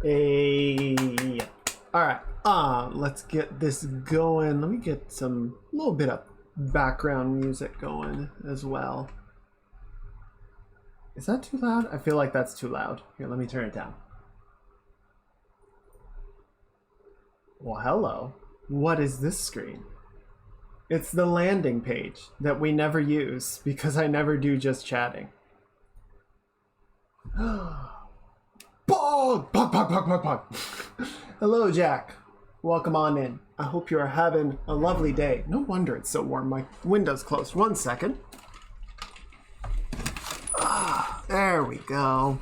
Hey. All right. Let's get this going. Let me get some little bit of background music going as well. Is that too loud? I feel like that's too loud. Here, let me turn it down. Well, hello. What is this screen? It's the landing page that we never use because I never do just chatting. Bog! Hello, Jack. Welcome on in. I hope you are having a lovely day. No wonder it's so warm. My window's closed. 1 second. There we go.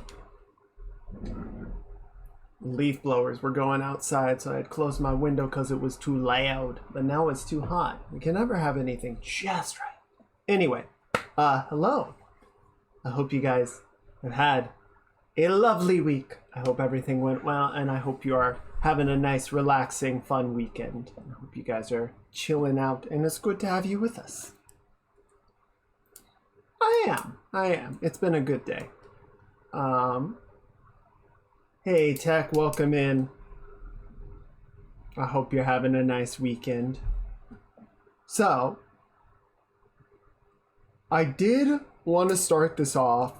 Leaf blowers were going outside, so I had closed my window because it was too loud. But now it's too hot. We can never have anything just right. Anyway, hello. I hope you guys have had a lovely week. I hope everything went well, and I hope you are having a nice, relaxing, fun weekend. I hope you guys are chilling out, and it's good to have you with us. I am. It's been a good day. Hey, Tech, welcome in. I hope you're having a nice weekend. So, I did want to start this off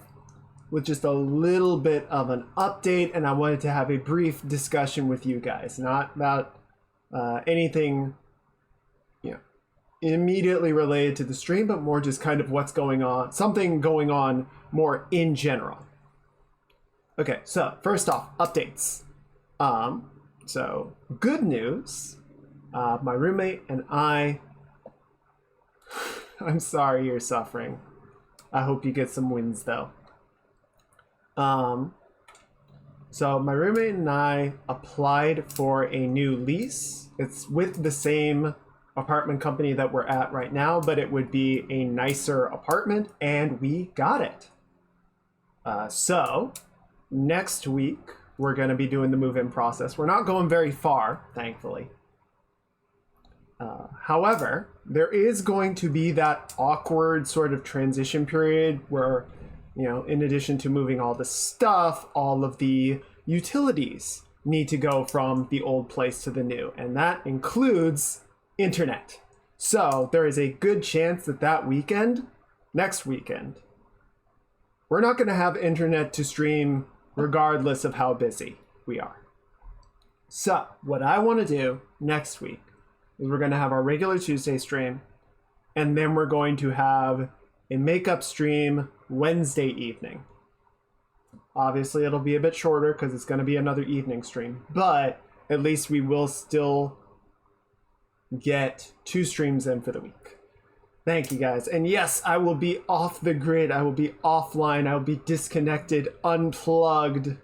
with just a little bit of an update, and I wanted to have a brief discussion with you guys, not about anything, immediately related to the stream, but more just kind of what's going on, something going on more in general. Okay, so first off, updates. So good news. My roommate and I'm sorry you're suffering. I hope you get some wins though. So my roommate and I applied for a new lease. It's with the same apartment company that we're at right now, but it would be a nicer apartment, and we got it. So next week, we're going to be doing the move-in process. We're not going very far, thankfully. However, there is going to be that awkward sort of transition period where, in addition to moving all the stuff, all of the utilities need to go from the old place to the new, and that includes internet. So there is a good chance that weekend, next weekend, we're not going to have internet to stream regardless of how busy we are. So what I want to do next week is we're going to have our regular Tuesday stream, and then we're going to have a makeup stream Wednesday evening. Obviously it'll be a bit shorter because it's going to be another evening stream, but at least we will still get 2 streams in for the week. Thank you guys. And yes, I will be off the grid. I will be offline. I will be disconnected, unplugged.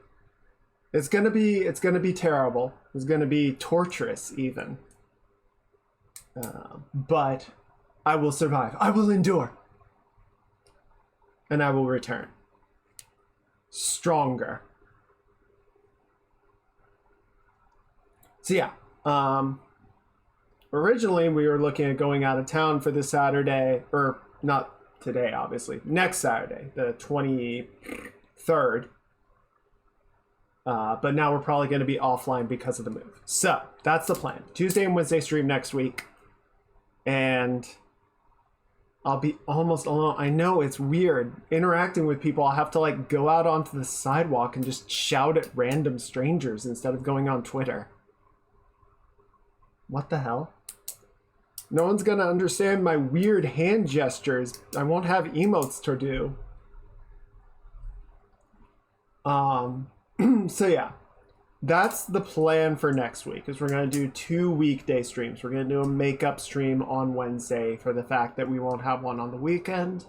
It's gonna be terrible. It's gonna be torturous even. But I will survive. I will endure. And I will return. Stronger. So yeah. Originally, we were looking at going out of town for this Saturday, or not today, obviously, next Saturday, the 23rd. But now we're probably going to be offline because of the move. So that's the plan. Tuesday and Wednesday stream next week. And I'll be almost alone. I know it's weird interacting with people. I'll have to go out onto the sidewalk and just shout at random strangers instead of going on Twitter. What the hell? No one's gonna understand my weird hand gestures. I won't have emotes to do. So yeah, that's the plan for next week, is we're gonna do 2 weekday streams. We're gonna do a makeup stream on Wednesday for the fact that we won't have one on the weekend.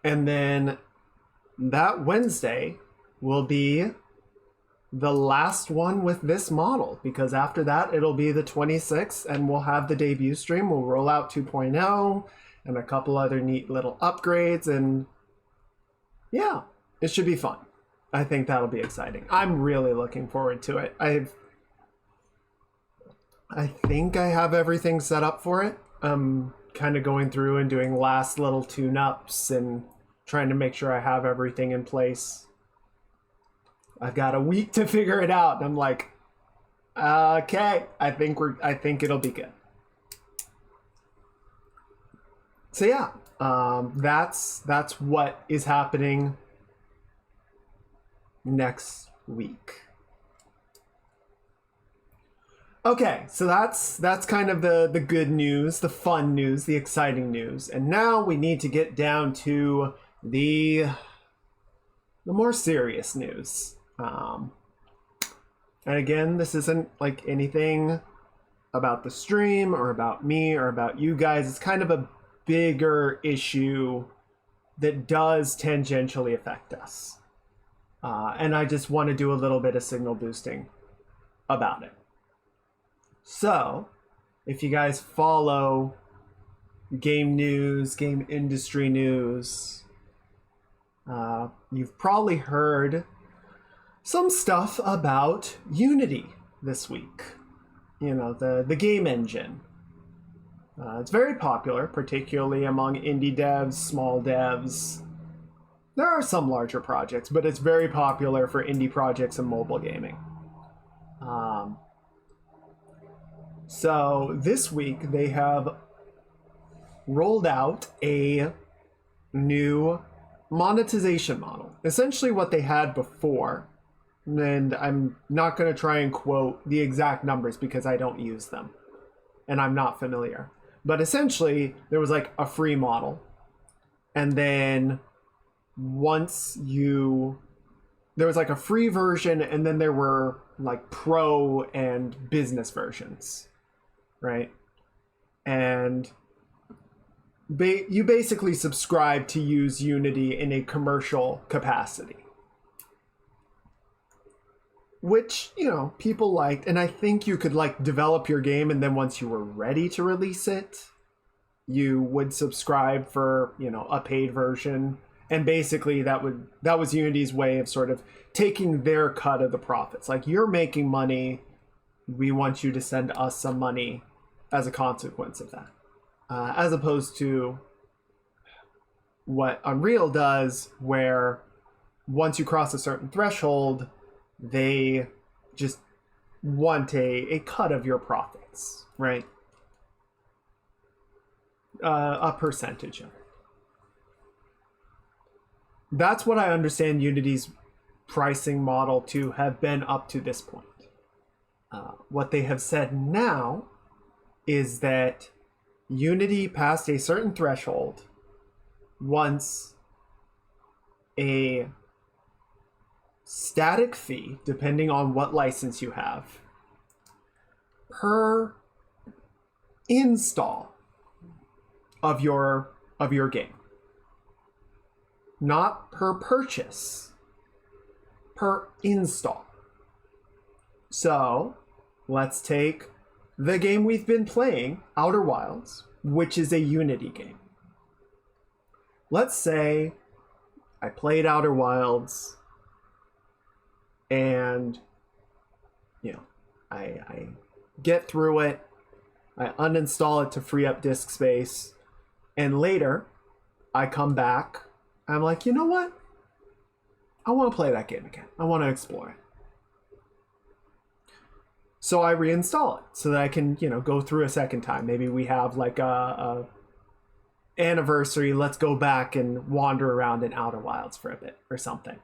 And then that Wednesday will be the last one with this model, because after that it'll be the 26th and we'll have the debut stream. We'll roll out 2.0 and a couple other neat little upgrades, and yeah, it should be fun. I think that'll be exciting. I'm really looking forward to it. I think I have everything set up for it. I'm kind of going through and doing last little tune-ups and trying to make sure I have everything in place. I've got a week to figure it out. And I'm like, okay, I think it'll be good. So yeah, that's what is happening next week. Okay, so that's kind of the good news, the fun news, the exciting news. And now we need to get down to the more serious news. And again, this isn't like anything about the stream or about me or about you guys. It's kind of a bigger issue that does tangentially affect us. And I just want to do a little bit of signal boosting about it. So, if you guys follow game news, game industry news, you've probably heard some stuff about Unity this week. You know, the game engine. It's very popular, particularly among indie devs, small devs. There are some larger projects, but it's very popular for indie projects and mobile gaming. So this week they have rolled out a new monetization model. Essentially what they had before, and I'm not going to try and quote the exact numbers because I don't use them and I'm not familiar. But essentially there was like a free model. And then there was like a free version, and then there were like pro and business versions, right? And you basically subscribe to use Unity in a commercial capacity, which, you know, people liked. And I think you could like develop your game, and then once you were ready to release it, you would subscribe for, you know, a paid version. And basically that was Unity's way of sort of taking their cut of the profits. Like, you're making money, we want you to send us some money as a consequence of that. As opposed to what Unreal does, where once you cross a certain threshold, they just want a cut of your profits, right? A percentage of it. That's what I understand Unity's pricing model to have been up to this point. What they have said now is that Unity past a certain threshold, once a static fee, depending on what license you have, per install of your game. Not per purchase, per install. So let's take the game we've been playing, Outer Wilds, which is a Unity game. Let's say I played Outer Wilds and, you know, I get through it, I uninstall it to free up disk space, and later I come back, I'm like, you know what? I want to play that game again. I want to explore it. So I reinstall it so that I can, you know, go through a second time. Maybe we have like a anniversary. Let's go back and wander around in Outer Wilds for a bit or something.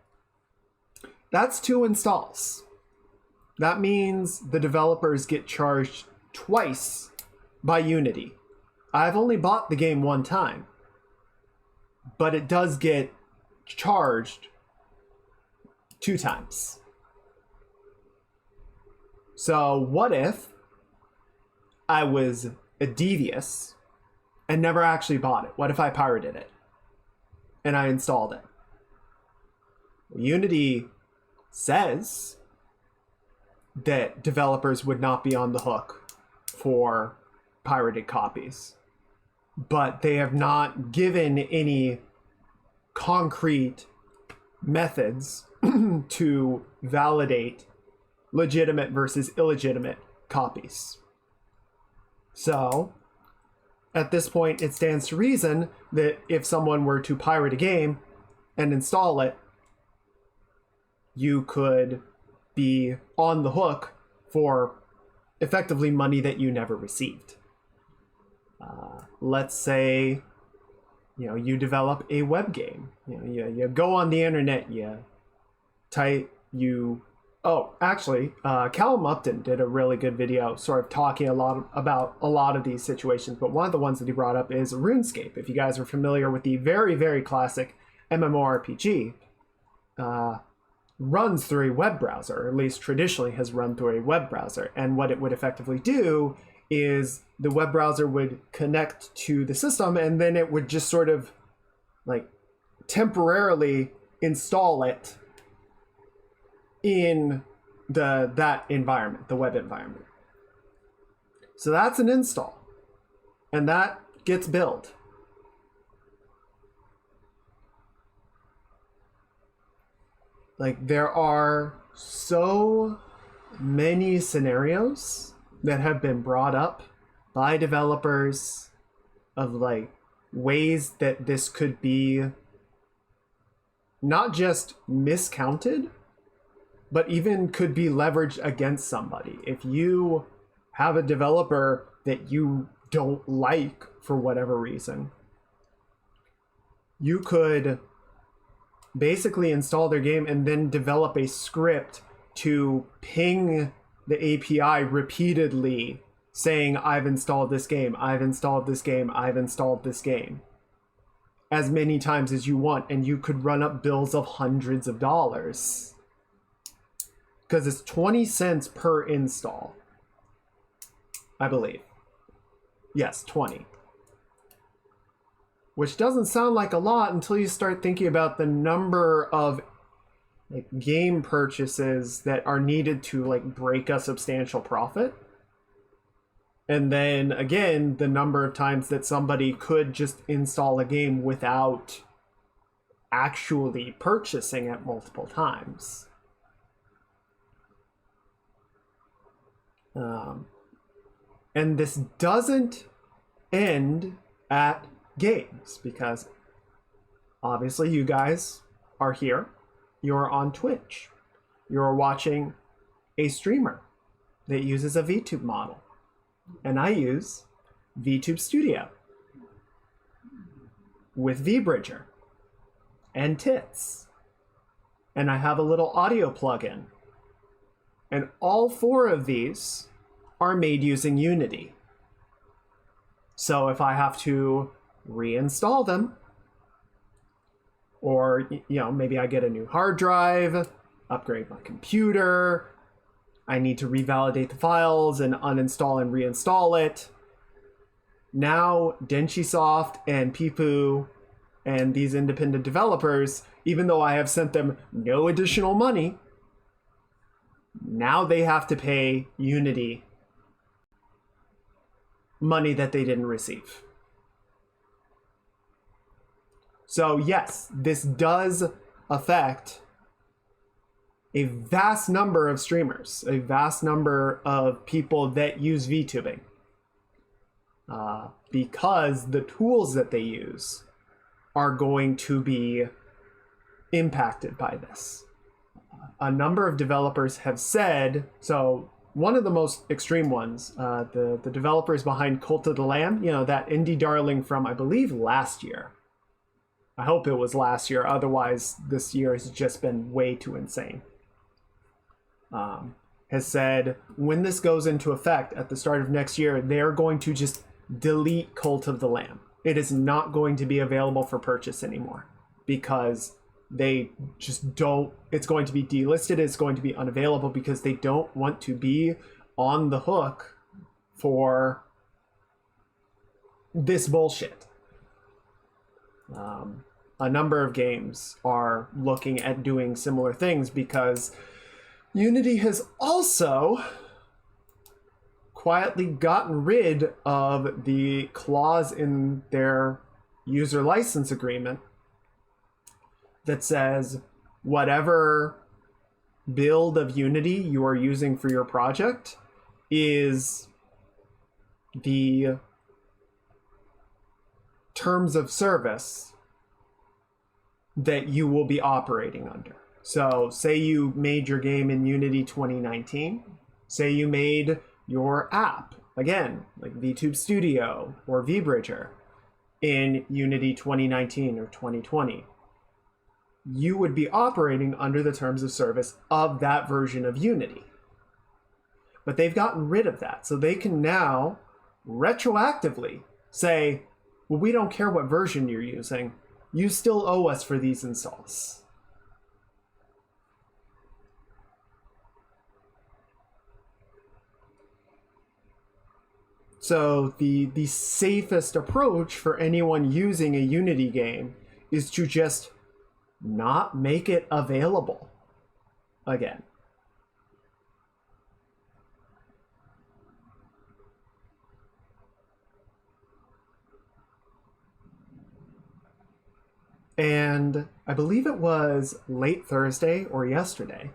That's 2 installs. That means the developers get charged twice by Unity. I've only bought the game one time, but it does get charged 2 times. So what if I was devious and never actually bought it? What if I pirated it and I installed it? Unity says that developers would not be on the hook for pirated copies, but they have not given any concrete methods to validate legitimate versus illegitimate copies. So at this point, it stands to reason that if someone were to pirate a game and install it, you could be on the hook for effectively money that you never received. Let's say, you develop a web game. You go on the internet, Callum Upton did a really good video sort of talking about a lot of these situations, but one of the ones that he brought up is RuneScape. If you guys are familiar with the very, very classic MMORPG, runs through a web browser, or at least traditionally has run through a web browser. And what it would effectively do is the web browser would connect to the system, and then it would just sort of like temporarily install it in that environment, the web environment. So that's an install, and that gets billed. Like, there are so many scenarios that have been brought up by developers of like ways that this could be not just miscounted, but even could be leveraged against somebody. If you have a developer that you don't like for whatever reason, you could basically install their game and then develop a script to ping the API repeatedly saying, I've installed this game, I've installed this game, I've installed this game, as many times as you want, and you could run up bills of hundreds of dollars. Because it's 20 cents per install, I believe. Yes, 20. Which doesn't sound like a lot until you start thinking about the number of like game purchases that are needed to like break a substantial profit. And then again, the number of times that somebody could just install a game without actually purchasing it multiple times. And this doesn't end at games, because obviously you guys are here, you're on Twitch, you're watching a streamer that uses a VTube model, and I use VTube Studio with VBridger and Tits, and I have a little audio plugin, and all four of these are made using Unity. So if I have to reinstall them, or maybe I get a new hard drive, upgrade my computer, I need to revalidate the files and uninstall and reinstall it. Now Denchisoft and Peepoo and these independent developers, even though I have sent them no additional money, now they have to pay Unity money that they didn't receive. So yes, this does affect a vast number of streamers, a vast number of people that use VTubing, because the tools that they use are going to be impacted by this. A number of developers have said, so one of the most extreme ones, the developers behind Cult of the Lamb, that indie darling from, I believe, last year. I hope it was last year, otherwise this year has just been way too insane. Has said when this goes into effect at the start of next year, they're going to just delete Cult of the Lamb. It is not going to be available for purchase anymore, because they just don't, it's going to be delisted, it's going to be unavailable, because they don't want to be on the hook for this bullshit. A number of games are looking at doing similar things, because Unity has also quietly gotten rid of the clause in their user license agreement that says whatever build of Unity you are using for your project is the terms of service that you will be operating under. So say you made your game in Unity 2019. Say you made your app, again, like VTube Studio or VBridger, in Unity 2019 or 2020. You would be operating under the terms of service of that version of Unity. But they've gotten rid of that. So they can now retroactively say, well, we don't care what version you're using. You still owe us for these installs. So the safest approach for anyone using a Unity game is to just not make it available again. And I believe it was late Thursday or yesterday,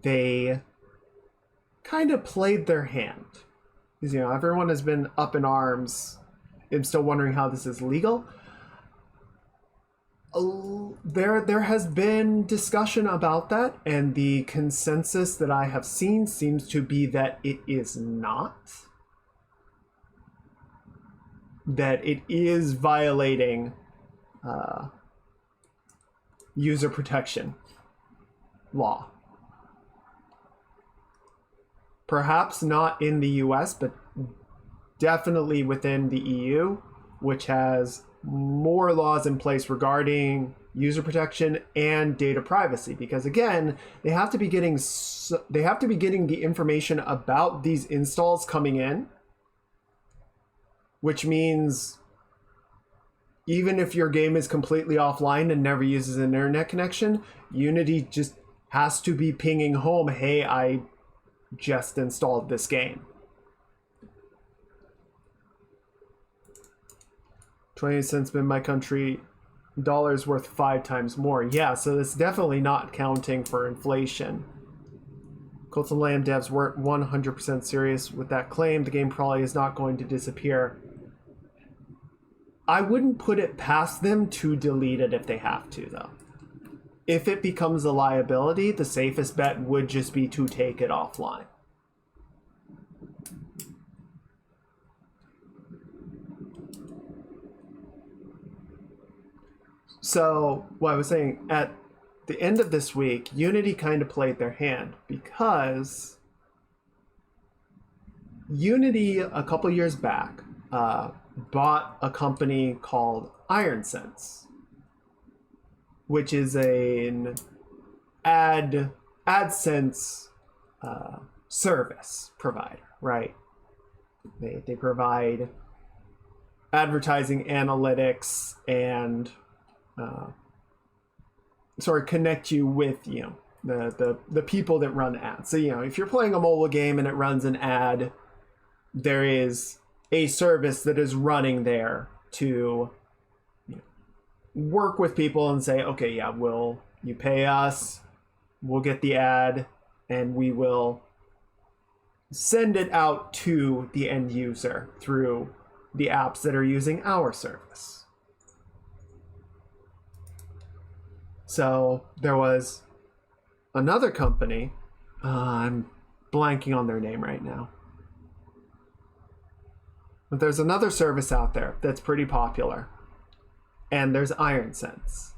they kind of played their hand. Because, everyone has been up in arms and still wondering how this is legal. There has been discussion about that, and the consensus that I have seen seems to be that it is not. That it is violating user protection law. Perhaps not in the US, but definitely within the EU, which has more laws in place regarding user protection and data privacy. Because again, they have to be getting the information about these installs coming in, which means even if your game is completely offline and never uses an internet connection, Unity just has to be pinging home, hey, I just installed this game. 20 cents in my country, dollars worth 5 times more. Yeah, so it's definitely not counting for inflation. Cult of Lamb devs weren't 100% serious with that claim. The game probably is not going to disappear. I wouldn't put it past them to delete it if they have to, though. If it becomes a liability, the safest bet would just be to take it offline. So, what I was saying, at the end of this week, Unity kind of played their hand because Unity, a couple years back, bought a company called IronSense, which is an AdSense service provider, right? They provide advertising analytics and connect you with the people that run ads. So if you're playing a mobile game and it runs an ad, there is a service that is running there to work with people and say, okay, yeah, you pay us, we'll get the ad, and we will send it out to the end user through the apps that are using our service. So there was another company, I'm blanking on their name right now, but there's another service out there that's pretty popular, and there's IronSense.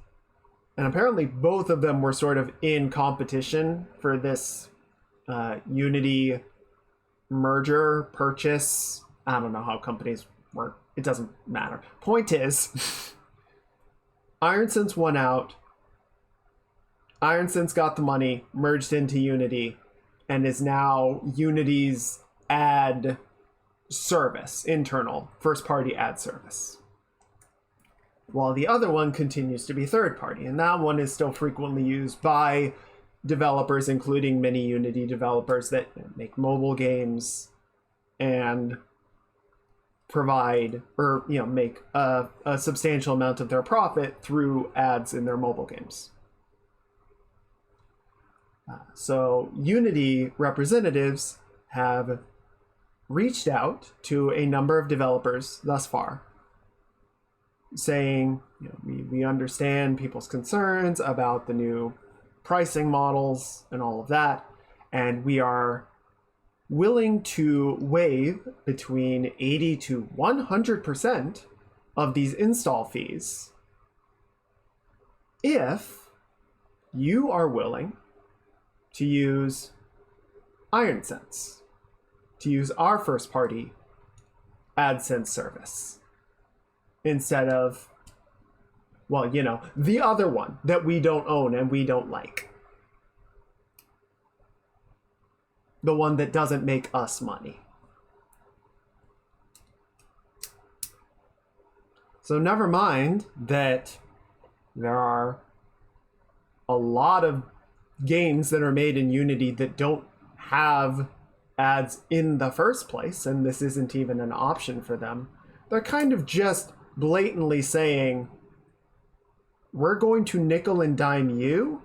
And apparently both of them were sort of in competition for this Unity merger, purchase. I don't know how companies work. It doesn't matter. Point is, IronSense won out. IronSense got the money, merged into Unity, and is now Unity's ad service, internal, first-party ad service. While the other one continues to be third-party, and that one is still frequently used by developers, including many Unity developers that make mobile games and provide or make a substantial amount of their profit through ads in their mobile games. So Unity representatives have reached out to a number of developers thus far saying, we understand people's concerns about the new pricing models and all of that, and we are willing to waive between 80 to 100% of these install fees if you are willing to use IronSense, to use our first party AdSense service instead of, well, the other one that we don't own and we don't like. The one that doesn't make us money. So never mind that there are a lot of games that are made in Unity that don't have ads in the first place, and this isn't even an option for them. They're kind of just blatantly saying, we're going to nickel and dime you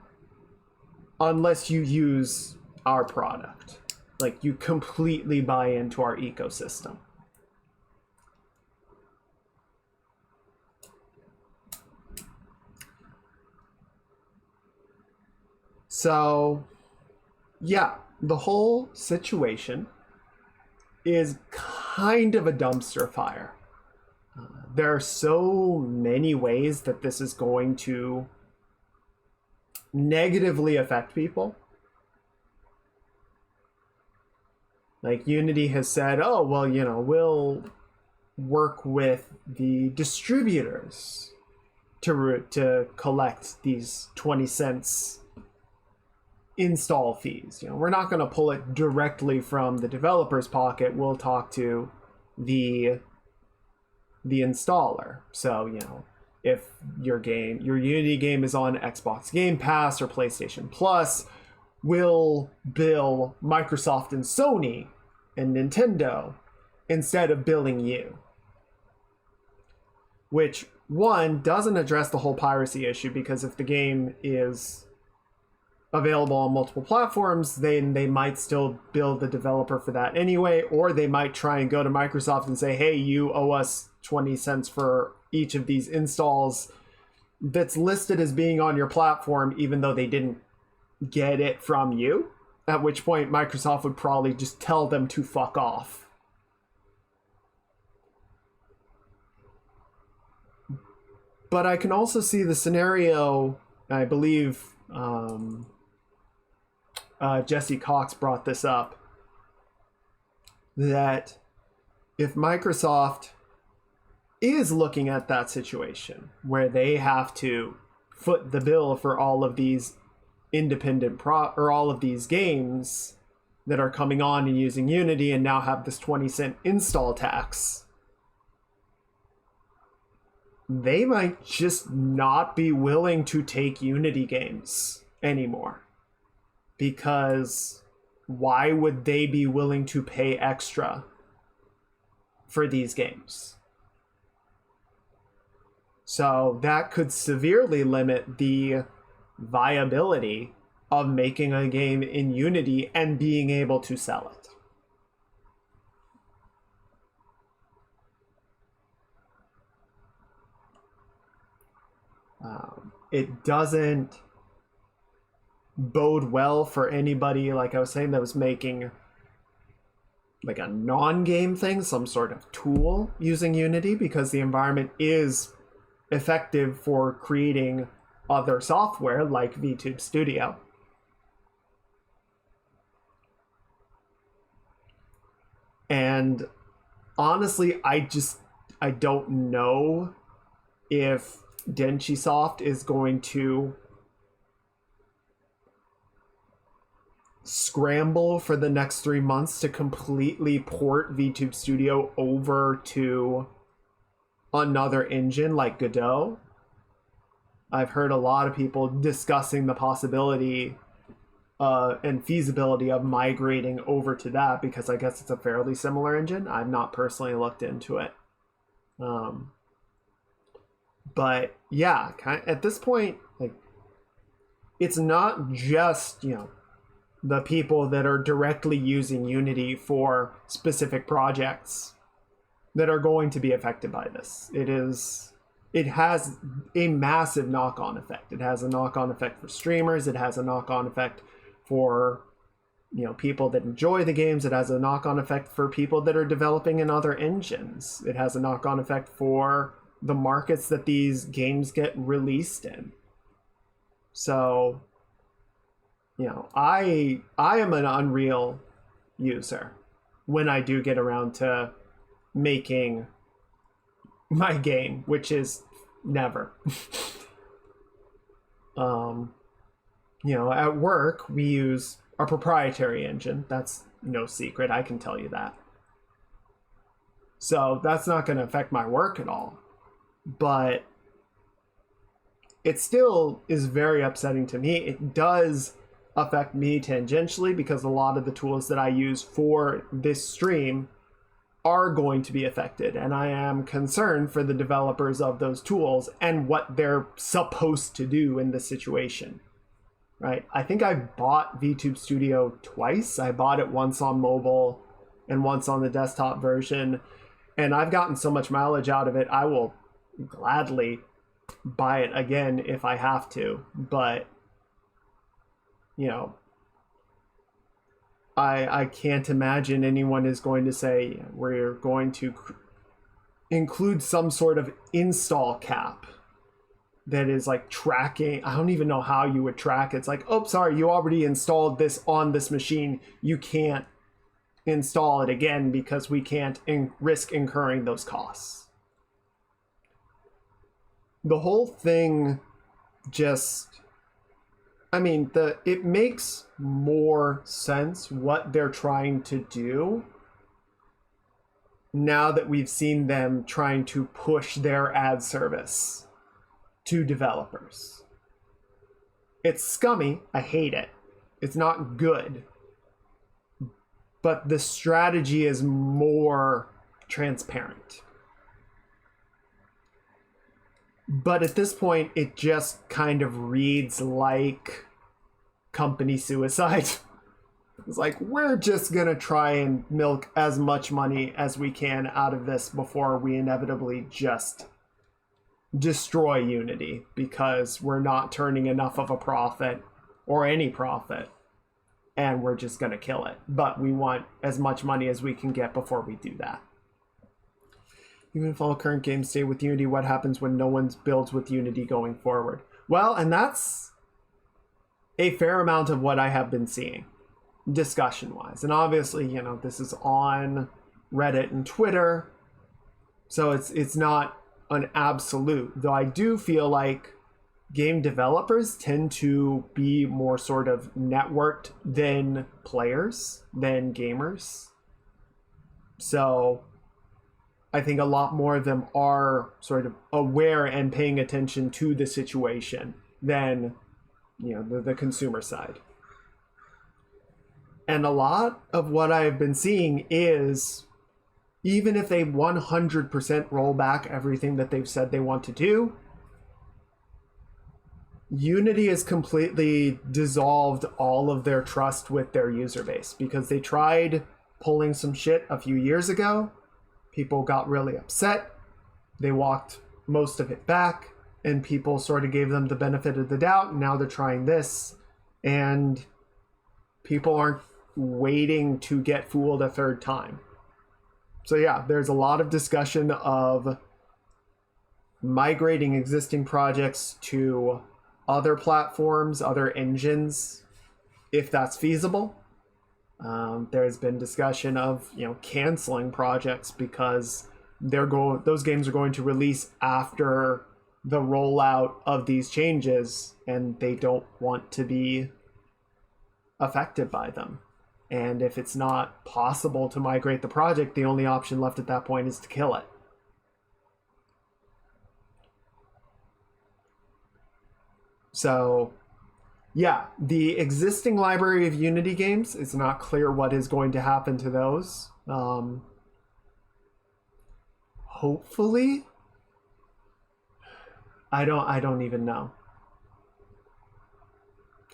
unless you use our product. Like, you completely buy into our ecosystem. So, yeah, the whole situation is kind of a dumpster fire. There are so many ways that this is going to negatively affect people. Like, Unity has said, oh, well, we'll work with the distributors to collect these 20 cents install fees. We're not going to pull it directly from the developer's pocket. We'll talk to the installer. So, if your Unity game is on Xbox Game Pass or PlayStation Plus, we'll bill Microsoft and Sony and Nintendo instead of billing you. Which, one, doesn't address the whole piracy issue, because if the game is available on multiple platforms, then they might still bill the developer for that anyway, or they might try and go to Microsoft and say, hey, you owe us 20 cents for each of these installs that's listed as being on your platform, even though they didn't get it from you, at which point Microsoft would probably just tell them to fuck off. But I can also see the scenario, I believe Jesse Cox brought this up, that if Microsoft is looking at that situation where they have to foot the bill for all of these independent or all of these games that are coming on and using Unity and now have this 20-cent install tax, they might just not be willing to take Unity games anymore. Because why would they be willing to pay extra for these games? So that could severely limit the viability of making a game in Unity and being able to sell it. It doesn't bode well for anybody, like I was saying, that was making like a non-game thing, some sort of tool using Unity, because the environment is effective for creating other software like VTube Studio. And honestly, I don't know if Denchisoft is going to scramble for the next 3 months to completely port VTube Studio over to another engine like Godot. I've heard a lot of people discussing the possibility and feasibility of migrating over to that, because I guess it's a fairly similar engine. I've not personally looked into it. But yeah, at this point, like, it's not just, the people that are directly using Unity for specific projects that are going to be affected by this. It is it has a massive knock-on effect. It has a knock-on effect for streamers. It has a knock-on effect for, you know, people that enjoy the games. It has a knock-on effect for people that are developing in other engines. It has a knock-on effect for the markets that these games get released in. So, you know, I am an Unreal user when I do get around to making my game, which is never. You know, at work we use a proprietary engine. That's no secret. I can tell you that. So that's not going to affect my work at all. But it still is very upsetting to me. It does affect me tangentially because a lot of the tools that I use for this stream are going to be affected, and I am concerned for the developers of those tools and what they're supposed to do in this situation, right? I think I bought VTube Studio twice. I bought it once on mobile and once on the desktop version, and I've gotten so much mileage out of it, I will gladly buy it again if I have to. But, you know, I can't imagine anyone is going to say we're going to include some sort of install cap that is like tracking. I don't even know how you would track it. It's like, oh, sorry, you already installed this on this machine. You can't install it again because we can't risk incurring those costs. The whole thing just... I mean, it makes more sense what they're trying to do now that we've seen them trying to push their ad service to developers. It's scummy. I hate it. It's not good. But the strategy is more transparent. But at this point, it just kind of reads like company suicide. It's like, we're just going to try and milk as much money as we can out of this before we inevitably just destroy Unity because we're not turning enough of a profit or any profit, and we're just going to kill it. But we want as much money as we can get before we do that. Even if all current games stay with Unity, what happens when no one builds with Unity going forward? Well, and that's a fair amount of what I have been seeing, discussion-wise. And obviously, you know, this is on Reddit and Twitter, so it's not an absolute. Though I do feel like game developers tend to be more sort of networked than players, than gamers. So I think a lot more of them are sort of aware and paying attention to the situation than, you know, the consumer side. And a lot of what I've been seeing is, even if they 100% roll back everything that they've said they want to do, Unity has completely dissolved all of their trust with their user base because they tried pulling some shit a few years ago. People got really upset. They walked most of it back, and people sort of gave them the benefit of the doubt. And now they're trying this, and people aren't waiting to get fooled a third time. So yeah, there's a lot of discussion of migrating existing projects to other platforms, other engines, if that's feasible. There's been discussion of, you know, canceling projects because those games are going to release after the rollout of these changes, and they don't want to be affected by them. And if it's not possible to migrate the project, the only option left at that point is to kill it. So yeah, the existing library of Unity games, it's not clear what is going to happen to those. Hopefully, I don't even know.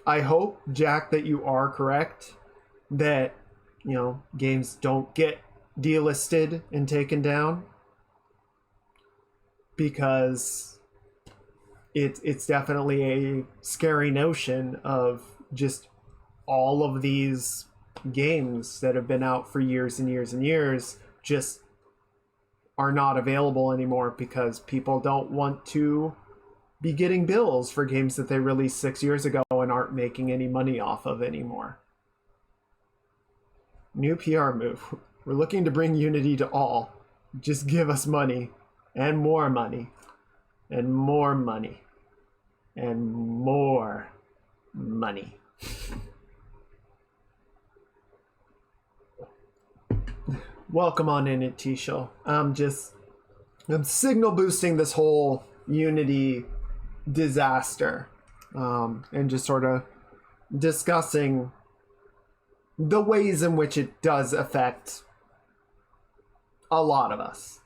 I hope, Jack, that you are correct, that, you know, games don't get delisted and taken down. because it's definitely a scary notion of just all of these games that have been out for years and years and years just are not available anymore because people don't want to be getting bills for games that they released 6 years ago and aren't making any money off of anymore. New PR move. We're looking to bring Unity to all. Just give us money and more money and more money and more money. Welcome on in it, T-Show. I'm signal boosting this whole Unity disaster, and just sort of discussing the ways in which it does affect a lot of us.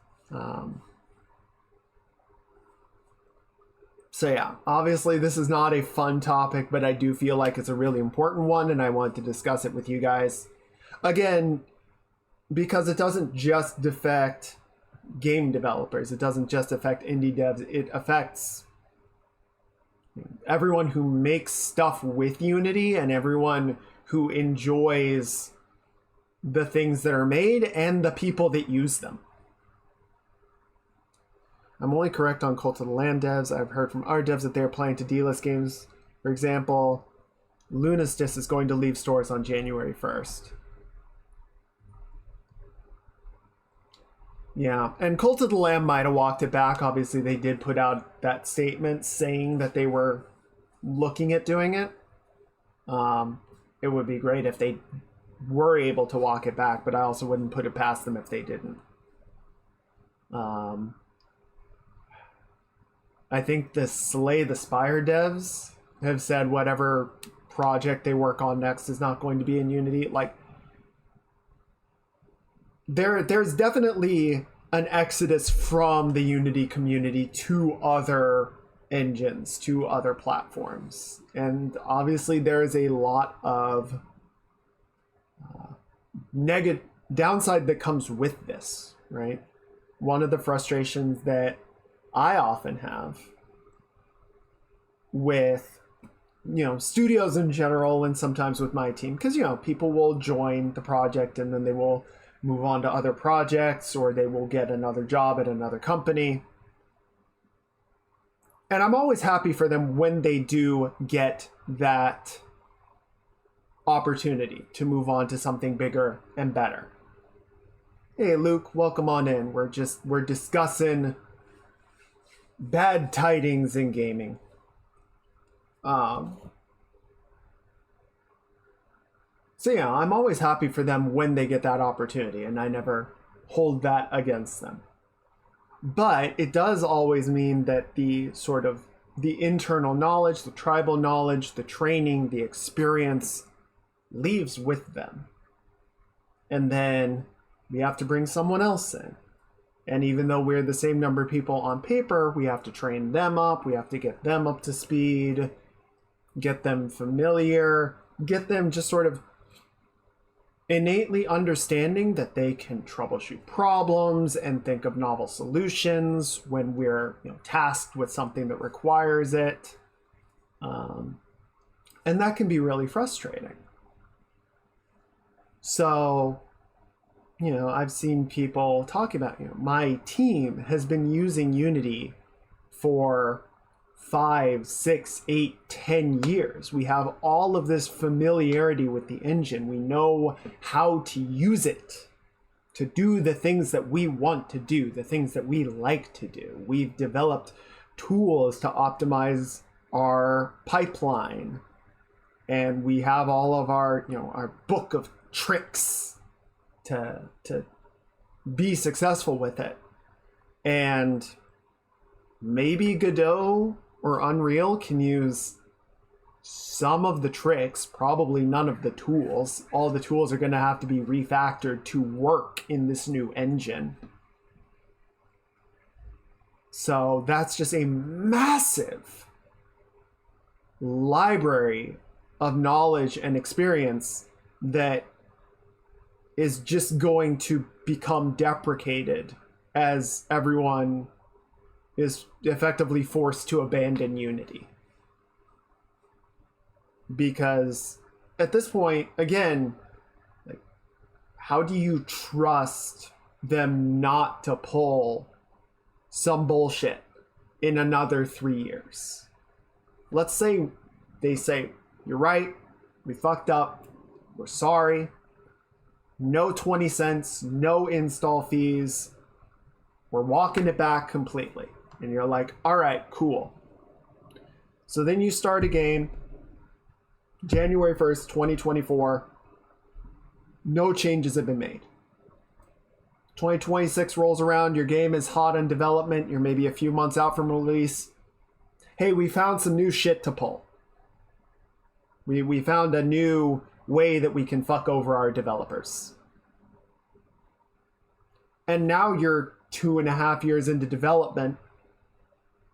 So yeah, obviously this is not a fun topic, but I do feel like it's a really important one, and I want to discuss it with you guys. Again, because it doesn't just affect game developers, it doesn't just affect indie devs, it affects everyone who makes stuff with Unity and everyone who enjoys the things that are made and the people that use them. I'm only correct on Cult of the Lamb devs. I've heard from our devs that they're planning to delist games. For example, Lunistis is going to leave stores on January 1st. Yeah, and Cult of the Lamb might have walked it back. Obviously, they did put out that statement saying that they were looking at doing it. It would be great if they were able to walk it back, but I also wouldn't put it past them if they didn't. I think the Slay the Spire devs have said whatever project they work on next is not going to be in Unity. Like, there's definitely an exodus from the Unity community to other engines, to other platforms. And obviously there is a lot of negative downside that comes with this, right? One of the frustrations that I often have with, studios in general, and sometimes with my team, because, people will join the project and then they will move on to other projects, or they will get another job at another company. And I'm always happy for them when they do get that opportunity to move on to something bigger and better. Hey, Luke, welcome on in. We're discussing bad tidings in gaming. So yeah, I'm always happy for them when they get that opportunity, and I never hold that against them. But it does always mean that the internal knowledge, the tribal knowledge, the training, the experience leaves with them. And then we have to bring someone else in. And even though we're the same number of people on paper, we have to train them up, we have to get them up to speed, get them familiar, get them just sort of innately understanding that they can troubleshoot problems and think of novel solutions when we're tasked with something that requires it. And that can be really frustrating. So, I've seen people talk about, my team has been using Unity for 5, 6, 8, 10 years. We have all of this familiarity with the engine. We know how to use it to do the things that we want to do, the things that we like to do. We've developed tools to optimize our pipeline, and we have all of our, our book of tricks to be successful with it. And maybe Godot or Unreal can use some of the tricks, probably none of the tools. All the tools are going to have to be refactored to work in this new engine. So that's just a massive library of knowledge and experience that is just going to become deprecated as everyone is effectively forced to abandon Unity. Because at this point, again, like, how do you trust them not to pull some bullshit in another 3 years? Let's say they say, you're right, we fucked up, we're sorry, no 20 cents, no install fees, we're walking it back completely. And you're like, all right, cool. So then you start a game, January 1st, 2024, no changes have been made. 2026 rolls around, your game is hot in development, you're maybe a few months out from release. Hey, we found some new shit to pull. We found a new way that we can fuck over our developers. And now you're 2.5 years into development.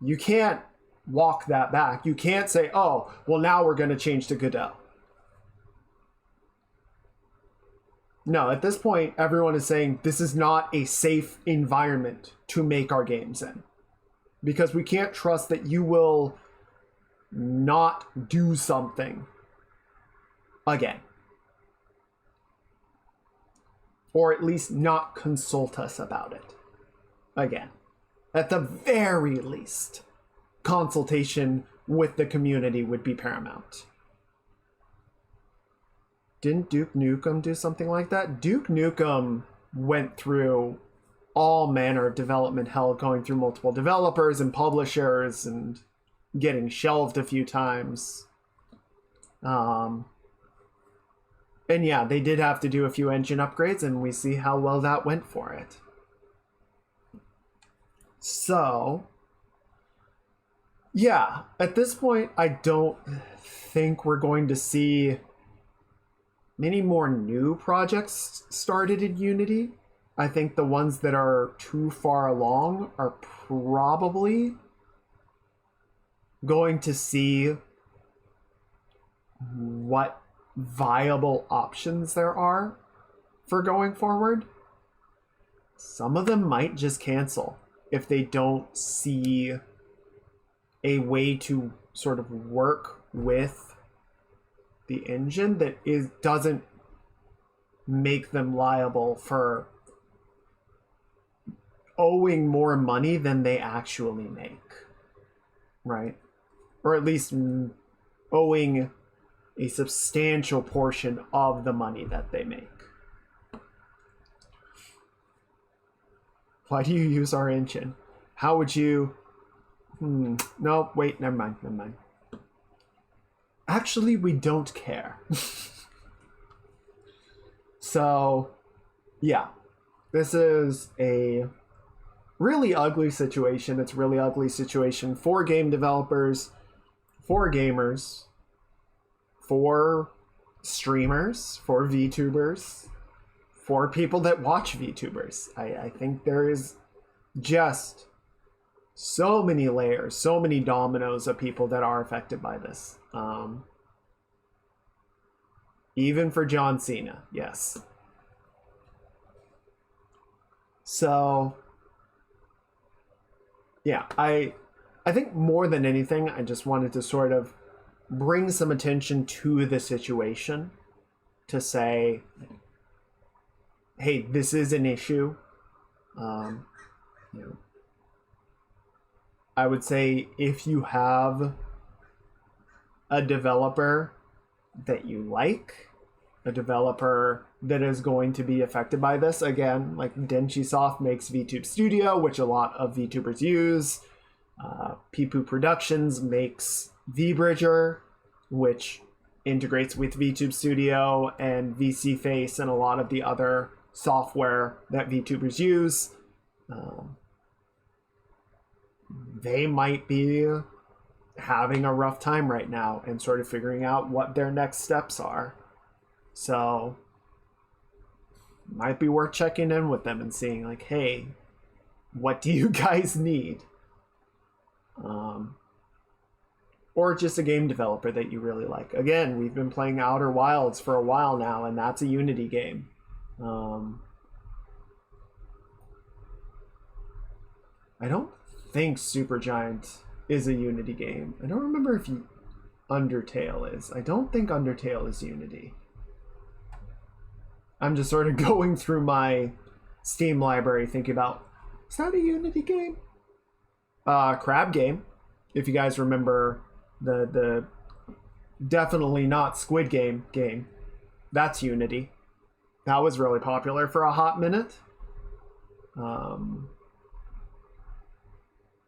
You can't walk that back. You can't say, oh, well, now we're going to change to Godot. No, at this point, everyone is saying this is not a safe environment to make our games in. Because we can't trust that you will not do something again. Or at least not consult us about it again. At the very least, consultation with the community would be paramount. Didn't Duke Nukem do something like that? Duke Nukem went through all manner of development hell, going through multiple developers and publishers and getting shelved a few times. And yeah, they did have to do a few engine upgrades, and we see how well that went for it. So, yeah, at this point, I don't think we're going to see many more new projects started in Unity. I think the ones that are too far along are probably going to see what viable options there are for going forward. Some of them might just cancel if they don't see a way to sort of work with the engine that doesn't make them liable for owing more money than they actually make, right? Or at least owing a substantial portion of the money that they make. Why do you use our engine? How would you... No, wait, never mind. Actually, we don't care. So, yeah. This is a really ugly situation. It's a really ugly situation for game developers, for gamers, for streamers, for VTubers, for people that watch VTubers. I think there is just so many layers, so many dominoes of people that are affected by this. Even for John Cena, yes. So, yeah, I think more than anything, I just wanted to sort of bring some attention to the situation to say, hey, this is an issue. I would say if you have a developer that you like, a developer that is going to be affected by this, again, like Denchisoft makes VTube Studio, which a lot of VTubers use. Peepoo Productions makes VBridger, which integrates with VTube Studio and VC Face and a lot of the other software that VTubers use. They might be having a rough time right now and sort of figuring out what their next steps are. So, might be worth checking in with them and seeing, like, hey, what do you guys need? Or just a game developer that you really like. Again, we've been playing Outer Wilds for a while now, and that's a Unity game. I don't think Supergiant is a Unity game. I don't remember if Undertale is. I don't think Undertale is Unity. I'm just sort of going through my Steam library thinking about, is that a Unity game? Crab Game, if you guys remember the definitely not Squid Game. That's Unity. That was really popular for a hot minute.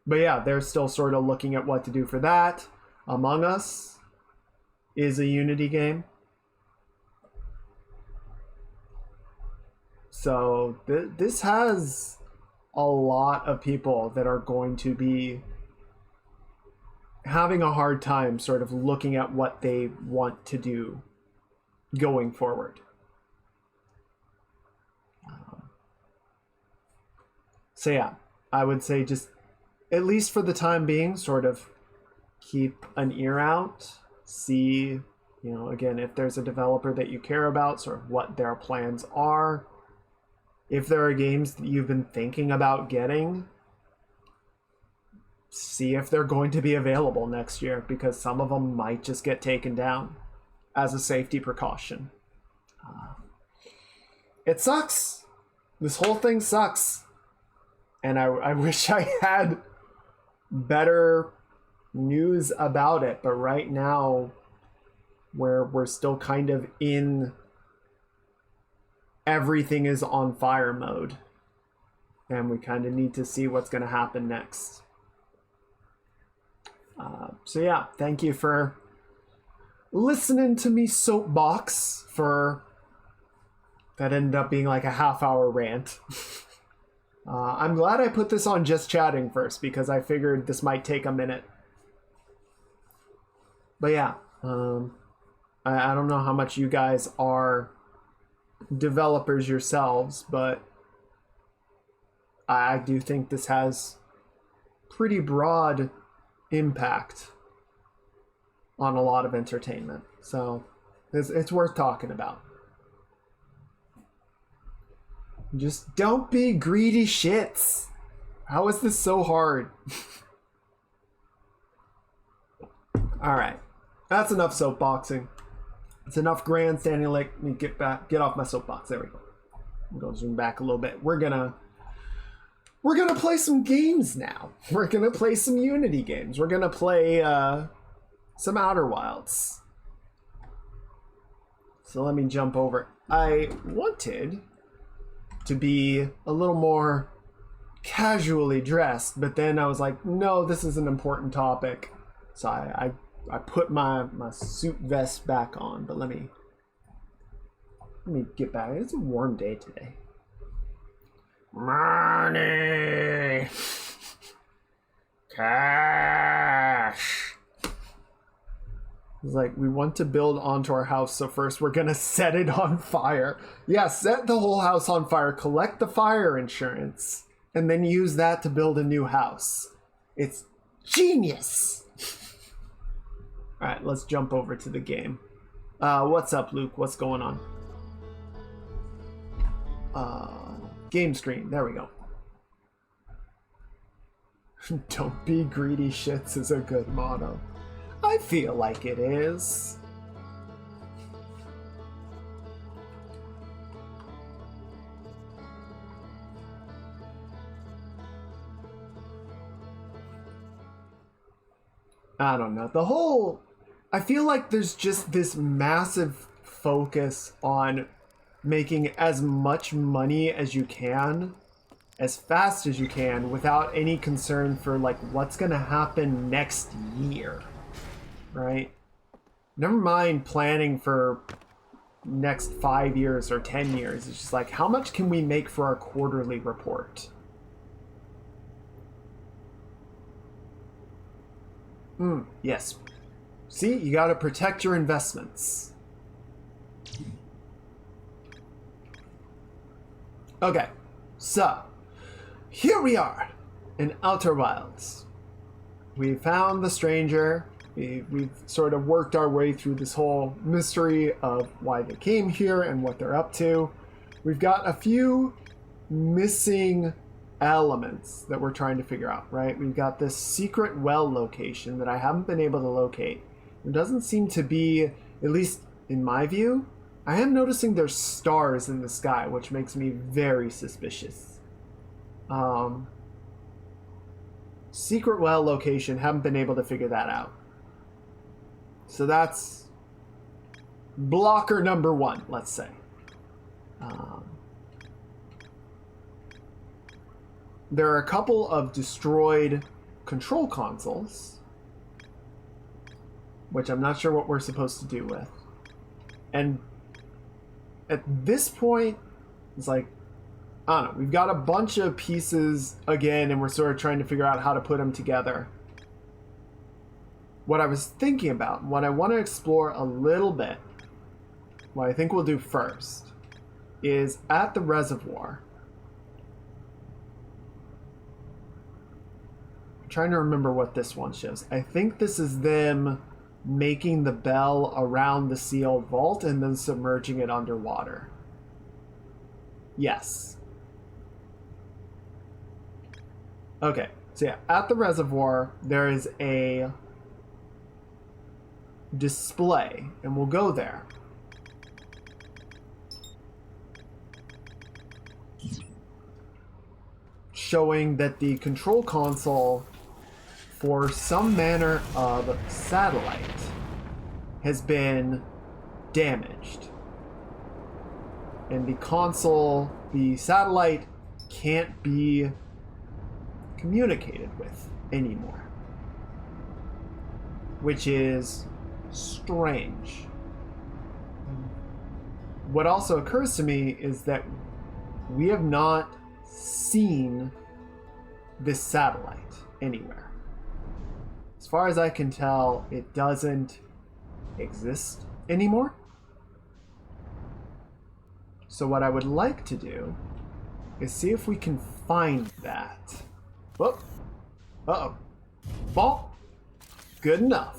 But yeah, they're still sort of looking at what to do for that. Among Us is a Unity game. So this has a lot of people that are going to be having a hard time sort of looking at what they want to do going forward. So yeah, I would say just, at least for the time being, sort of keep an ear out, see, again, if there's a developer that you care about, sort of what their plans are. If there are games that you've been thinking about getting, see if they're going to be available next year, because some of them might just get taken down as a safety precaution. It sucks. This whole thing sucks. And I wish I had better news about it, but right now we're still kind of in everything is on fire mode, and we kind of need to see what's going to happen next. So yeah, thank you for listening to me soapbox for that ended up being like a half-hour rant. I'm glad I put this on just chatting first, because I figured this might take a minute. But yeah, I don't know how much you guys are developers yourselves, but I do think this has pretty broad impact on a lot of entertainment. So it's worth talking about. Just don't be greedy shits. How is this so hard? Alright. That's enough soapboxing. It's enough grandstanding. Let me get off my soapbox. There we go. I'm going to zoom back a little bit. We're gonna play some games now. We're gonna play some Unity games. We're gonna play some Outer Wilds. So let me jump over. I wanted to be a little more casually dressed, but then I was like, no, this is an important topic. So I put my suit vest back on, but let me get back. It's a warm day today. Money, cash. It's like, we want to build onto our house, so first we're gonna set it on fire. Yeah, set the whole house on fire, collect the fire insurance, and then use that to build a new house. It's genius. All right, let's jump over to the game. What's up, Luke? What's going on? Game screen. There we go. Don't be greedy shits is a good motto. I feel like it is. I don't know. I feel like there's just this massive focus on making as much money as you can, as fast as you can, without any concern for like what's gonna happen next year, right? Never mind planning for next 5 years or 10 years. It's just like, how much can we make for our quarterly report? Yes. See, you gotta protect your investments. Okay, so here we are in Outer Wilds. We found the stranger. We've sort of worked our way through this whole mystery of why they came here and what they're up to. We've got a few missing elements that we're trying to figure out, right? We've got this secret well location that I haven't been able to locate. There doesn't seem to be, at least in my view, I am noticing there's stars in the sky, which makes me very suspicious. Secret well location, haven't been able to figure that out. So that's blocker number one, let's say. There are a couple of destroyed control consoles, which I'm not sure what we're supposed to do with. And at this point, it's like, I don't know, we've got a bunch of pieces again, and we're sort of trying to figure out how to put them together. What I was thinking about, what I want to explore a little bit, what I think we'll do first, is at the reservoir. I'm trying to remember what this one shows. I think this is them making the bell around the sealed vault and then submerging it underwater. Yes. Okay, so yeah, at the reservoir, there is a display, and we'll go there. Showing that the control console for some manner of satellite has been damaged. And the console, the satellite, can't be communicated with anymore. Which is strange. What also occurs to me is that we have not seen this satellite anywhere. As far as I can tell, it doesn't exist anymore. So what I would like to do is see if we can find that. Whoop. Uh-oh. Fall. Good enough.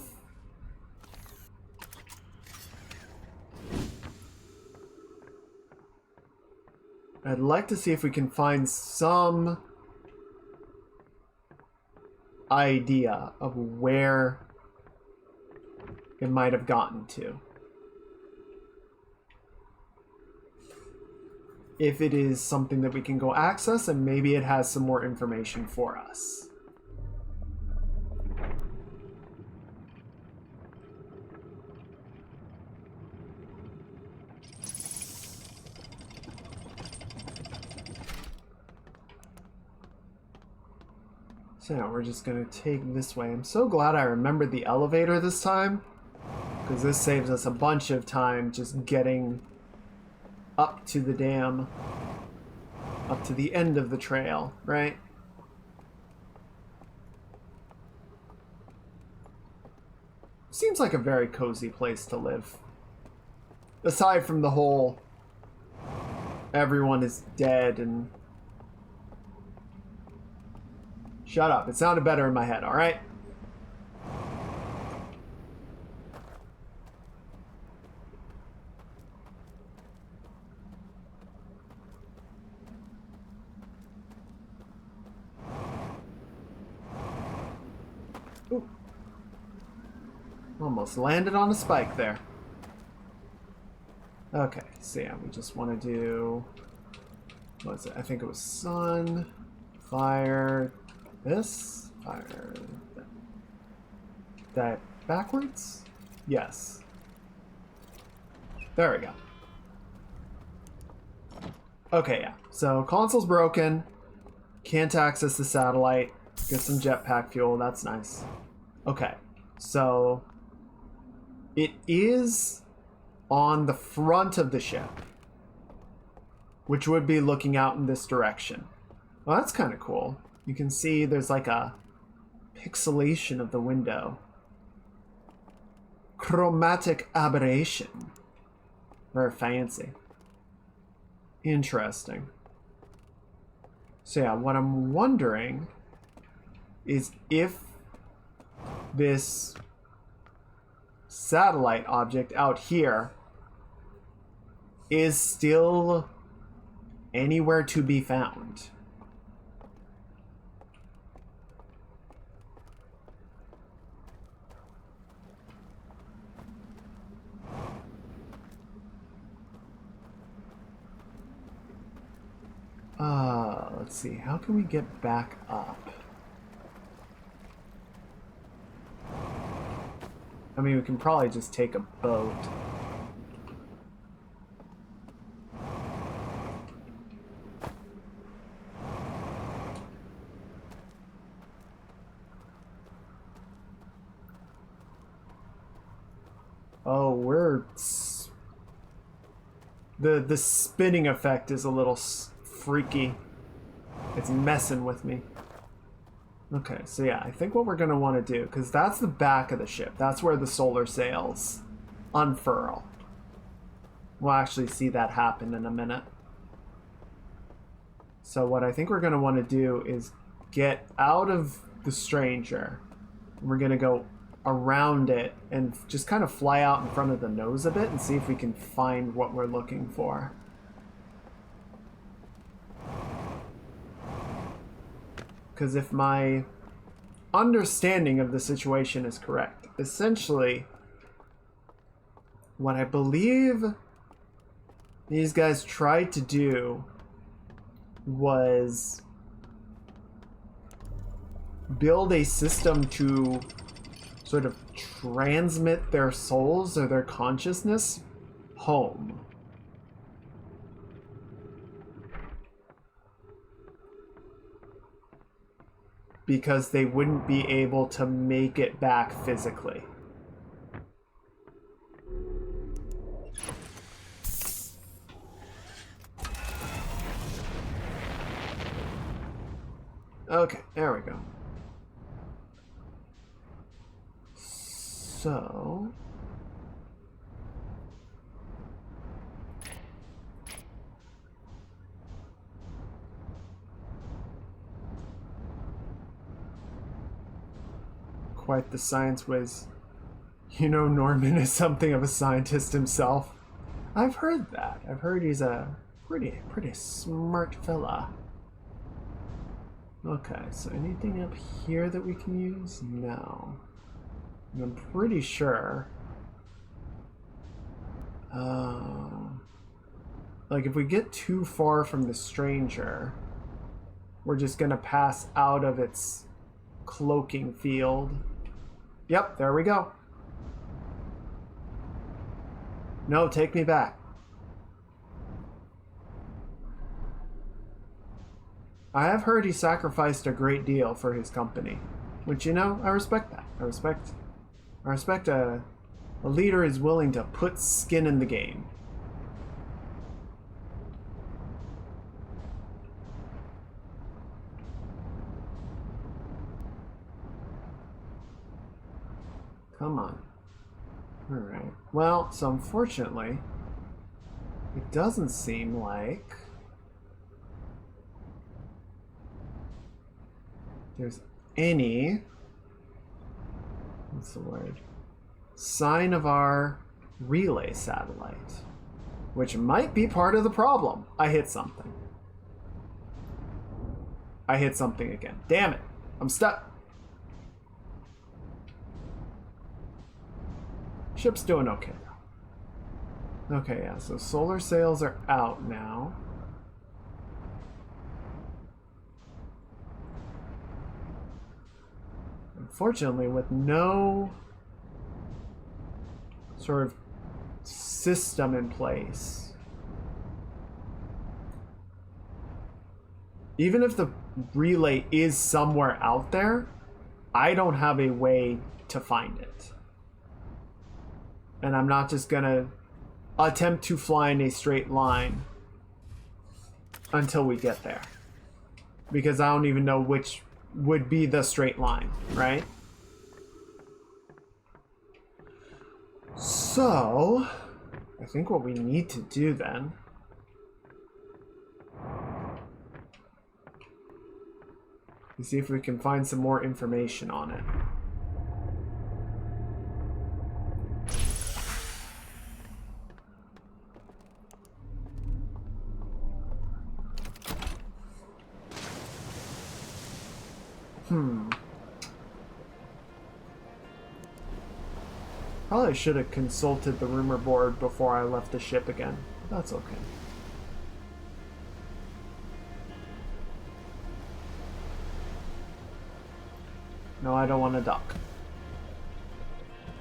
I'd like to see if we can find some idea of where it might have gotten to. If it is something that we can go access, and maybe it has some more information for us. So now we're just going to take this way. I'm so glad I remembered the elevator this time, because this saves us a bunch of time just getting up to the dam, up to the end of the trail, right? Seems like a very cozy place to live. Aside from the whole everyone is dead and... Shut up. It sounded better in my head, alright? Ooh. Almost landed on a spike there. Okay, so yeah, we just want to do... What was it? I think it was sun, fire... This? Fire... That backwards? Yes. There we go. Okay, yeah. So, console's broken. Can't access the satellite. Get some jetpack fuel. That's nice. Okay. So, it is on the front of the ship, which would be looking out in this direction. Well, that's kind of cool. You can see there's like a pixelation of the window. Chromatic aberration. Very fancy. Interesting. So yeah, what I'm wondering is if this satellite object out here is still anywhere to be found. let's see. How can we get back up? I mean, we can probably just take a boat. Oh, the spinning effect is a little freaky. It's messing with me. Okay, so yeah, I think what we're going to want to do, because that's the back of the ship. That's where the solar sails unfurl. We'll actually see that happen in a minute. So what I think we're going to want to do is get out of the stranger. We're going to go around it and just kind of fly out in front of the nose a bit and see if we can find what we're looking for. Because if my understanding of the situation is correct, essentially what I believe these guys tried to do was build a system to sort of transmit their souls or their consciousness home. Because they wouldn't be able to make it back physically. Okay, there we go. So... quite the science whiz. You know, Norman is something of a scientist himself. I've heard that. I've heard he's a pretty smart fella. Okay, so anything up here that we can use? No. I'm pretty sure. Like if we get too far from the stranger, we're just gonna pass out of its cloaking field. Yep, there we go. No, take me back. I have heard he sacrificed a great deal for his company, which, you know, I respect that. I respect a leader is willing to put skin in the game. Come on. Alright. Well, so unfortunately, it doesn't seem like there's any, what's the word, sign of our relay satellite, which might be part of the problem. I hit something. I hit something again. Damn it. I'm stuck. Ship's doing okay though. Okay, yeah, so solar sails are out now. Unfortunately, with no sort of system in place, even if the relay is somewhere out there, I don't have a way to find it. And I'm not just gonna attempt to fly in a straight line until we get there. Because I don't even know which would be the straight line, right? So, I think what we need to do then is see if we can find some more information on it. Probably should have consulted the rumor board before I left the ship again. That's okay. No, I don't want to duck.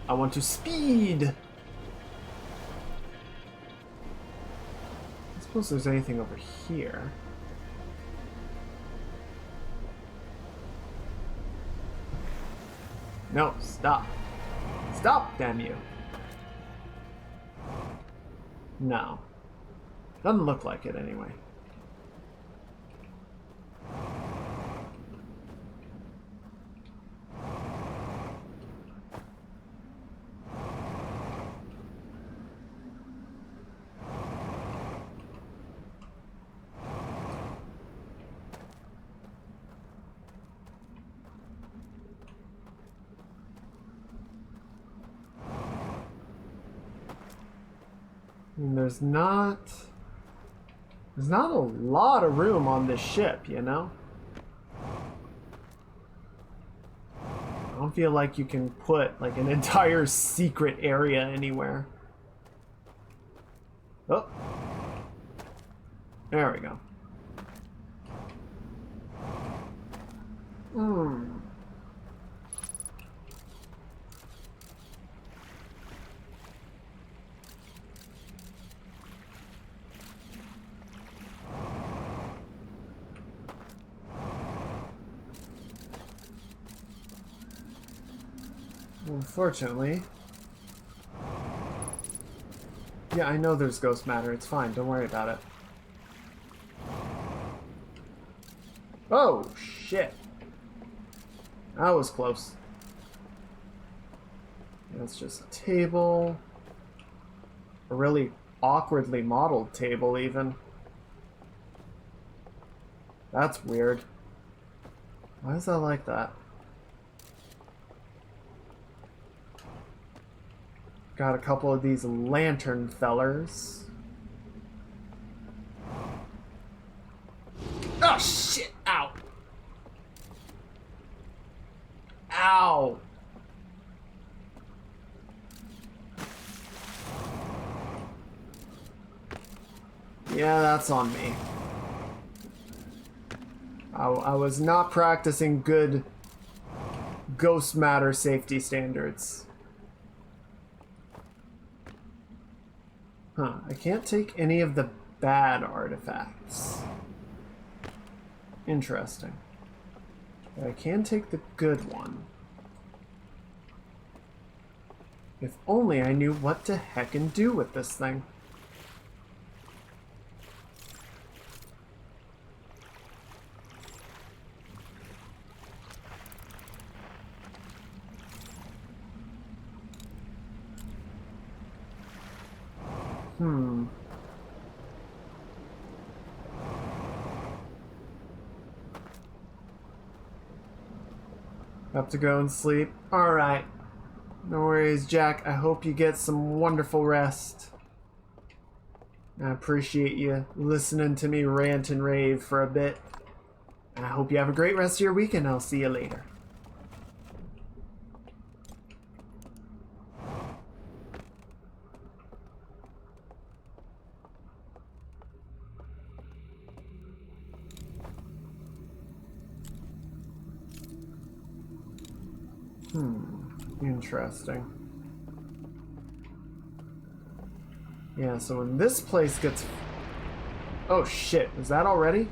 I want to speed. I suppose there's anything over here. No, stop. Stop, damn you. No. Doesn't look like it anyway. And there's not a lot of room on this ship, you know? I don't feel like you can put like an entire secret area anywhere. Oh. There we go. Unfortunately. Yeah, I know there's ghost matter. It's fine. Don't worry about it. Oh, shit. That was close. That's just a table. A really awkwardly modeled table, even. That's weird. Why is that like that? Got a couple of these lantern fellers. Oh shit! Ow! Ow! Yeah, that's on me. I was not practicing good ghost matter safety standards. Huh, I can't take any of the bad artifacts. Interesting. But I can take the good one. If only I knew what to heckin' do with this thing. Have to go and sleep? Alright. No worries, Jack. I hope you get some wonderful rest. I appreciate you listening to me rant and rave for a bit. And I hope you have a great rest of your week, and I'll see you later. Interesting. Yeah, so when this place gets... Oh shit, is that already?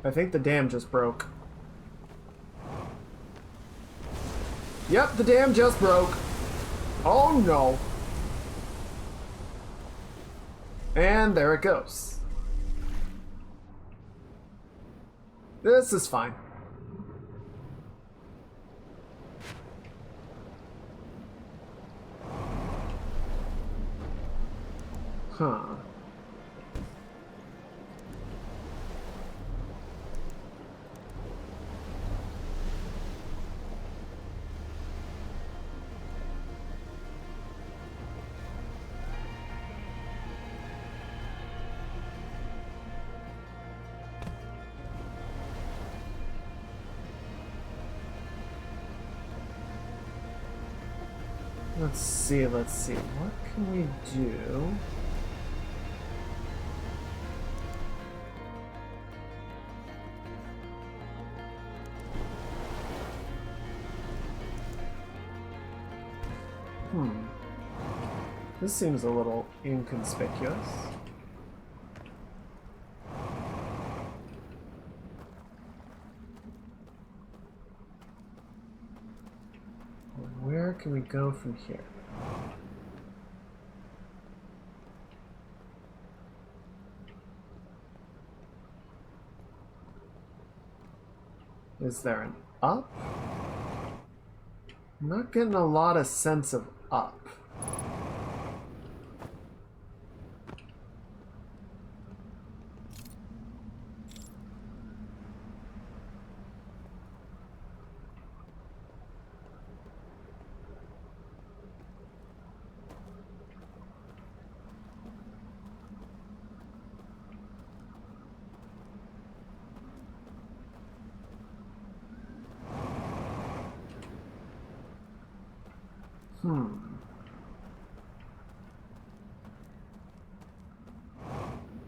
I think the dam just broke. Yep, the dam just broke. Oh no. And there it goes. This is fine. Huh. Let's see. What can we do? This seems a little inconspicuous. Where can we go from here? Is there an up? I'm not getting a lot of sense of up.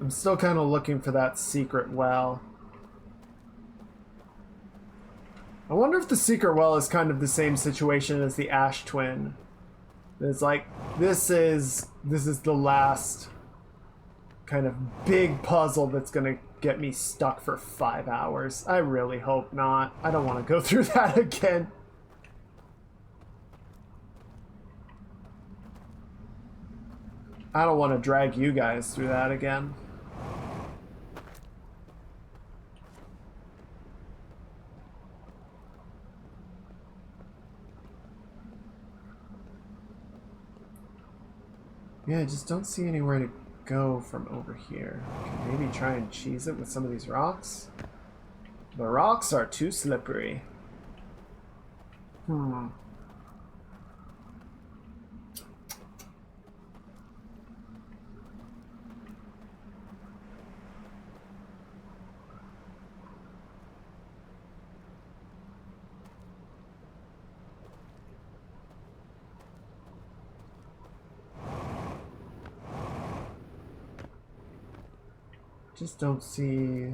I'm still kind of looking for that secret well. I wonder if the secret well is kind of the same situation as the Ash Twin. It's like, this is the last kind of big puzzle that's gonna get me stuck for 5 hours. I really hope not. I don't want to go through that again. I don't want to drag you guys through that again. Yeah, I just don't see anywhere to go from over here. Okay, maybe try and cheese it with some of these rocks. The rocks are too slippery. Just don't see.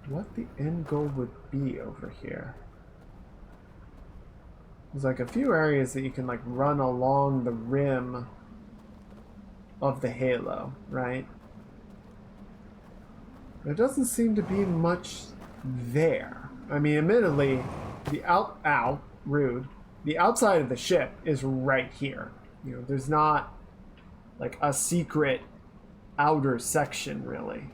What the end goal would be over here. There's like a few areas that you can like run along the rim of the halo, right? There doesn't seem to be much there. I mean, admittedly, the rude. The outside of the ship is right here. You know, there's not like a secret outer section really.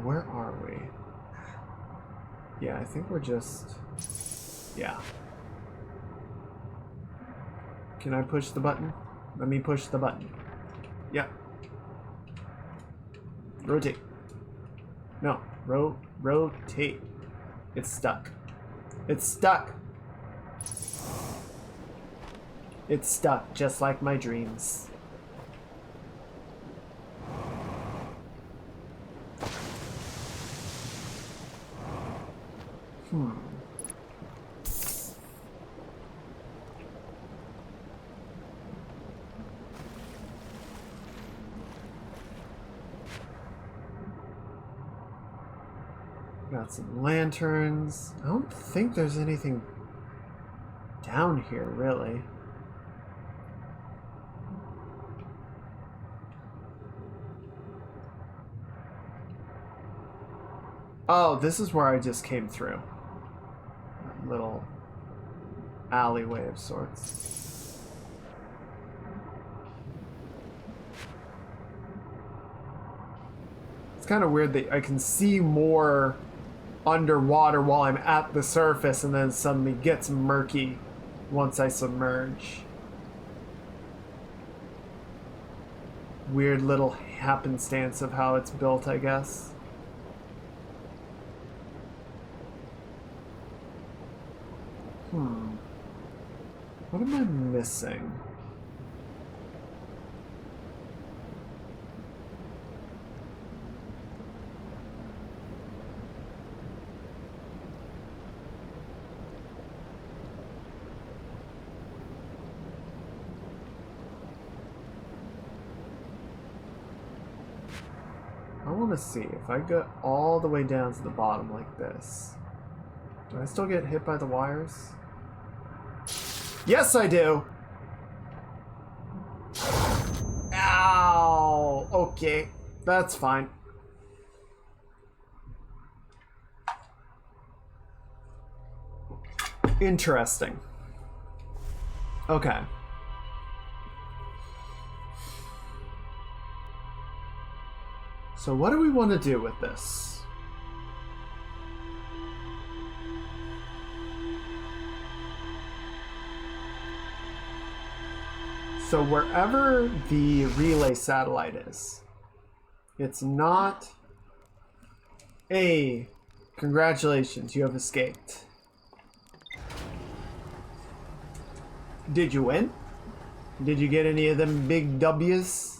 Where are we? Yeah, I think we're just... Yeah. Can I push the button? Let me push the button. Yeah. Rotate. No. Rotate. It's stuck. It's stuck. It's stuck, just like my dreams. Got some lanterns. I don't think there's anything down here, really. Oh, this is where I just came through. A little alleyway of sorts. It's kind of weird that I can see more underwater while I'm at the surface and then suddenly gets murky once I submerge. Weird little happenstance of how it's built, I guess. What am I missing? I want to see if I go all the way down to the bottom like this. Do I still get hit by the wires? Yes, I do! Ow! Okay, that's fine. Interesting. Okay. So what do we want to do with this? So wherever the relay satellite is, it's not... Hey, congratulations, you have escaped. Did you win? Did you get any of them big W's?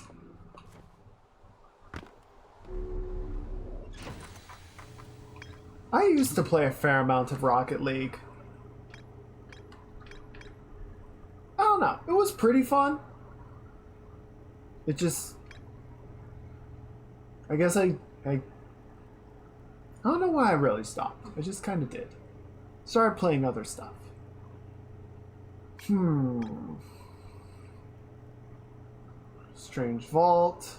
I used to play a fair amount of Rocket League. I don't know. It was pretty fun. It just... I guess I don't know why I really stopped. I just kind of did. Started playing other stuff. Strange Vault.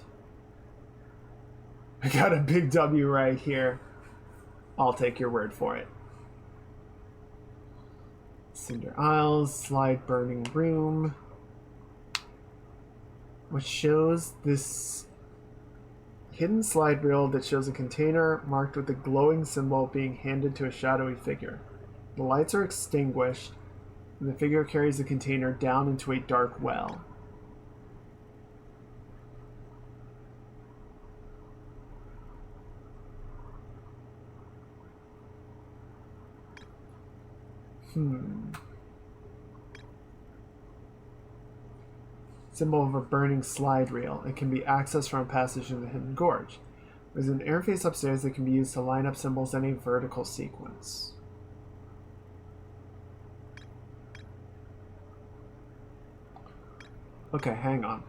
I got a big W right here. I'll take your word for it. Cinder Isles, Slide Burning Room. Which shows this hidden slide reel that shows a container marked with a glowing symbol being handed to a shadowy figure. The lights are extinguished, and the figure carries the container down into a dark well. Symbol of a burning slide reel. It can be accessed from a passage in the hidden gorge. There's an interface upstairs that can be used to line up symbols in a vertical sequence. Okay, hang on.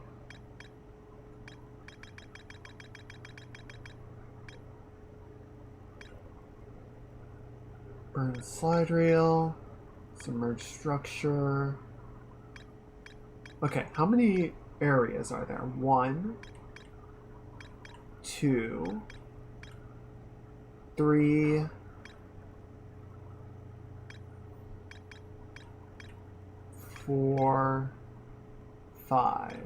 Burn slide reel. Submerged structure. Okay, how many areas are there? 1, 2, 3, 4, 5.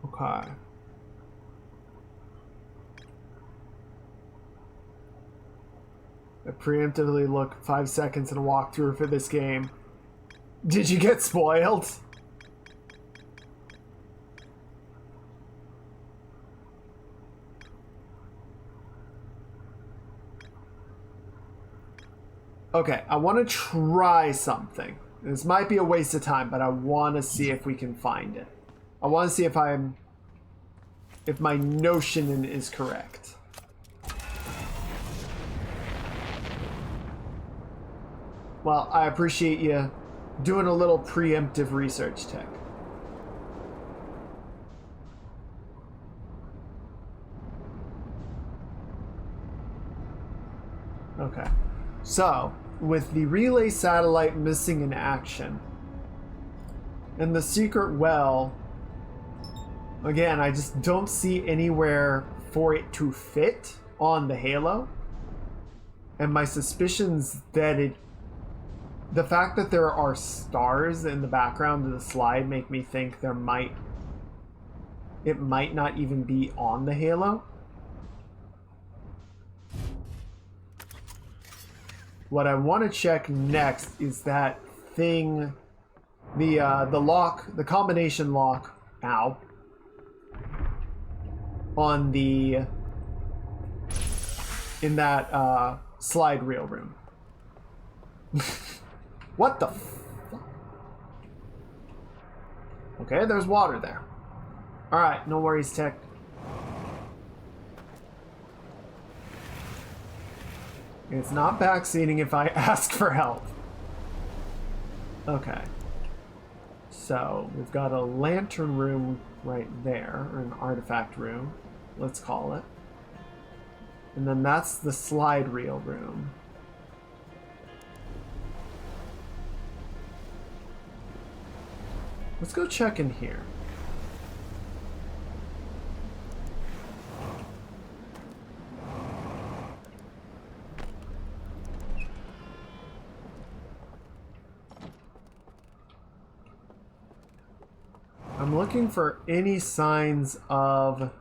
Okay. I preemptively look 5 seconds in a walkthrough for this game. Did you get spoiled? Okay, I want to try something. This might be a waste of time, but I want to see if we can find it. I want to see if my notion is correct. Well, I appreciate you doing a little preemptive research, Tech. Okay. So, with the relay satellite missing in action, and the secret well, again, I just don't see anywhere for it to fit on the Halo. And my suspicions that the fact that there are stars in the background of the slide make me think it might not even be on the Halo. What I want to check next is that thing, the lock, the combination lock, on in that slide reel room. What the Okay, there's water there. Alright, no worries, Tech. It's not backseating if I ask for help. Okay. So, we've got a lantern room right there, or an artifact room, let's call it. And then that's the slide reel room. Let's go check in here. I'm looking for any signs of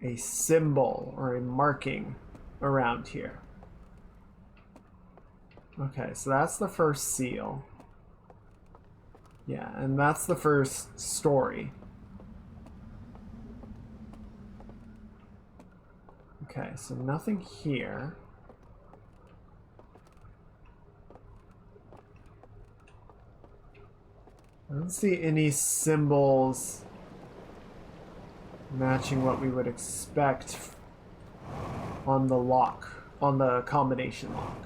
a symbol or a marking around here. Okay, so that's the first seal. Yeah, and that's the first story. Okay, so nothing here. I don't see any symbols matching what we would expect on the lock, on the combination lock.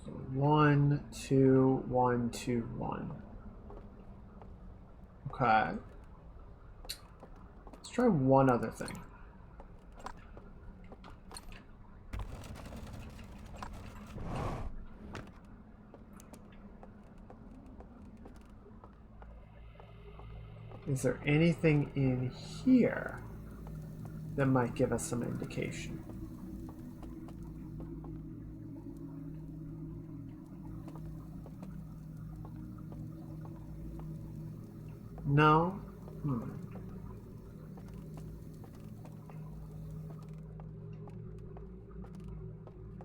So 1, 2, 1, 2, 1. Okay. Let's try one other thing. Is there anything in here that might give us some indication? No?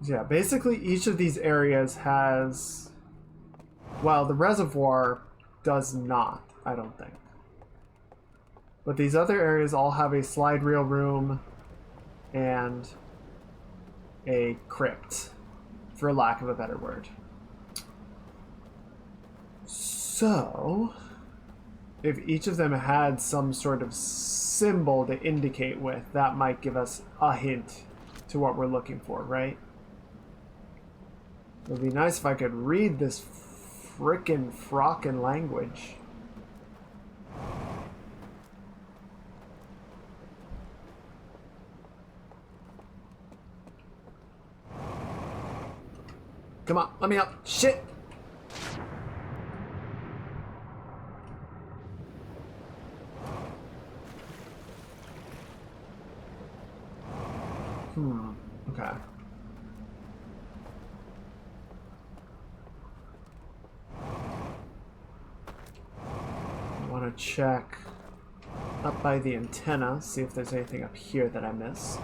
Yeah, basically each of these areas has... Well, the reservoir does not, I don't think. But these other areas all have a slide reel room and a crypt, for lack of a better word. So, if each of them had some sort of symbol to indicate with, that might give us a hint to what we're looking for, right? It would be nice if I could read this frickin' language. Come on, let me out. Shit! Okay. I want to check up by the antenna, see if there's anything up here that I missed.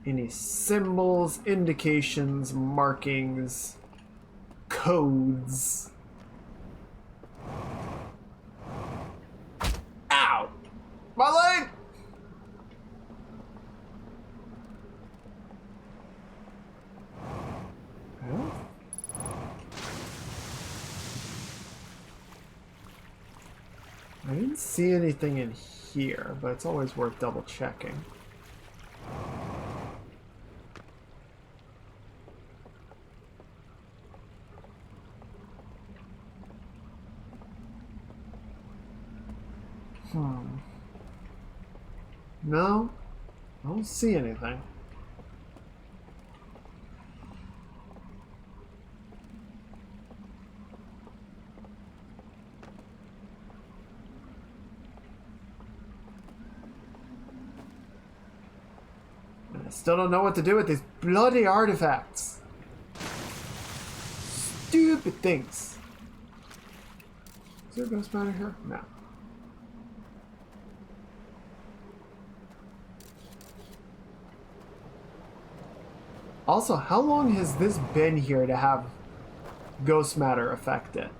Any symbols, indications, markings, codes. Ow! My leg! I didn't see anything in here, but it's always worth double checking. No, I don't see anything. I still don't know what to do with these bloody artifacts. Stupid things. Is there a ghost matter here? No. Also, how long has this been here to have ghost matter affect it?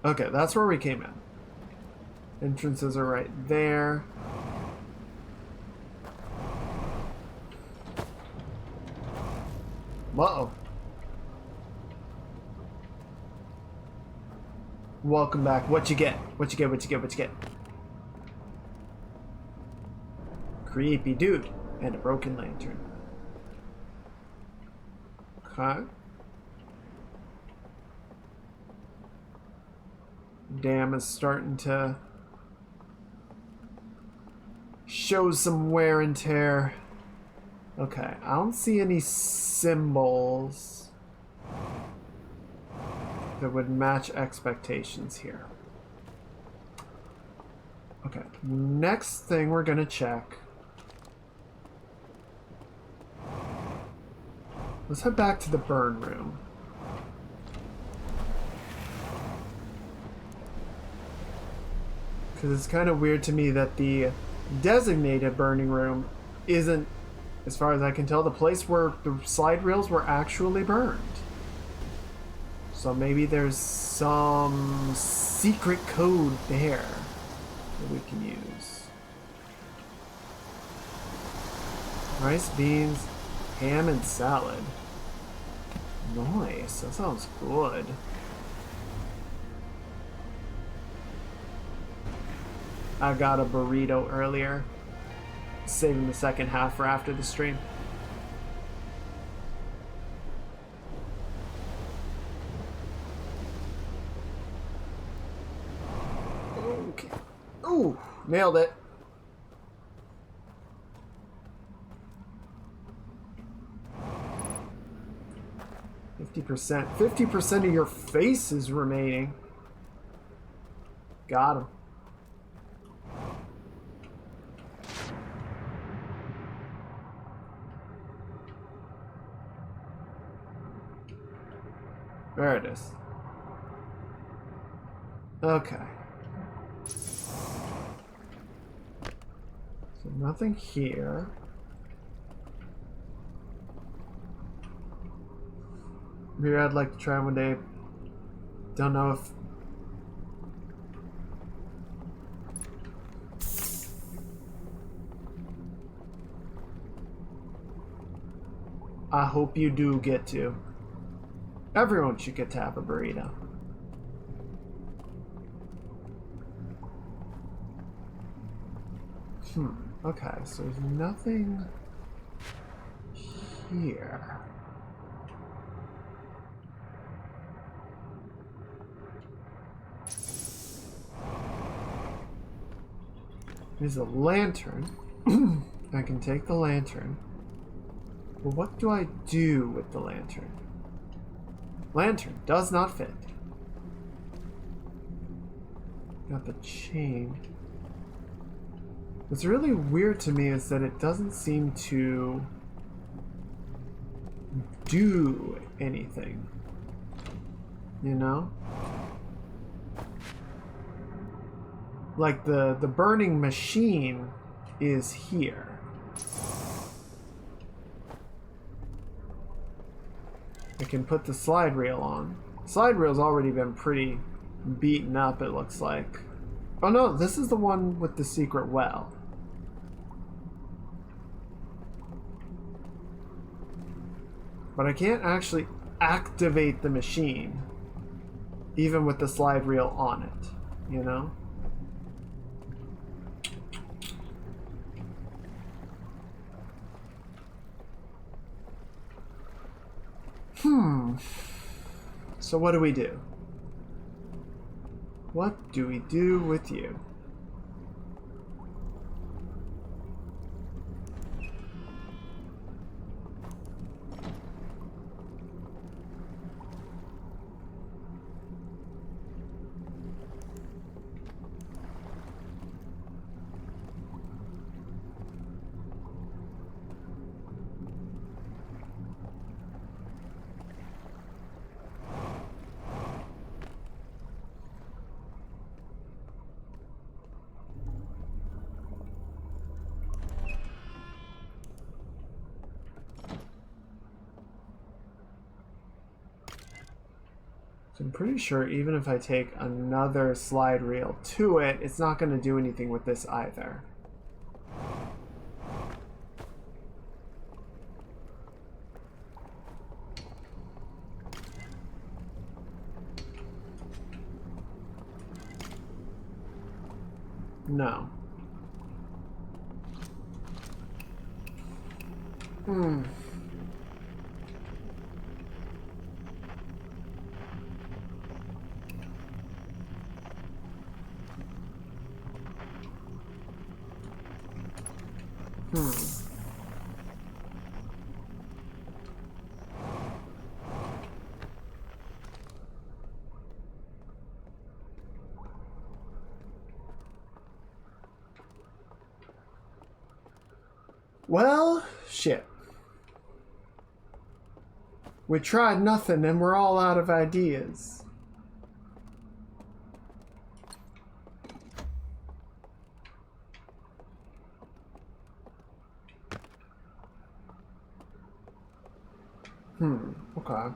Okay, that's where we came in. Entrances are right there. Uh-oh. Welcome back. What you get? What you get? What you get? What you get? Creepy dude and a broken lantern. Okay. Dam is starting to show some wear and tear. Okay, I don't see any symbols that would match expectations here. Okay, next thing we're gonna check. Let's head back to the burn room. Because it's kind of weird to me that the designated burning room isn't, as far as I can tell, the place where the slide rails were actually burned. So maybe there's some secret code there that we can use. Rice, beans, ham, and salad. Nice, that sounds good. I got a burrito earlier, saving the second half for after the stream. Okay. Ooh, nailed it. %. 50% of your face is remaining. Got him. There it is. Okay. So nothing here. Maybe I'd like to try one day. Don't know if... I hope you do get to. Everyone should get to have a burrito. Okay, so there's nothing here. There's a lantern. I can take the lantern. But what do I do with the lantern? Lantern does not fit. Got the chain. What's really weird to me is that it doesn't seem to do anything. You know? Like the burning machine is here. I can put the slide rail on. Slide rail's already been pretty beaten up, it looks like. Oh no, this is the one with the secret well. But I can't actually activate the machine, even with the slide reel on it, you know? So what do we do? What do we do with you? So I'm pretty sure even if I take another slide reel to it, it's not going to do anything with this either. No. Well, shit. We tried nothing and we're all out of ideas. Okay.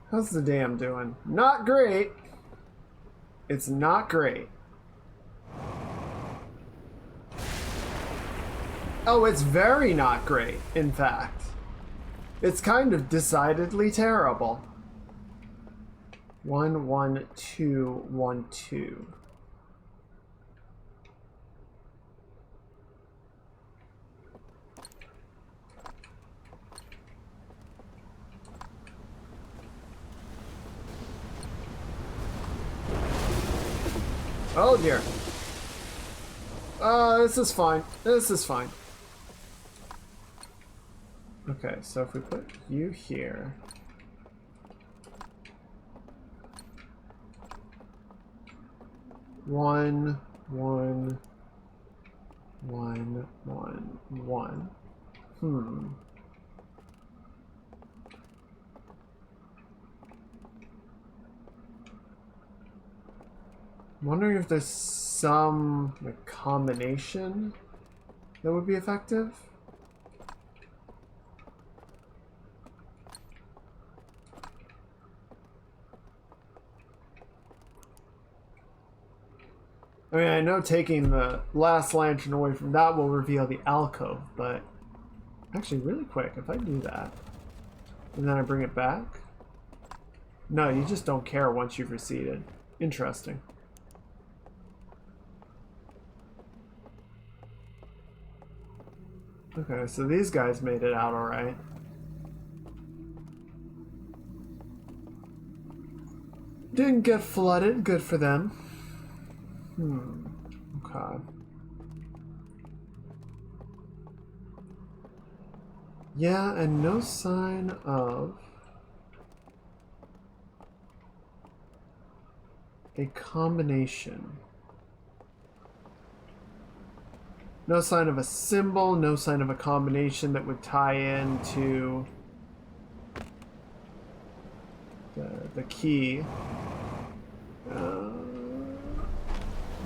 How's the dam doing? Not great. It's not great. Oh, it's very not great, in fact. It's kind of decidedly terrible. 1, 1, 2, 1, 2. Oh dear. This is fine. This is fine. Okay, so if we put you here. One, one, one, one, one. I'm wondering if there's some like combination that would be effective. I mean, I know taking the last lantern away from that will reveal the alcove, but actually really quick, if I do that, and then I bring it back, no, you just don't care once you've receded. Interesting. Okay, so these guys made it out alright. Didn't get flooded, good for them. Okay. Yeah, and no sign of a combination. No sign of a symbol, no sign of a combination that would tie into the key.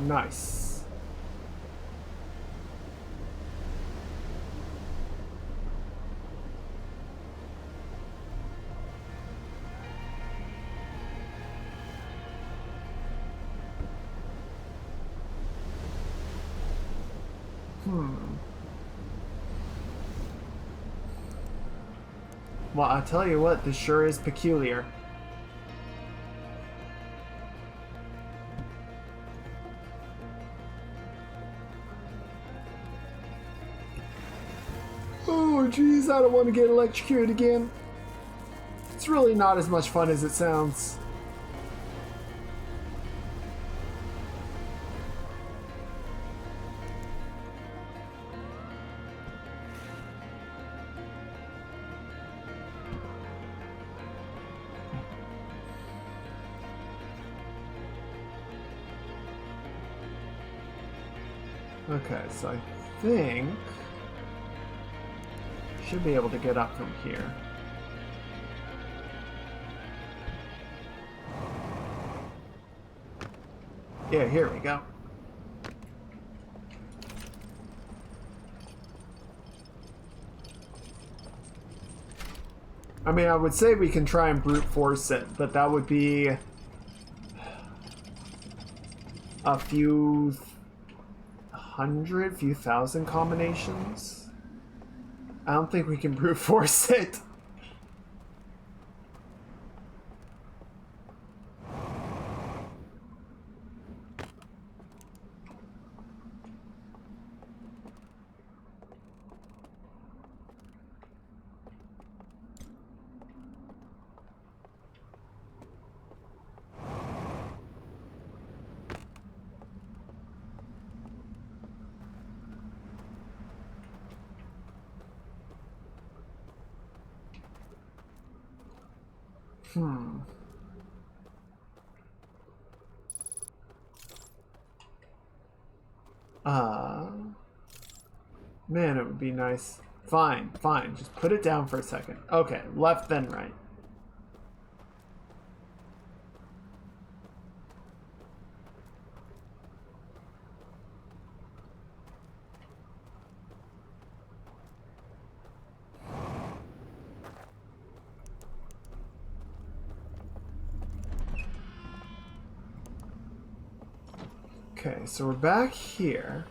Nice. Well, I'll tell you what, this sure is peculiar. Oh, geez, I don't want to get electrocuted again. It's really not as much fun as it sounds. Okay, so I think should be able to get up from here. Yeah, here we go. I mean, I would say we can try and brute force it, but that would be a few thousand combinations. I don't think we can brute force it. Man, it would be nice. Fine, fine. Just put it down for a second. Okay, left then right. Okay, so we're back here.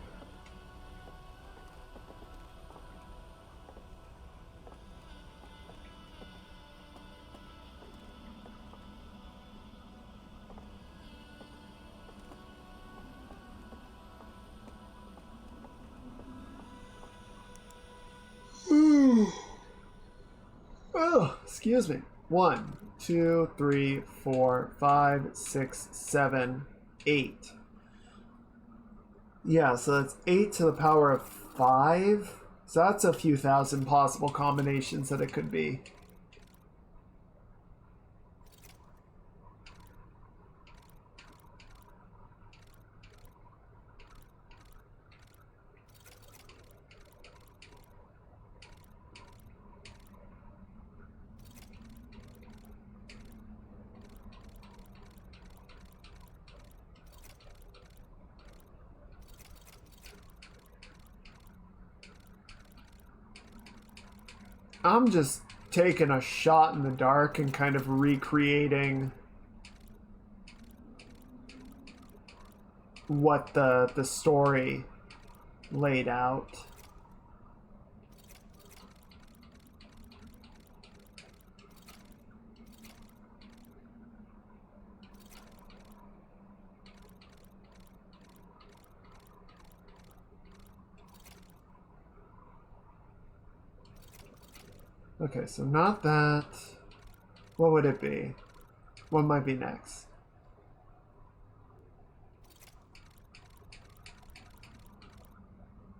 Oh, excuse me. 1, 2, 3, 4, 5, 6, 7, 8. Yeah, so that's 8 to the power of 5. So that's a few thousand possible combinations that it could be. I'm just taking a shot in the dark and kind of recreating what the story laid out. Okay, so not that. What would it be? What might be next?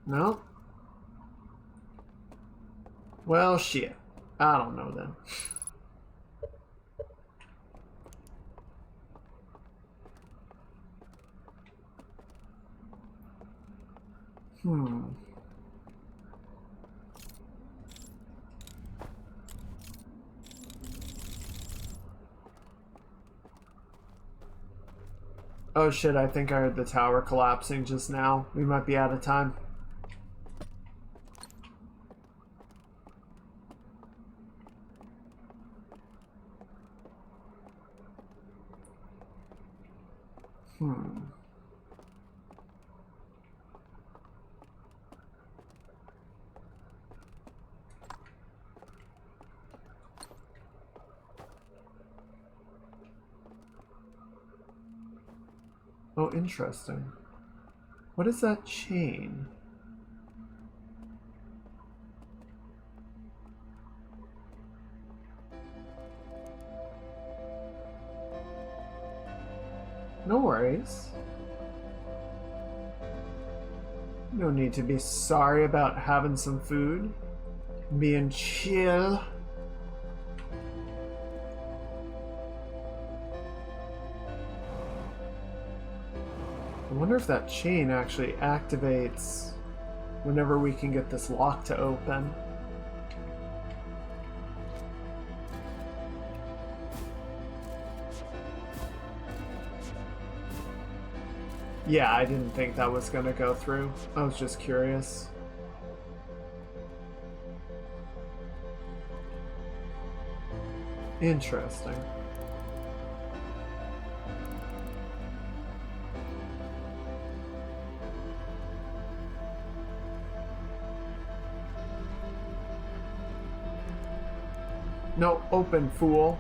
No? Well, shit. I don't know then. Oh shit, I think I heard the tower collapsing just now. We might be out of time. Oh, interesting. What is that chain? No worries. No need to be sorry about having some food. Being chill. I wonder if that chain actually activates whenever we can get this lock to open. Yeah, I didn't think that was gonna go through. I was just curious. Interesting. No, open, fool.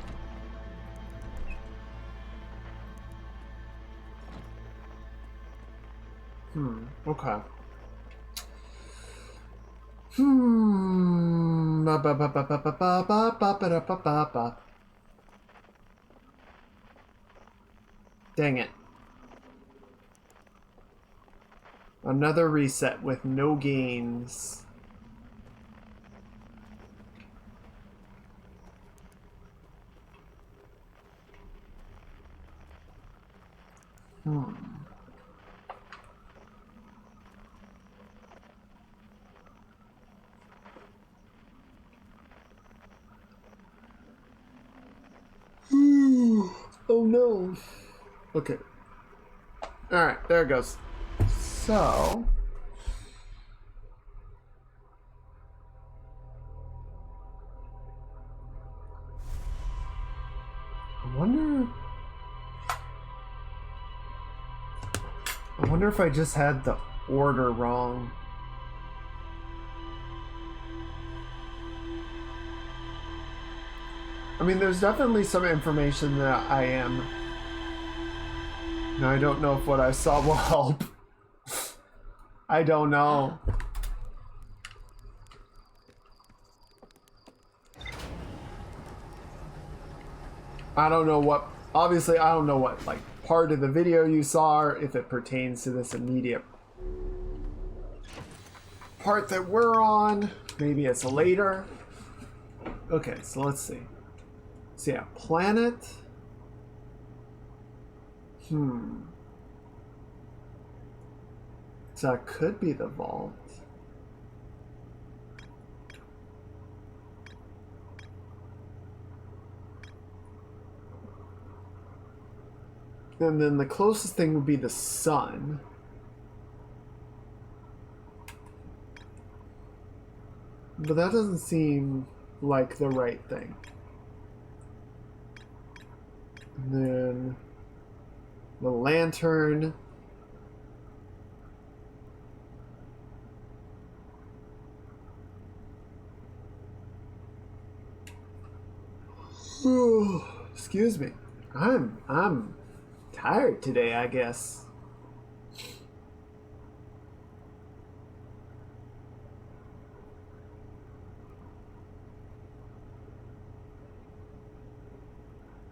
Okay. Ba ba ba ba ba ba ba ba ba ba ba ba ba. Dang it. Another reset with no gains. Oh no. Okay. Alright, there it goes. So. I wonder if I just had the order wrong. I mean, there's definitely some information that I am. Now, I don't know if what I saw will help. I don't know. I don't know what, obviously I don't know what like part of the video you saw, or if it pertains to this immediate part that we're on. Maybe it's later. Okay, so let's see. So yeah, planet. So that could be the vault. And then the closest thing would be the sun. But that doesn't seem like the right thing. And then the lantern. Excuse me. I'm tired today, I guess.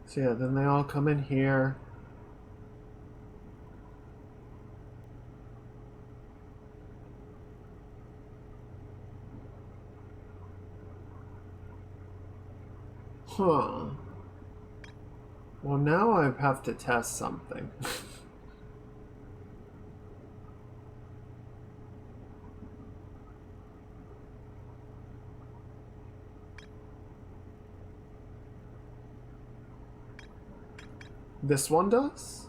So yeah, then they all come in here. Huh. Well, now I have to test something. This one does?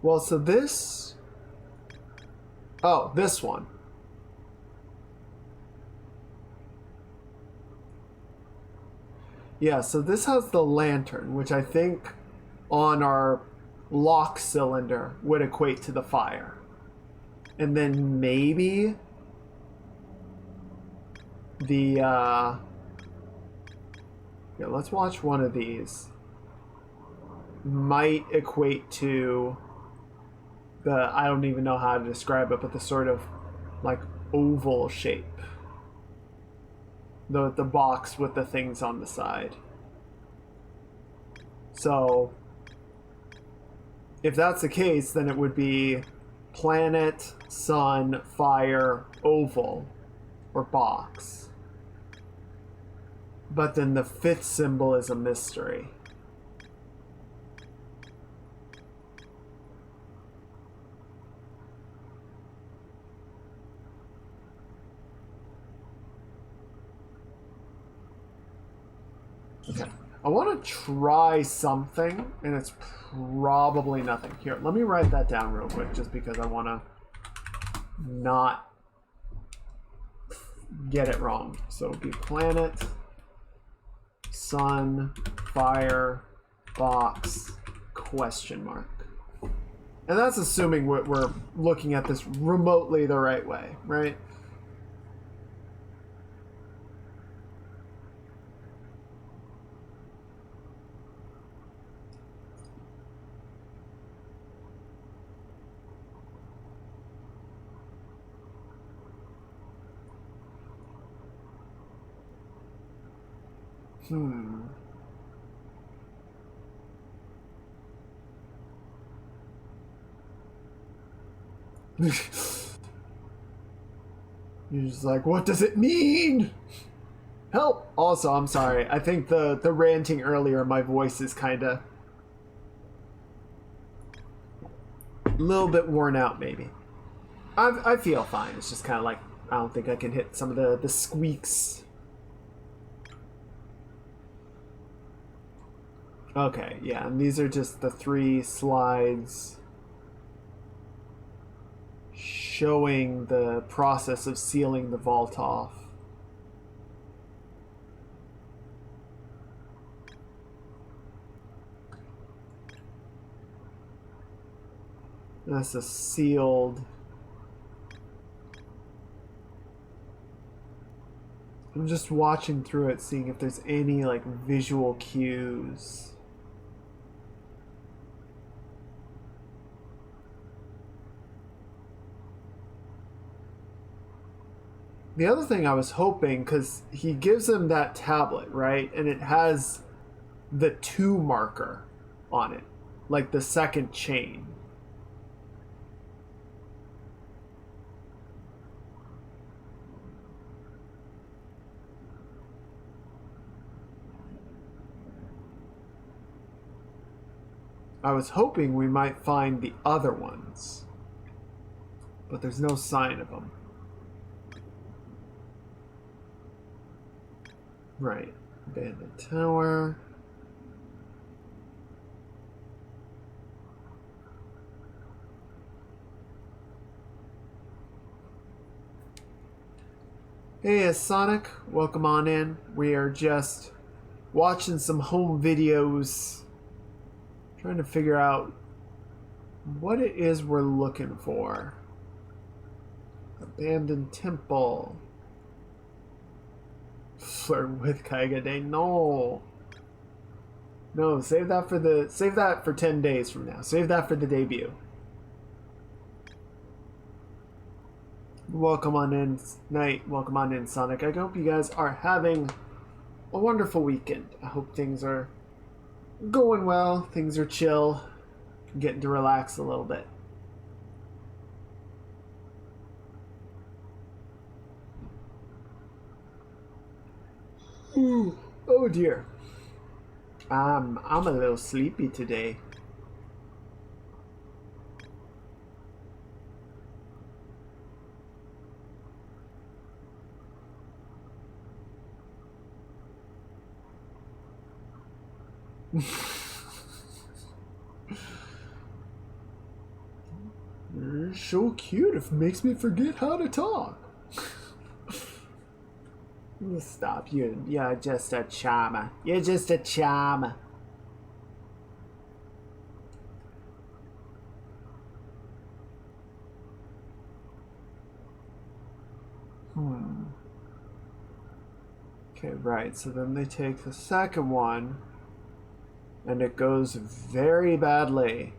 Well, so this... Oh, this one. Yeah, so this has the lantern, which I think on our lock cylinder would equate to the fire. And then maybe the... Yeah, let's watch one of these. Might equate to the, I don't even know how to describe it, but the sort of like oval shape. The box with the things on the side. So if that's the case, then it would be planet, sun, fire, oval, or box. But then the fifth symbol is a mystery. Okay. I want to try something, and it's probably nothing. Here, let me write that down real quick, just because I want to not get it wrong. So it'll be planet, sun, fire, box, question mark. And that's assuming we're looking at this remotely the right way, right? You're just like, what does it mean? Help! Also, I'm sorry. I think the ranting earlier, my voice is kind of a little bit worn out, maybe. I feel fine. It's just kind of like, I don't think I can hit some of the squeaks. Okay, yeah, and these are just the 3 slides showing the process of sealing the vault off. That's a sealed. I'm just watching through it, seeing if there's any like visual cues. The other thing I was hoping, because he gives him that tablet, right? And it has the 2 marker on it, like the second chain. I was hoping we might find the other ones, but there's no sign of them. Right. Abandoned tower. Hey, Sonic. Welcome on in. We are just watching some home videos, trying to figure out what it is we're looking for. Abandoned temple. Flirt with Kaigade. No, save that for 10 days from now. Save that for the debut. Welcome on in, Knight. Welcome on in, Sonic. I hope you guys are having a wonderful weekend. I hope things are going well. Things are chill. Getting to relax a little bit. Ooh, oh dear. I'm a little sleepy today. You're so cute. It makes me forget how to talk. Stop. You're just a charmer. You're just a charmer. Okay, right. So then they take the second one, and it goes very badly.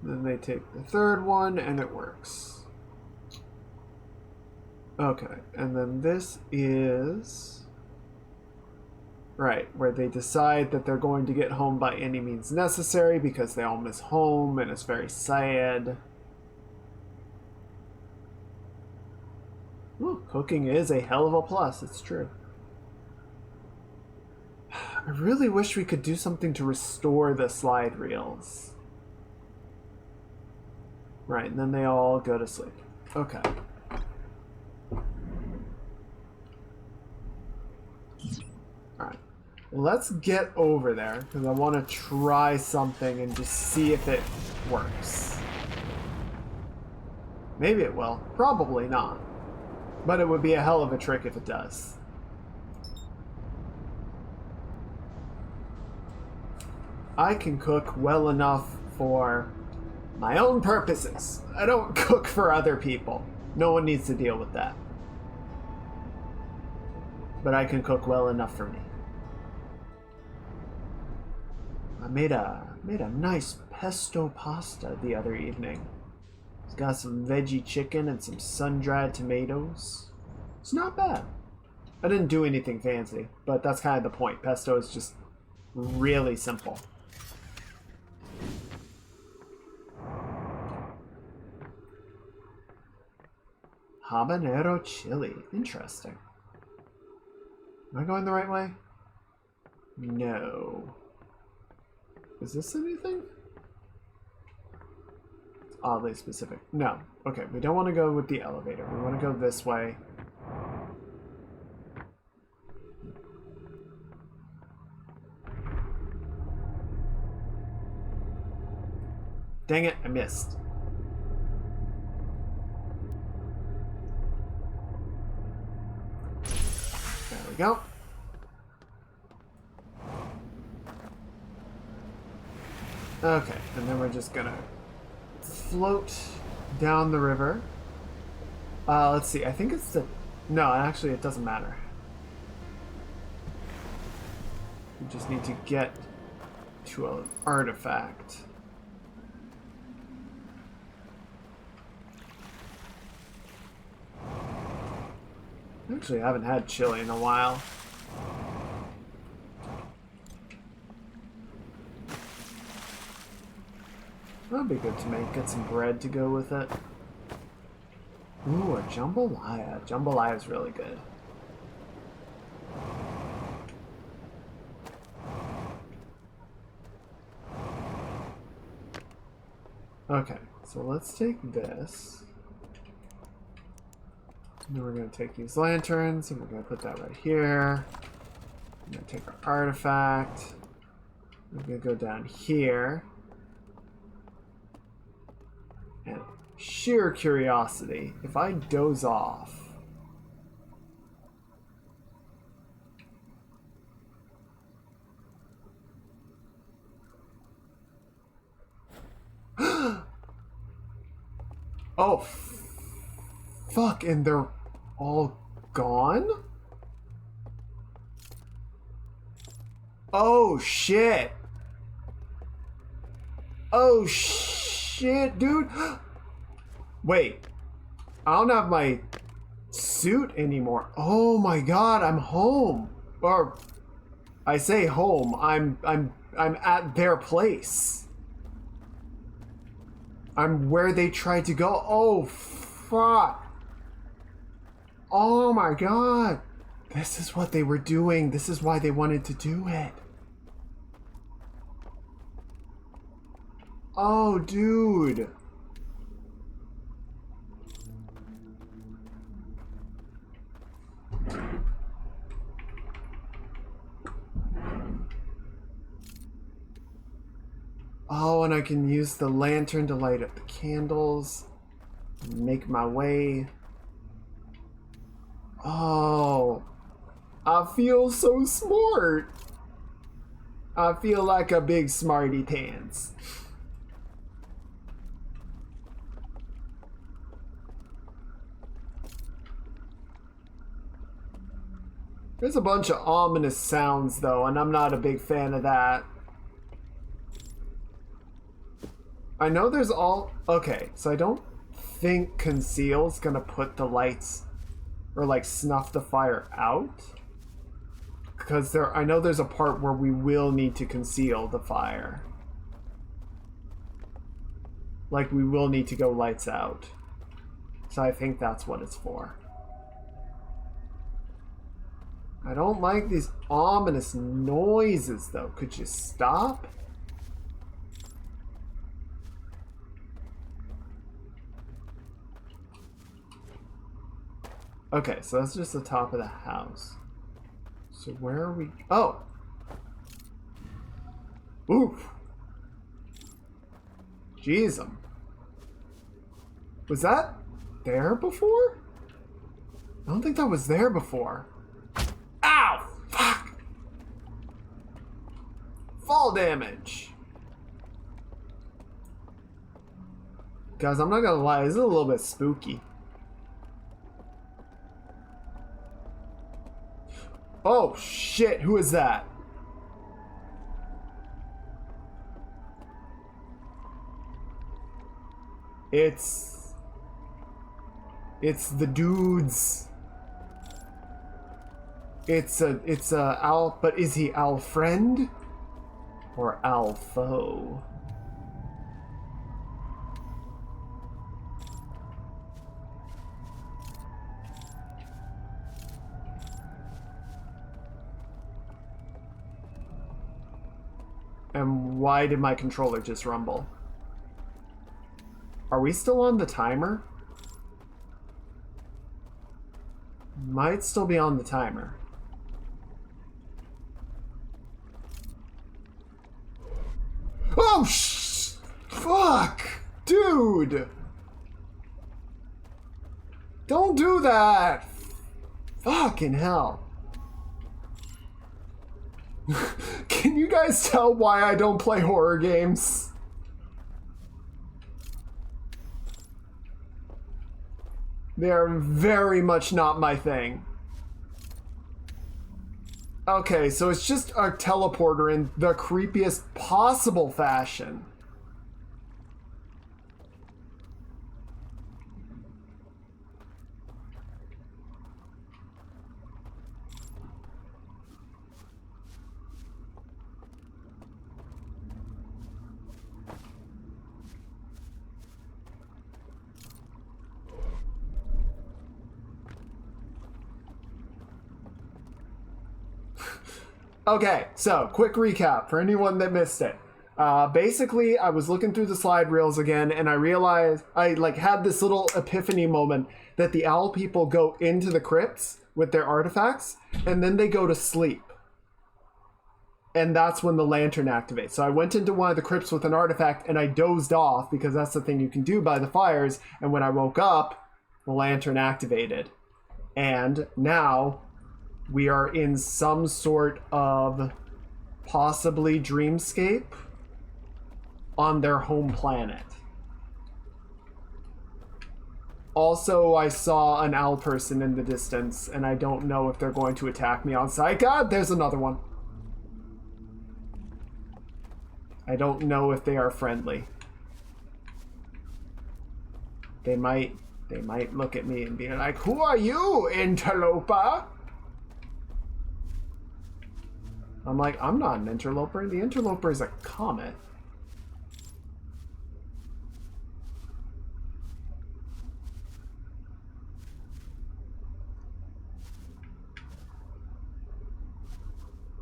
Then they take the third one, and it works. Okay, and then this is... right, where they decide that they're going to get home by any means necessary because they all miss home, and it's very sad. Ooh, cooking is a hell of a plus, it's true. I really wish we could do something to restore the slide reels. Right, and then they all go to sleep. Okay. Alright. Let's get over there, because I want to try something and just see if it works. Maybe it will. Probably not. But it would be a hell of a trick if it does. I can cook well enough for my own purposes. I don't cook for other people. No one needs to deal with that. But I can cook well enough for me. I made a nice pesto pasta the other evening. It's got some veggie chicken and some sun-dried tomatoes. It's not bad. I didn't do anything fancy, but that's kind of the point. Pesto is just really simple. Habanero chili. Interesting. Am I going the right way? No. Is this anything? It's oddly specific. No. Okay, we don't want to go with the elevator. We want to go this way. Dang it, I missed. There we go. Okay, and then we're just gonna float down the river. Let's see, I think it's the... No, actually it doesn't matter. We just need to get to an artifact. Actually, I haven't had chili in a while. That'd be good to make. Get some bread to go with it. Ooh, a jambalaya. Jambalaya is really good. Okay, so let's take this. And then we're going to take these lanterns and we're going to put that right here. We're going to take our artifact. We're going to go down here. And sheer curiosity, if I doze off, oh, fuck, and they're all gone? Oh, shit. Oh, shit, dude. Wait. I don't have my suit anymore. Oh my god, I'm home. Or I say home. I'm at their place. I'm where they tried to go. Oh, fuck. Oh my god. This is what they were doing. This is why they wanted to do it. Oh, dude. Oh, and I can use the lantern to light up the candles. Make my way. Oh, I feel so smart. I feel like a big smarty pants. There's a bunch of ominous sounds though, and I'm not a big fan of that. I know there's all... Okay, so I don't think Conceal's gonna put the lights or like snuff the fire out. Because I know there's a part where we will need to conceal the fire. Like we will need to go lights out. So I think that's what it's for. I don't like these ominous noises though. Could you stop? Okay, so that's just the top of the house. So where are we? Oh! Oof! Jeez. Was that there before? I don't think that was there before. Ow! Fuck! Fall damage! Guys, I'm not gonna lie, this is a little bit spooky. Oh shit, who is that? It's the dudes. It's a Al, but is he Al friend or Al foe? And why did my controller just rumble? Are we still on the timer? Might still be on the timer. Oh, fuck! Dude! Don't do that! Fucking hell. Can you guys tell why I don't play horror games? They are very much not my thing. Okay, so it's just a teleporter in the creepiest possible fashion. Okay, so quick recap for anyone that missed it. Basically, I was looking through the slide reels again, and I realized I had this little epiphany moment that the owl people go into the crypts with their artifacts, and then they go to sleep. And that's when the lantern activates. So I went into one of the crypts with an artifact, and I dozed off because that's the thing you can do by the fires. And when I woke up, the lantern activated. And now we are in some sort of possibly dreamscape on their home planet. Also, I saw an owl person in the distance, and I don't know if they're going to attack me on sight. God, there's another one. I don't know if they are friendly. They might look at me and be like, "Who are you, interloper?" I'm like, I'm not an interloper. The interloper is a comet.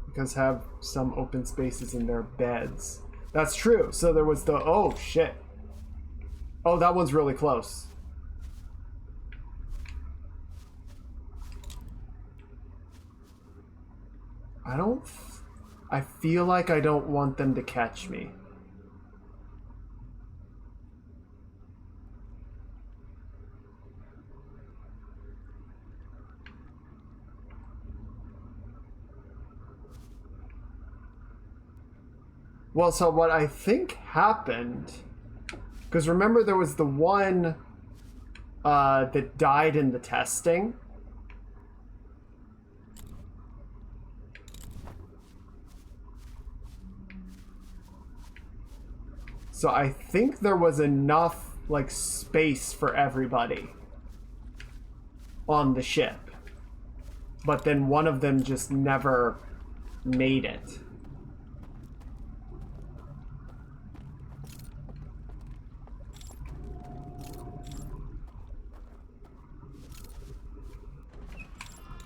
Because have some open spaces in their beds. That's true. So there was the, oh shit. Oh, that one's really close. I feel like I don't want them to catch me. Well, so what I think happened, because remember there was the one that died in the testing. So I think there was enough space for everybody on the ship. But then one of them just never made it.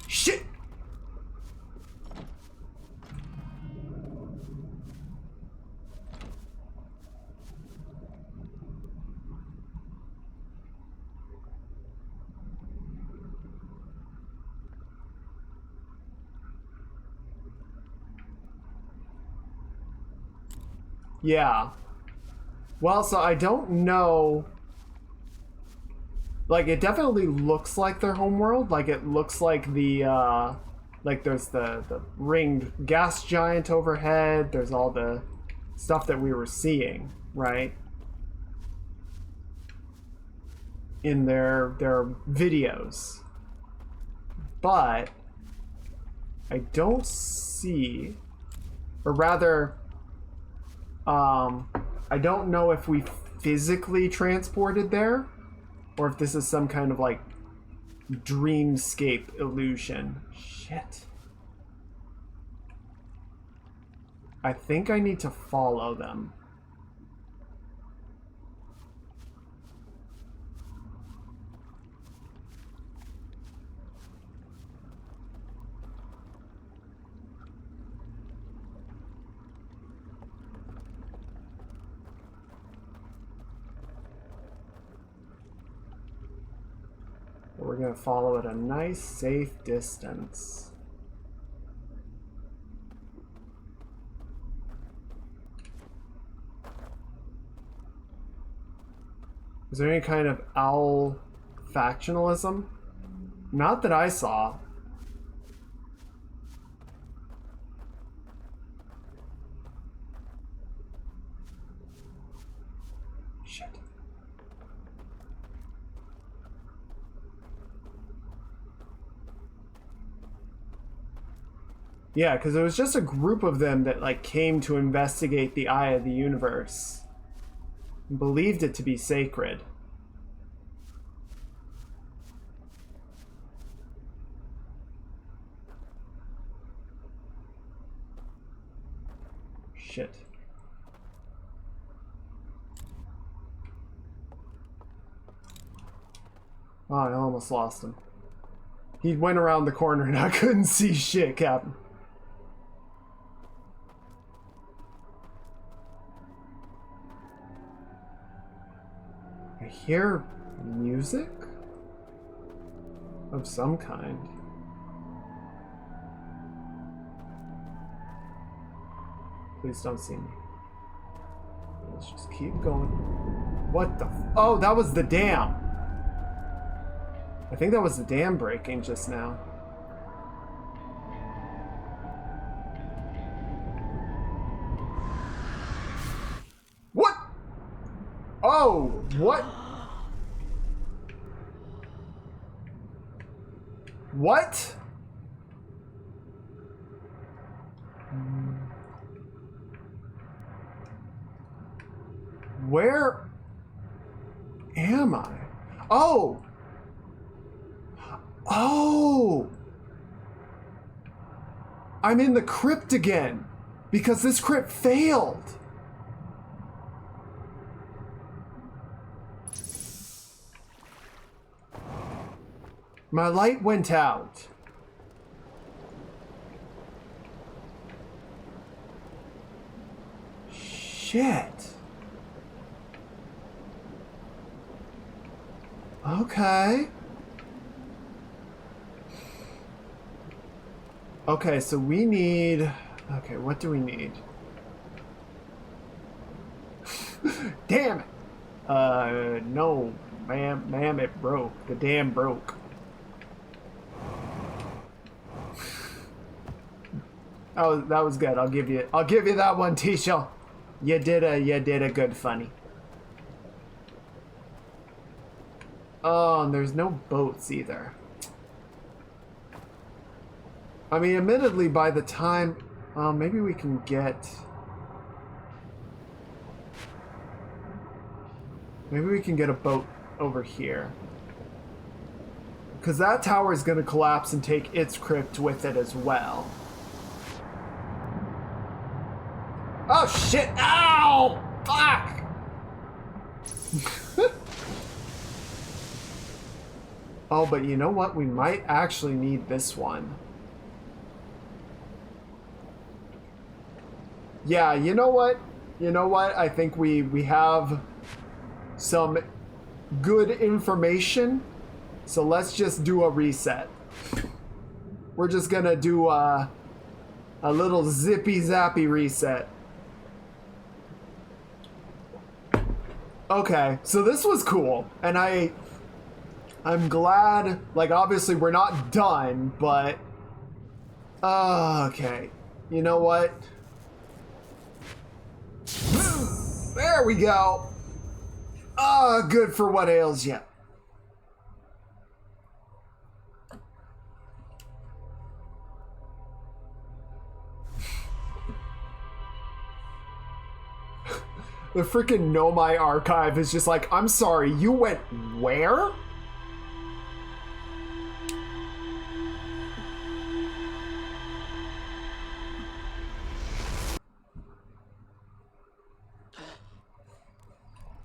Shit! Yeah. Well, so I don't know. Like, it definitely looks like their homeworld. Like, it looks like like there's the ringed gas giant overhead. There's all the stuff that we were seeing, right? In their videos. But I don't see, or rather, I don't know if we physically transported there, or if this is some kind of like dreamscape illusion. Shit. I think I need to follow them. We're going to follow at a nice, safe distance. Is there any kind of owl factionalism? Not that I saw. Shit. Yeah, because it was just a group of them that like came to investigate the Eye of the Universe. Believed it to be sacred. Shit. Oh, I almost lost him. He went around the corner and I couldn't see shit, Captain. I hear music of some kind. Please don't see me. Let's just keep going. What the oh, that was the dam. I think that was the dam breaking just now. What? Oh, what? What? Where am I? Oh! Oh! I'm in the crypt again because this crypt failed. My light went out. Shit. Okay. Okay, so we need... Okay, what do we need? Damn it! No. Ma'am, it broke. The dam broke. Oh, that was good. I'll give you that one, Tisha. You did a good funny. Oh, and there's no boats either. I mean, admittedly, by the time... maybe we can get... Maybe we can get a boat over here. Because that tower is going to collapse and take its crypt with it as well. Oh, shit! Ow! Fuck! Oh, but you know what? We might actually need this one. Yeah, you know what? You know what? I think we have some good information. So let's just do a reset. We're just gonna do a little zippy zappy reset. Okay, so this was cool, and I'm glad. Like, obviously, we're not done, but okay. You know what? There we go. Good for what ails you. The freaking Nomai archive is just like, I'm sorry, you went where?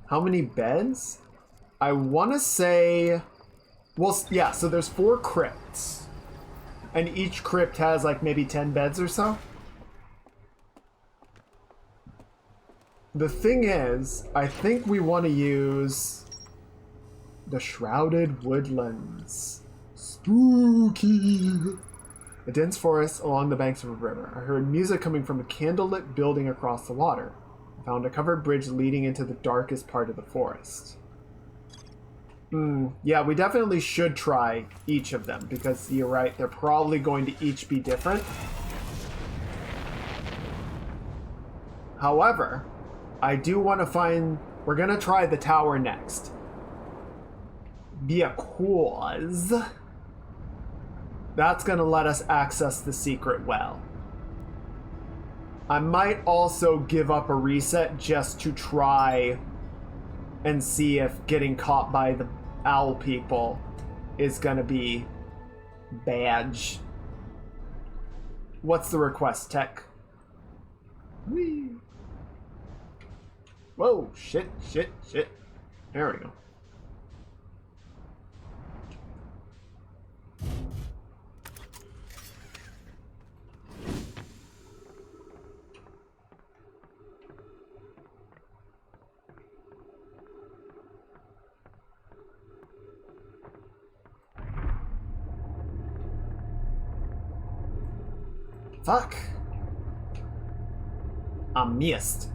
How many beds? I want to say, well, yeah, so there's 4 crypts. And each crypt has like maybe 10 beds or so. The thing is, I think we want to use the Shrouded Woodlands. Spooky. A dense forest along the banks of a river. I heard music coming from a candlelit building across the water. I found a covered bridge leading into the darkest part of the forest. Yeah, we definitely should try each of them because you're right, they're probably going to each be different. However, I do want to find... We're going to try the tower next. Because that's going to let us access the secret well. I might also give up a reset just to try and see if getting caught by the owl people is going to be badge. What's the request, Tech? Whee! Whoa, shit. There we go. Fuck. I missed.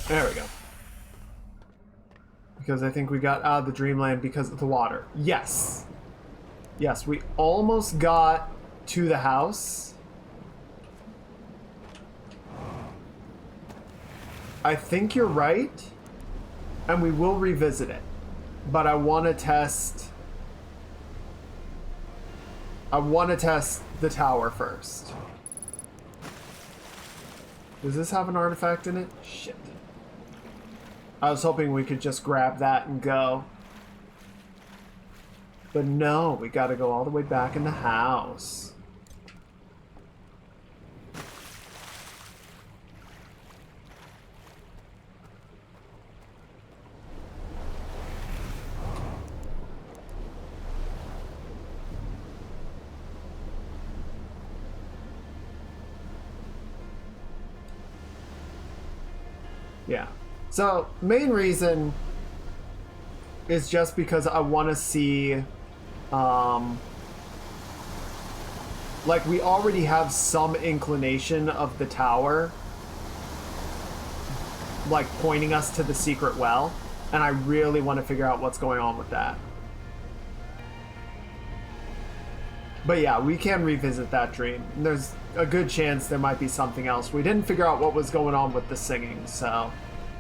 There we go. Because I think we got out of the dreamland because of the water. Yes. Yes, we almost got to the house. I think you're right. And we will revisit it. But I want to test... the tower first. Does this have an artifact in it? Shit. I was hoping we could just grab that and go. But no, we gotta go all the way back in the house. Yeah. So, main reason is just because I want to see, like, we already have some inclination of the tower, like, pointing us to the secret well, and I really want to figure out what's going on with that. But yeah, we can revisit that dream. There's a good chance there might be something else. We didn't figure out what was going on with the singing, so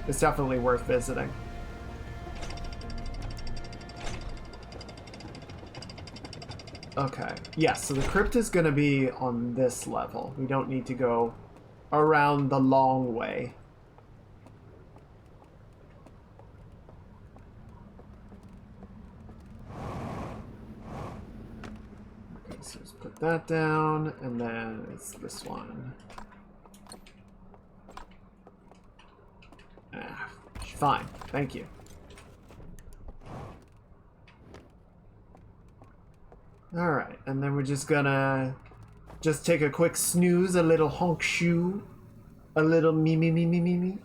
it's definitely worth visiting. Okay. Yeah, so the crypt is going to be on this level. We don't need to go around the long way. So just put that down, and then it's this one. Fine, thank you. Alright, and then we're just gonna take a quick snooze, a little honk shoe, a little me.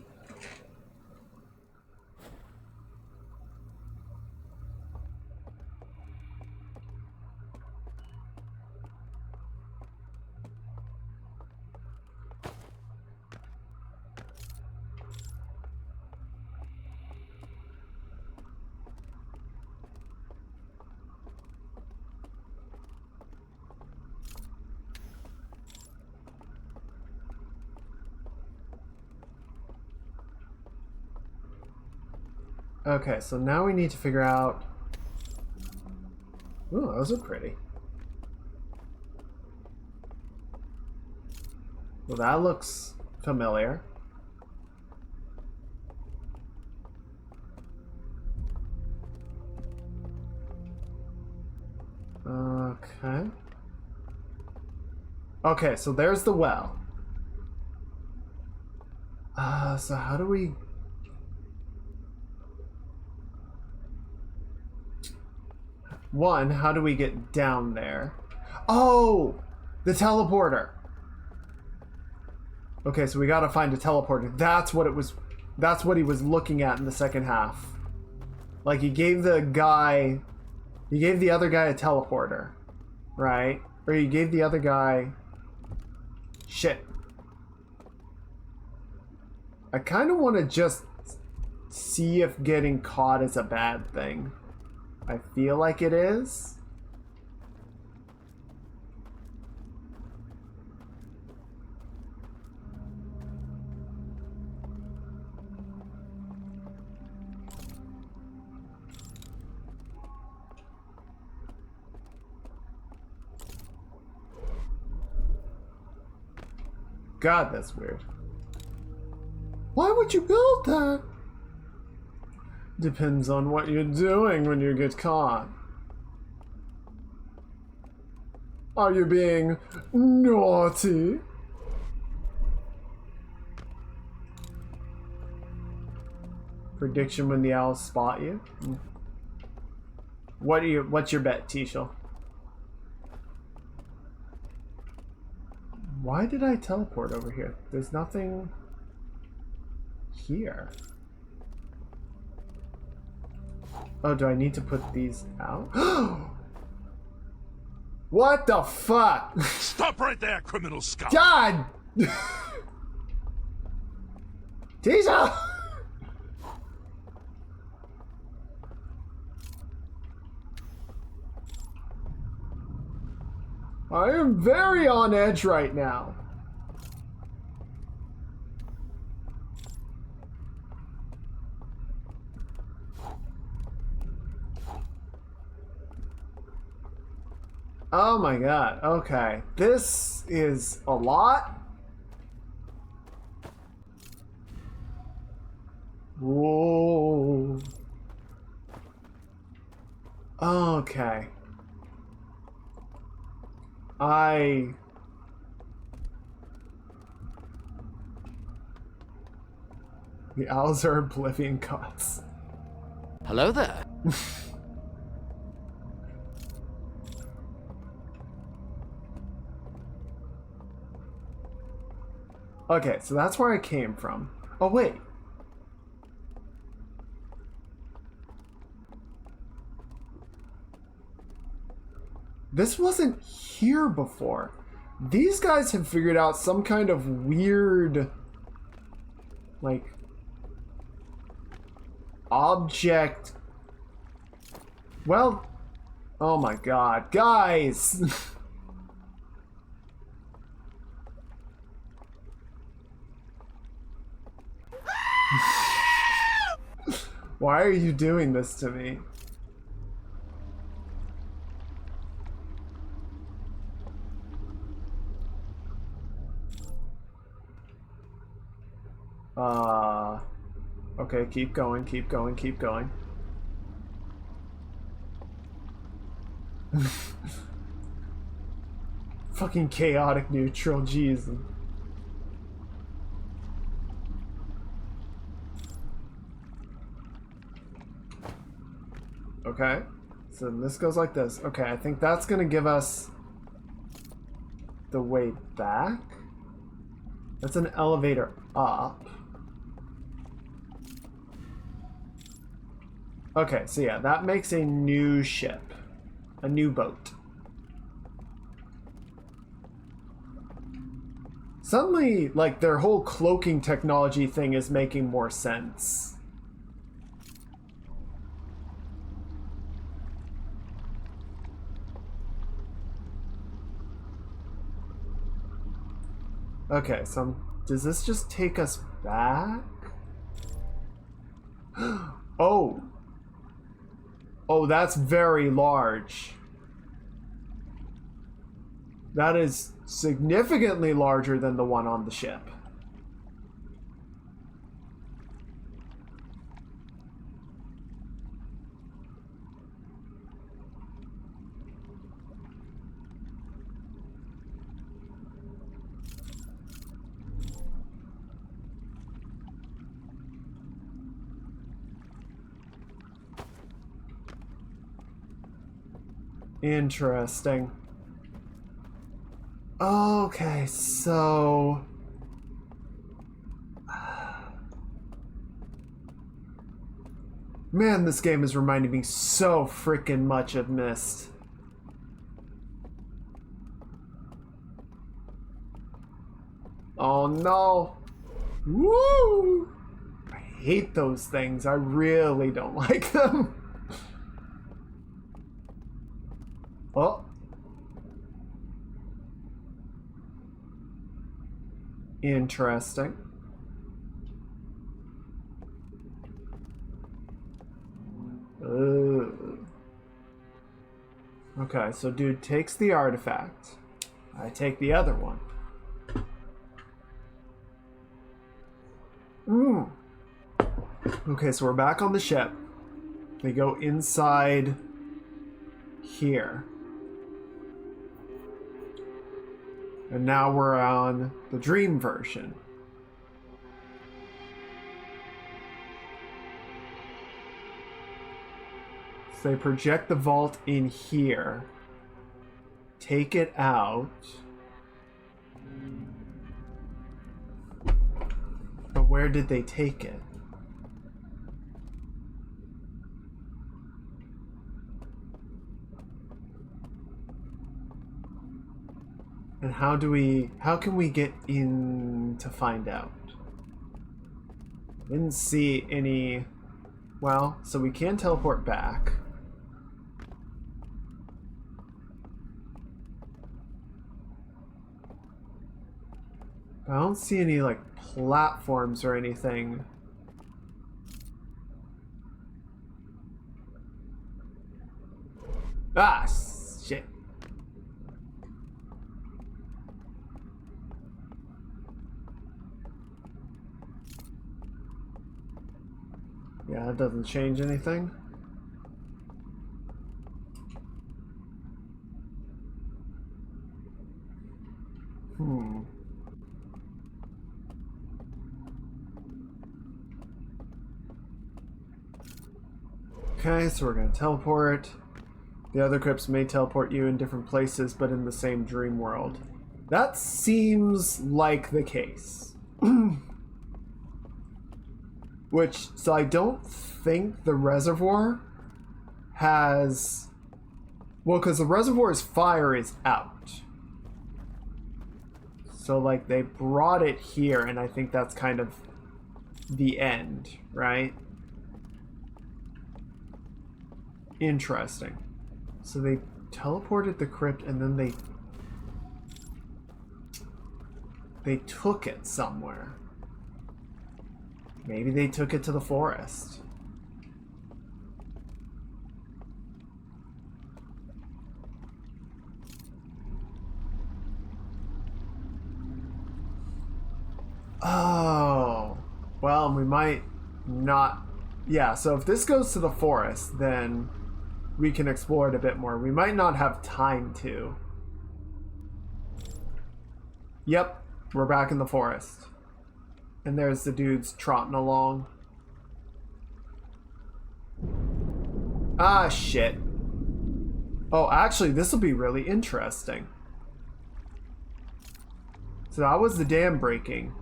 Okay, so now we need to figure out... Ooh, those are pretty. Well, that looks familiar. Okay. Okay, so there's the well. So how do we... One, how do we get down there? Oh! The teleporter! Okay, so we gotta find a teleporter. That's what it was... That's what he was looking at in the second half. Like, he gave the guy... He gave the other guy a teleporter. Right? Or he gave the other guy... Shit. I kind of want to just see if getting caught is a bad thing. I feel like it is. God, that's weird. Why would you build that? Depends on what you're doing when you get caught. Are you being naughty? Prediction when the owls spot you? What's your bet, Tishel? Why did I teleport over here? There's nothing here. Oh, do I need to put these out? What the fuck? Stop right there, criminal scum! God! Tisha! I am very on edge right now. Oh my god, okay. This is a lot. Whoa. Okay. The owls are oblivion cots. Hello there. Okay, so that's where I came from. Oh, wait. This wasn't here before. These guys have figured out some kind of weird, like, object. Well, oh my god, guys! Why are you doing this to me? Okay, keep going, keep going, keep going. Fucking chaotic neutral, jeez. Okay, so this goes like this. Okay, I think that's gonna give us the way back. That's an elevator up. Okay, so yeah, that makes a new ship. A new boat. Suddenly, like, their whole cloaking technology thing is making more sense. Okay, so does this just take us back? Oh. Oh, that's very large. That is significantly larger than the one on the ship. Interesting. Okay, so... Man, this game is reminding me so freaking much of Myst. Oh no! Woo! I hate those things. I really don't like them. Oh. Interesting. Okay, so dude takes the artifact. I take the other one. Okay, so we're back on the ship. They go inside here. And now we're on the dream version. So they project the vault in here. Take it out. But where did they take it? And how can we get in to find out? Didn't see any, well, so we can teleport back. I don't see any, like, platforms or anything. Ah, shit. Yeah, that doesn't change anything. Okay, so we're going to teleport. The other crypts may teleport you in different places, but in the same dream world. That seems like the case. So I don't think the reservoir has... Well, because the reservoir's fire is out. So, like, they brought it here, and I think that's kind of the end, right? Interesting. So they teleported the crypt, and then they took it somewhere. Maybe they took it to the forest. Oh. Well, we might not... Yeah, so if this goes to the forest, then we can explore it a bit more. We might not have time to. Yep, we're back in the forest. And there's the dudes trotting along. Ah, shit. Oh, actually, this will be really interesting. So that was the dam breaking.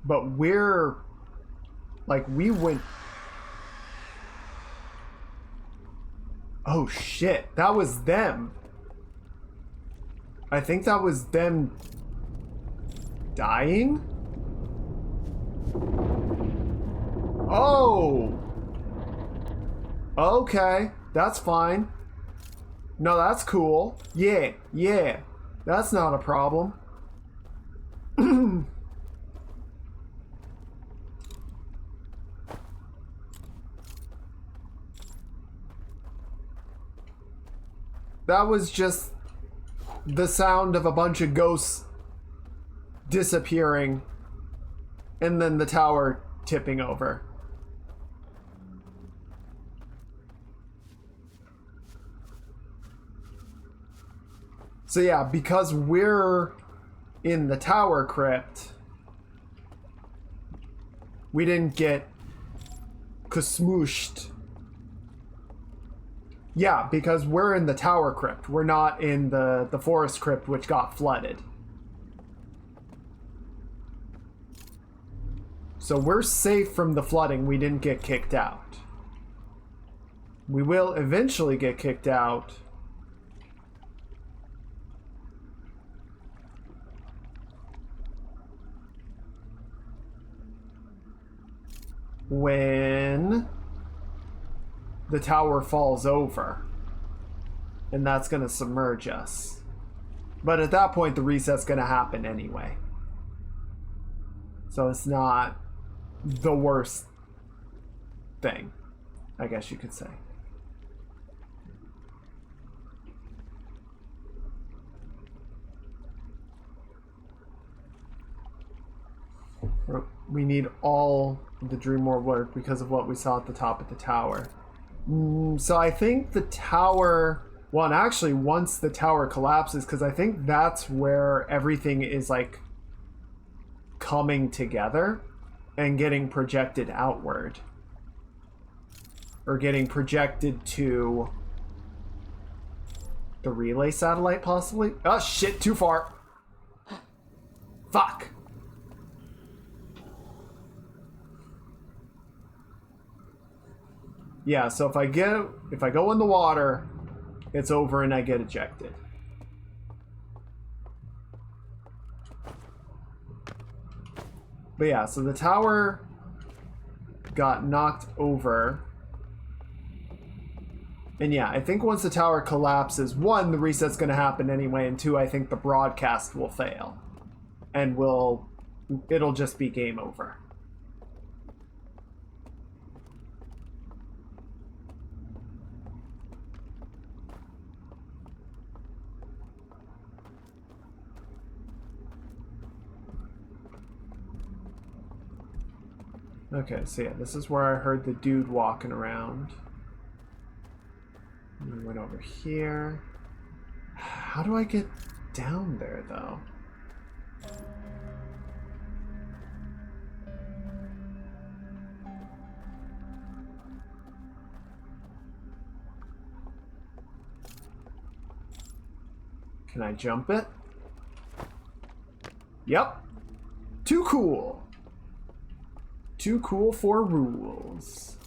But we're... Like, we went... Oh, shit. That was them. I think that was them... dying? Oh! Okay, that's fine. No, that's cool. Yeah, yeah. That's not a problem. That was just the sound of a bunch of ghosts disappearing and then the tower tipping over. So yeah, because we're in the tower crypt, we didn't get smooshed. Yeah, because we're in the tower crypt. We're not in the forest crypt, which got flooded. So we're safe from the flooding. We didn't get kicked out. We will eventually get kicked out. When the tower falls over, and that's going to submerge us. But at that point, the reset's going to happen anyway. So it's not the worst thing, I guess you could say. We need all the dream world work because of what we saw at the top of the tower. So I think the tower, well, and actually once the tower collapses, because I think that's where everything is like coming together and getting projected outward, or getting projected to the relay satellite possibly. Oh shit, too far. Fuck. Yeah, so if I go in the water, it's over and I get ejected. But yeah, so the tower got knocked over. And yeah, I think once the tower collapses, one, the reset's going to happen anyway, and two, I think the broadcast will fail. And it'll just be game over. Okay, so yeah, this is where I heard the dude walking around. And we went over here. How do I get down there, though? Can I jump it? Yep. Too cool. Too cool for rules.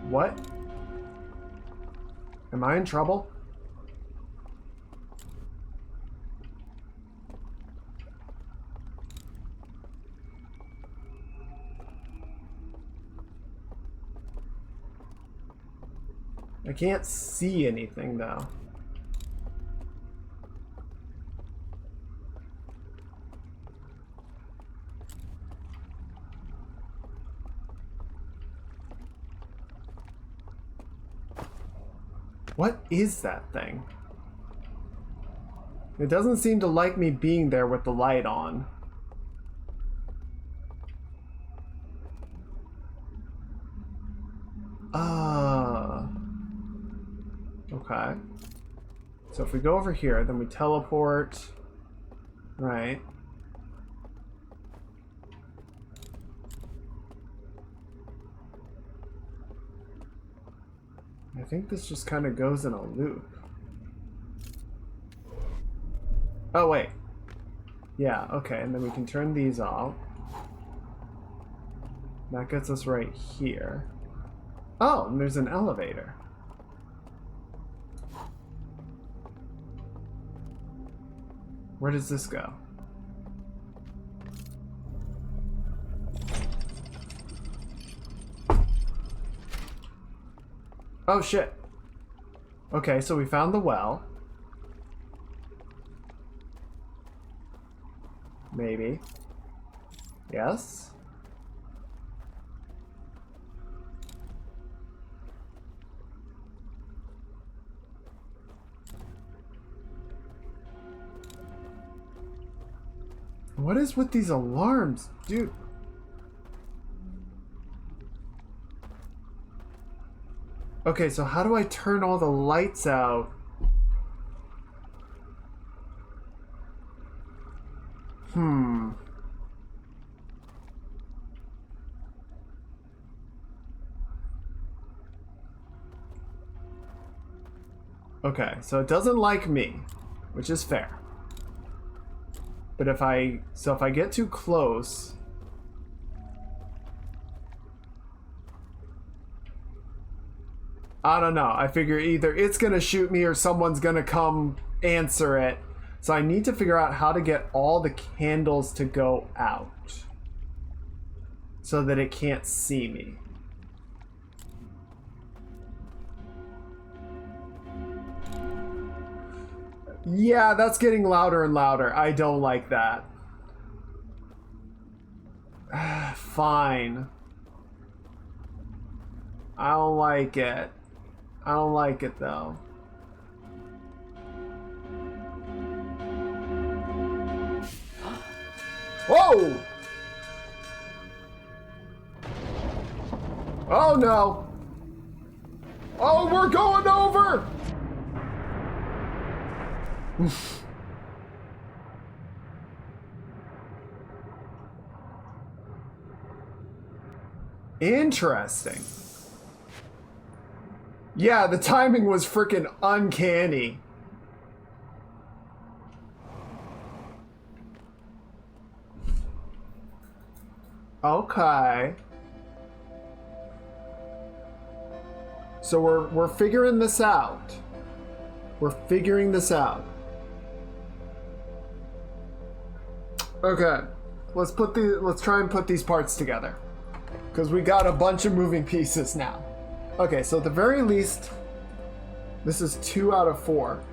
What? Am I in trouble? I can't see anything though. What is that thing? It doesn't seem to like me being there with the light on. Okay. So if we go over here, then we teleport. Right. I think this just kind of goes in a loop. Oh, wait. Yeah, okay, and then we can turn these off. That gets us right here. Oh, and there's an elevator. Where does this go? Oh shit. Okay, so we found the well. Maybe. Yes? What is with these alarms, dude? Okay, so how do I turn all the lights out? Okay, so it doesn't like me, which is fair. But if I get too close, I don't know. I figure either it's gonna shoot me or someone's gonna come answer it. So I need to figure out how to get all the candles to go out so that it can't see me. Yeah, that's getting louder and louder. I don't like that. Fine. I don't like it. I don't like it though. Whoa! Oh no! Oh, we're going over! Interesting. Yeah, the timing was freaking uncanny. Okay. So we're figuring this out. We're figuring this out. Okay. Let's try and put these parts together. Because we got a bunch of moving pieces now. Okay, so at the very least, this is 2 out of 4.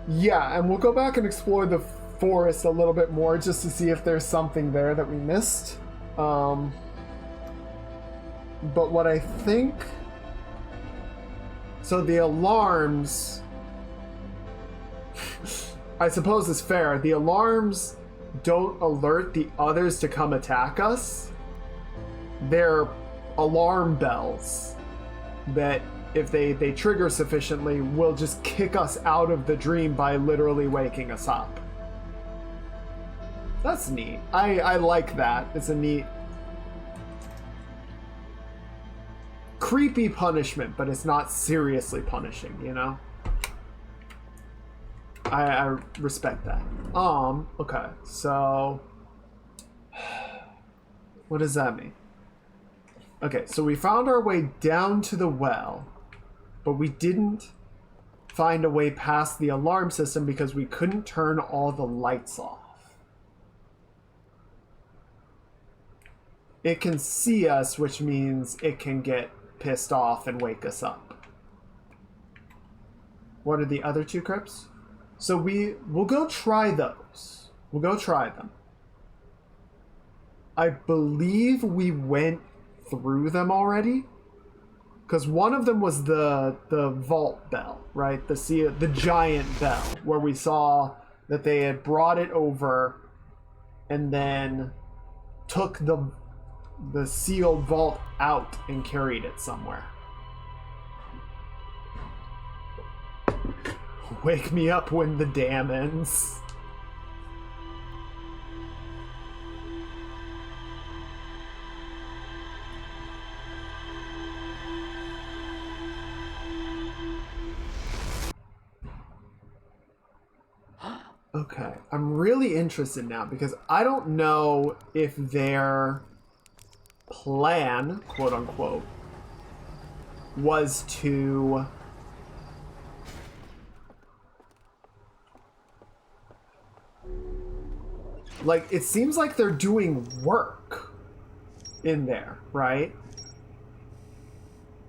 Yeah, and we'll go back and explore the forest a little bit more just to see if there's something there that we missed. But what I think... So the alarms... I suppose is fair. The alarms don't alert the others to come attack us. They're alarm bells that if they trigger sufficiently will just kick us out of the dream by literally waking us up. That's neat. I like that. It's a neat creepy punishment, but it's not seriously punishing, you know? I respect that. Okay, so what does that mean? Okay, so we found our way down to the well, but we didn't find a way past the alarm system because we couldn't turn all the lights off. It can see us, which means it can get pissed off and wake us up. What are the other 2 crypts? So we'll go try those. We'll go try them. I believe we went through them already, because one of them was the vault bell, right? The giant bell, where we saw that they had brought it over and then took the sealed vault out and carried it somewhere. Wake me up when the dam ends. Okay, I'm really interested now because I don't know if their plan, quote unquote, was to like, it seems like they're doing work in there, right?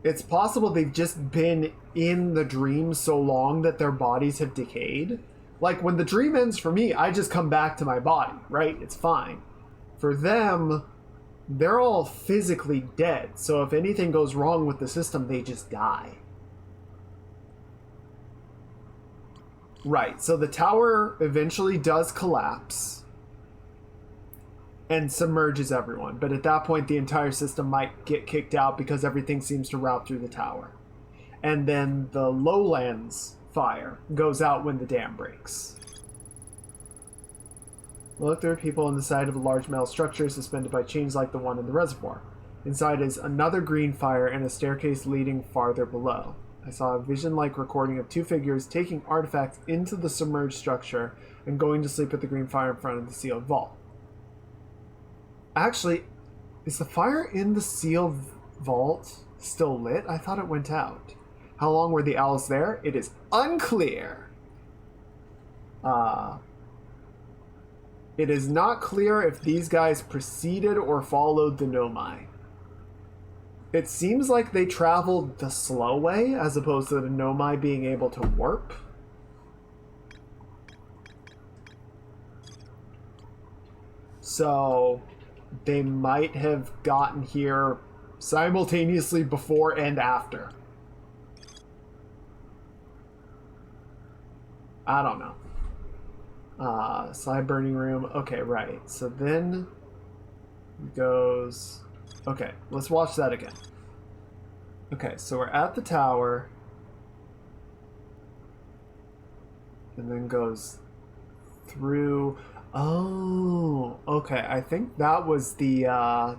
It's possible they've just been in the dream so long that their bodies have decayed. Like, when the dream ends for me, I just come back to my body, right? It's fine. For them, they're all physically dead. So if anything goes wrong with the system, they just die. Right, so the tower eventually does collapse. and submerges everyone. But at that point, the entire system might get kicked out because everything seems to route through the tower. And then the lowlands fire goes out when the dam breaks. Look, there are people on the side of a large metal structure suspended by chains like the one in the reservoir. Inside is another green fire and a staircase leading farther below. I saw a vision-like recording of two figures taking artifacts into the submerged structure and going to sleep at the green fire in front of the sealed vault. Actually, is the fire in the sealed vault still lit? I thought it went out. How long were the owls there? It is unclear. It is not clear if these guys preceded or followed the Nomai. It seems like they traveled the slow way as opposed to the Nomai being able to warp. So they might have gotten here simultaneously before and after. I don't know. Slide burning room. Okay, right. So then it goes... Okay, let's watch that again. Okay, so we're at the tower. And then goes through... Oh, okay. I think that was the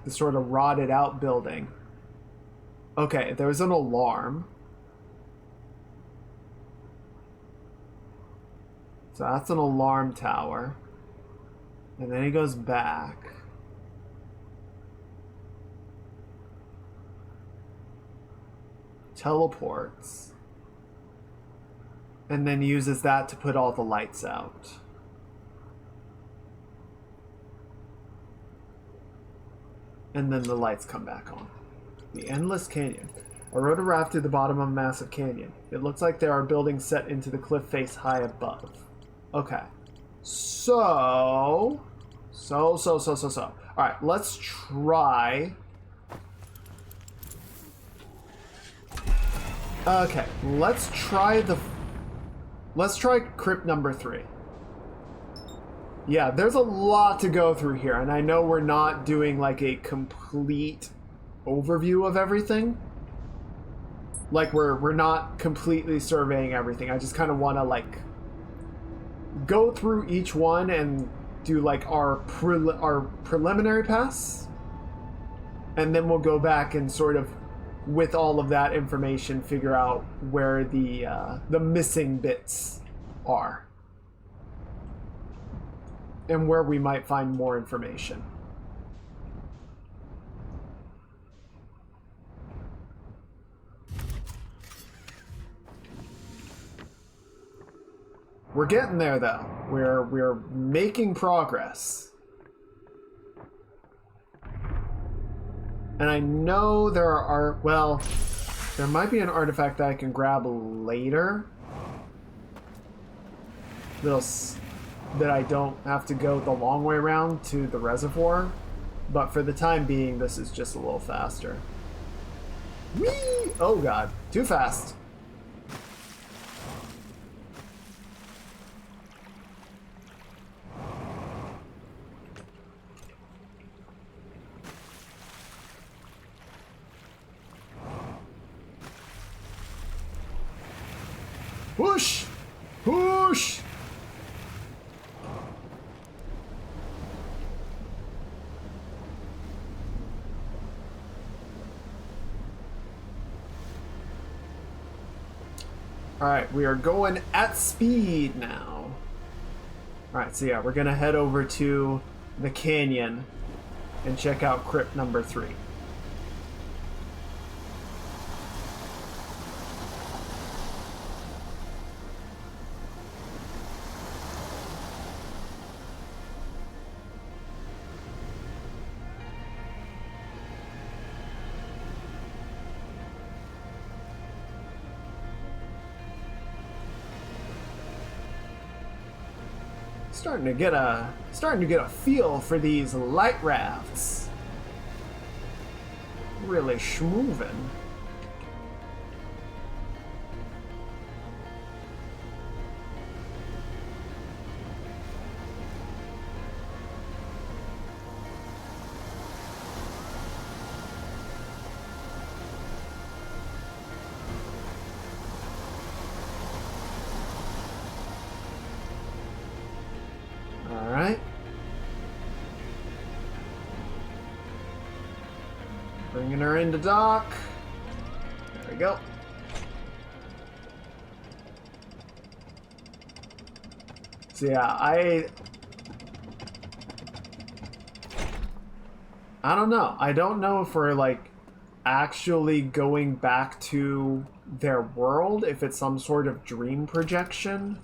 sort of rotted out building. Okay, there was an alarm. So that's an alarm tower. And then he goes back. Teleports. And then uses that to put all the lights out. And then the lights come back on. The Endless Canyon. I rode a raft to the bottom of a massive canyon. It looks like there are buildings set into the cliff face high above. Okay. So. Alright, let's try. Okay, let's try crypt number 3. Yeah, there's a lot to go through here, and I know we're not doing like a complete overview of everything. Like we're not completely surveying everything. I just kind of want to like go through each one and do like our preliminary pass, and then we'll go back and sort of, with all of that information, figure out where the missing bits are and where we might find more information. We're getting there, though. We're making progress. And I know there are... Well, there might be an artifact that I can grab later. That I don't have to go the long way around to the reservoir. But for the time being, this is just a little faster. Whee! Oh, God. Too fast. Push! Push! Alright, we are going at speed now. Alright, so yeah, we're gonna head over to the canyon and check out crypt number 3. Starting to get a feel for these light rafts. Really schmoovin'. Bringing her into dock. There we go. So yeah, I don't know. I don't know if we're like actually going back to their world, if it's some sort of dream projection.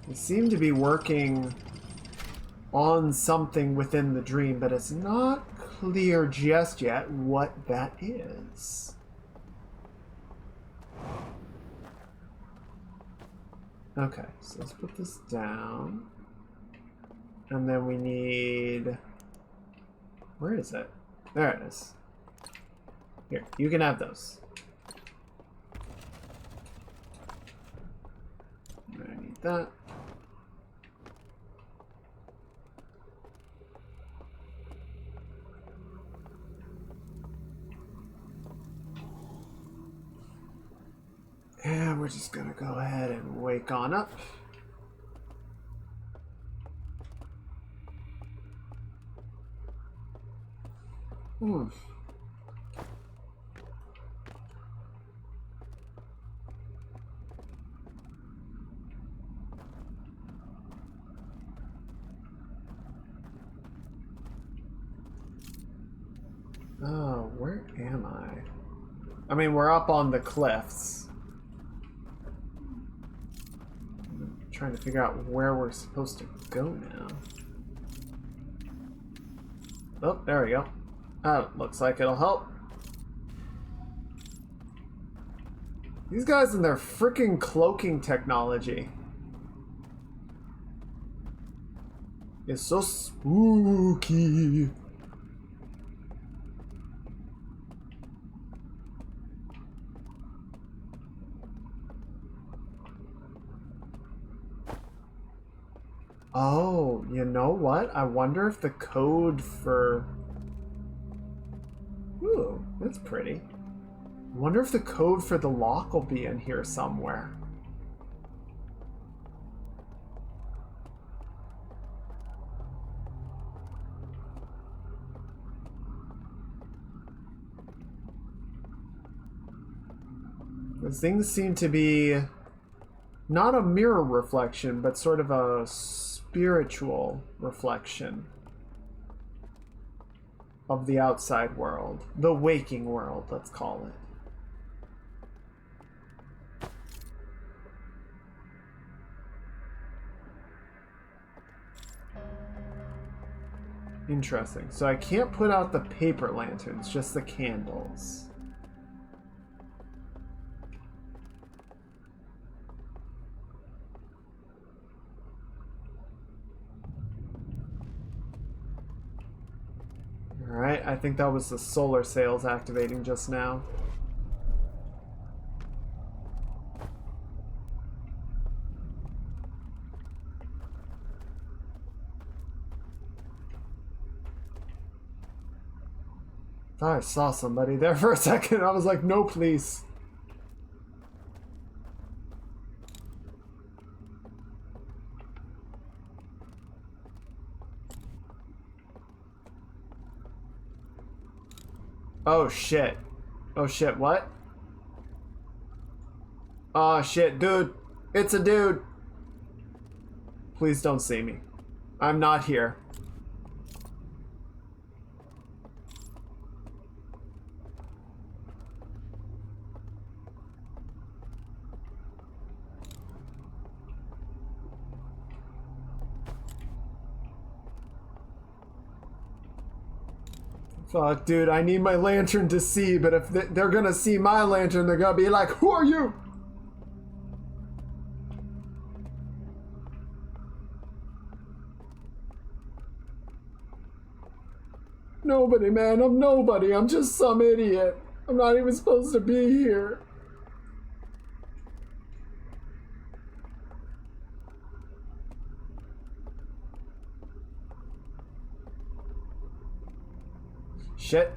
We seem to be working on something within the dream, but it's not clear just yet what that is. Okay, so let's put this down. And then we need... Where is it? There it is. Here, you can have those. I need that. And we're just gonna go ahead and wake on up. Oh, where am I? I mean, we're up on the cliffs. I'm trying to figure out where we're supposed to go now. Oh, there we go. That looks like it'll help. These guys and their freaking cloaking technology is so spooky. Oh, you know what? I wonder if the code for... Ooh, that's pretty. I wonder if the code for the lock will be in here somewhere. Those things seem to be not a mirror reflection, but sort of a spiritual reflection of the outside world. The waking world, let's call it. Interesting. So I can't put out the paper lanterns, just the candles. Alright, I think that was the solar sails activating just now. Thought I saw somebody there for a second. I was like, no, please. Oh shit. Oh shit, what? Oh shit, dude. It's a dude. Please don't see me. I'm not here. Fuck, dude, I need my lantern to see, but if they're gonna see my lantern, they're gonna be like, who are you? Nobody, man, I'm nobody. I'm just some idiot. I'm not even supposed to be here. Shit.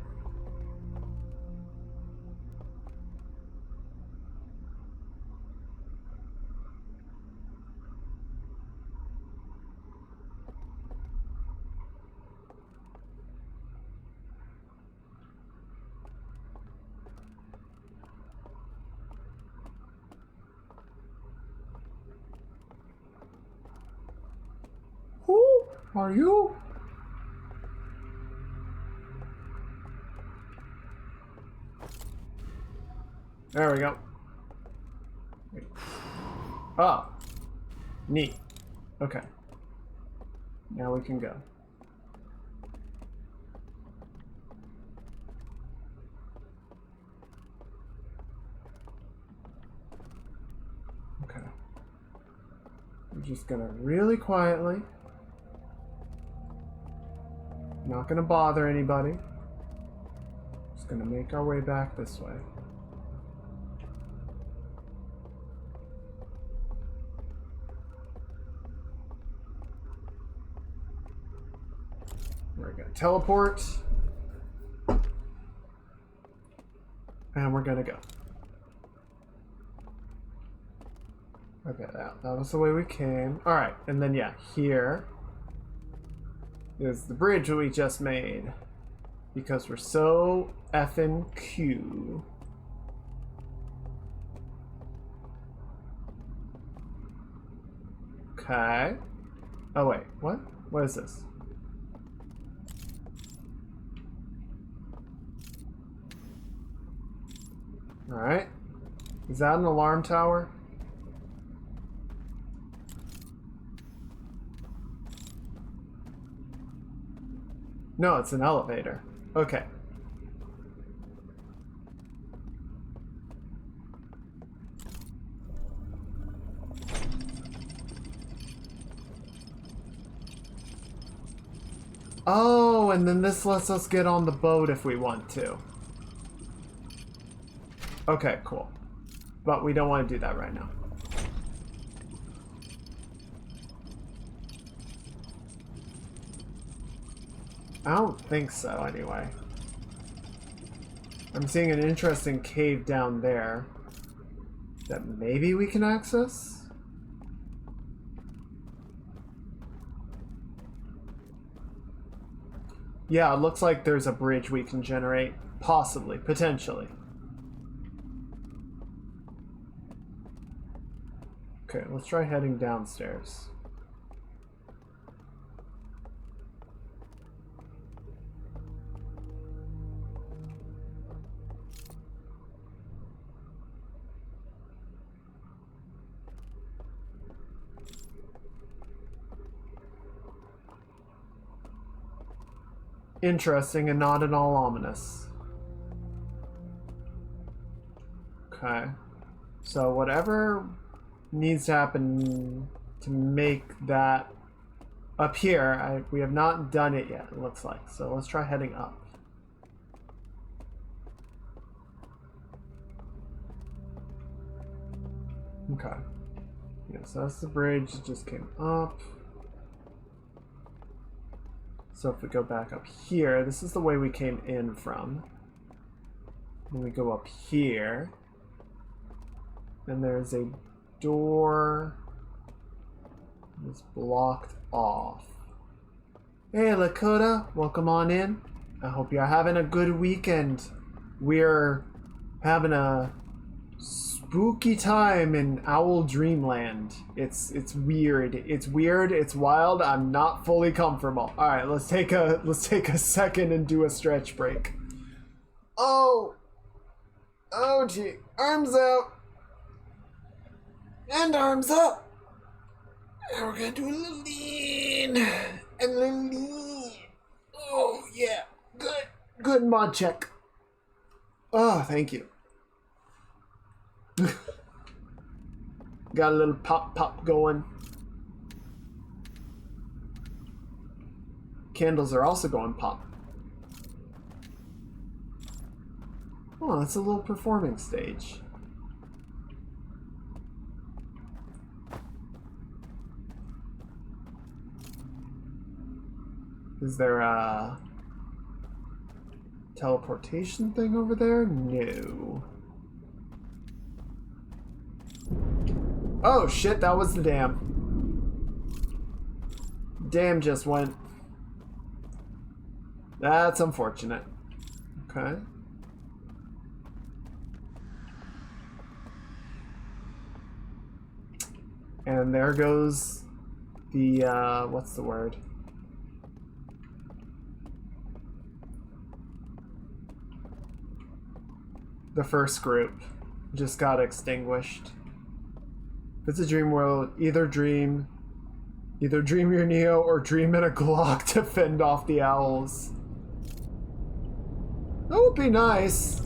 Are you? There we go. Wait. Ah. Neat. Okay. Now we can go. Okay. We're just gonna really quietly. Not gonna bother anybody. Just gonna make our way back this way. We're gonna teleport. And we're gonna go. Okay, that was the way we came. Alright, and then yeah, here is the bridge we just made. Because we're so effing Q. Okay. Oh wait, what? What is this? Alright. Is that an alarm tower? No, it's an elevator. Okay. Oh, and then this lets us get on the boat if we want to. Okay, cool. But we don't want to do that right now. I don't think so, anyway. I'm seeing an interesting cave down there that maybe we can access? Yeah, it looks like there's a bridge we can generate. Possibly. Potentially. Okay, let's try heading downstairs. Interesting and not at all ominous. Okay. So whatever needs to happen to make that up here, we have not done it yet, it looks like. So let's try heading up. Okay. Yeah, so that's the bridge that just came up. So if we go back up here, this is the way we came in from. Then we go up here. And there's a door that's blocked off. Hey Lakota, welcome on in. I hope you're having a good weekend. We're having a spooky time in Owl Dreamland. It's weird. It's weird. It's wild. I'm not fully comfortable. All right, let's take a second and do a stretch break. Oh gee, arms out and arms up. And we're gonna do a little lean and a little lean. Oh yeah, good mod check. Oh, thank you. Got a little pop going. Candles are also going pop. Oh, that's a little performing stage. Is there a teleportation thing over there? No. Oh shit, that was the dam. Dam just went. That's unfortunate. Okay. And there goes the, what's the word? the first group just got extinguished. If it's a dream world, either dream your Neo or dream in a Glock to fend off the owls. That would be nice.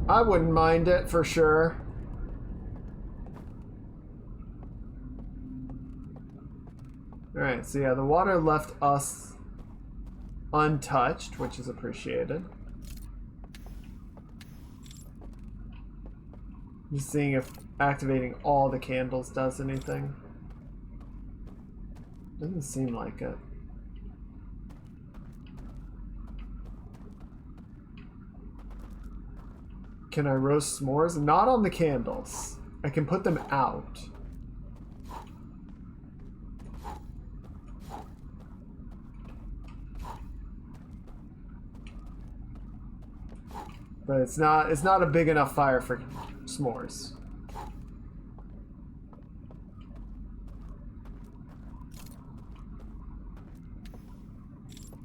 I wouldn't mind it for sure. Alright, so yeah, the water left us untouched, which is appreciated. Just seeing if activating all the candles does anything. Doesn't seem like it. Can I roast s'mores? Not on the candles. I can put them out. But it's not a big enough fire for s'mores.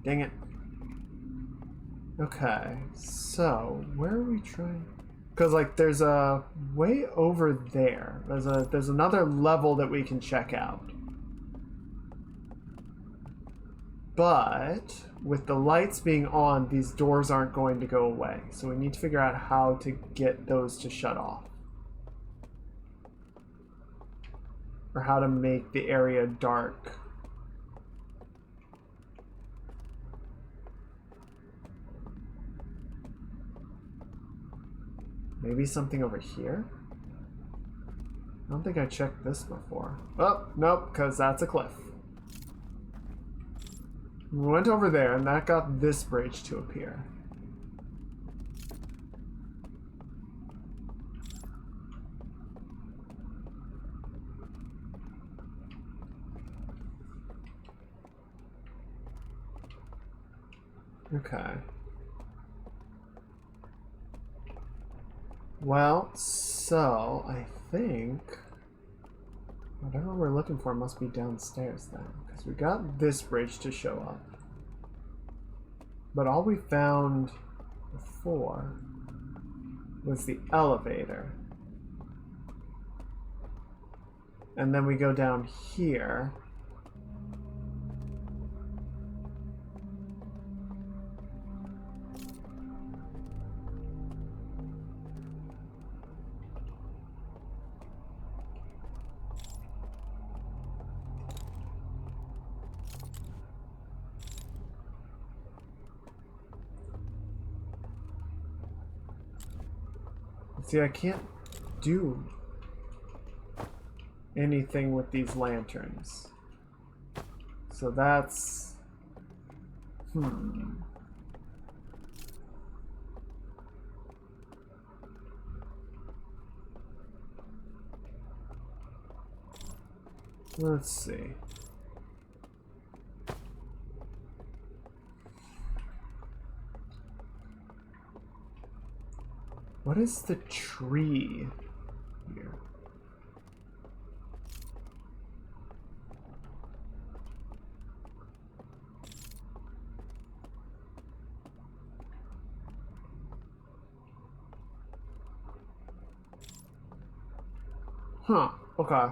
Dang it. Okay, so where are we trying? Because like there's a way over there. There's another level that we can check out. But with the lights being on, these doors aren't going to go away. So we need to figure out how to get those to shut off. Or how to make the area dark. Maybe something over here? I don't think I checked this before. Oh, nope, because that's a cliff. We went over there, and that got this bridge to appear. Okay. Well, so I think whatever we're looking for must be downstairs then, because we got this bridge to show up. But all we found before was the elevator. And then we go down here. See, I can't do anything with these lanterns. So that's... Let's see. What is the tree here? Huh, okay.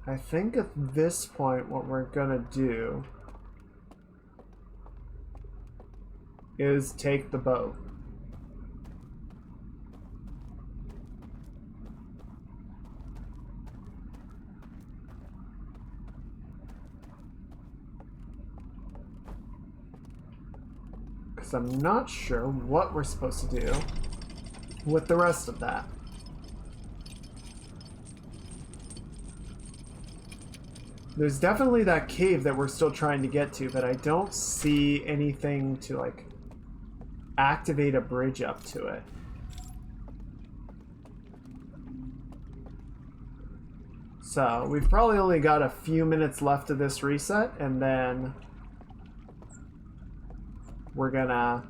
I think at this point what we're gonna do is take the boat. Because I'm not sure what we're supposed to do with the rest of that. There's definitely that cave that we're still trying to get to, but I don't see anything to like activate a bridge up to it. So we've probably only got a few minutes left of this reset, and then we're gonna...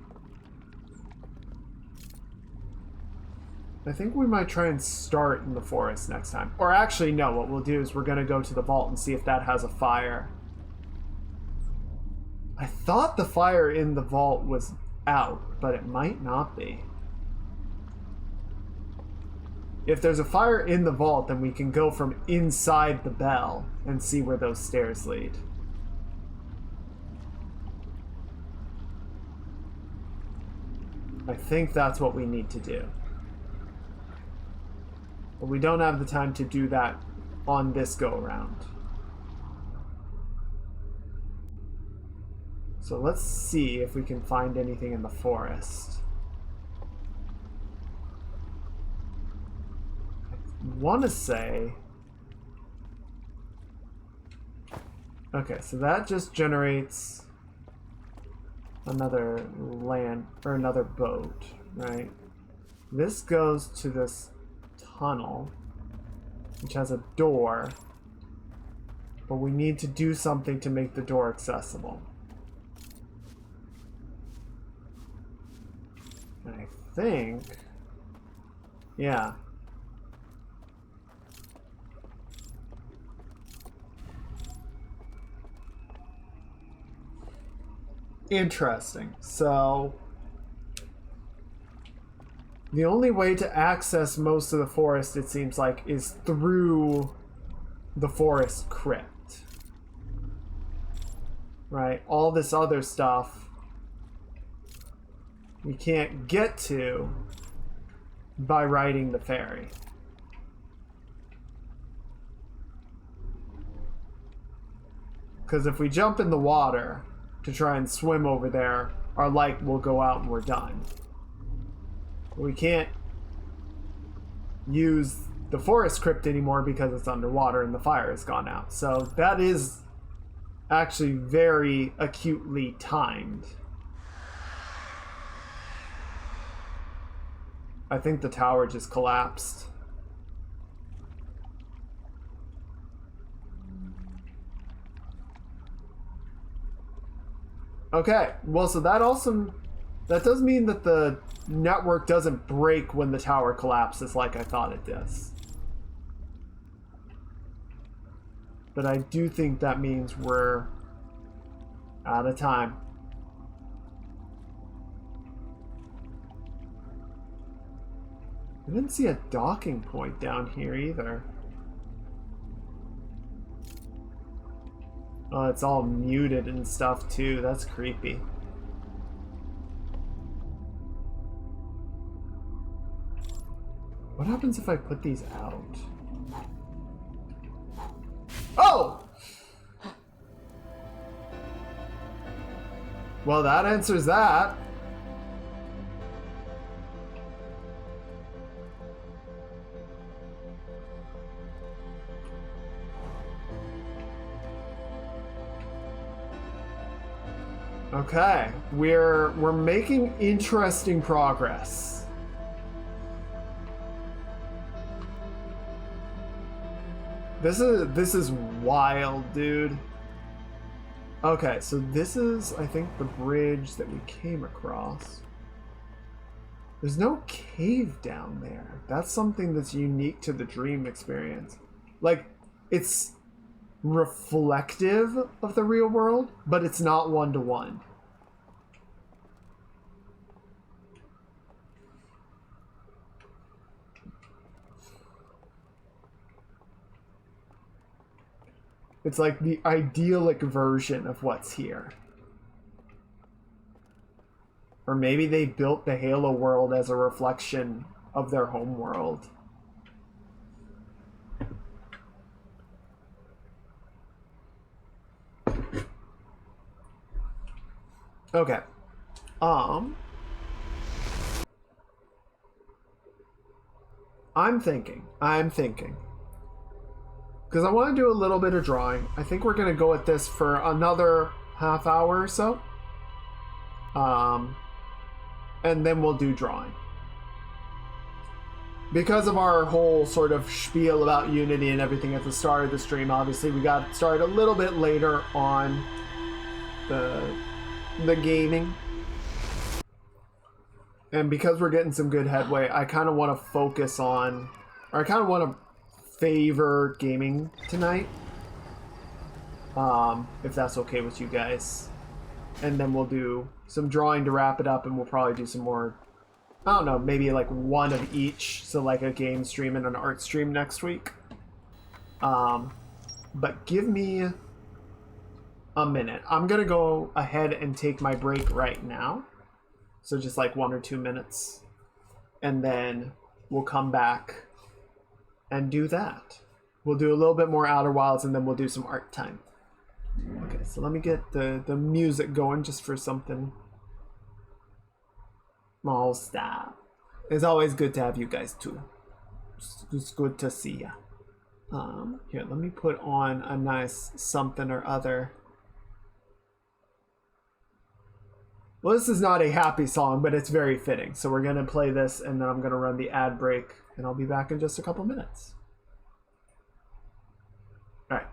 I think we might try and start in the forest next time. Or actually, no, what we'll do is we're gonna go to the vault and see if that has a fire. I thought the fire in the vault was out, but it might not be. If there's a fire in the vault, then we can go from inside the bell and see where those stairs lead. I think that's what we need to do. But we don't have the time to do that on this go-around. So let's see if we can find anything in the forest. I want to say... Okay, so that just generates another land, or another boat, right? This goes to this tunnel, which has a door, but we need to do something to make the door accessible. And I think, yeah. Interesting. So the only way to access most of the forest, it seems like, is through the forest crypt. Right? All this other stuff we can't get to by riding the ferry. Because if we jump in the water to try and swim over there, our light will go out and we're done. We can't use the forest crypt anymore because it's underwater and the fire has gone out. So that is actually very acutely timed. I think the tower just collapsed. Okay, well, so that does mean that the network doesn't break when the tower collapses like I thought it does. But I do think that means we're out of time. I didn't see a docking point down here either. Oh, it's all muted and stuff too. That's creepy. What happens if I put these out? Oh! Well, that answers that. Okay, we're making interesting progress. This is wild, dude. Okay, so this is, I think, the bridge that we came across. There's no cave down there. That's something that's unique to the dream experience. Like, it's reflective of the real world, but it's not one-to-one. It's like the idyllic version of what's here. Or maybe they built the Halo world as a reflection of their home world. Okay. I'm thinking. Because I want to do a little bit of drawing. I think we're going to go at this for another half hour or so. And then we'll do drawing. Because of our whole sort of spiel about Unity and everything at the start of the stream, obviously we got started a little bit later on the gaming. And because we're getting some good headway, I kind of want to focus on, or I kind of want to favor gaming tonight. If that's okay with you guys. and then we'll do some drawing to wrap it up, and we'll probably do some more, I don't know, maybe like one of each, so like a game stream and an art stream next week. But give me a minute. I'm gonna go ahead and take my break right now, so just like 1 or 2 minutes, and then we'll come back and do that. We'll do a little bit more Outer Wilds, and then we'll do some art time. Okay, so let me get the music going just for something. Oh, stop. It's always good to have you guys too. It's good to see ya. Here, let me put on a nice something or other. Well, this is not a happy song, but it's very fitting. So we're going to play this, and then I'm going to run the ad break, and I'll be back in just a couple minutes. All right.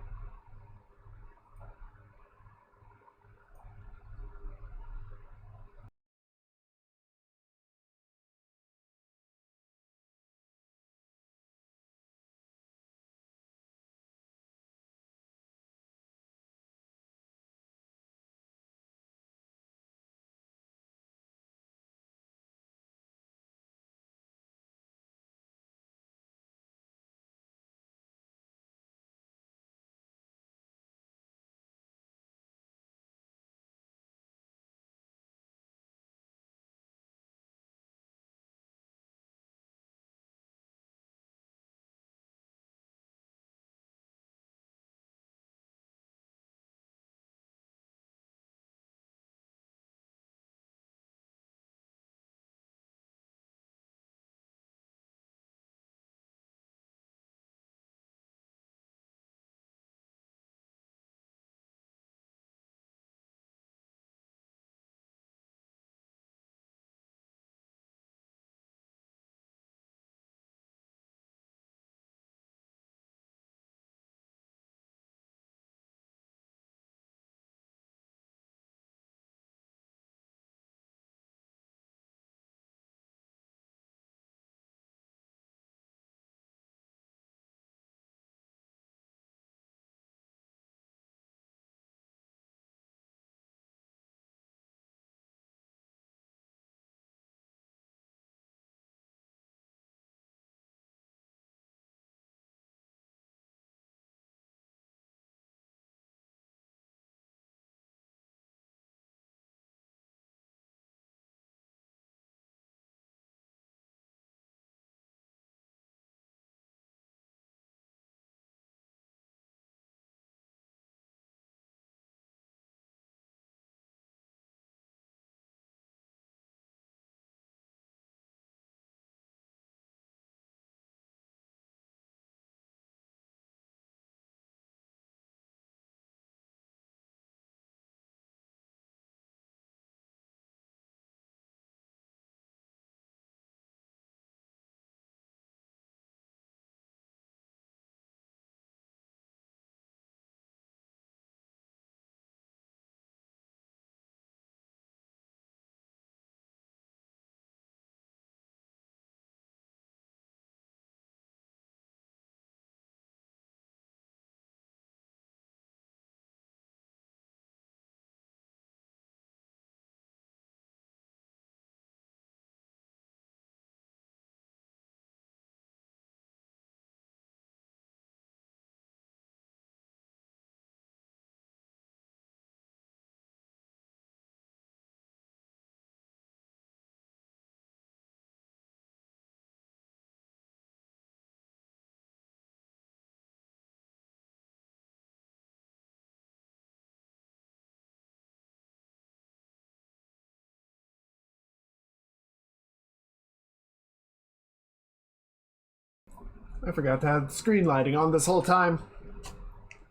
I forgot to have screen lighting on this whole time.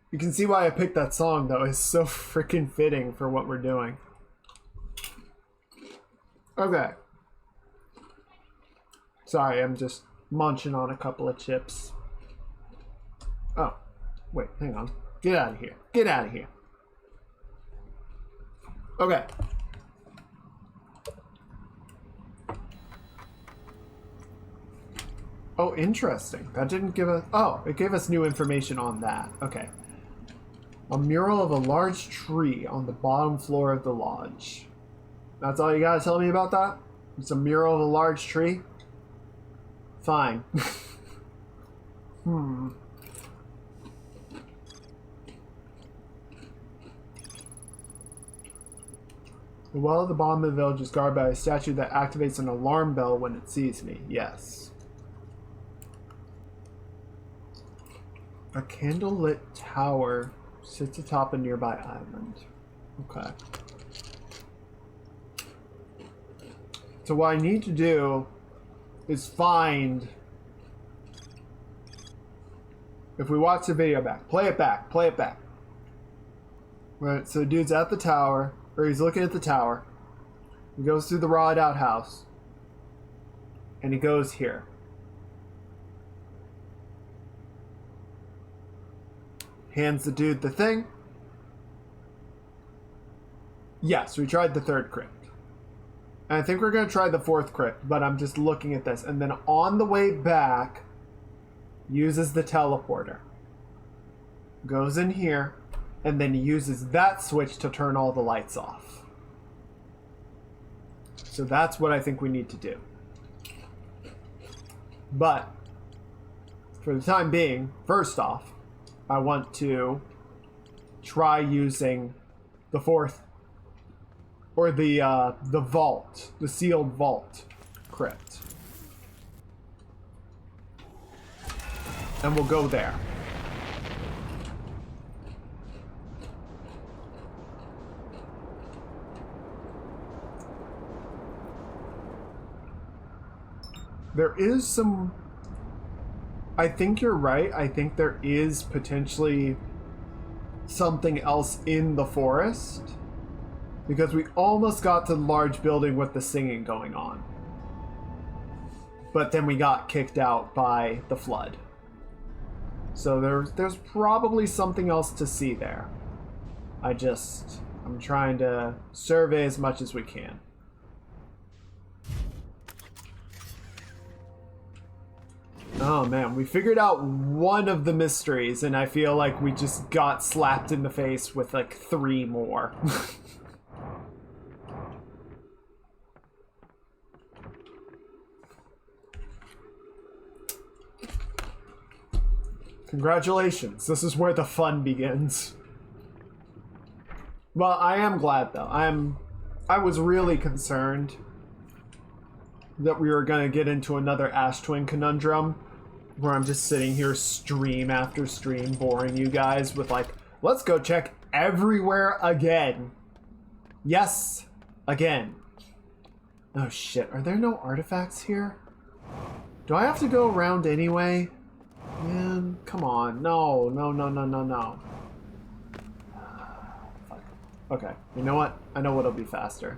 You can see why I picked that song, though. It's so freaking fitting for what we're doing. Okay. Sorry, I'm just munching on a couple of chips. Oh, wait, hang on. Get out of here. Get out of here. Okay. Oh, interesting. That didn't give us... Oh, it gave us new information on that. Okay. A mural of a large tree on the bottom floor of the lodge. That's all you gotta tell me about that? It's a mural of a large tree? Fine. The well at the bottom of the village is guarded by a statue that activates an alarm bell when it sees me. Yes. A candlelit tower sits atop a nearby island. Okay. So what I need to do is find... If we watch the video back, play it back. Right, so the dude's at the tower, or he's looking at the tower. He goes through the rotted out house. And he goes here. Hands the dude the thing. Yes, we tried the third crypt. And I think we're going to try the fourth crypt, but I'm just looking at this. And then on the way back, uses the teleporter. Goes in here, and then uses that switch to turn all the lights off. So that's what I think we need to do. But, for the time being, first off, I want to try using the fourth, or the vault, the sealed vault crypt. And we'll go there. There is some... I think you're right. I think there is potentially something else in the forest. Because we almost got to the large building with the singing going on. But then we got kicked out by the flood. So there's probably something else to see there. I'm trying to survey as much as we can. Oh man, we figured out one of the mysteries, and I feel like we just got slapped in the face with like 3 more. Congratulations, this is where the fun begins. Well, I am glad though. I was really concerned that we were gonna get into another Ash Twin conundrum where I'm just sitting here stream after stream boring you guys with like, let's go check everywhere again. Yes, again. Oh shit, are there no artifacts here? Do I have to go around anyway? Man, come on. No. Fuck. Okay, you know what? I know what'll be faster.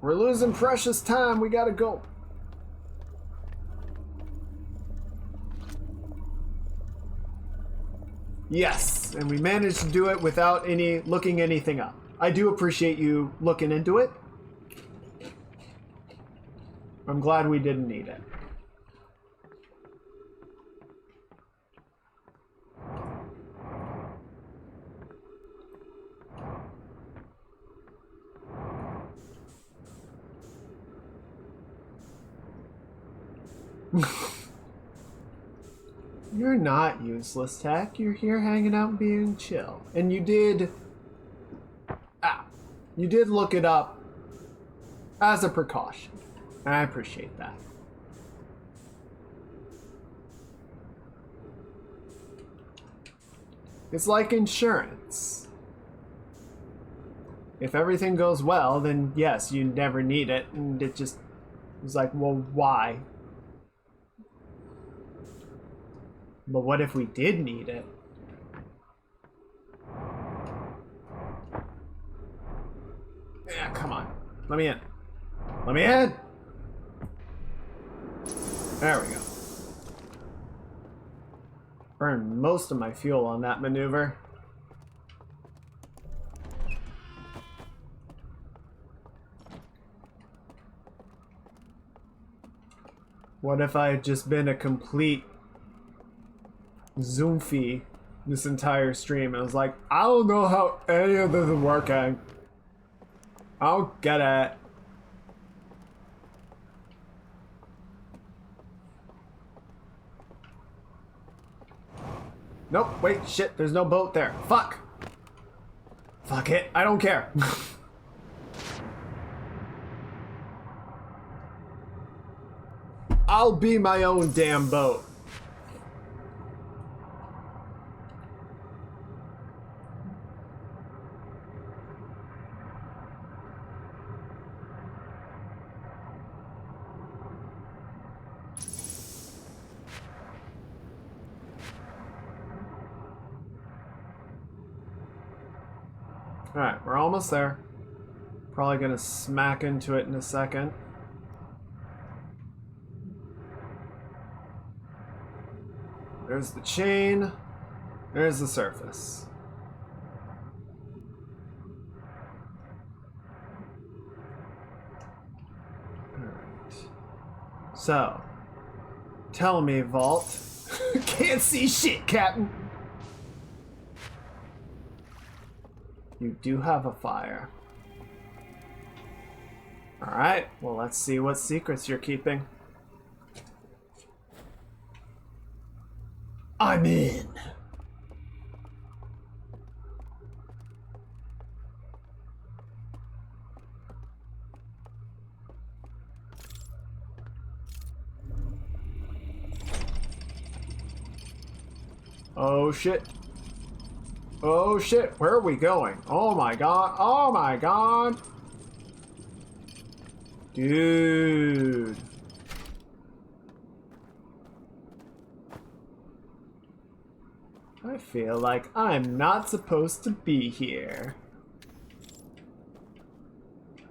We're losing precious time. We gotta go. Yes, and we managed to do it without looking anything up. I do appreciate you looking into it. I'm glad we didn't need it. You're not useless, Tech. You're here hanging out and being chill. And you did look it up as a precaution. I appreciate that. It's like insurance. If everything goes well, then yes, you never need it. And it just was like, well, why? But what if we did need it? Yeah, come on. Let me in. Let me in! There we go. Burned most of my fuel on that maneuver. What if I had just been a complete zoomfy this entire stream. I was like, I don't know how any of this is working. I don't get it. Nope, wait, shit, there's no boat there. Fuck. Fuck it, I don't care. I'll be my own damn boat. Alright, we're almost there. Probably gonna smack into it in a second. There's the chain. There's the surface. Alright. So, tell me, Vault. Can't see shit, Captain. You do have a fire. Alright, well, let's see what secrets you're keeping. I'm in. Oh shit. Oh shit, where are we going? Oh my god, oh my god. Dude. I feel like I'm not supposed to be here.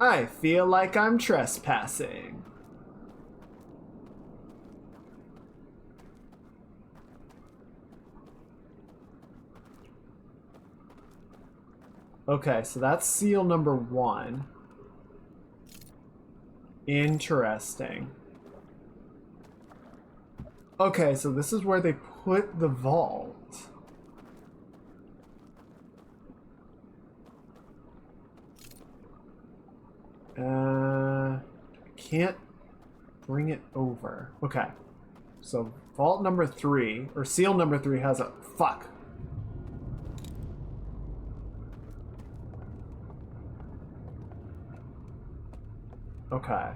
I feel like I'm trespassing. Okay, so that's seal number 1. Interesting. Okay, so this is where they put the vault. Can't bring it over. Okay. So vault number 3, or seal number 3 has a... Fuck. Okay.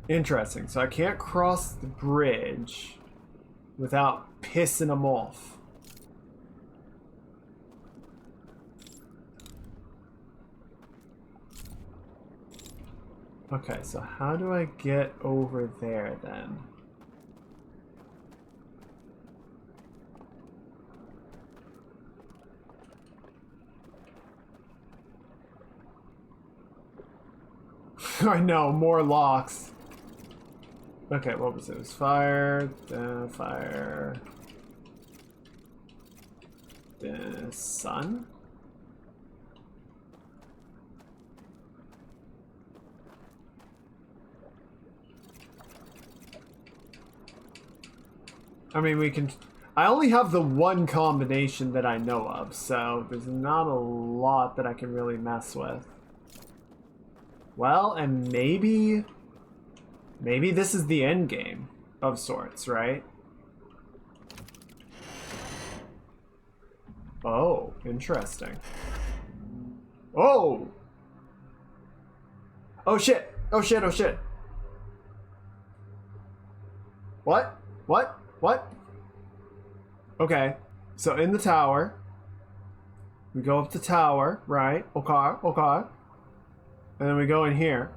Interesting. So I can't cross the bridge without pissing them off. Okay, so how do I get over there then? I know, more locks. Okay, what was it? It was fire, fire, the sun? I mean, we can... I only have the one combination that I know of, so there's not a lot that I can really mess with. Well, and maybe... Maybe this is the end game of sorts, right? Oh, interesting. Oh! Oh shit! Oh shit, oh shit! What? What? What? Okay, so in the tower, we go up the tower, right? Okay, okay. And then we go in here.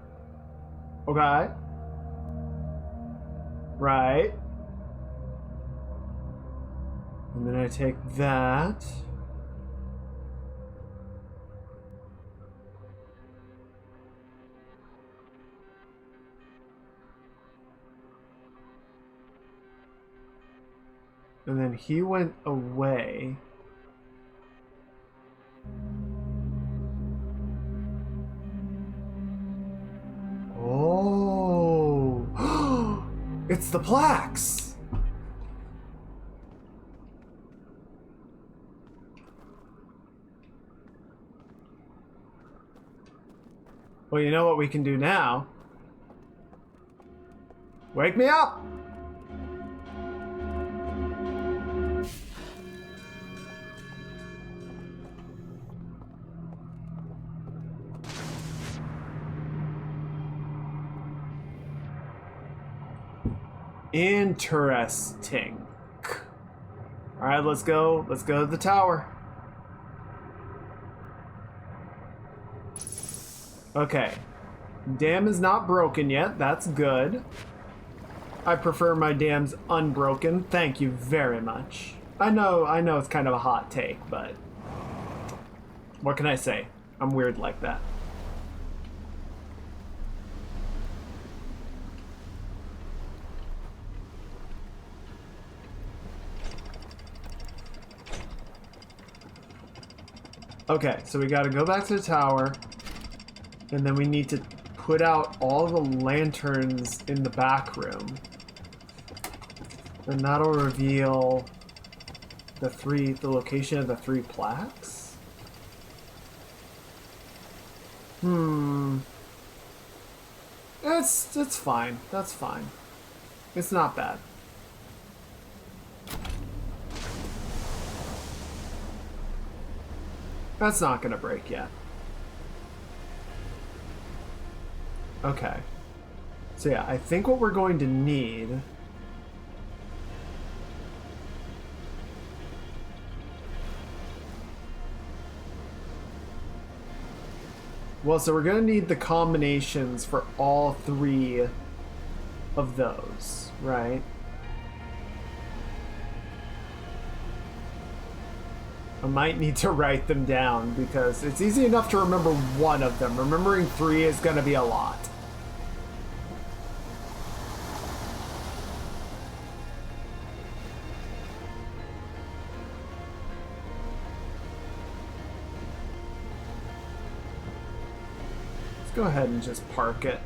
Okay. Right. And then I take that. And then he went away. Oh. It's the plaques. Well, you know what we can do now? Wake me up! Interesting. Alright, let's go. Let's go to the tower. Okay. Dam is not broken yet. That's good. I prefer my dams unbroken. Thank you very much. I know it's kind of a hot take, but what can I say? I'm weird like that. Okay, so we gotta go back to the tower, and then we need to put out all the lanterns in the back room. And that'll reveal the location of the 3 plaques? It's fine. That's fine. It's not bad. That's not gonna break yet. Okay. So yeah, I think what we're going to need so we're gonna need the combinations for all 3 of those, right? I might need to write them down because it's easy enough to remember one of them. Remembering 3 is going to be a lot. Let's go ahead and just park it.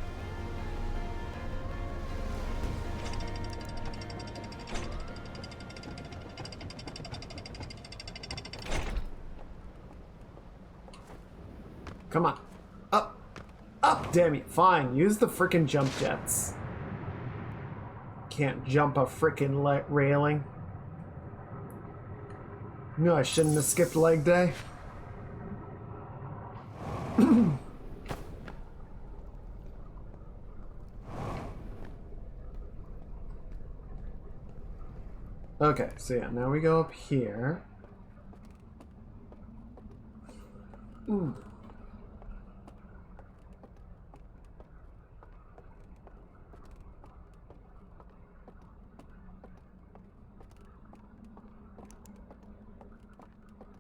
Come on. Up. Up, damn it. Fine. Use the frickin' jump jets. Can't jump a frickin' railing. No, I shouldn't have skipped leg day. Okay, so yeah, now we go up here.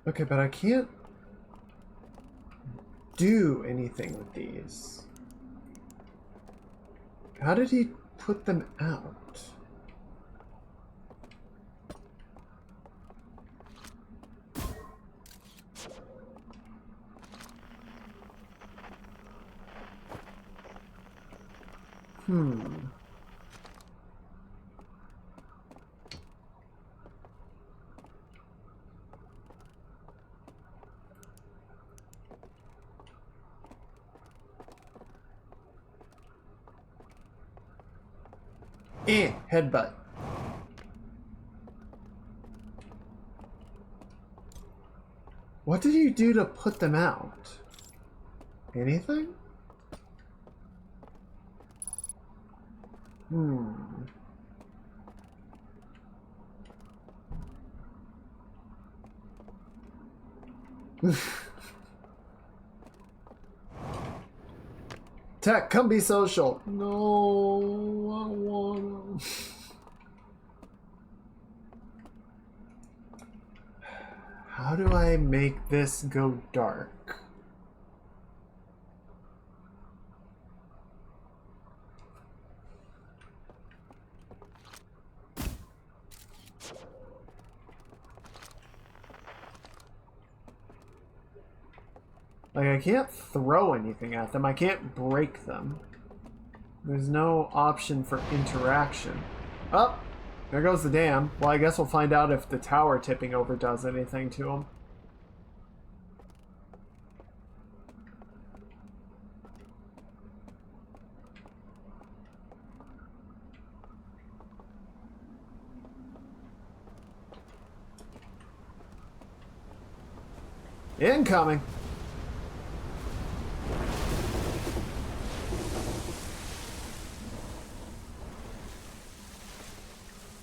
Okay, but I can't do anything with these. How did he put them out? Headbutt. What did you do to put them out? Anything? Tech, come be social. No, I don't wanna. How do I make this go dark? Like, I can't throw anything at them. I can't break them. There's no option for interaction. Oh, there goes the dam. Well, I guess we'll find out if the tower tipping over does anything to them. Incoming.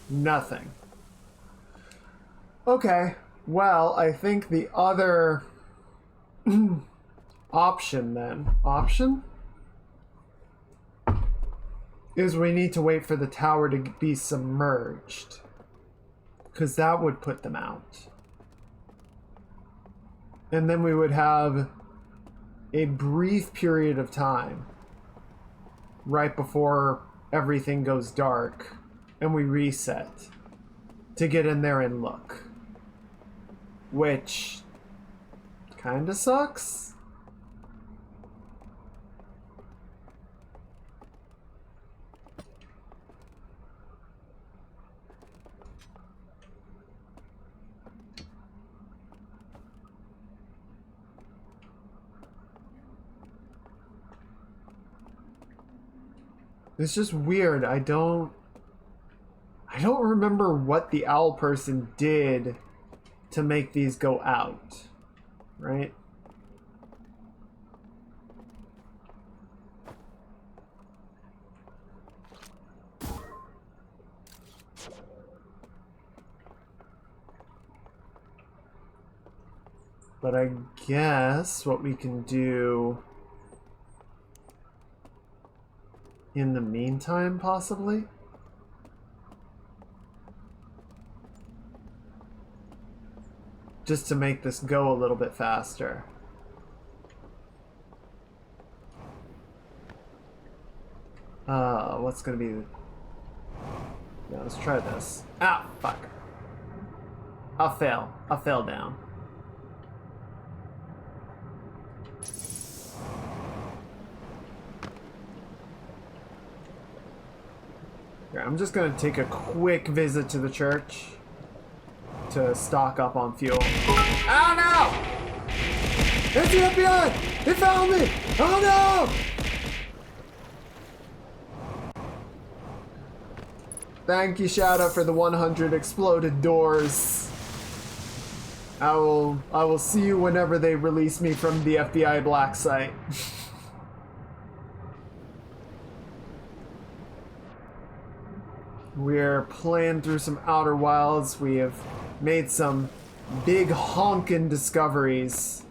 Nothing. Okay, well, I think the other option is we need to wait for the tower to be submerged, because that would put them out. And then we would have a brief period of time right before everything goes dark and we reset to get in there and look. Which kinda sucks. It's just weird. I don't remember what the owl person did to make these go out, right? But I guess what we can do in the meantime, possibly, just to make this go a little bit faster. What's gonna be... Yeah, let's try this. Ah, fuck. I fell down. Here, I'm just gonna take a quick visit to the church to stock up on fuel. Oh no! It's the FBI! They found me! Oh no! Thank you, Shadow, for the 100 exploded doors. I will see you whenever they release me from the FBI black site. We're playing through some Outer Wilds. We have made some big honkin' discoveries.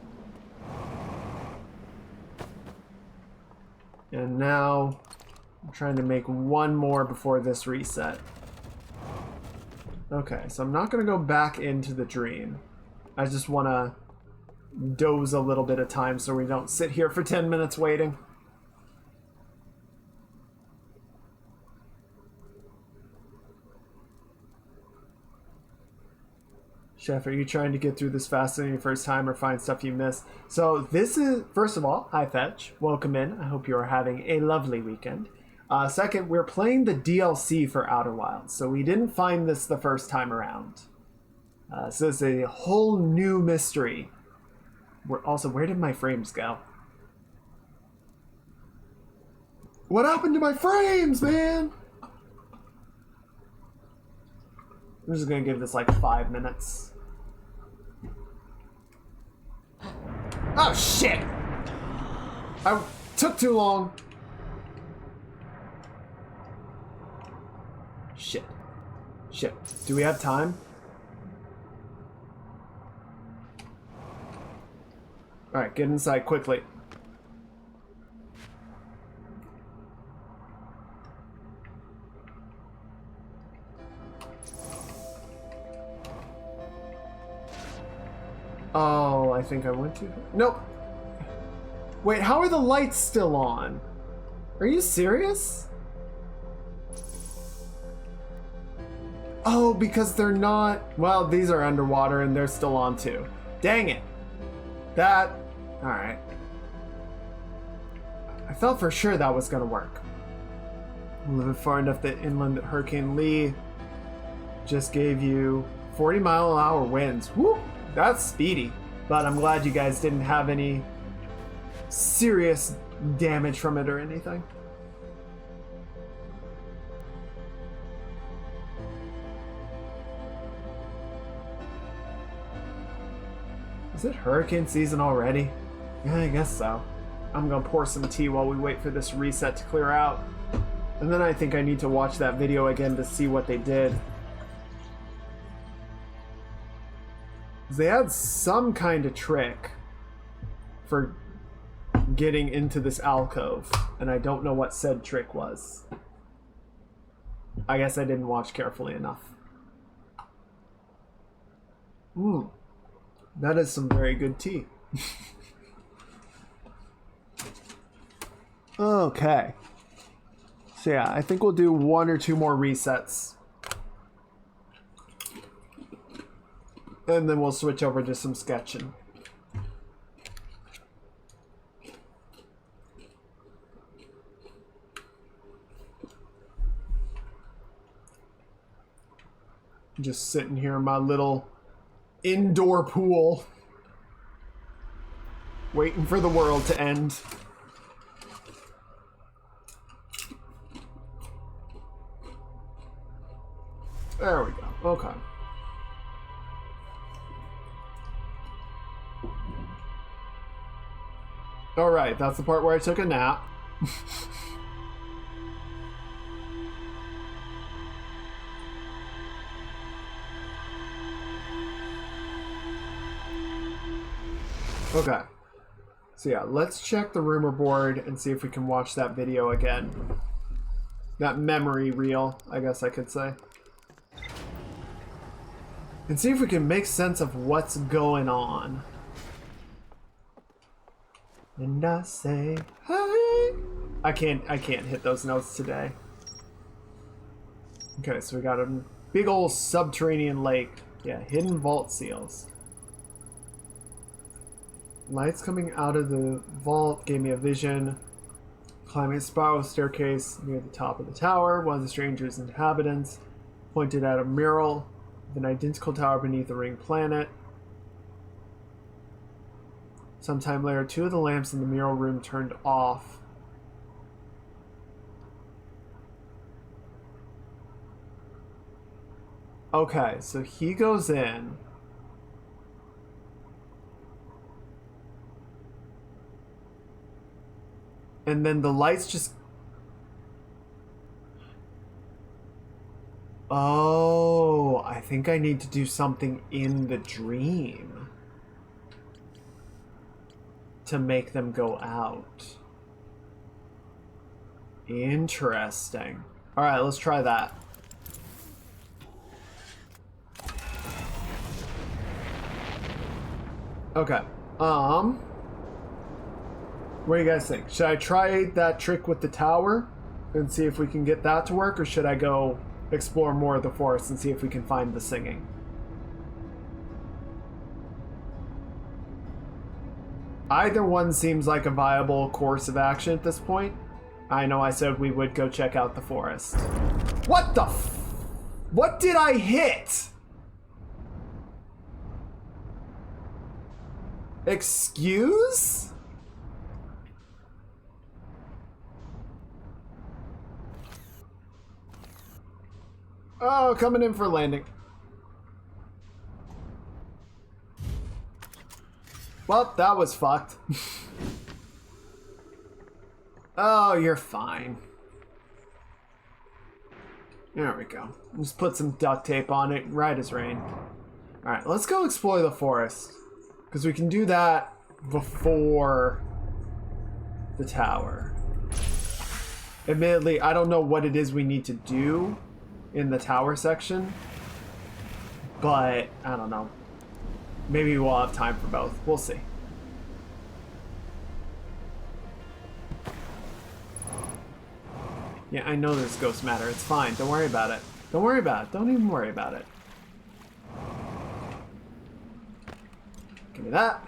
And now I'm trying to make one more before this reset. Okay, so I'm not gonna go back into the dream. I just wanna doze a little bit of time so we don't sit here for 10 minutes waiting. Chef, are you trying to get through this faster than your first time or find stuff you missed? So this is, first of all, hi Fetch, welcome in. I hope you are having a lovely weekend. Second, we're playing the DLC for Outer Wilds, so we didn't find this the first time around. So it's a whole new mystery. Also, where did my frames go? What happened to my frames, man? I'm just gonna give this like 5 minutes. Oh shit! I took too long. Shit. Shit. Do we have time? Alright, get inside quickly. Oh, I think I went to... Nope. Wait, how are the lights still on? Are you serious? Oh, because they're not... Well, these are underwater and they're still on too. Dang it. That... Alright. I thought for sure that was gonna work. Living far enough that inland Hurricane Lee just gave you 40-mile-an-hour winds. Whoop! That's speedy. But I'm glad you guys didn't have any serious damage from it or anything. Is it hurricane season already? Yeah, I guess so. I'm gonna pour some tea while we wait for this reset to clear out. And then I think I need to watch that video again to see what they did. They had some kind of trick for getting into this alcove, and I don't know what said trick was. I guess I didn't watch carefully enough. That is some very good tea. Okay. So yeah, I think we'll do 1 or 2 more resets. And then we'll switch over to some sketching. Just sitting here in my little indoor pool, waiting for the world to end. There we go. Okay. All right, that's the part where I took a nap. Okay. So yeah, let's check the rumor board and see if we can watch that video again. That memory reel, I guess I could say. And see if we can make sense of what's going on. And I say, hey. I can't hit those notes today. Okay, so we got a big old subterranean lake. Yeah, hidden vault seals. Lights coming out of the vault gave me a vision. Climbing a spiral staircase near the top of the tower, one of the stranger's inhabitants pointed at a mural with an identical tower beneath a ring planet. Sometime later, 2 of the lamps in the mural room turned off. Okay, so he goes in. And then the lights just... Oh, I think I need to do something in the dream to make them go out. Interesting. All right, let's try that. Okay. What do you guys think? Should I try that trick with the tower and see if we can get that to work, or should I go explore more of the forest and see if we can find the singing? Either one seems like a viable course of action at this point. I know I said we would go check out the forest. What the what did I hit? Excuse? Oh, coming in for landing. Well, that was fucked. Oh, you're fine. There we go. Just put some duct tape on it, right as rain. Alright, let's go explore the forest. Because we can do that before the tower. Admittedly, I don't know what it is we need to do in the tower section, but I don't know. Maybe we'll have time for both. We'll see. Yeah, I know there's ghost matter. It's fine. Don't worry about it. Don't worry about it. Don't even worry about it. Give me that.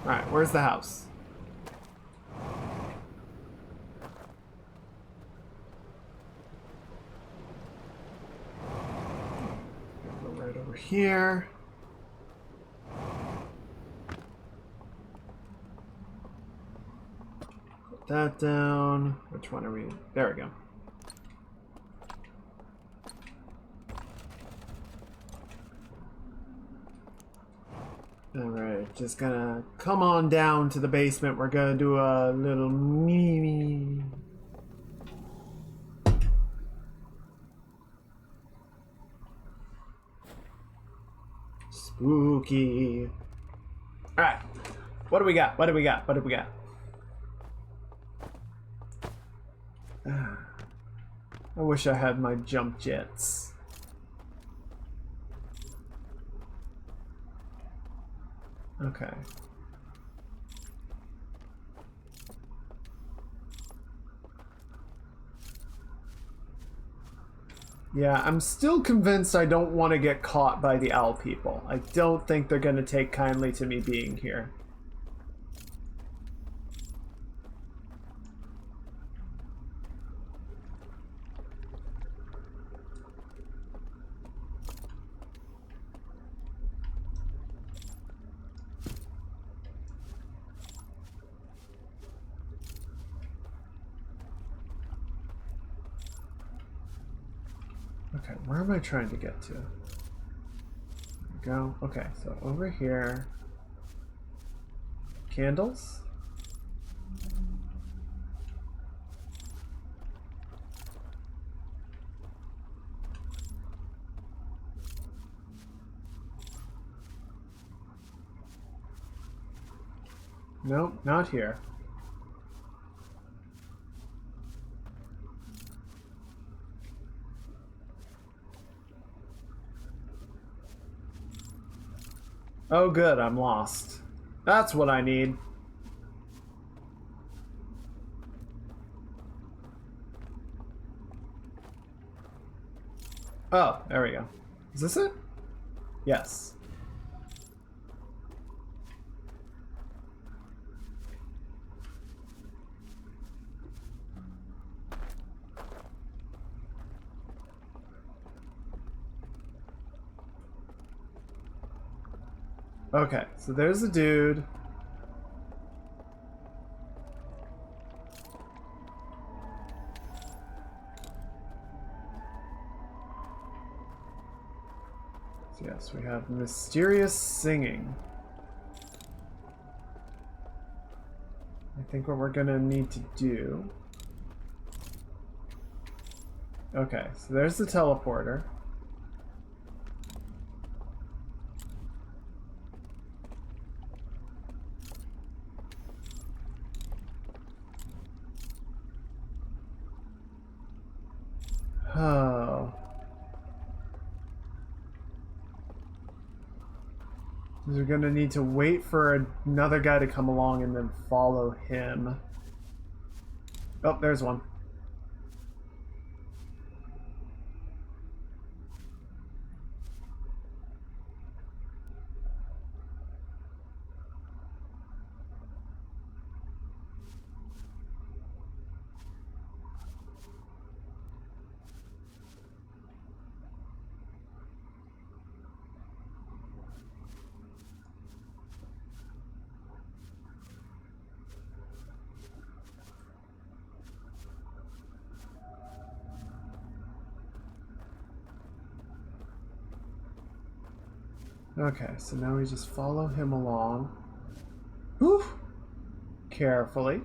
Alright, where's the house? Go right over here. Put that down. Which one are we? There we go. Alright, just gonna come on down to the basement. We're gonna do a little me. Spooky. Alright. What do we got? What do we got? What do we got? I wish I had my jump jets. Okay. Yeah, I'm still convinced I don't want to get caught by the owl people. I don't think they're going to take kindly to me being here. Okay, where am I trying to get to? There we go. Okay, so over here. Candles? Nope, not here. Oh good, I'm lost. That's what I need. Oh, there we go. Is this it? Yes. Okay, so there's the dude. So yes, we have mysterious singing. I think what we're gonna need to do... Okay, so there's the teleporter. Oh. We're gonna need to wait for another guy to come along and then follow him. Oh, there's one. Okay, so now we just follow him along. Whew! Carefully.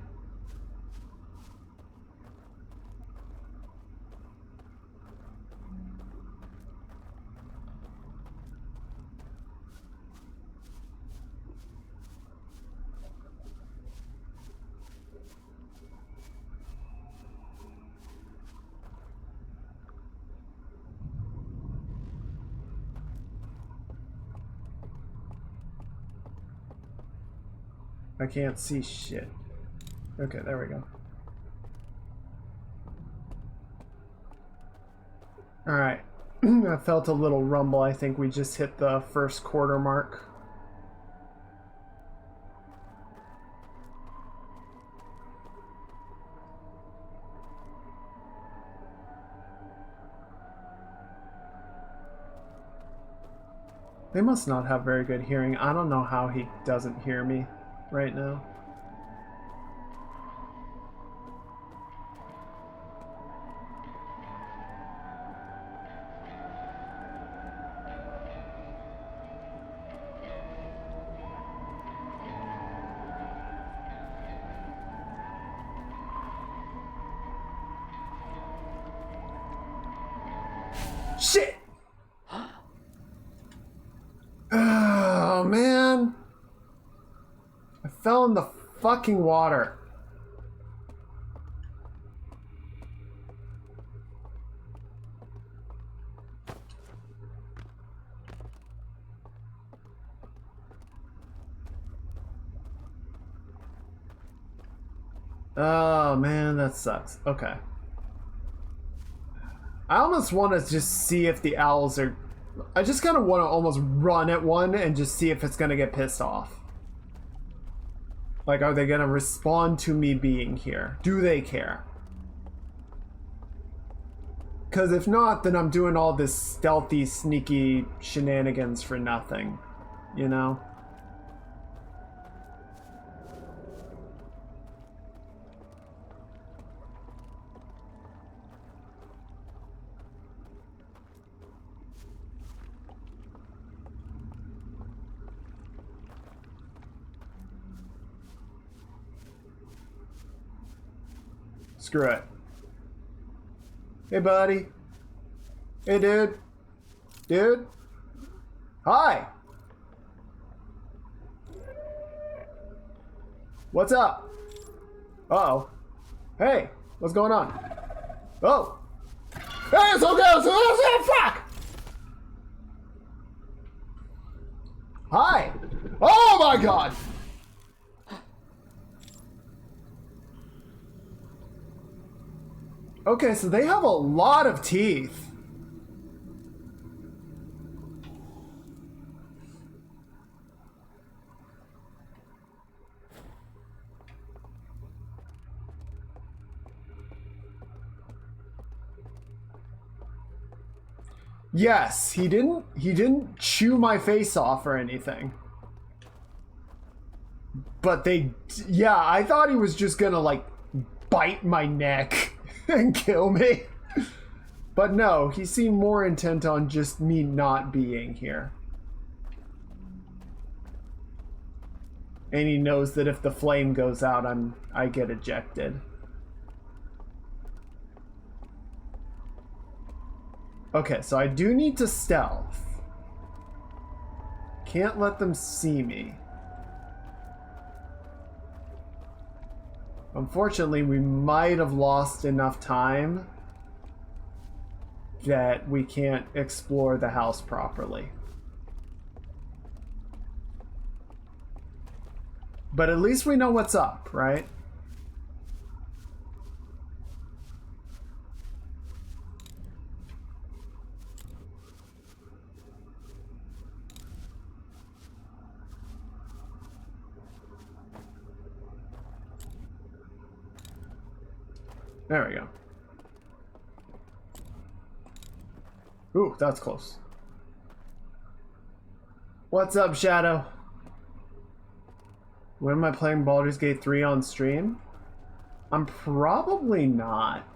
I can't see shit. Okay, there we go. Alright. I felt a little rumble. I think we just hit the first quarter mark. They must not have very good hearing. I don't know how he doesn't hear me right now. Shit! Oh, man. I fell in the fucking water. Oh, man, that sucks. Okay. I almost want to just see if the owls are... I just kind of want to almost run at one and just see if it's going to get pissed off. Like, are they going to respond to me being here? Do they care? Because if not, then I'm doing all this stealthy, sneaky shenanigans for nothing. You know? Screw it. Hey, buddy. Hey, dude. Dude. Hi. What's up? Uh-oh. Hey, what's going on? Oh. Hey, it's okay. Fuck. Hi. Oh, my God. Okay, so they have a lot of teeth. Yes, he didn't chew my face off or anything. But yeah, I thought he was just gonna like bite my neck and kill me. But no, he seemed more intent on just me not being here. And he knows that if the flame goes out, I get ejected. Okay, so I do need to stealth. Can't let them see me. Unfortunately, we might have lost enough time that we can't explore the house properly. But at least we know what's up, right? There we go. Ooh, that's close. What's up, Shadow? When am I playing Baldur's Gate 3 on stream? I'm probably not.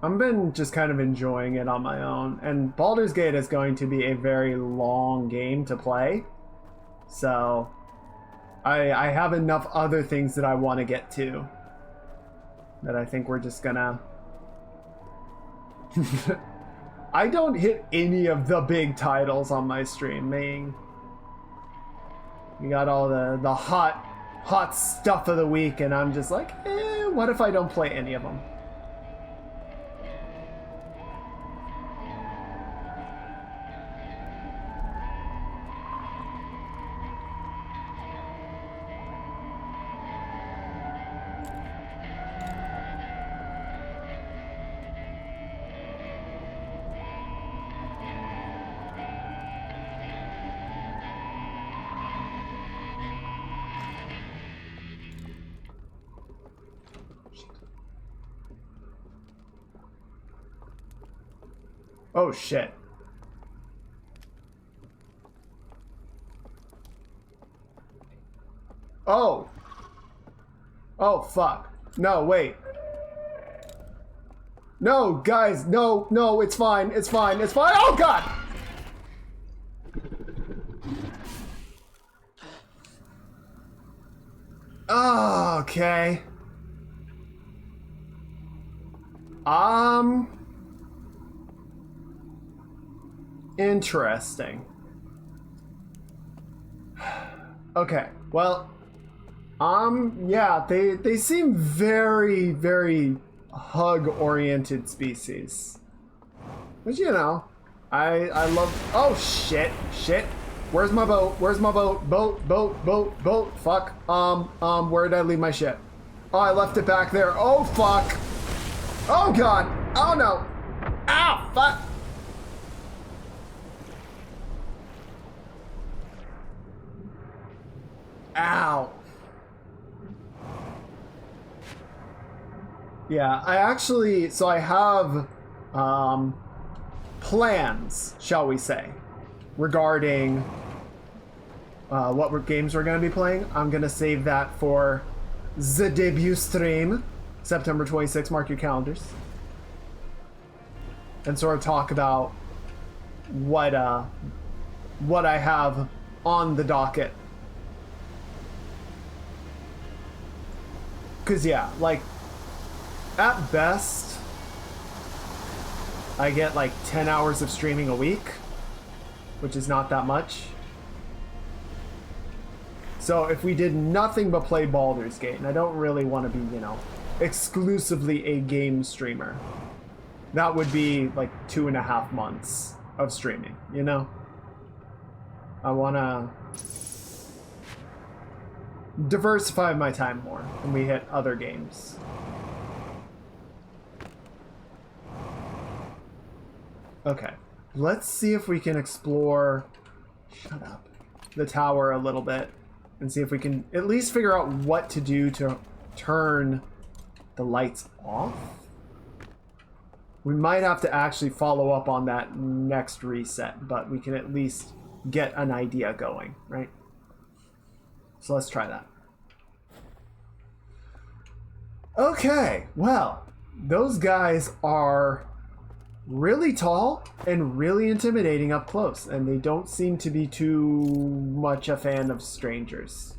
I've been just kind of enjoying it on my own. And Baldur's Gate is going to be a very long game to play. So I have enough other things that I want to get to that I think we're just gonna... I don't hit any of the big titles on my stream, man. You got all the hot stuff of the week, and I'm just like, what if I don't play any of them? Oh, shit. Oh. Oh, fuck. No, wait. No, guys, no, it's fine, it's fine, it's fine. Oh, God! Oh, okay. Interesting. Okay, well, yeah, they seem very, very hug-oriented species. But you know, I love. Oh shit, shit. Where's my boat? Where's my boat? Boat. Fuck. Where did I leave my ship? Oh, I left it back there. Oh fuck. Oh god. Oh no. Ow, fuck. Ow. Yeah, I actually, so I have plans, shall we say, regarding what games we're going to be playing. I'm going to save that for the debut stream, September 26th. Mark your calendars. And sort of talk about what I have on the docket. Because, yeah, like, at best, I get like 10 hours of streaming a week, which is not that much. So if we did nothing but play Baldur's Gate, and I don't really want to be, you know, exclusively a game streamer, that would be like 2.5 months of streaming, you know? I want to diversify my time more when we hit other games. Okay, let's see if we can explore, shut up, the tower a little bit and see if we can at least figure out what to do to turn the lights off. We might have to actually follow up on that next reset, but we can at least get an idea going, right? So let's try that. Okay, well, those guys are really tall and really intimidating up close, and they don't seem to be too much a fan of strangers.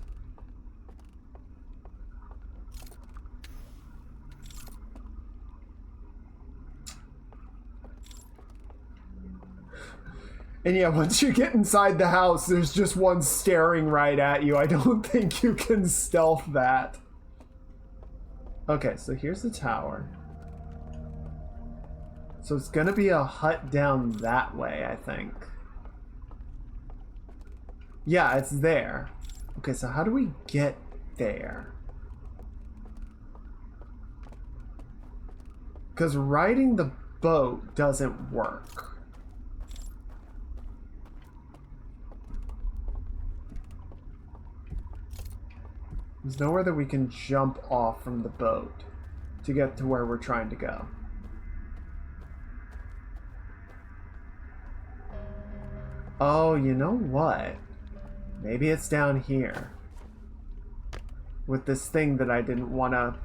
And yeah, once you get inside the house, there's just one staring right at you. I don't think you can stealth that. Okay, so here's the tower. So it's gonna be a hut down that way, I think. Yeah, it's there. Okay, so how do we get there? Because riding the boat doesn't work. There's nowhere that we can jump off from the boat to get to where we're trying to go. Oh, you know what? Maybe it's down here. With this thing that I didn't want to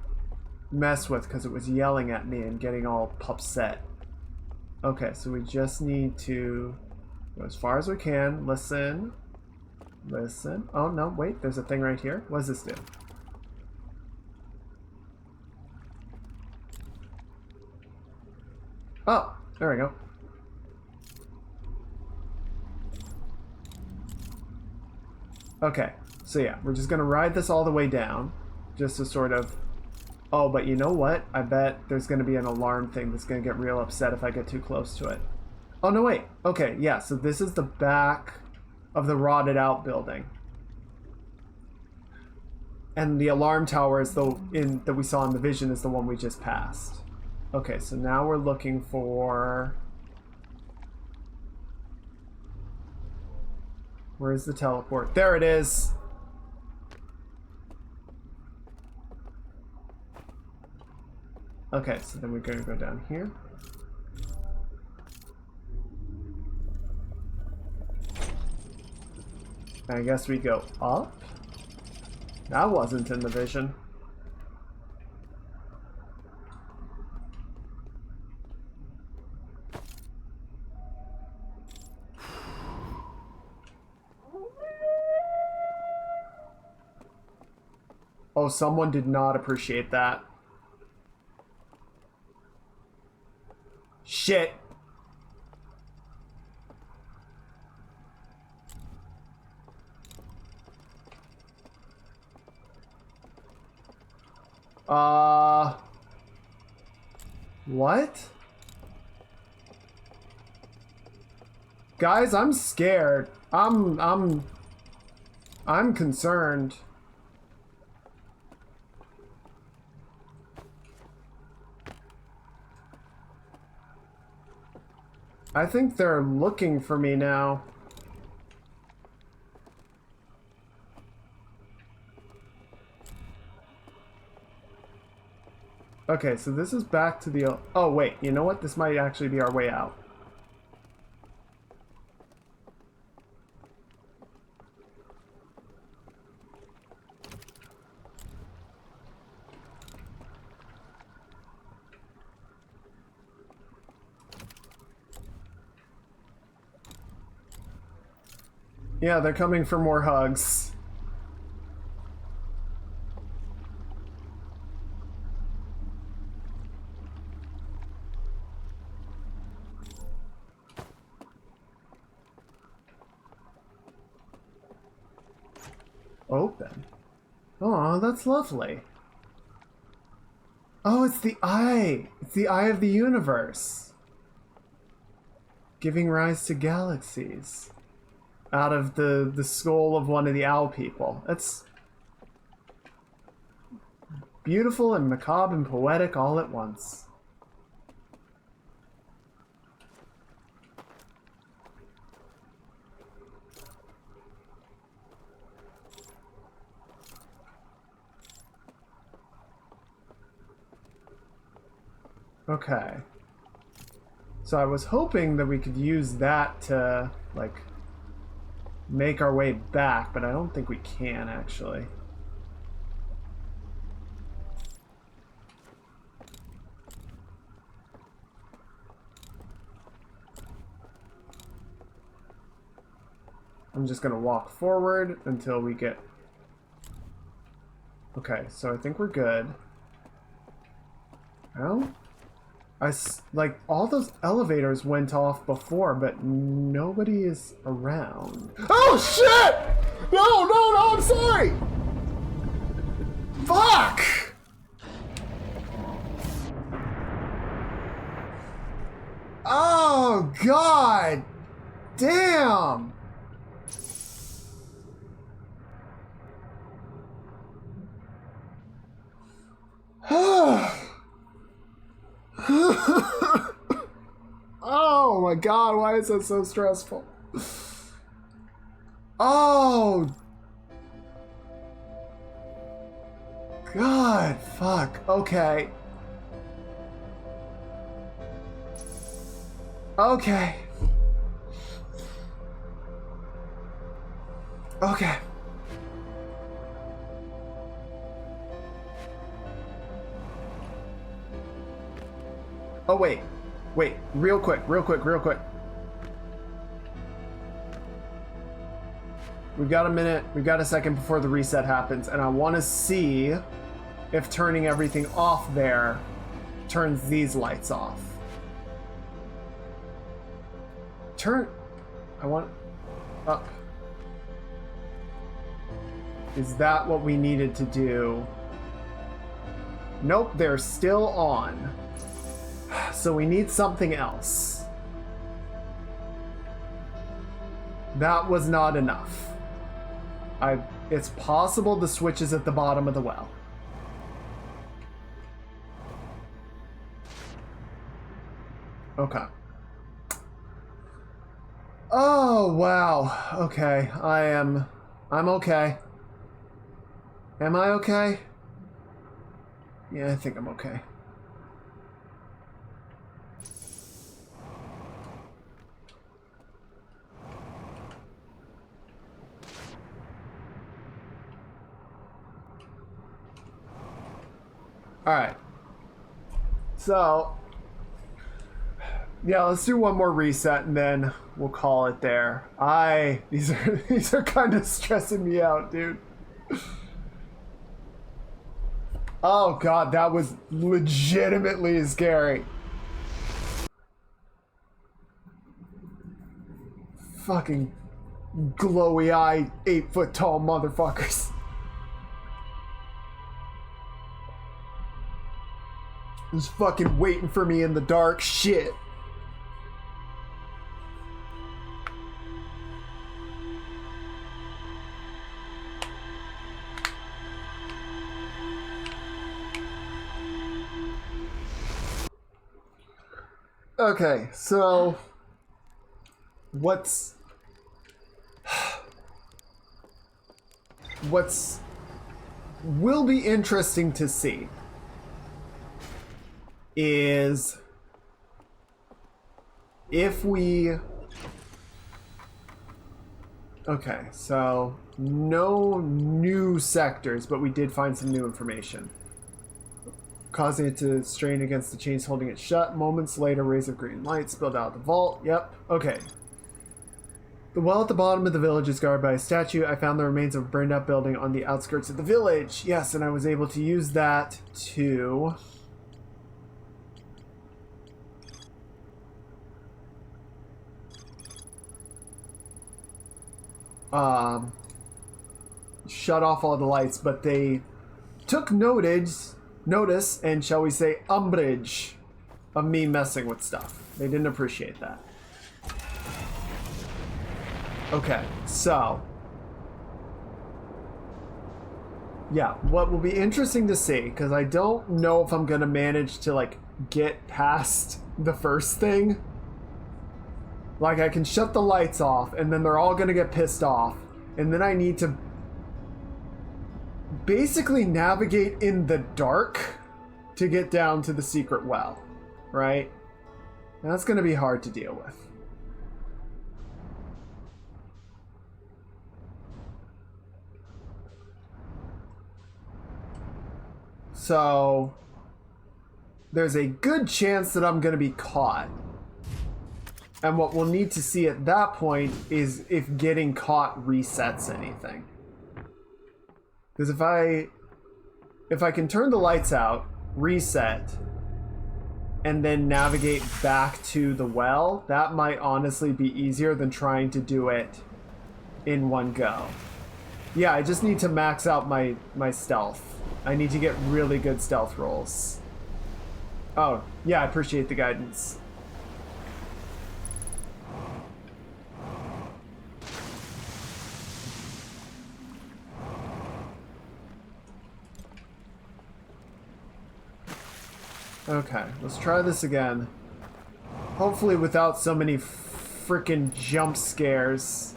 mess with because it was yelling at me and getting all upset. Okay, so we just need to go as far as we can. Listen. Listen. Oh, no, wait. There's a thing right here. What does this do? Oh, there we go. Okay, so yeah, we're just gonna ride this all the way down, just to sort of... Oh, but you know what? I bet there's gonna be an alarm thing that's gonna get real upset if I get too close to it. Oh, no, wait. Okay, yeah, so this is the back of the rotted out building. And the alarm tower is that we saw in the vision is the one we just passed. Okay, so now we're looking for... Where's the teleport? There it is! Okay, so then we're gonna go down here. I guess we go up? That wasn't in the vision. Oh, someone did not appreciate that. Shit. What? Guys, I'm scared. I'm concerned. I think they're looking for me now. Okay, so this is back to the... Oh, wait. You know what? This might actually be our way out. Yeah, they're coming for more hugs. Open. Oh, that's lovely. Oh, it's the eye. It's the eye of the universe. Giving rise to galaxies. Out of the skull of one of the owl people. That's beautiful and macabre and poetic all at once. Okay. So I was hoping that we could use that to, like, make our way back, but I don't think we can, actually. I'm just gonna walk forward until we get... Okay, so I think we're good. Well, like, all those elevators went off before, but nobody is around. Oh, shit! No, I'm sorry! Fuck! Oh, God! Damn! Oh my God, why is that so stressful? Oh God, fuck. Okay. Okay. Okay. Oh, wait. Wait, real quick. We've got a minute, we've got a second before the reset happens, and I want to see if turning everything off there turns these lights off. I want up. Is that what we needed to do? Nope, they're still on. So we need something else. That was not enough. It's possible the switch is at the bottom of the well. Okay. Oh, wow. Okay. I'm okay. Am I okay? Yeah, I think I'm okay. Alright. So, yeah, let's do one more reset and then we'll call it there. These are kind of stressing me out, dude. Oh God, that was legitimately scary. Fucking glowy eye, 8 foot tall motherfuckers. He's fucking waiting for me in the dark. Shit. Okay, so what's will be interesting to see is if we okay, so no new sectors, but we did find some new information. Causing it to strain against the chains holding it shut. Moments later, rays of green light spilled out of the vault. Yep. Okay. The well at the bottom of the village is guarded by a statue. I found the remains of a burned out building on the outskirts of the village. Yes, and I was able to use that to... shut off all the lights, but they took notice, and shall we say umbrage of me messing with stuff. They didn't appreciate that. Okay, so yeah, what will be interesting to see, because I don't know if I'm gonna manage to like get past the first thing. Like, I can shut the lights off and then they're all gonna get pissed off, and then I need to basically navigate in the dark to get down to the secret well, right? That's going to be hard to deal with. So there's a good chance that I'm going to be caught. And what we'll need to see at that point is if getting caught resets anything. Because if I can turn the lights out, reset, and then navigate back to the well, that might honestly be easier than trying to do it in one go. Yeah, I just need to max out my stealth. I need to get really good stealth rolls. Oh, yeah, I appreciate the guidance. Okay, let's try this again. Hopefully without so many frickin' jump scares.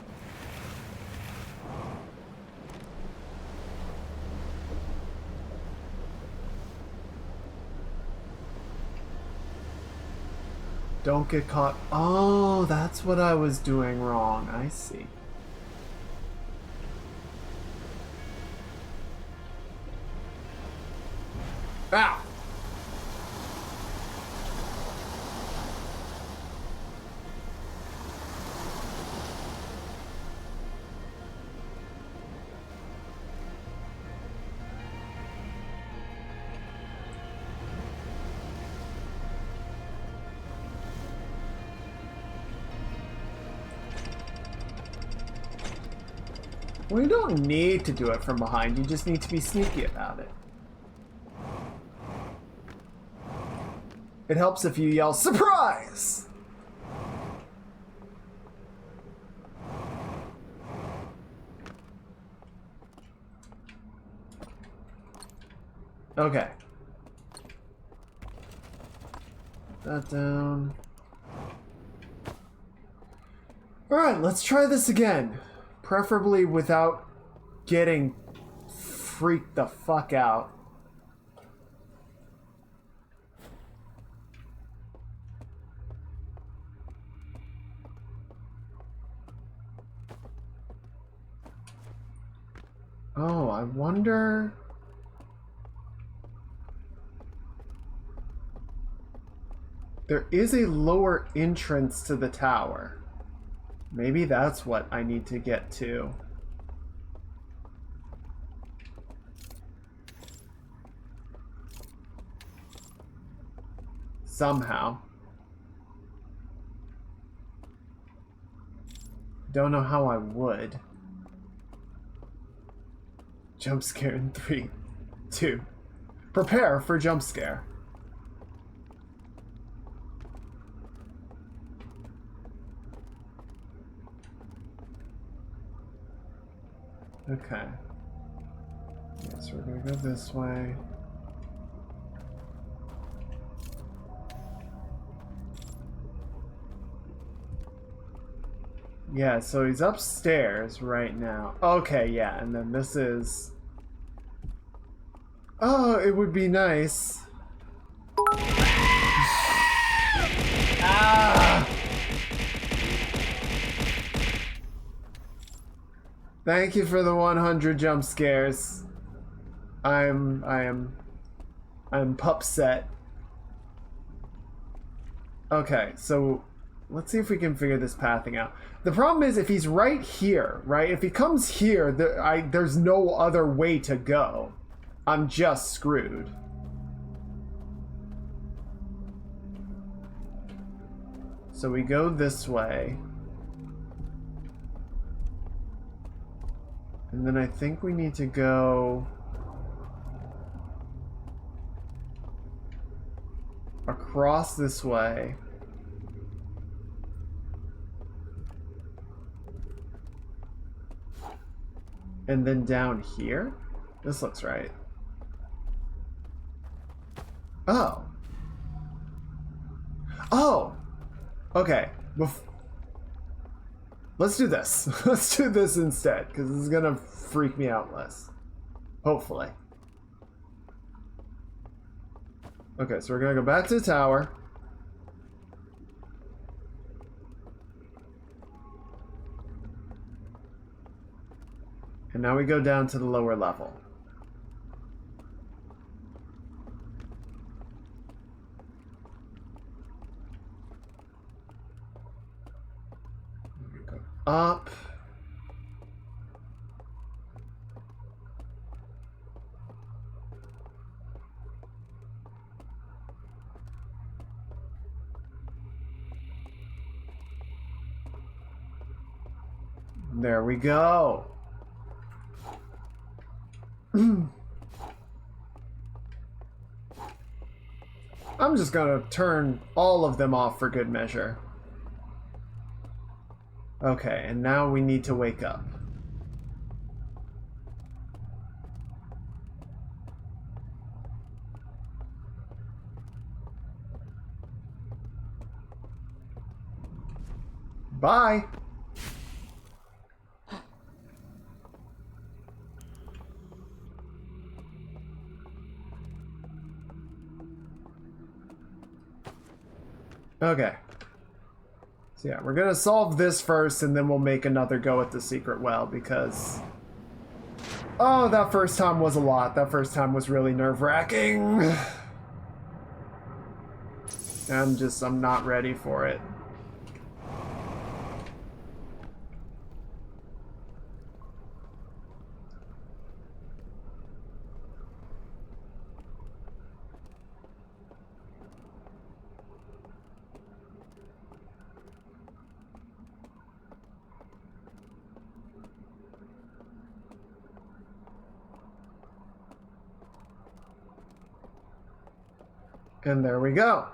Don't get caught. Oh, that's what I was doing wrong. I see. Ow! Well, you don't need to do it from behind, you just need to be sneaky about it. It helps if you yell, "Surprise!" Okay. That down. Alright, let's try this again. Preferably without getting freaked the fuck out. Oh, I wonder... There is a lower entrance to the tower. Maybe that's what I need to get to. Somehow. Don't know how I would. Jump scare in 3, 2. Prepare for jump scare. Okay. Yeah, so we're gonna go this way. Yeah, so he's upstairs right now. Okay, yeah, and then this is... Oh, it would be nice. Ah! Thank you for the 100 jump scares. I'm pupset. Okay, so let's see if we can figure this pathing out. The problem is if he's right here, right? If he comes here, there's no other way to go. I'm just screwed. So we go this way. And then I think we need to go across this way. And then down here? This looks right. Oh. Oh! Okay. Let's do this. Let's do this instead, because this is gonna freak me out less. Hopefully. Okay, so we're gonna go back to the tower. And now we go down to the lower level. Go up. There we go. I'm just gonna turn all of them off for good measure. Okay, and now we need to wake up. Bye! Okay. So yeah, we're gonna solve this first and then we'll make another go at the secret well because... Oh, that first time was a lot. That first time was really nerve-wracking. I'm not ready for it. And there we go.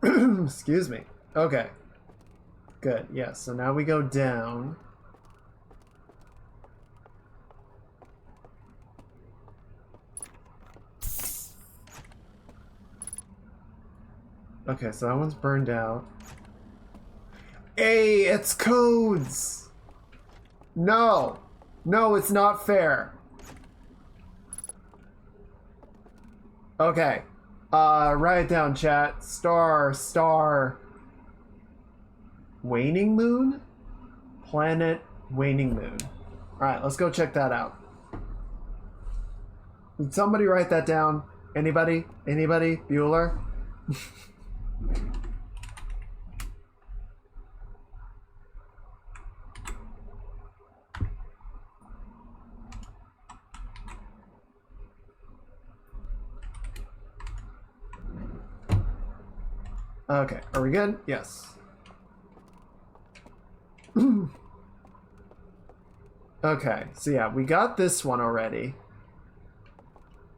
Excuse me. Okay. Good. Yeah, so now we go down. Okay, so that one's burned out. Hey, it's codes! No! No, it's not fair. Okay. Write it down, chat. Star. Waning moon? Planet waning moon. Alright, let's go check that out. Did somebody write that down? Anybody? Anybody? Bueller? Okay, are we good? Yes. Okay, so yeah, we got this one already.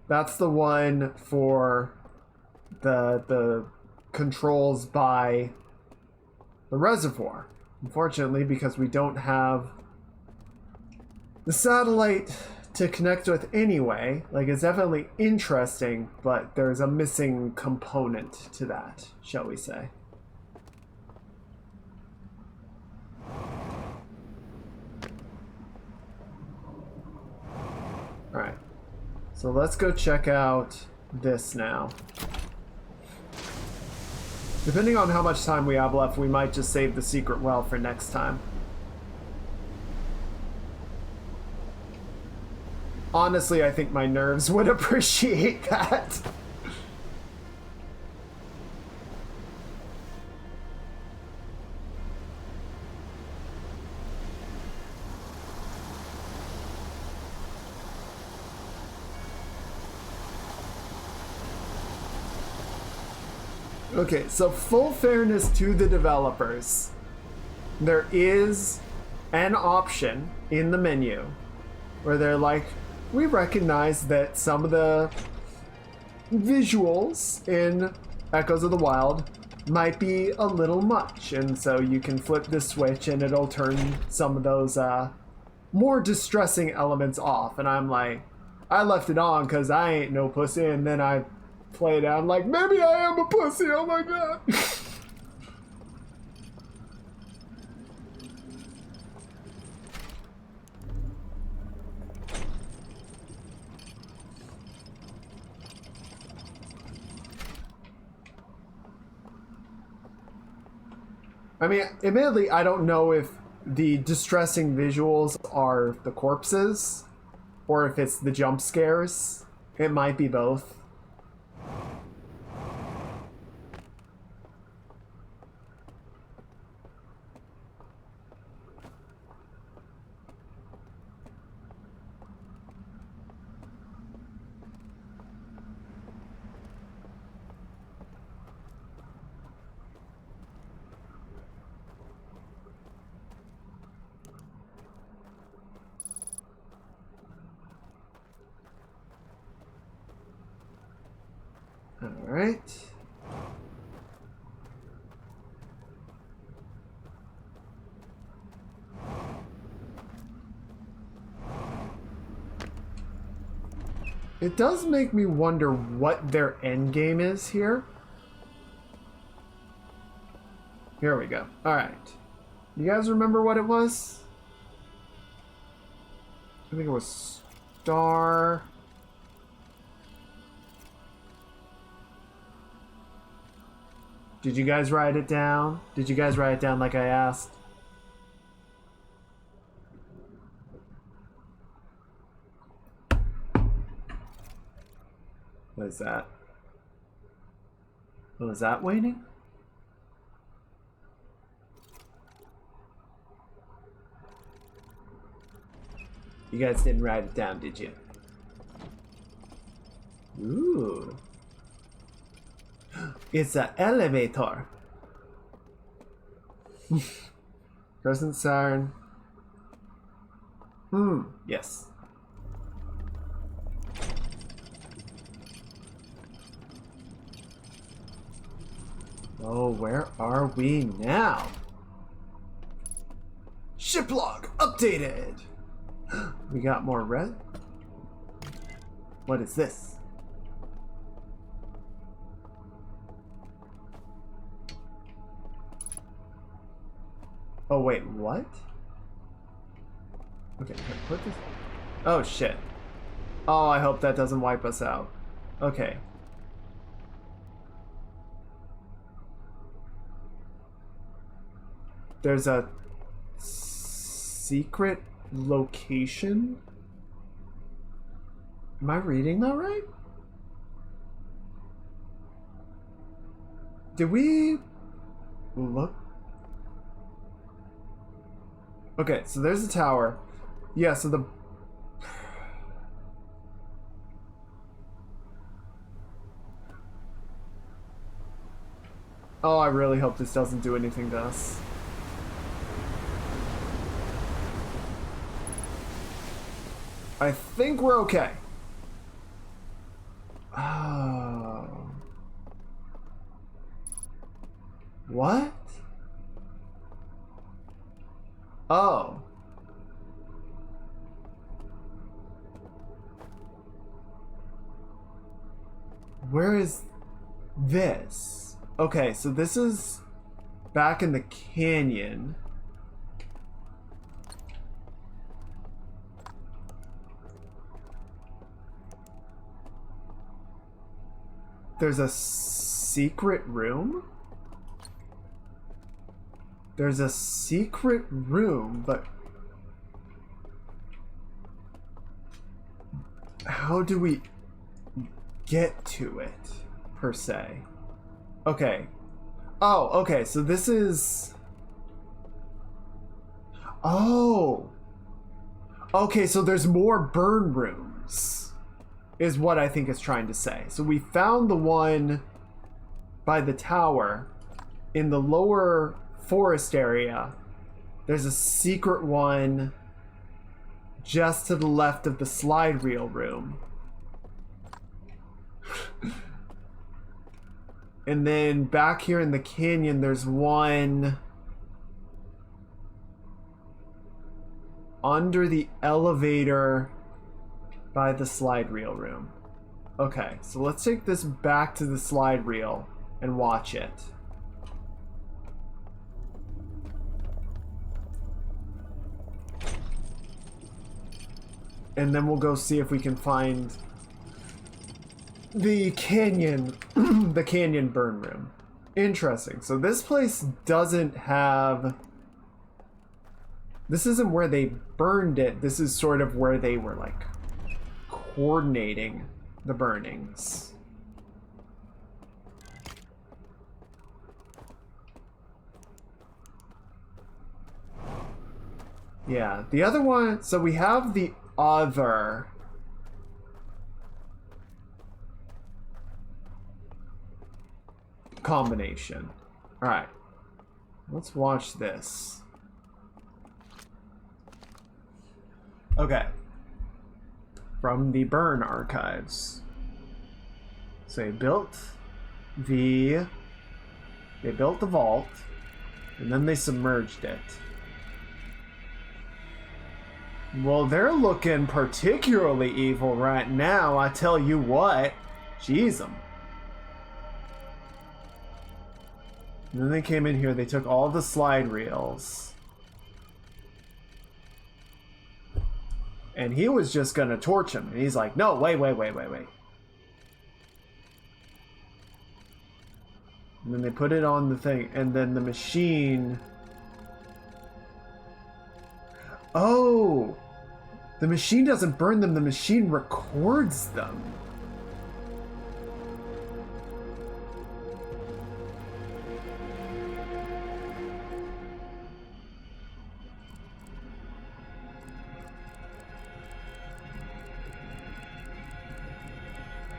That's the one for the controls by the reservoir. Unfortunately, because we don't have the satellite to connect with anyway. Like, it's definitely interesting, but there's a missing component to that, shall we say. Alright. So let's go check out this now. Depending on how much time we have left, we might just save the secret well for next time. Honestly, I think my nerves would appreciate that. Okay, so full fairness to the developers, there is an option in the menu where they're like, we recognize that some of the visuals in Echoes of the Wild might be a little much, and so you can flip the switch and it'll turn some of those more distressing elements off. And I'm like, I left it on because I ain't no pussy, and then I play it out like, maybe I am a pussy, oh my god. I mean, admittedly, I don't know if the distressing visuals are the corpses or if it's the jump scares. It might be both. Alright. It does make me wonder what their end game is here. Here we go. Alright. You guys remember what it was? I think it was Star. Did you guys write it down? Did you guys write it down like I asked? What is that? Oh, is that waiting? You guys didn't write it down, did you? Ooh. It's an elevator. Crescent Siren. Yes. Oh, where are we now? Ship log updated. We got more red. What is this? Oh wait, what? Okay, put this. Oh shit. Oh, I hope that doesn't wipe us out. Okay. There's a secret location? Am I reading that right? Did we look? Okay, so there's a tower. Yeah, so the... Oh, I really hope this doesn't do anything to us. I think we're okay. Oh. What? Oh. Where is this? Okay, so this is back in the canyon. There's a secret room? There's a secret room, but how do we get to it, per se? Okay. Oh, okay, so this is... Oh! Okay, so there's more burn rooms, is what I think it's trying to say. So we found the one by the tower. In the lower forest area, there's a secret one just to the left of the slide reel room. And then back here in the canyon, there's one under the elevator by the slide reel room. Okay, so let's take this back to the slide reel and watch it. And then we'll go see if we can find the canyon, the canyon burn room. Interesting. So this place doesn't have... This isn't where they burned it. This is sort of where they were, like, coordinating the burnings. Yeah, the other one... So we have the other... combination. Alright. Let's watch this. Okay. From the burn archives. So they built the vault, and then they submerged it. Well, they're looking particularly evil right now, I tell you what. Jeez 'em. And then they came in here, they took all the slide reels. And he was just gonna torch him. And he's like, no, wait. And then they put it on the thing, and then the machine... Oh! The machine doesn't burn them, the machine records them.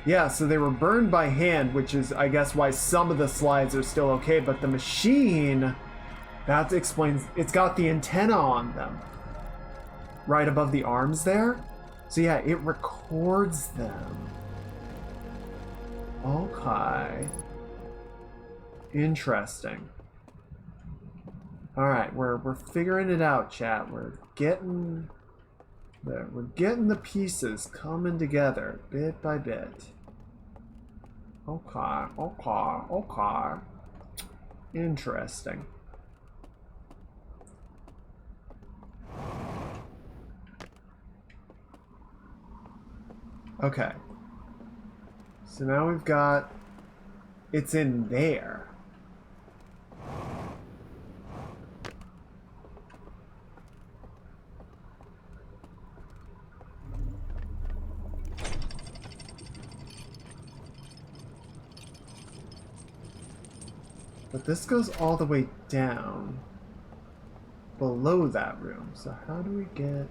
Yeah, so they were burned by hand, which is, I guess, why some of the slides are still okay, but the machine, that explains, it's got the antenna on them. Right above the arms there. So yeah, it records them. Okay. Interesting. Alright, we're figuring it out, chat. We're getting there. We're getting the pieces coming together bit by bit. Okay. Interesting. Okay. So now we've got... It's in there. But this goes all the way down below that room. So how do we get...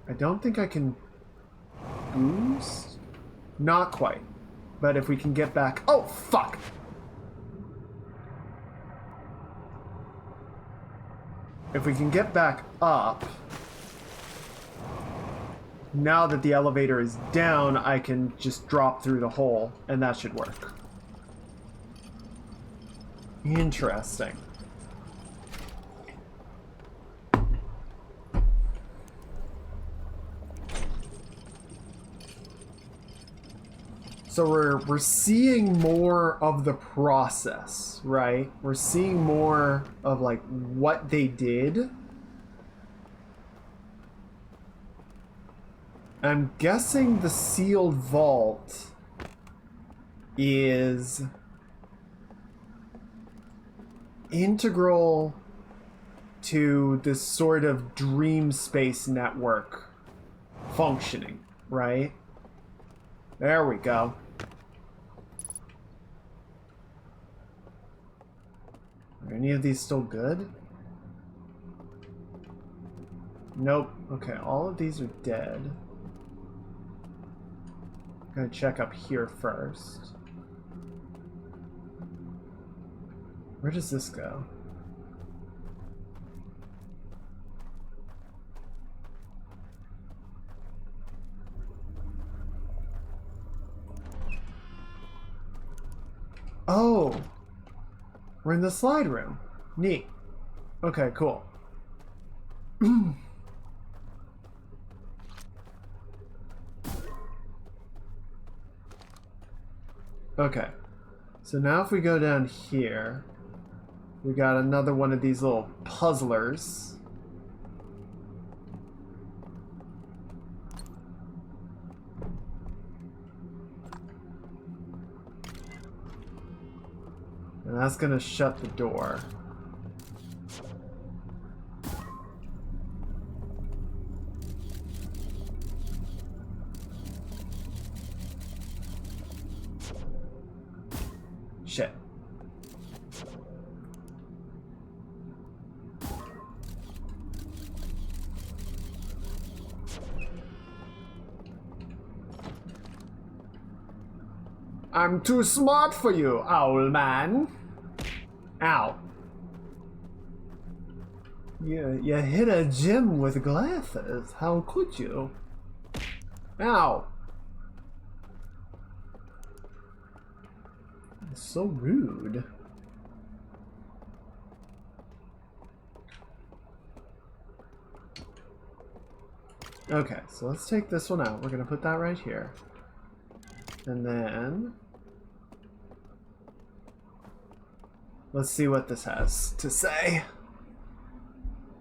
I don't think I can boost? Not quite. But if we can get back... Oh, fuck! If we can get back up... Now that the elevator is down, I can just drop through the hole, and that should work. Interesting. So we're seeing more of the process, right? We're seeing more of like what they did. I'm guessing the sealed vault is integral to this sort of dream space network functioning, right? There we go. Are any of these still good? Nope. Okay, all of these are dead. I'm gonna check up here first. Where does this go? Oh! We're in the slide room. Neat. Okay, cool. Okay. So now if we go down here, we got another one of these little puzzlers. And that's gonna shut the door. Shit. I'm too smart for you, owl man. Ow. You hit a gem with glasses. How could you? Ow. So rude. Okay, so let's take this one out. We're gonna put that right here. And then let's see what this has to say.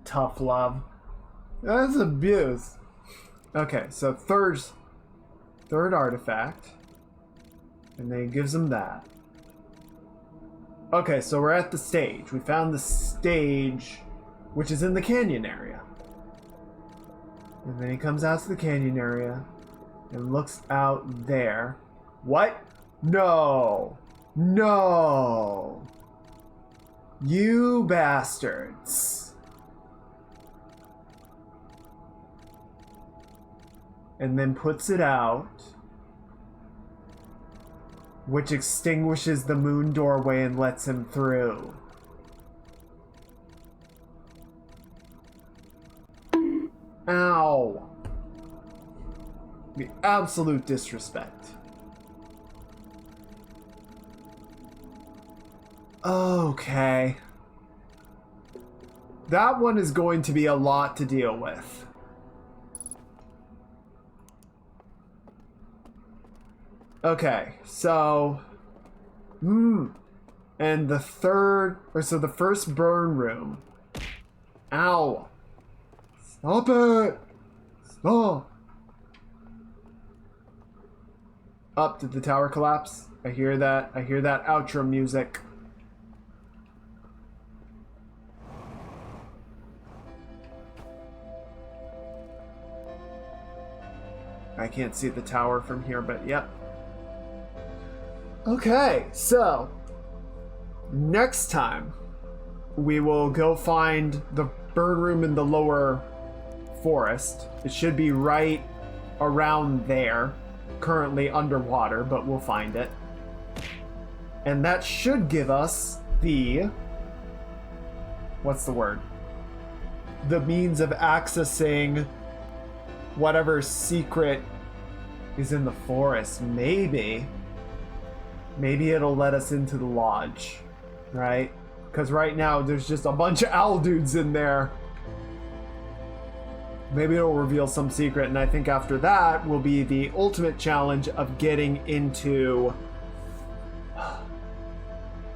Tough love. That's abuse. Okay, so third artifact. And then it gives him that. Okay, so we're at the stage. We found the stage, which is in the canyon area. And then he comes out to the canyon area and looks out there. What? No! No! You bastards! And then puts it out, which extinguishes the moon doorway and lets him through. Ow. The absolute disrespect. Okay. That one is going to be a lot to deal with. Okay, so... And the the first burn room. Ow. Stop it! Stop! Up, did the tower collapse? I hear that. I hear that outro music. I can't see the tower from here, but yep. Okay, so next time we will go find the burn room in the lower forest. It should be right around there, currently underwater, but we'll find it. And that should give us the... what's the word? The means of accessing whatever secret is in the forest. Maybe it'll let us into the lodge, right? Because right now there's just a bunch of owl dudes in there. Maybe it'll reveal some secret, and I think after that will be the ultimate challenge of getting into...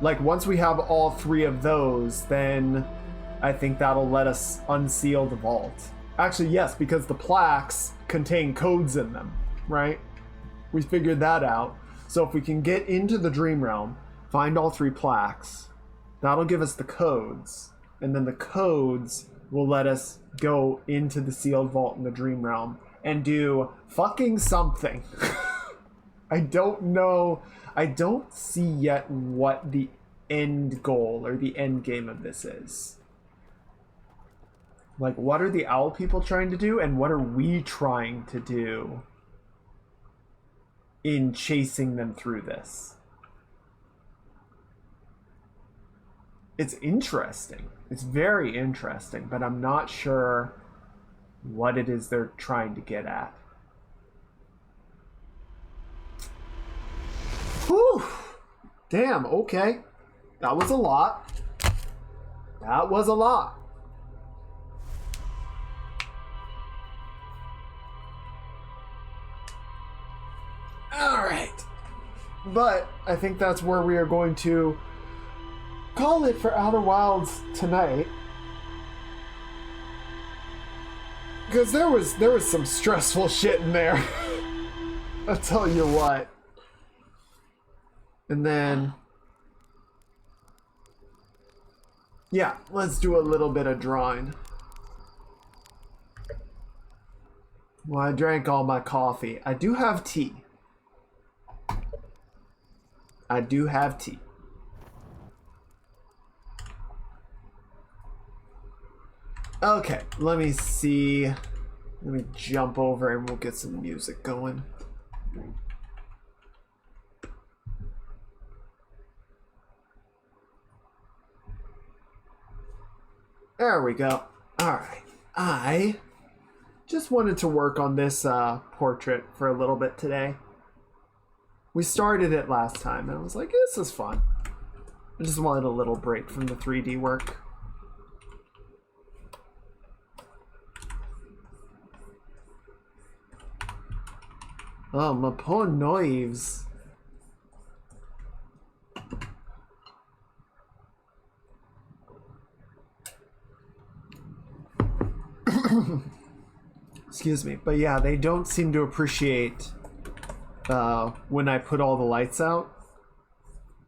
Like, once we have all 3 of those, then I think that'll let us unseal the vault. Actually, yes, because the plaques contain codes in them, right? We figured that out. So if we can get into the Dream Realm, find all 3 plaques, that'll give us the codes, and then the codes will let us go into the sealed vault in the Dream Realm and do fucking something. I don't know. I don't see yet what the end goal or the end game of this is. Like, what are the owl people trying to do, and what are we trying to do in chasing them through this? It's interesting. It's very interesting, but I'm not sure what it is they're trying to get at. Whew! Damn, okay. That was a lot. That was a lot. Alright. But I think that's where we are going to call it for Outer Wilds tonight. Because there was some stressful shit in there. I'll tell you what. And then... yeah, let's do a little bit of drawing. Well, I drank all my coffee. I do have tea. I do have tea. Okay, let me see. Let me jump over and we'll get some music going. There we go. Alright. I just wanted to work on this portrait for a little bit today. We started it last time and I was like, this is fun. I just wanted a little break from the 3D work. Oh, my poor knives. Excuse me. But yeah, they don't seem to appreciate when I put all the lights out.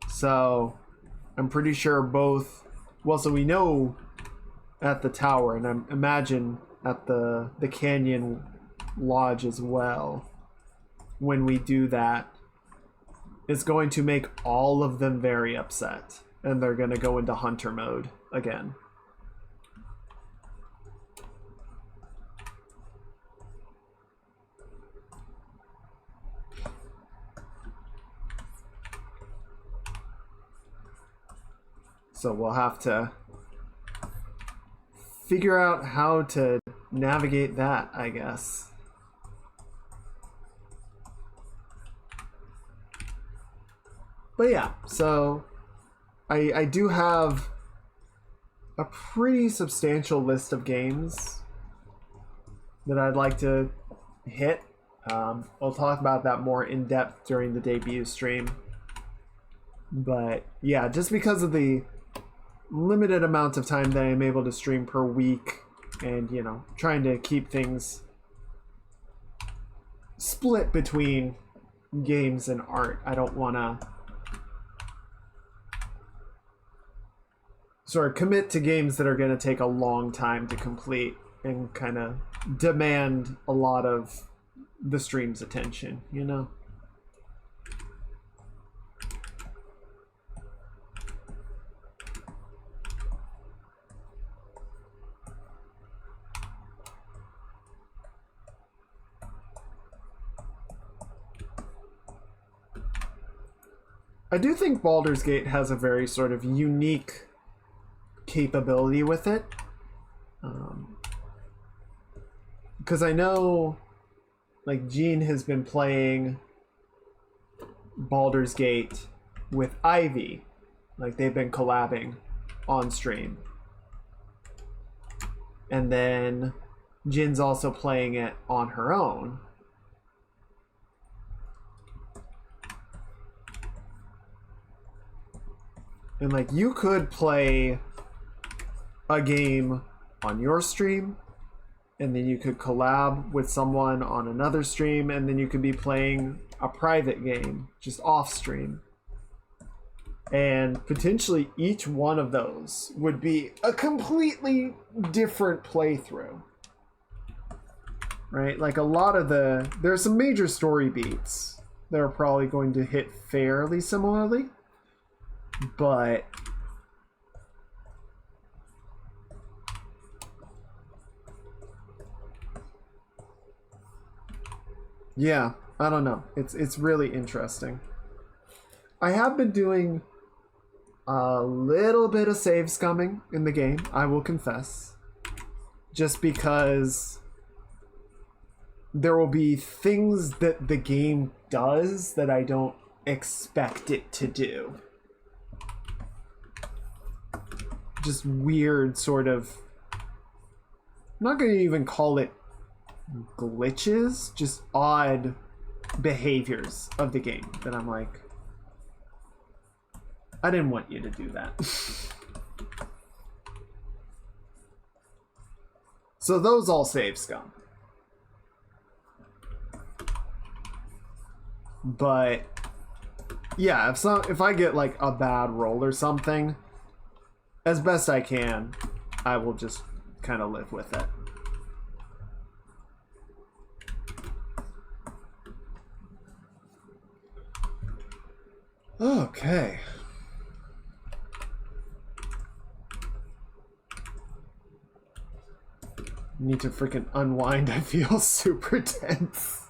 So I'm pretty sure both... well, so we know at the tower, and I imagine at the canyon lodge as well. When we do that, it's going to make all of them very upset, and they're going to go into hunter mode again. So we'll have to figure out how to navigate that, I guess. But yeah, so I do have a pretty substantial list of games that I'd like to hit. I'll talk about that more in depth during the debut stream. But yeah, just because of the limited amount of time that I'm able to stream per week and, you know, trying to keep things split between games and art, I don't want to sort of commit to games that are going to take a long time to complete and kind of demand a lot of the stream's attention, you know? I do think Baldur's Gate has a very sort of unique capability with it, because I know like Gene has been playing Baldur's Gate with Ivy, like they've been collabing on stream, and then Jin's also playing it on her own. And like, you could play a game on your stream, and then you could collab with someone on another stream, and then you could be playing a private game just off stream. And potentially each one of those would be a completely different playthrough. Right? Like, a lot of there's some major story beats that are probably going to hit fairly similarly. But yeah, I don't know. It's really interesting. I have been doing a little bit of save scumming in the game, I will confess. Just because there will be things that the game does that I don't expect it to do. Just weird sort of, I'm not going to even call it glitches, just odd behaviors of the game that I'm like, I didn't want you to do that. So those all save scum. But yeah, if I get like a bad roll or something, as best I can, I will just kind of live with it. Okay. Need to freaking unwind. I feel super tense.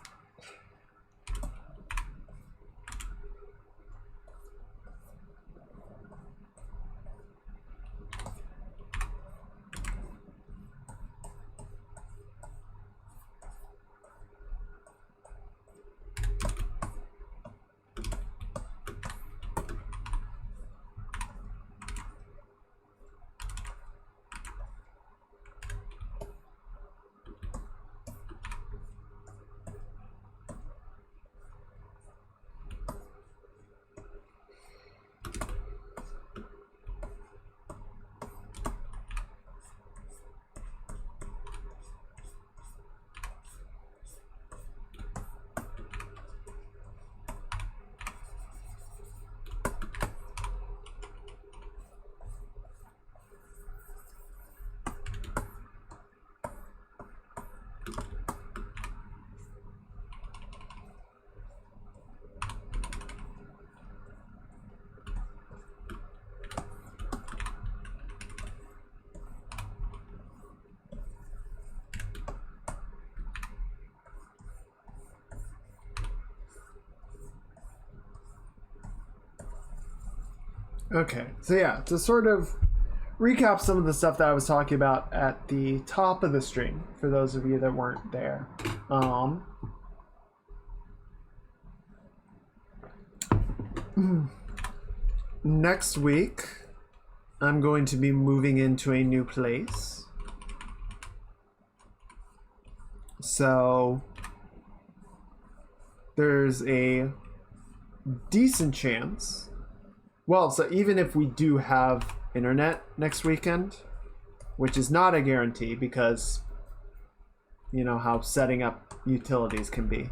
Okay, so yeah, to sort of recap some of the stuff that I was talking about at the top of the stream, for those of you that weren't there. Next week, I'm going to be moving into a new place. So there's a decent chance. Well, so even if we do have internet next weekend, which is not a guarantee because you know how setting up utilities can be.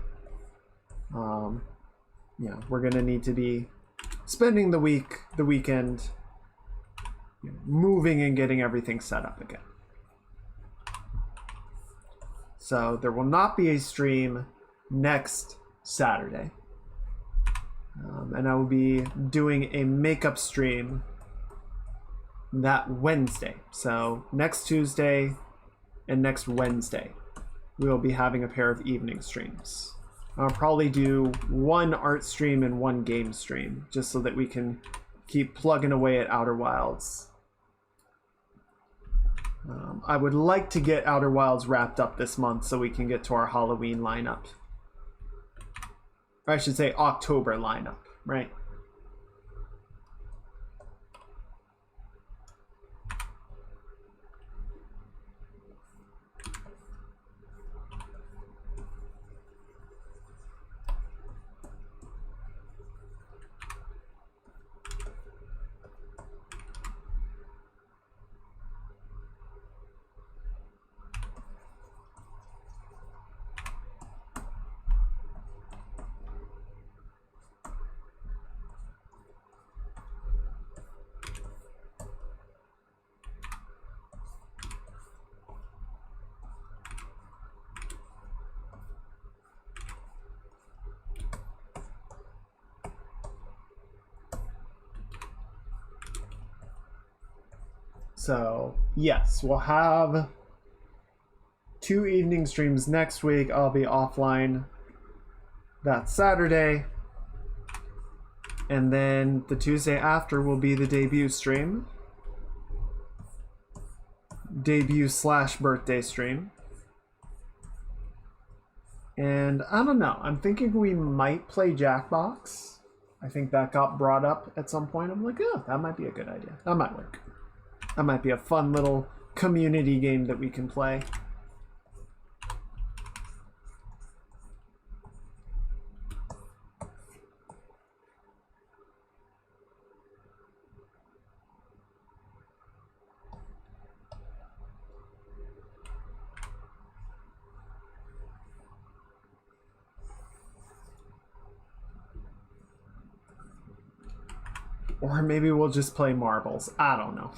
Yeah, we're gonna need to be spending the weekend, moving and getting everything set up again. So there will not be a stream next Saturday. And I will be doing a makeup stream that Wednesday. So next Tuesday and next Wednesday, we will be having a pair of evening streams. I'll probably do one art stream and one game stream, just so that we can keep plugging away at Outer Wilds. I would like to get Outer Wilds wrapped up this month so we can get to our Halloween lineup. Or I should say October lineup, right? So, yes, we'll have 2 evening streams next week. I'll be offline that Saturday. And then the Tuesday after will be the debut stream. Debut/birthday stream. And I don't know. I'm thinking we might play Jackbox. I think that got brought up at some point. I'm like, oh, that might be a good idea. That might work. That might be a fun little community game that we can play. Or maybe we'll just play marbles. I don't know.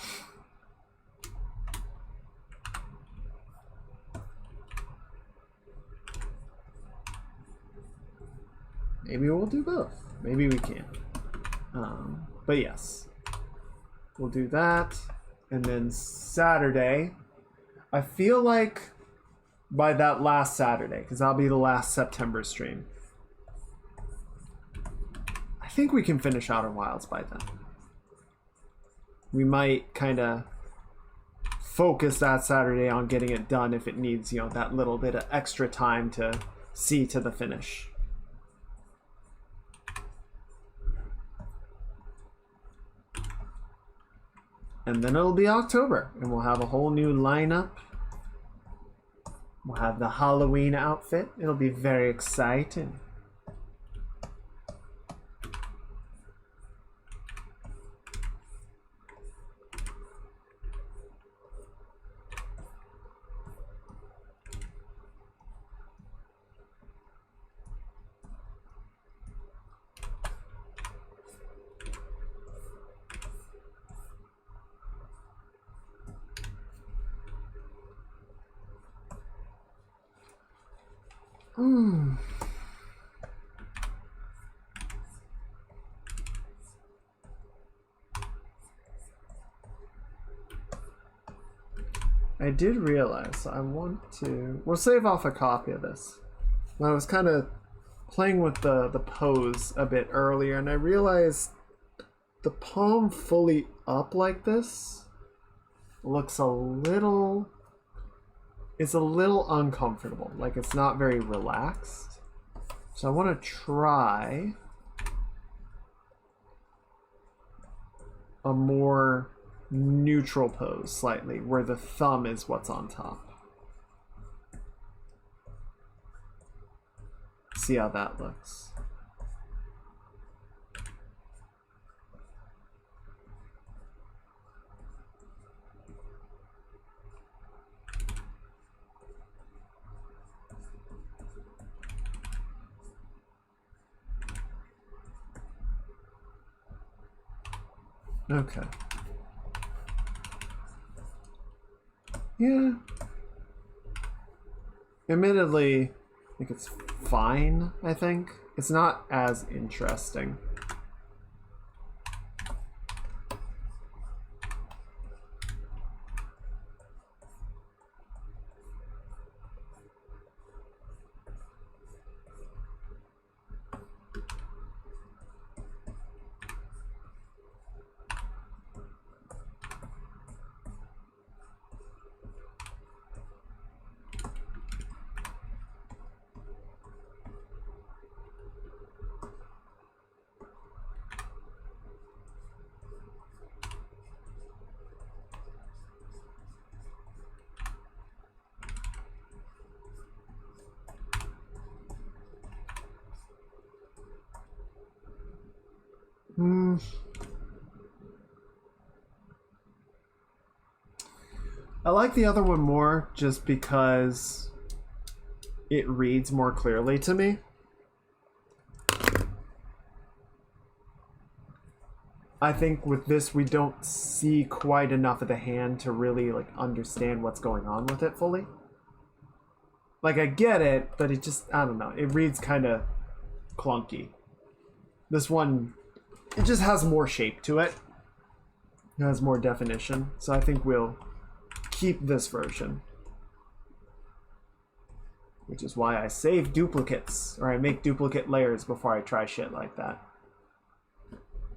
Maybe we'll do both. Maybe we can. But yes. We'll do that. And then Saturday. I feel like by that last Saturday, because that'll be the last September stream, I think we can finish Outer Wilds by then. We might kind of focus that Saturday on getting it done if it needs, you know, that little bit of extra time to see to the finish. And then it'll be October, and we'll have a whole new lineup. We'll have the Halloween outfit. It'll be very exciting. I did realize I want to... We'll save off a copy of this. I was kind of playing with the pose a bit earlier, and I realized the palm fully up like this looks a little... It's a little uncomfortable. Like, it's not very relaxed. So I want to try a more neutral pose slightly, where the thumb is what's on top. See how that looks. Okay. Yeah. Admittedly, I think it's fine, I think. It's not as interesting. I like the other one more just because it reads more clearly to me. I think with this we don't see quite enough of the hand to really like understand what's going on with it fully. Like, I get it, but it just, I don't know, it reads kind of clunky. This one, it just has more shape to it. It has more definition, so I think we'll keep this version. Which is why I save duplicates, or I make duplicate layers before I try shit like that.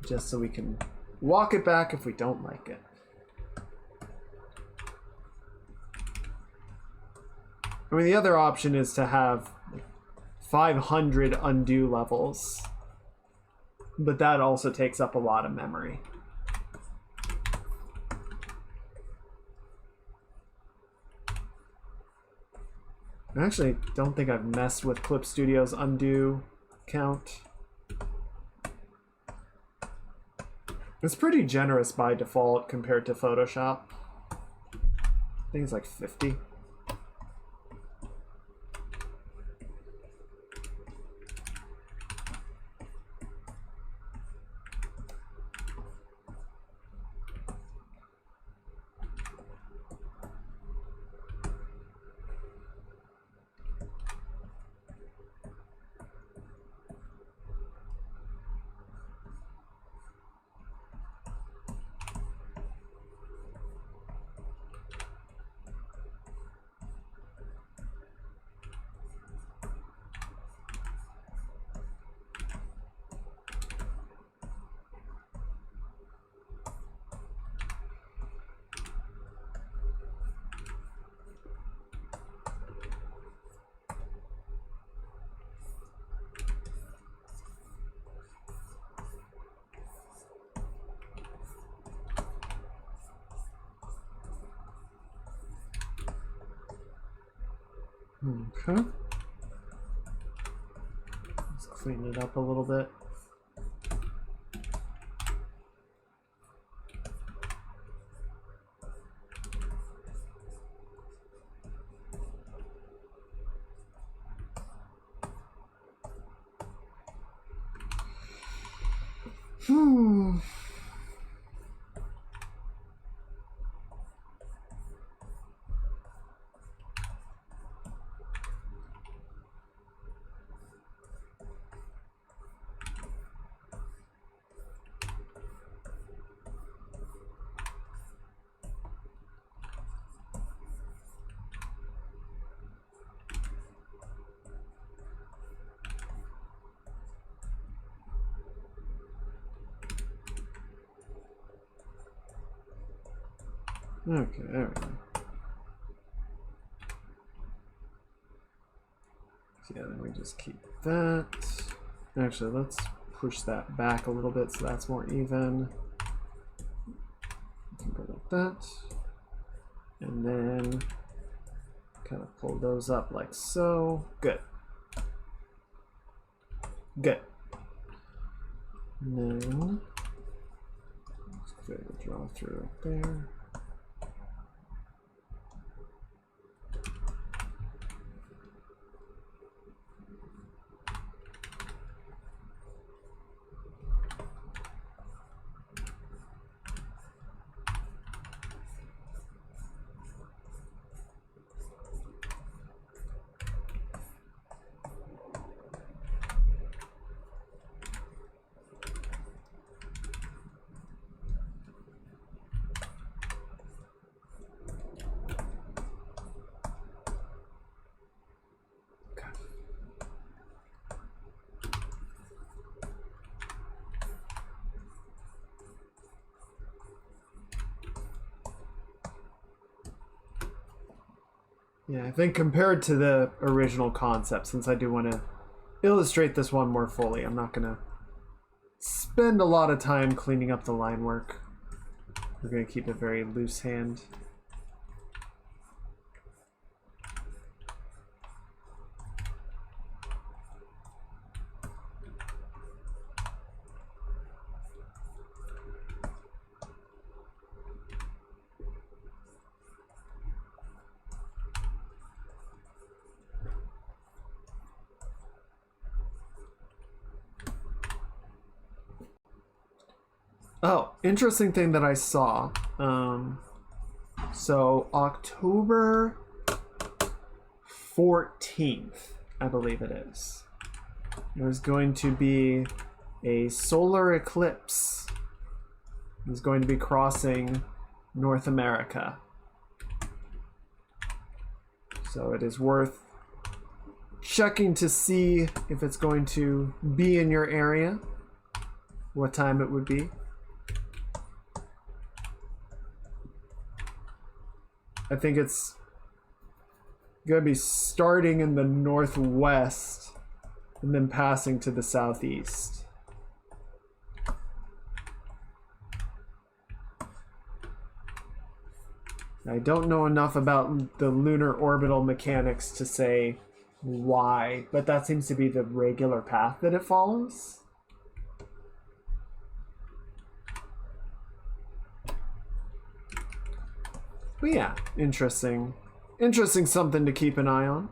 Just so we can walk it back if we don't like it. I mean, the other option is to have 500 undo levels, but that also takes up a lot of memory. I actually don't think I've messed with Clip Studio's undo count. It's pretty generous by default compared to Photoshop. I think it's like 50. Okay. Let's clean it up a little bit. Okay, there we go. So yeah, then we just keep that. Actually, let's push that back a little bit so that's more even. We can go like that. And then kind of pull those up like so. Good. Good. And then let's clear the draw through right there. Yeah, I think compared to the original concept, since I do want to illustrate this one more fully, I'm not going to spend a lot of time cleaning up the line work. We're going to keep it very loose hand. Oh, interesting thing that I saw. So October 14th, I believe it is. There's going to be a solar eclipse is going to be crossing North America. So it is worth checking to see if it's going to be in your area, what time it would be. I think it's going to be starting in the northwest and then passing to the southeast. I don't know enough about the lunar orbital mechanics to say why, but that seems to be the regular path that it follows. But yeah, interesting. Interesting something to keep an eye on.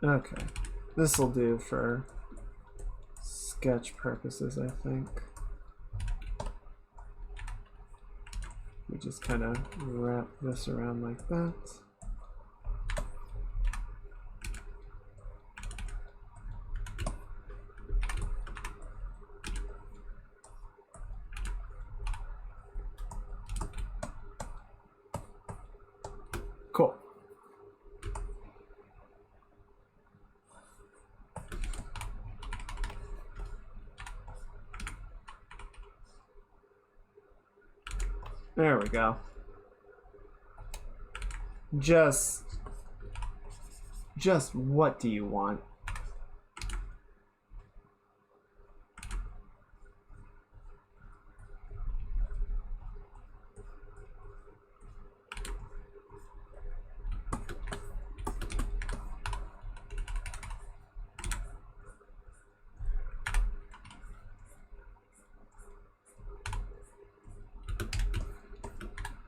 Okay, this will do for sketch purposes, I think. We just kind of wrap this around like that. Cool. There we go. Just what do you want?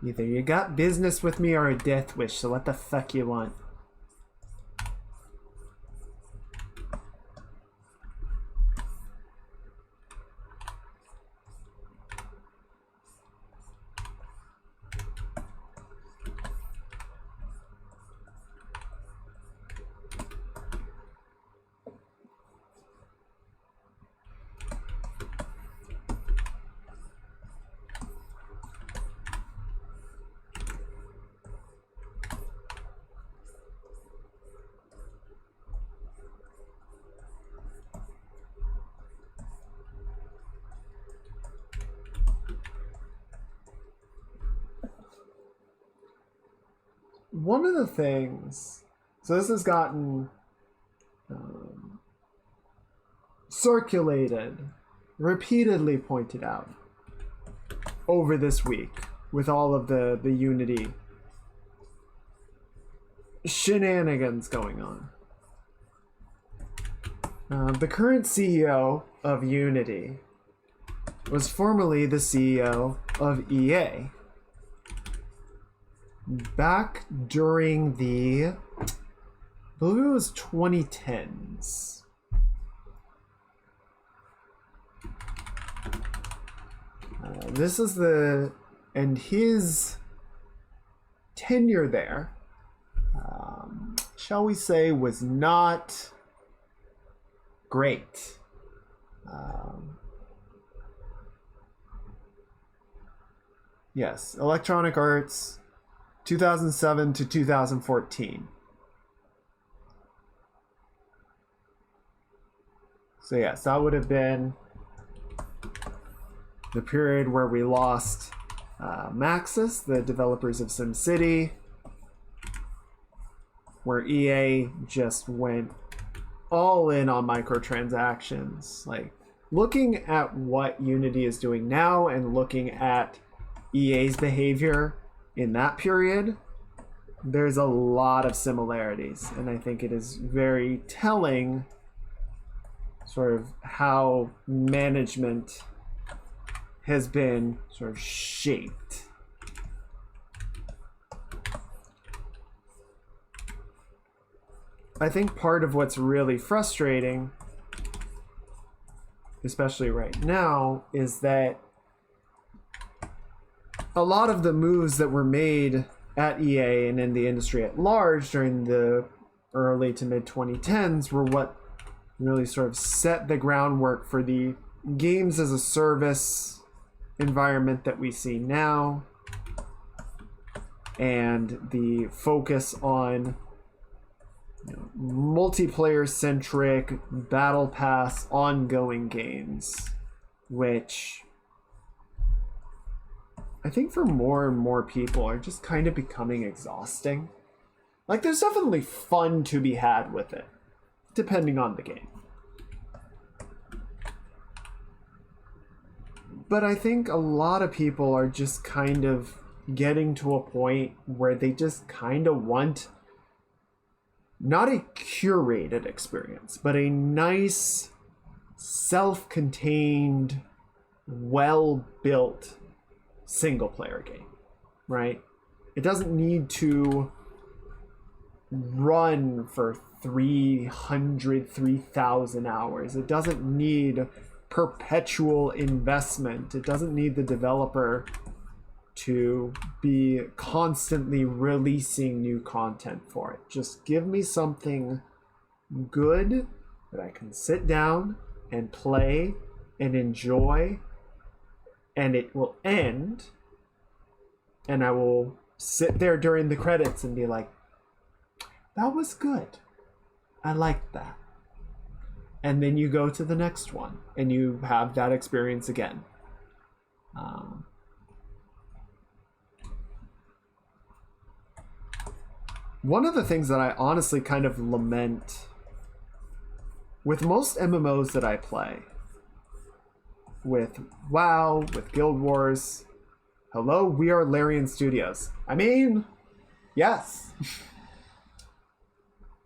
Either you got business with me or a death wish, so what the fuck you want? One of the things, so this has gotten circulated, repeatedly pointed out over this week with all of the Unity shenanigans going on. The current CEO of Unity was formerly the CEO of EA. Back during the, I believe it was 2010s. This is and his tenure there, shall we say, was not great. Yes, Electronic Arts, 2007 to 2014. So yes, that would have been the period where we lost Maxis, the developers of SimCity, where EA just went all in on microtransactions. Like, looking at what Unity is doing now and looking at EA's behavior in that period, there's a lot of similarities, and I think it is very telling sort of how management has been sort of shaped. I think part of what's really frustrating, especially right now, is that a lot of the moves that were made at EA and in the industry at large during the early to mid 2010s were what really sort of set the groundwork for the games as a service environment that we see now, and the focus on multiplayer centric battle pass ongoing games, which I think for more and more people are just kind of becoming exhausting. Like, there's definitely fun to be had with it, depending on the game. But I think a lot of people are just kind of getting to a point where they just kind of want not a curated experience, but a nice, self-contained, well-built single-player game, right? It doesn't need to run for 3,000 hours. It doesn't need perpetual investment. It doesn't need the developer to be constantly releasing new content for it. Just give me something good that I can sit down and play and enjoy, and it will end, and I will sit there during the credits and be like, that was good. I liked that. And then you go to the next one and you have that experience again. One of the things that I honestly kind of lament with most MMOs that I play, with WoW, with Guild Wars, hello, we are Larian Studios. I mean, yes.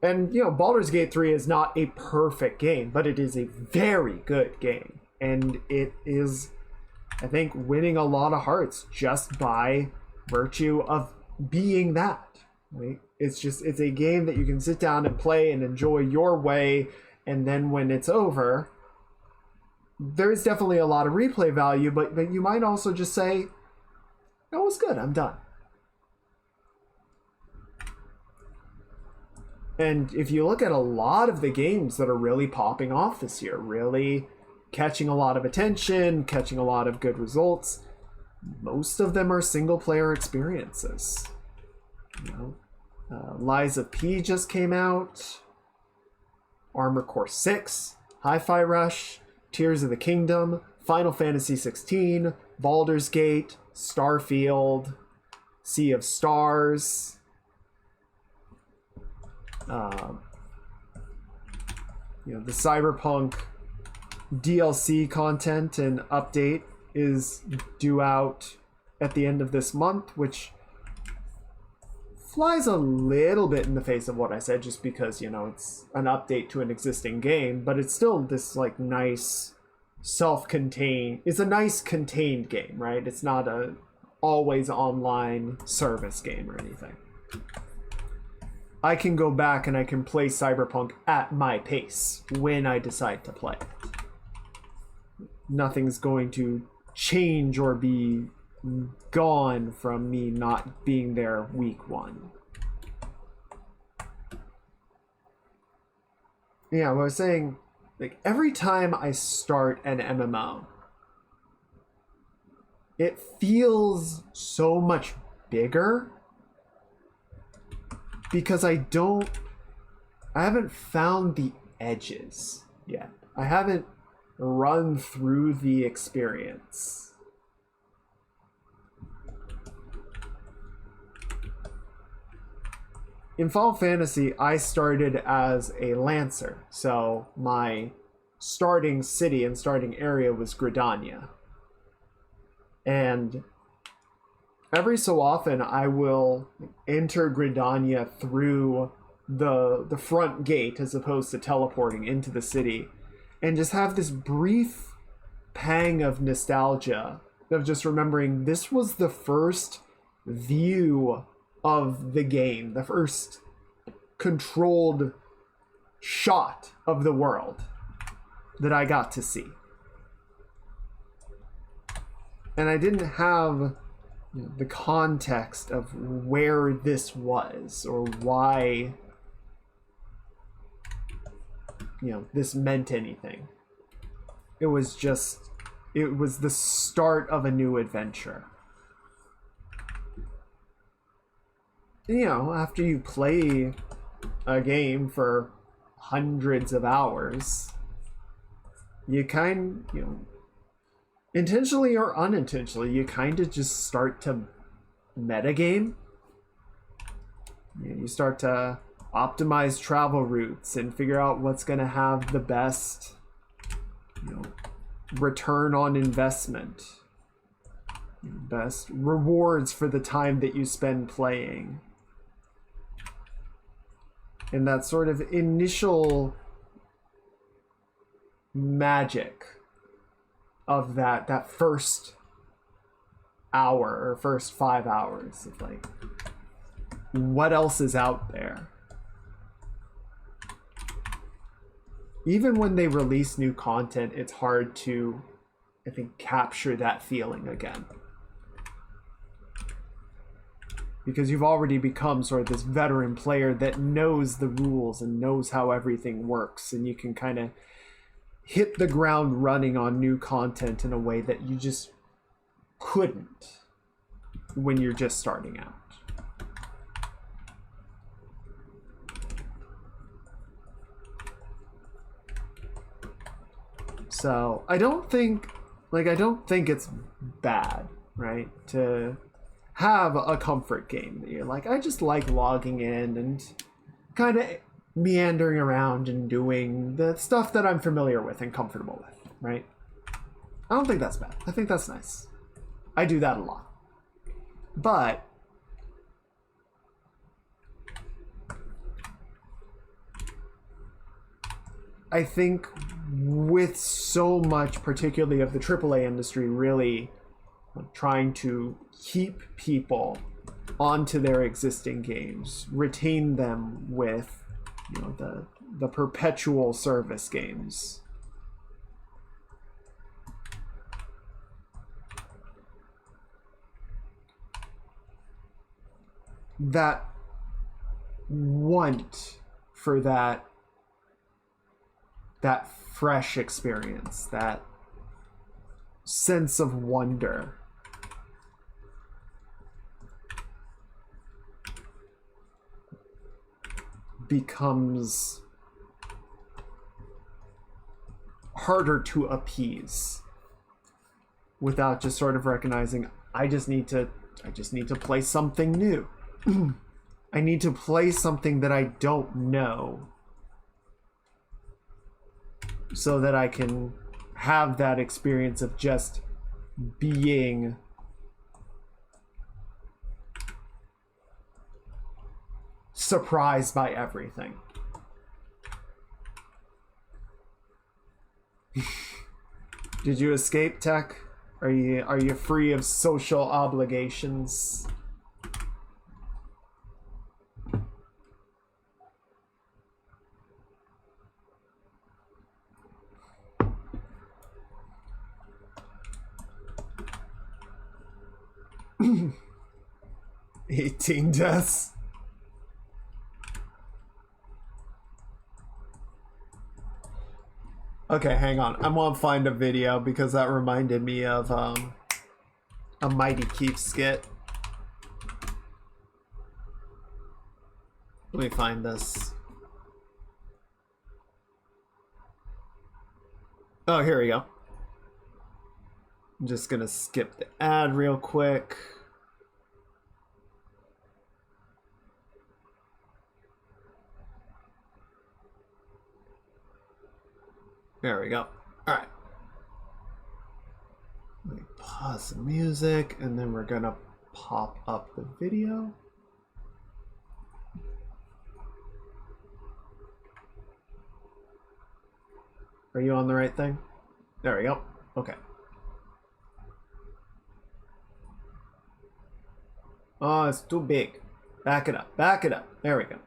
And, Baldur's Gate 3 is not a perfect game, but it is a very good game. And it is, I think, winning a lot of hearts just by virtue of being that. Right? It's a game that you can sit down and play and enjoy your way. And then when it's over, there is definitely a lot of replay value, but you might also just say, that was good, I'm done. And if you look at a lot of the games that are really popping off this year, really catching a lot of attention, catching a lot of good results, most of them are single player experiences. Lies of P just came out, Armored Core 6, Hi-Fi Rush, Tears of the Kingdom, Final Fantasy 16, Baldur's Gate, Starfield, Sea of Stars. The Cyberpunk DLC content and update is due out at the end of this month, which flies a little bit in the face of what I said, just because, it's an update to an existing game, but it's still this nice self-contained, it's a nice contained game, right? It's not a always online service game or anything. I can go back and I can play Cyberpunk at my pace when I decide to play it. Nothing's going to change or be gone from me not being there week one. Yeah, what I was saying, every time I start an MMO, it feels so much bigger because I haven't found the edges yet. I haven't run through the experience. In Final Fantasy, I started as a Lancer, so my starting city and starting area was Gridania. And every so often, I will enter Gridania through the front gate as opposed to teleporting into the city, and just have this brief pang of nostalgia of just remembering this was the first view of the game, the first controlled shot of the world that I got to see. And I didn't have the context of where this was or why this meant anything. It was the start of a new adventure. After you play a game for hundreds of hours, you intentionally or unintentionally, you kind of just start to metagame. You start to optimize travel routes and figure out what's going to have the best return on investment, best rewards for the time that you spend playing. And that sort of initial magic of that first hour or first 5 hours of like, what else is out there? Even when they release new content, it's hard to, I think, capture that feeling again. Because you've already become sort of this veteran player that knows the rules and knows how everything works, and you can kind of hit the ground running on new content in a way that you just couldn't when you're just starting out. So I don't think it's bad, right, to have a comfort game that you're like, I just like logging in and kind of meandering around and doing the stuff that I'm familiar with and comfortable with, right? I don't think that's bad. I think that's nice. I do that a lot. But I think with so much, particularly of the AAA industry, really trying to keep people onto their existing games, retain them with the perpetual service games. That want for that fresh experience, that sense of wonder, becomes harder to appease without just sort of recognizing, I just need to play something new. I need to play something that I don't know so that I can have that experience of just being surprised by everything. Did you escape, Tech? Are you free of social obligations? $18 deaths. Okay, hang on. I want to find a video because that reminded me of a Mighty Keith skit. Let me find this. Oh, here we go. I'm just gonna skip the ad real quick. There we go. All right. Let me pause the music, and then we're gonna pop up the video. Are you on the right thing? There we go. Okay. Oh, it's too big. Back it up. Back it up. There we go.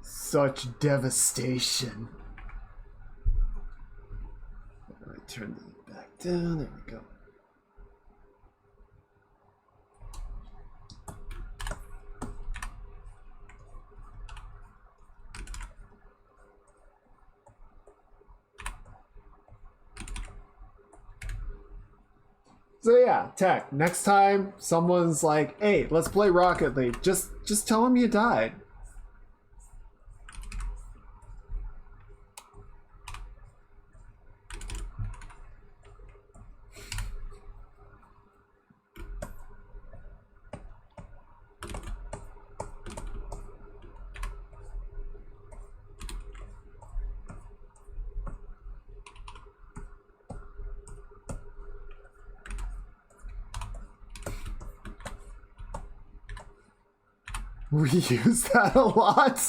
Such devastation. Alright, turn that back down. There we go. So yeah, Tech, next time someone's like, hey, let's play Rocket League, just tell them you died. We use that a lot.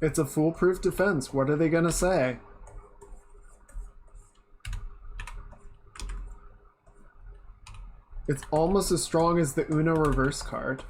It's a foolproof defense. What are they gonna say? It's almost as strong as the Uno reverse card.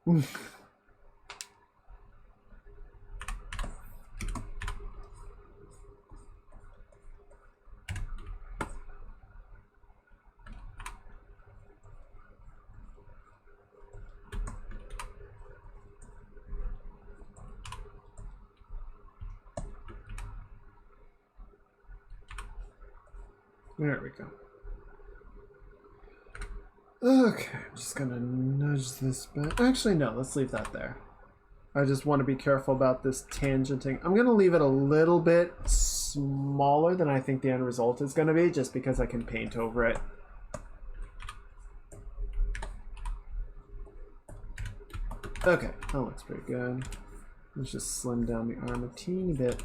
There we go. Okay, I'm just gonna nudge this back. Actually, no, let's leave that there. I just want to be careful about this tangenting. I'm gonna leave it a little bit smaller than I think the end result is gonna be, just because I can paint over it. Okay, that looks pretty good. Let's just slim down the arm a teeny bit.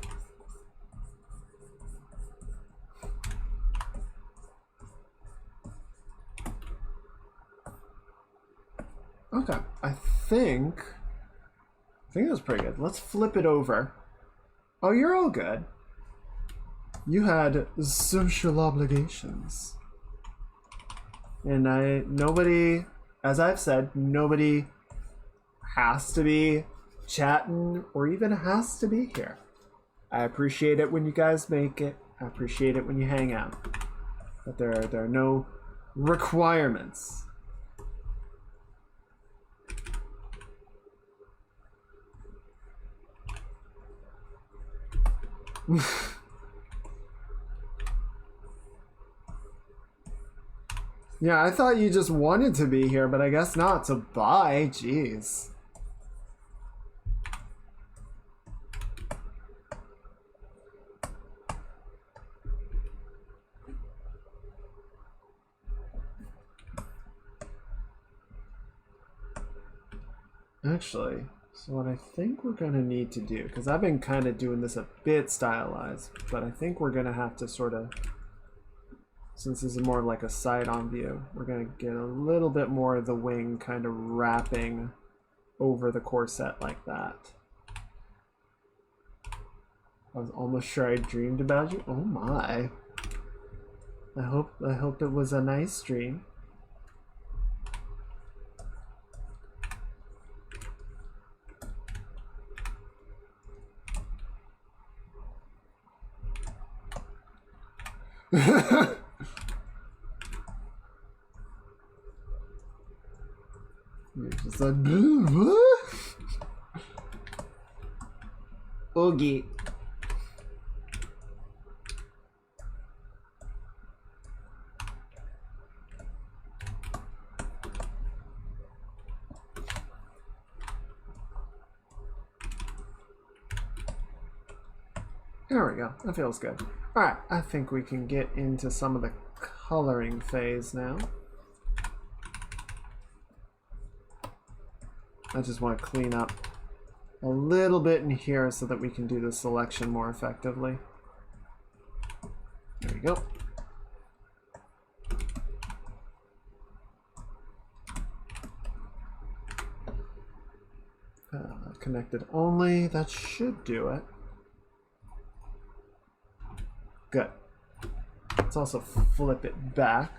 Okay, I think that was pretty good. Let's flip it over. Oh, you're all good. You had social obligations. And nobody, as I've said, nobody has to be chatting or even has to be here. I appreciate it when you guys make it. I appreciate it when you hang out. But there are no requirements. Yeah, I thought you just wanted to be here, but I guess not, so bye. Jeez. Actually, so what I think we're gonna need to do, because I've been kind of doing this a bit stylized, but I think we're gonna have to sort of, since this is more like a side-on view, we're gonna get a little bit more of the wing kind of wrapping over the corset like that. I was almost sure I dreamed about you. Oh my. I hope it was a nice dream. You're just like, what? Oogie. There we go. That feels good. Alright, I think we can get into some of the coloring phase now. I just want to clean up a little bit in here so that we can do the selection more effectively. There we go. Connected only. That should do it. Good. Let's also flip it back.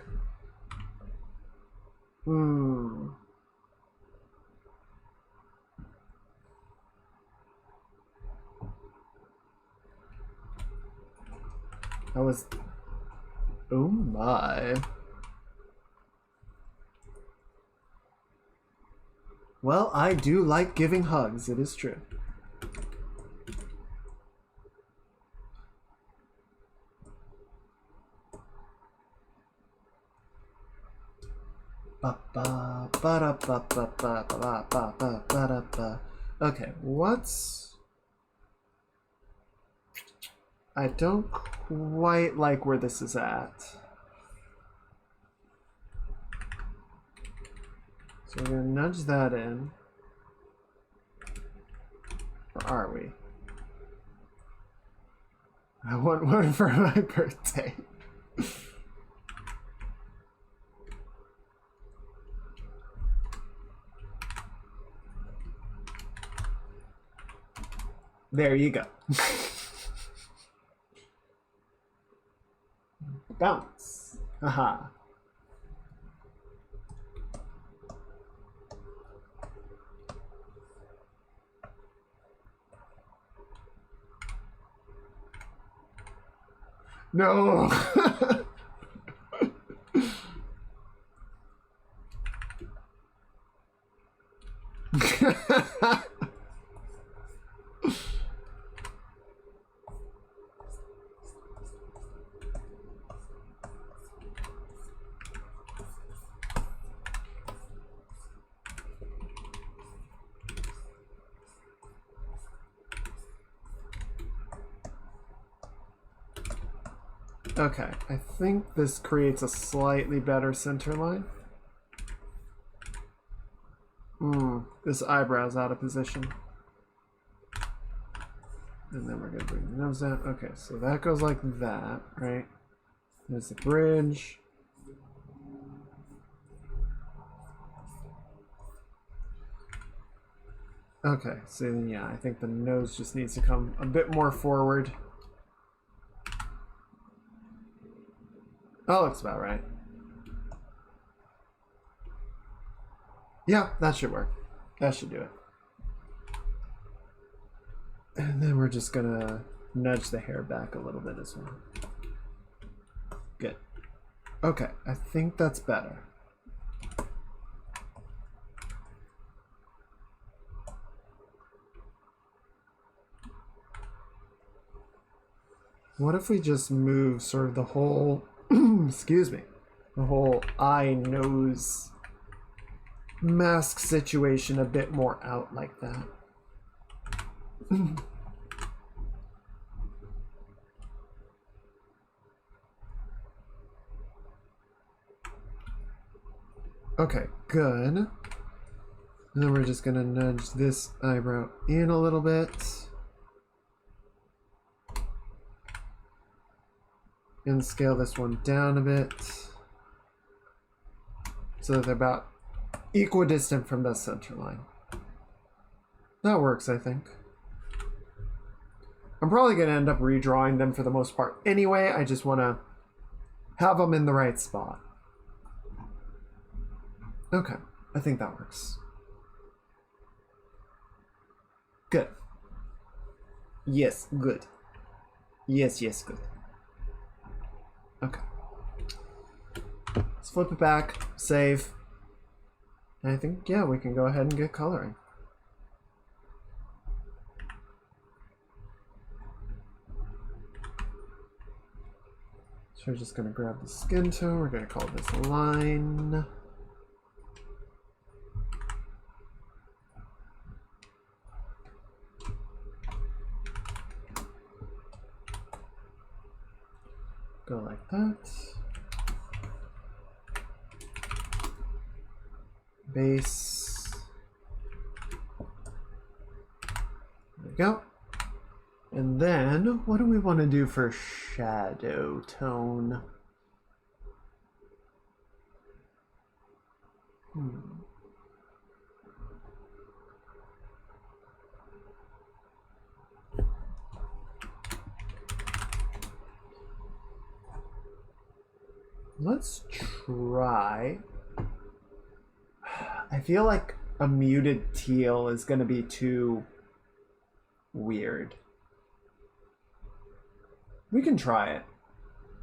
That was... Oh my. Well, I do like giving hugs, it is true. Okay, what's... I don't quite like where this is at. So we're gonna nudge that in. Or are we? I want one for my birthday. There you go. Bounce. Haha. No. Okay, I think this creates a slightly better center line. This eyebrow's out of position. And then we're gonna bring the nose down. Okay, so that goes like that, right? There's the bridge. Okay, so then, yeah, I think the nose just needs to come a bit more forward. That looks about right. Yeah, that should work. That should do it. And then we're just gonna nudge the hair back a little bit as well. Good. Okay, I think that's better. What if we just move sort of the whole, excuse me, the whole eye, nose, mask situation a bit more out like that? Okay, good. And then we're just gonna nudge this eyebrow in a little bit. And scale this one down a bit. So that they're about equidistant from the center line. That works, I think. I'm probably going to end up redrawing them for the most part anyway. I just want to have them in the right spot. Okay, I think that works. Good. Yes, good. Yes, yes, good. Okay. Let's flip it back, save. And I think, yeah, we can go ahead and get coloring. So we're just going to grab the skin tone. We're going to call this line. Go like that. Base. There we go. And then, what do we want to do for shadow tone? Let's try. I feel like a muted teal is going to be too weird. We can try it.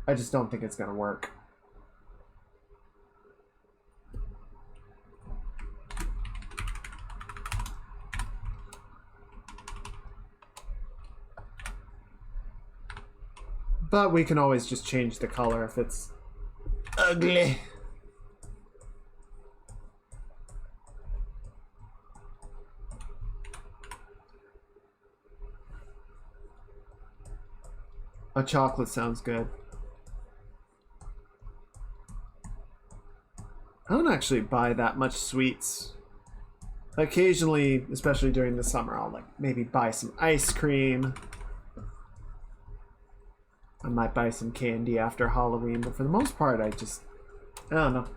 I just don't think it's going to work. But we can always just change the color if it's ugly. A chocolate sounds good. I don't actually buy that much sweets. Occasionally, especially during the summer, I'll like maybe buy some ice cream. I might buy some candy after Halloween, but for the most part, I don't know.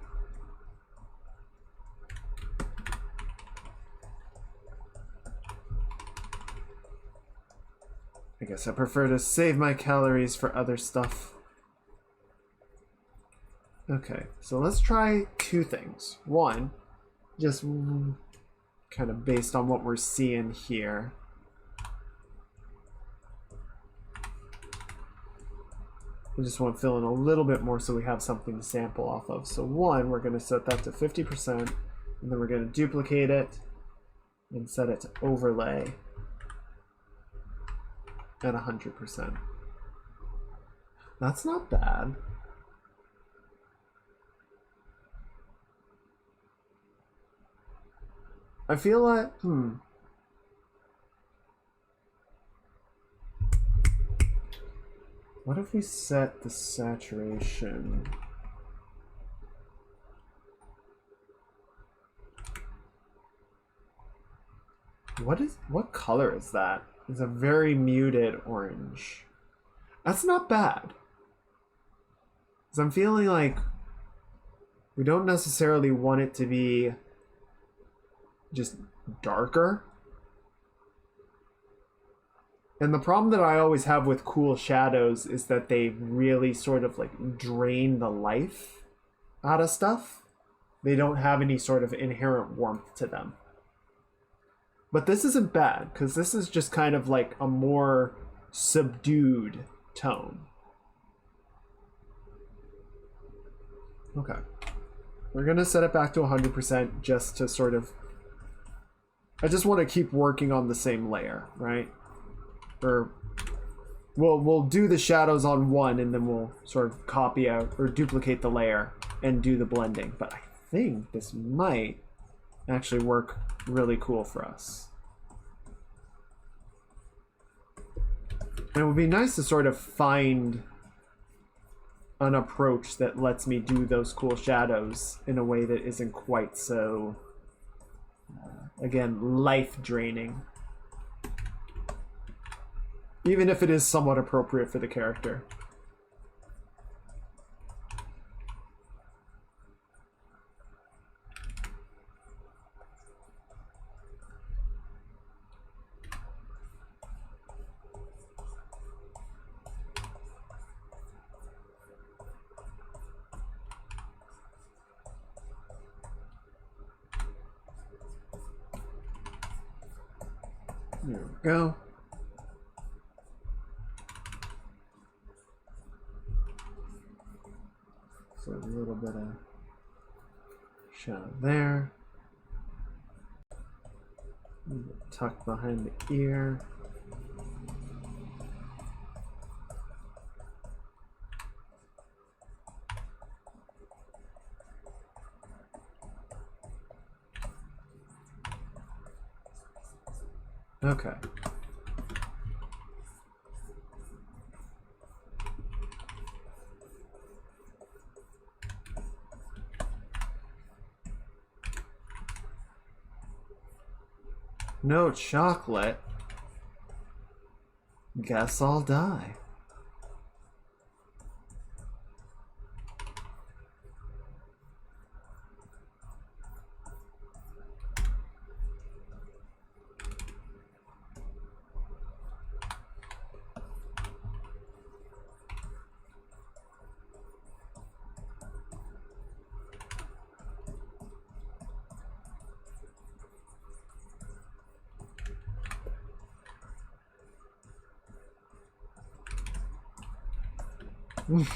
I guess I prefer to save my calories for other stuff. Okay, so let's try two things. One, just kind of based on what we're seeing here. I just want to fill in a little bit more so we have something to sample off of. So 1, we're going to set that to 50%, and then we're going to duplicate it and set it to overlay at 100%. That's not bad. I feel like, what if we set the saturation? What color is that? It's a very muted orange. That's not bad. Because I'm feeling like we don't necessarily want it to be just darker. And the problem that I always have with cool shadows is that they really sort of like drain the life out of stuff. They don't have any sort of inherent warmth to them. But this isn't bad, because this is just kind of like a more subdued tone. Okay. We're going to set it back to 100% just to sort of... I just want to keep working on the same layer, right? Or we'll do the shadows on 1 and then we'll sort of copy out or duplicate the layer and do the blending. But I think this might actually work really cool for us. And it would be nice to sort of find an approach that lets me do those cool shadows in a way that isn't quite so, again, life draining. Even if it is somewhat appropriate for the character. There we go. So a little bit of shadow there. Tuck behind the ear. Okay. No chocolate. Guess I'll die. Let's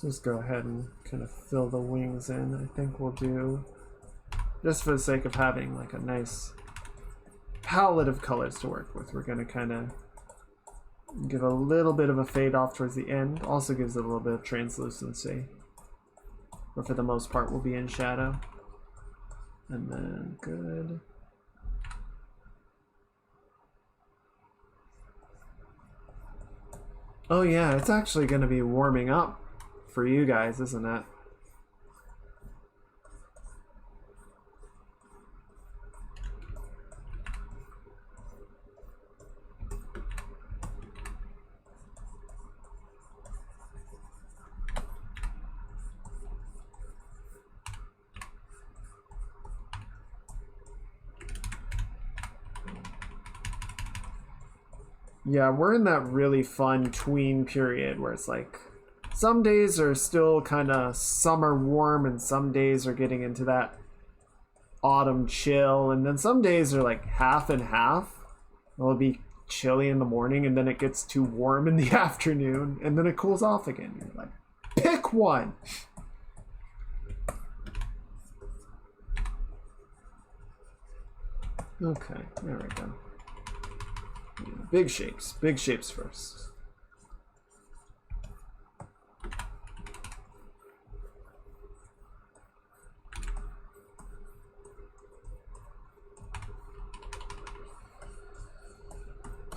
just go ahead and kind of fill the wings in. I think we'll do, just for the sake of having like a nice palette of colors to work with, we're going to kind of give a little bit of a fade off towards the end. Also gives it a little bit of translucency. But for the most part, we'll be in shadow. And then, good. Oh yeah, it's actually going to be warming up for you guys, isn't it? Yeah, we're in that really fun tween period where it's like some days are still kind of summer warm and some days are getting into that autumn chill, and then some days are like half and half, It'll be chilly in the morning, and then it gets too warm in the afternoon, and then it cools off again. You're like, pick one. Okay, there we go. Yeah, big shapes first.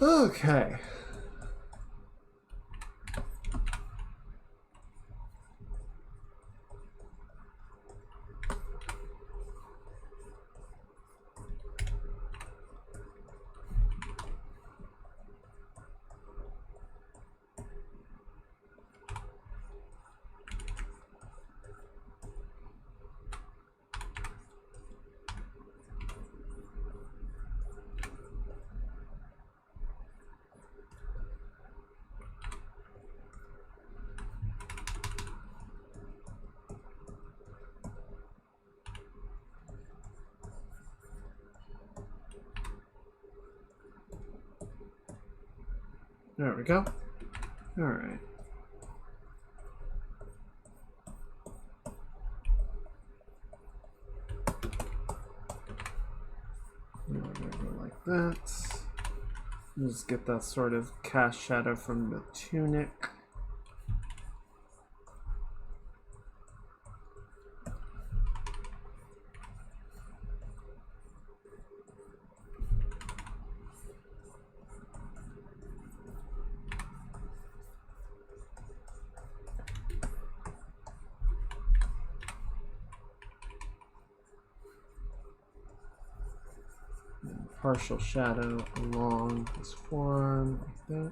Okay. There we go. All right. We're gonna go like that. Just get that sort of cast shadow from the tunic. Partial shadow along this form like that.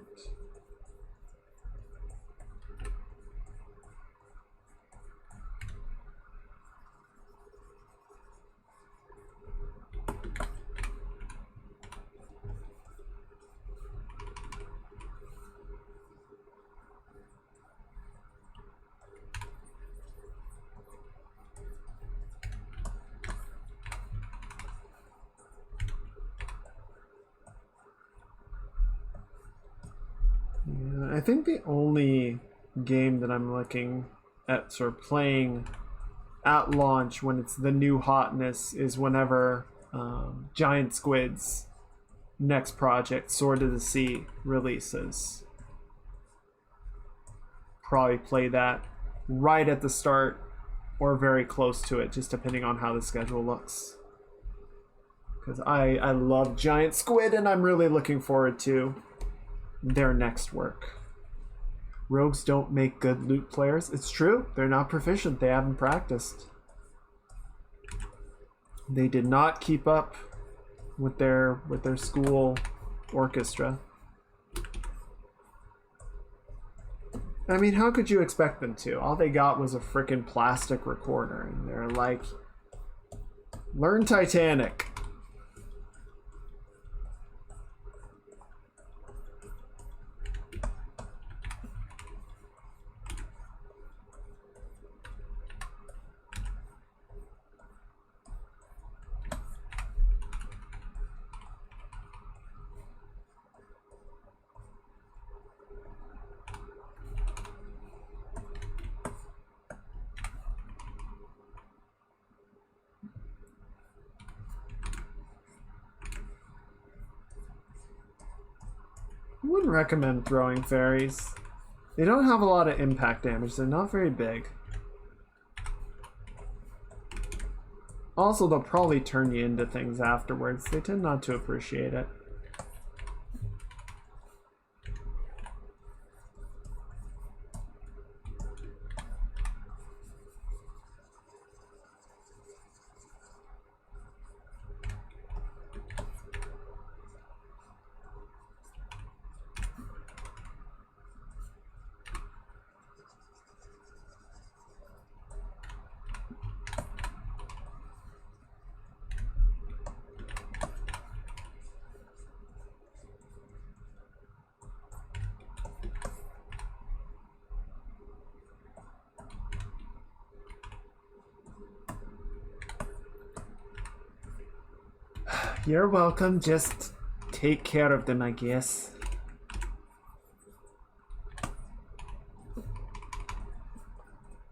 I think the only game that I'm looking at sort of playing at launch when it's the new hotness is whenever Giant Squid's next project, Sword of the Sea, releases. Probably play that right at the start or very close to it, just depending on how the schedule looks. Because I love Giant Squid, and I'm really looking forward to their next work. Rogues don't make good loot players. It's true. They're not proficient. They haven't practiced. They did not keep up with their school orchestra. I mean, how could you expect them to? All they got was a freaking plastic recorder, and they're like, learn Titanic. I wouldn't recommend throwing fairies. They don't have a lot of impact damage. They're not very big. Also, they'll probably turn you into things afterwards. They tend not to appreciate it. You're welcome. Just take care of them, I guess.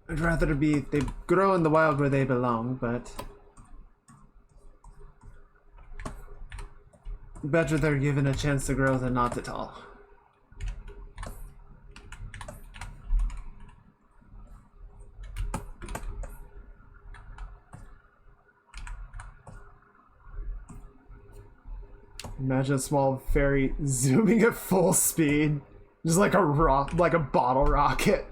I'd rather they grow in the wild where they belong, but better they're given a chance to grow than not at all. Imagine a small fairy zooming at full speed, just like a bottle rocket.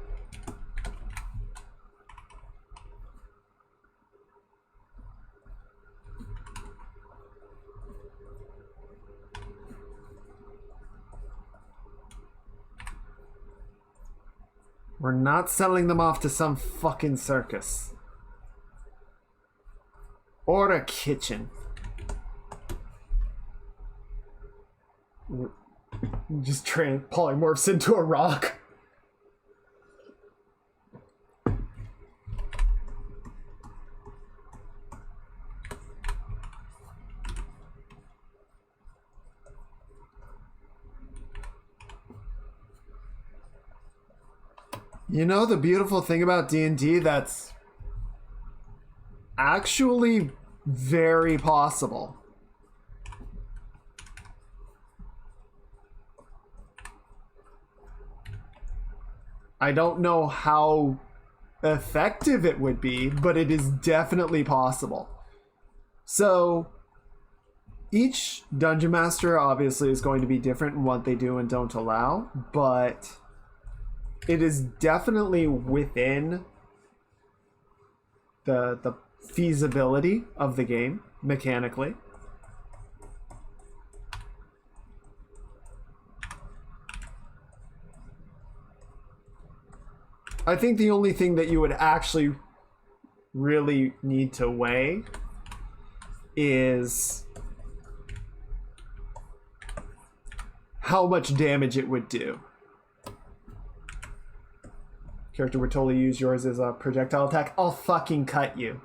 We're not selling them off to some fucking circus. Or a kitchen. Just polymorphs into a rock. You know the beautiful thing about D&D that's actually very possible? I don't know how effective it would be, but it is definitely possible. So each dungeon master obviously is going to be different in what they do and don't allow, but it is definitely within the feasibility of the game mechanically. I think the only thing that you would actually really need to weigh is how much damage it would do. Character would totally use yours as a projectile attack. I'll fucking cut you.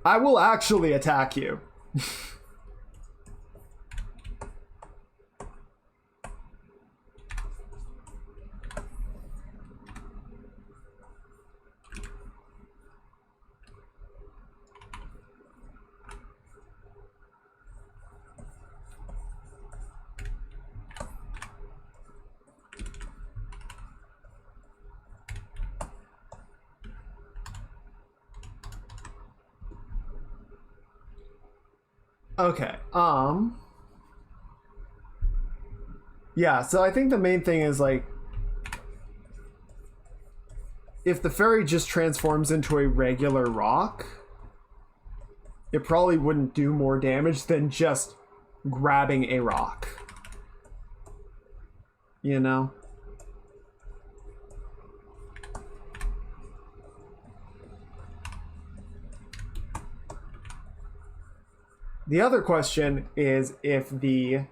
I will actually attack you. Okay, yeah, so I think the main thing is, like, if the fairy just transforms into a regular rock, it probably wouldn't do more damage than just grabbing a rock. You know? The other question is if the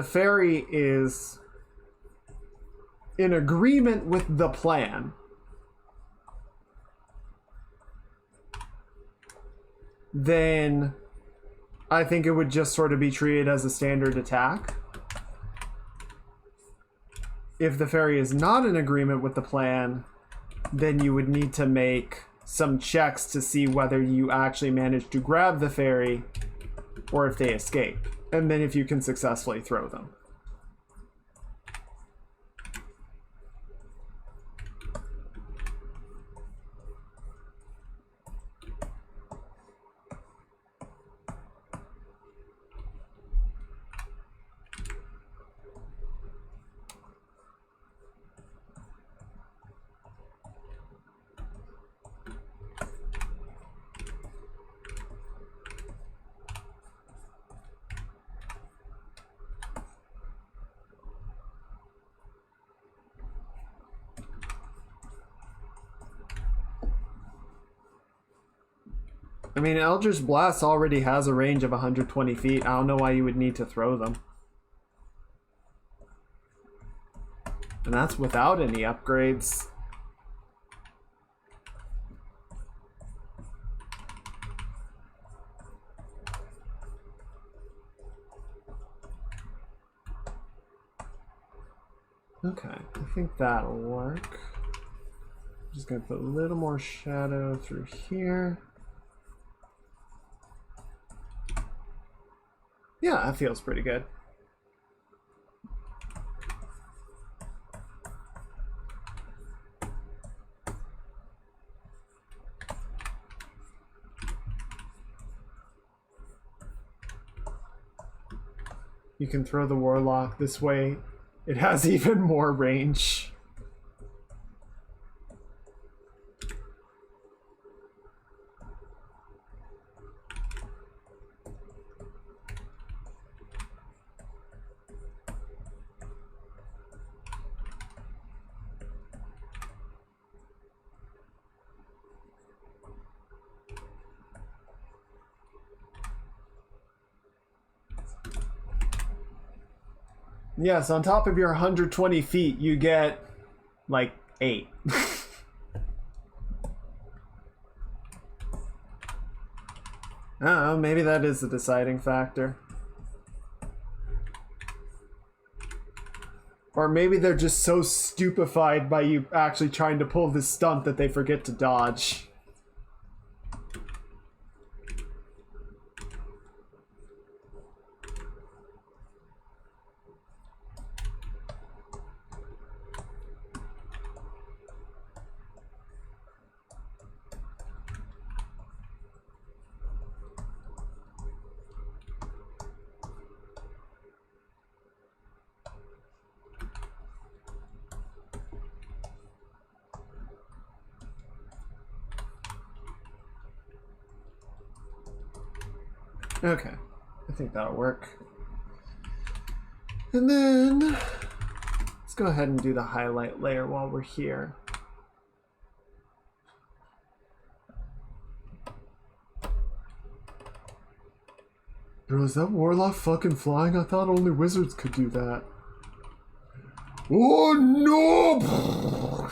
fairy is in agreement with the plan, then I think it would just sort of be treated as a standard attack. If the fairy is not in agreement with the plan, then you would need to make some checks to see whether you actually manage to grab the fairy or if they escape, and then if you can successfully throw them. I mean, Eldritch Blast already has a range of 120 feet. I don't know why you would need to throw them. And that's without any upgrades. Okay, I think that'll work. Just gonna put a little more shadow through here. Yeah, that feels pretty good. You can throw the warlock this way. It has even more range. Yes, on top of your 120 feet, you get like 8. I don't know, maybe that is the deciding factor. Or maybe they're just so stupefied by you actually trying to pull this stunt that they forget to dodge. Okay, I think that'll work. And then let's go ahead and do the highlight layer while we're here. Bro, is that warlock fucking flying? I thought only wizards could do that. Oh no!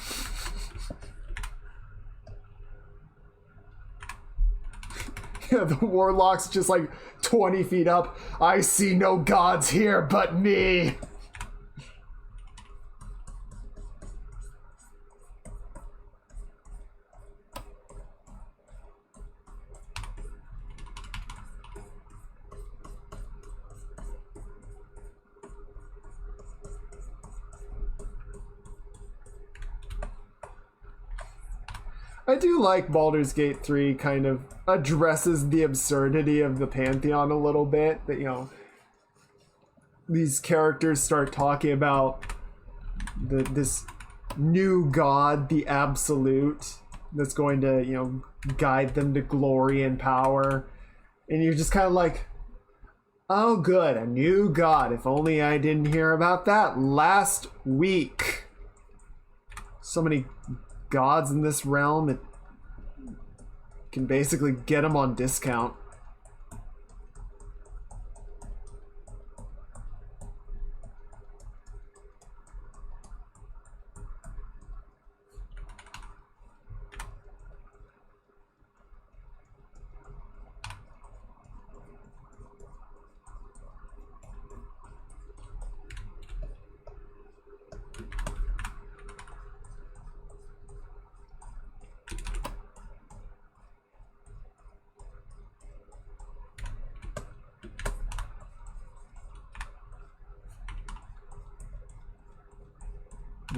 Yeah, the warlock's just like 20 feet up. I see no gods here but me. I do like Baldur's Gate 3 kind of addresses the absurdity of the Pantheon a little bit. That, you know, these characters start talking about this new god, the Absolute, that's going to, you know, guide them to glory and power. And you're just kind of like, oh good, a new god. If only I didn't hear about that last week. So many gods in this realm, it can basically get them on discount.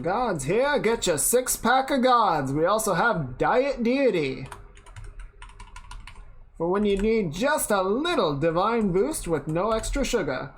Gods here, get your 6-pack of gods. We also have Diet Deity, for when you need just a little divine boost with no extra sugar.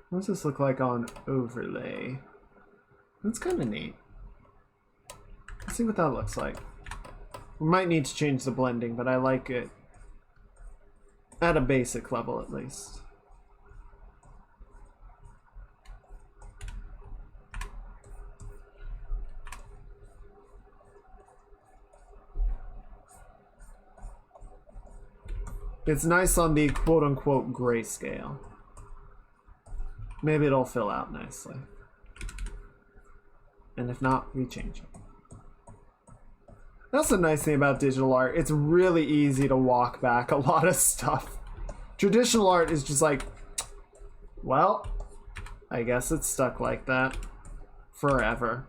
What does this look like on overlay? That's kind of neat. Let's see what that looks like. We might need to change the blending, but I like it at a basic level at least. It's nice on the quote-unquote grayscale. Maybe it'll fill out nicely. And if not, we change it. That's the nice thing about digital art. It's really easy to walk back a lot of stuff. Traditional art is just like, well, I guess it's stuck like that forever.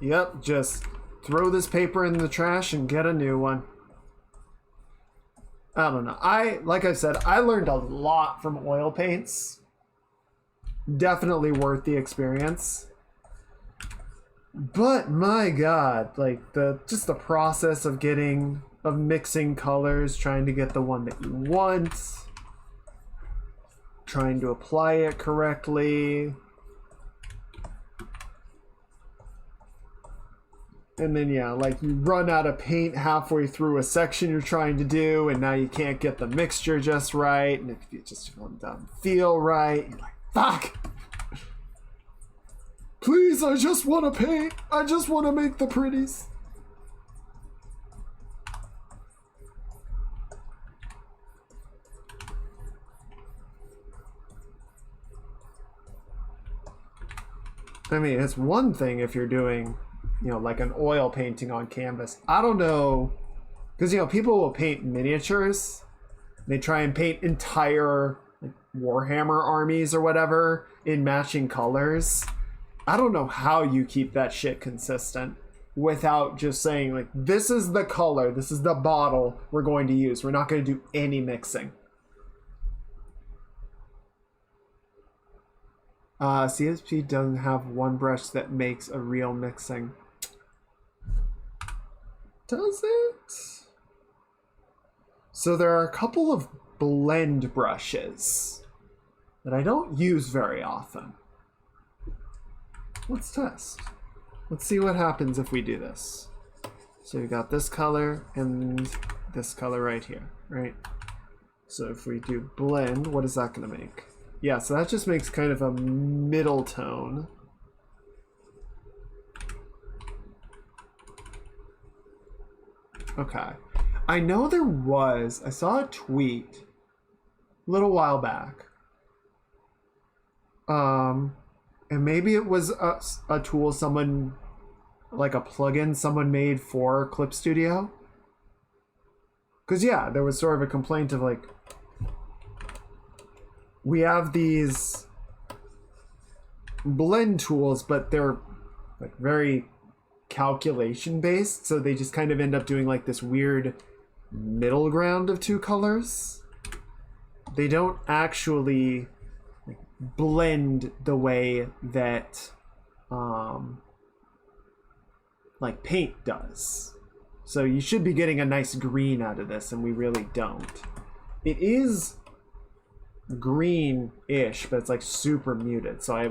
Yep, just throw this paper in the trash and get a new one. I don't know. Like I said, I learned a lot from oil paints. Definitely worth the experience. But my God, like just the process of mixing colors, trying to get the one that you want, trying to apply it correctly. And then, yeah, like you run out of paint halfway through a section you're trying to do, and now you can't get the mixture just right, and it just doesn't feel right. You're like, fuck! Please, I just want to paint. I just want to make the pretties. I mean, it's one thing if you're doing, like an oil painting on canvas. I don't know, because, people will paint miniatures. They try and paint entire like, Warhammer armies or whatever in matching colors. I don't know how you keep that shit consistent without just saying, like, this is the color, this is the bottle we're going to use. We're not going to do any mixing. CSP doesn't have one brush that makes a real mixing. Does it? So there are a couple of blend brushes that I don't use very often. Let's test. Let's see what happens if we do this. So we got this color and this color right here, right? So if we do blend, what is that going to make? Yeah, so that just makes kind of a middle tone. Okay. I know I saw a tweet a little while back. And maybe it was a tool someone, like a plugin someone made for Clip Studio. Because, yeah, there was sort of a complaint of, like, we have these blend tools, but they're, like, very calculation-based, so they just kind of end up doing, like, this weird middle ground of two colors. They don't actually blend the way that like paint does. So you should be getting a nice green out of this, and we really don't. It is green-ish, but it's like super muted, so I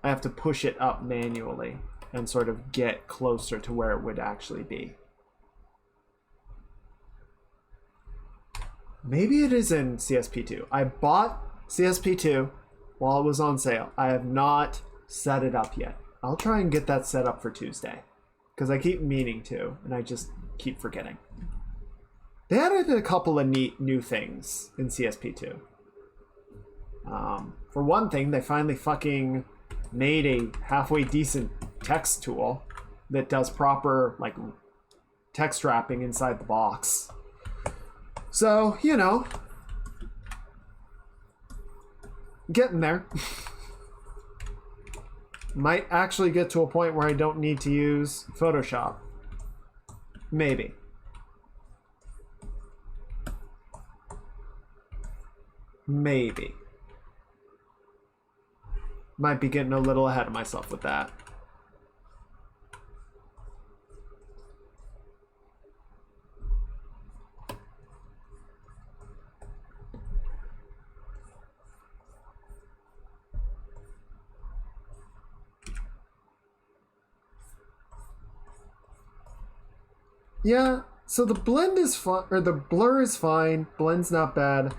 have to push it up manually and sort of get closer to where it would actually be. Maybe it is in CSP2. I bought CSP2 while it was on sale. I have not set it up yet. I'll try and get that set up for Tuesday, because I keep meaning to, and I just keep forgetting. They added a couple of neat new things in CSP2. For one thing, they finally fucking made a halfway decent text tool that does proper, like, text wrapping inside the box. So, getting there. Might actually get to a point where I don't need to use Photoshop. Maybe. Maybe. Might be getting a little ahead of myself with that. Yeah, so the blend is fine, or the blur is fine. Blend's not bad.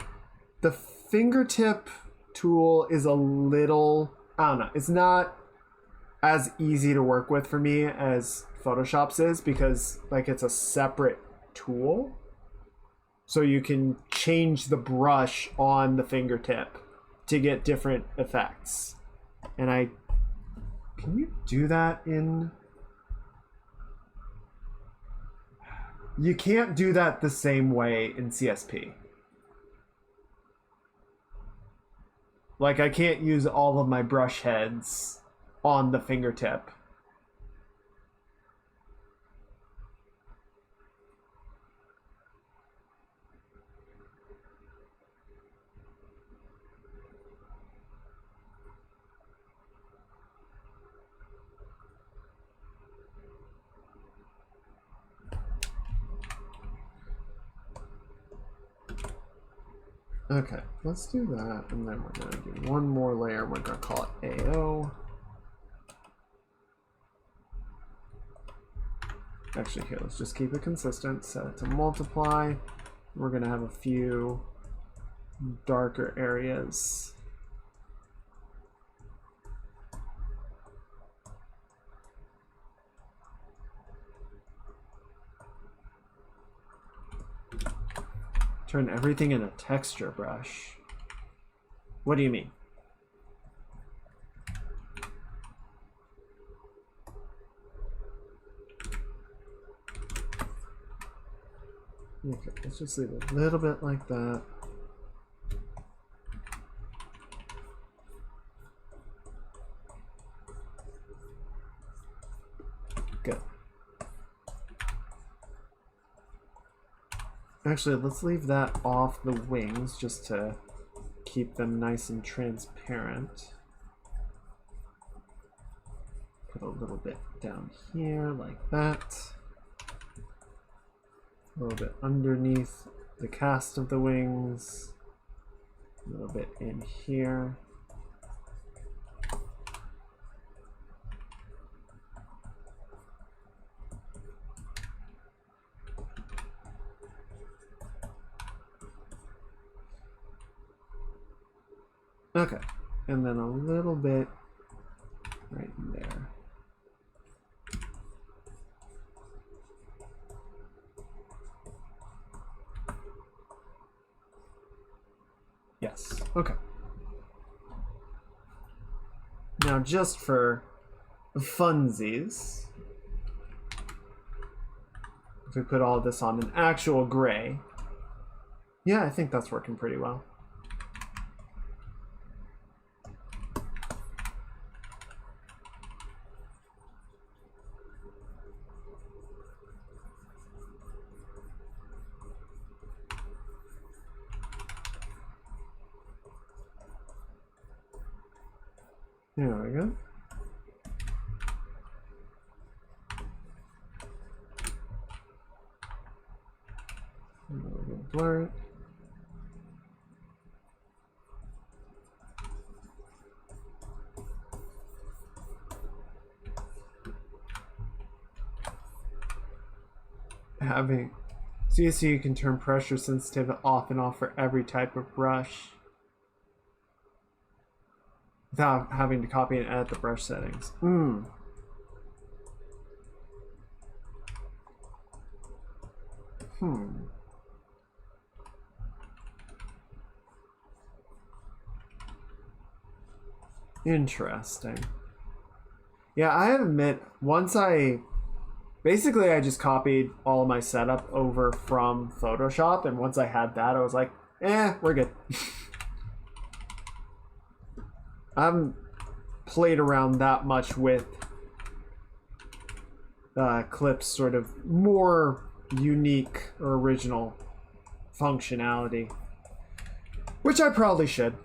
The fingertip tool is a little, I don't know, it's not as easy to work with for me as Photoshop's is because like it's a separate tool. So you can change the brush on the fingertip to get different effects. And can you do that in... You can't do that the same way in CSP. Like, I can't use all of my brush heads on the fingertip. Okay, let's do that, and then we're gonna do one more layer. We're gonna call it AO. Actually, here, let's just keep it consistent. Set it to multiply. We're gonna have a few darker areas. Turn everything in a texture brush. What do you mean? Okay, let's just leave it a little bit like that. Good. Actually, let's leave that off the wings just to keep them nice and transparent. Put a little bit down here like that. A little bit underneath the cast of the wings. A little bit in here. Okay, and then a little bit right in there. Yes, okay. Now just for funsies, if we put all this on an actual gray, yeah, I think that's working pretty well. There we go. And we're going to blur it. So you can turn pressure sensitive off and off for every type of brush without having to copy and edit the brush settings. Interesting. Yeah, I admit, basically I just copied all of my setup over from Photoshop, and once I had that, I was like, we're good. I haven't played around that much with Clip's sort of more unique or original functionality, which I probably should,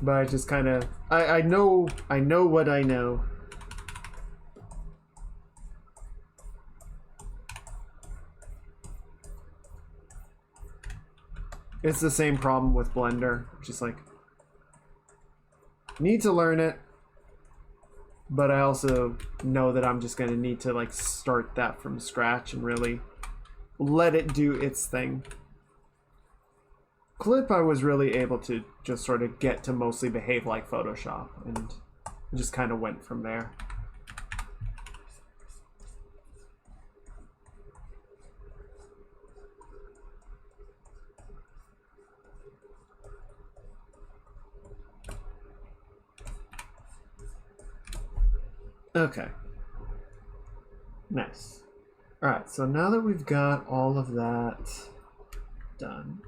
but I just kind of I know what I know. It's the same problem with Blender, just like need to learn it, but I also know that I'm just gonna need to like start that from scratch and really let it do its thing. Clip, I was really able to just sort of get to mostly behave like Photoshop, and just kind of went from there. Okay. Nice. Alright, so now that we've got all of that done,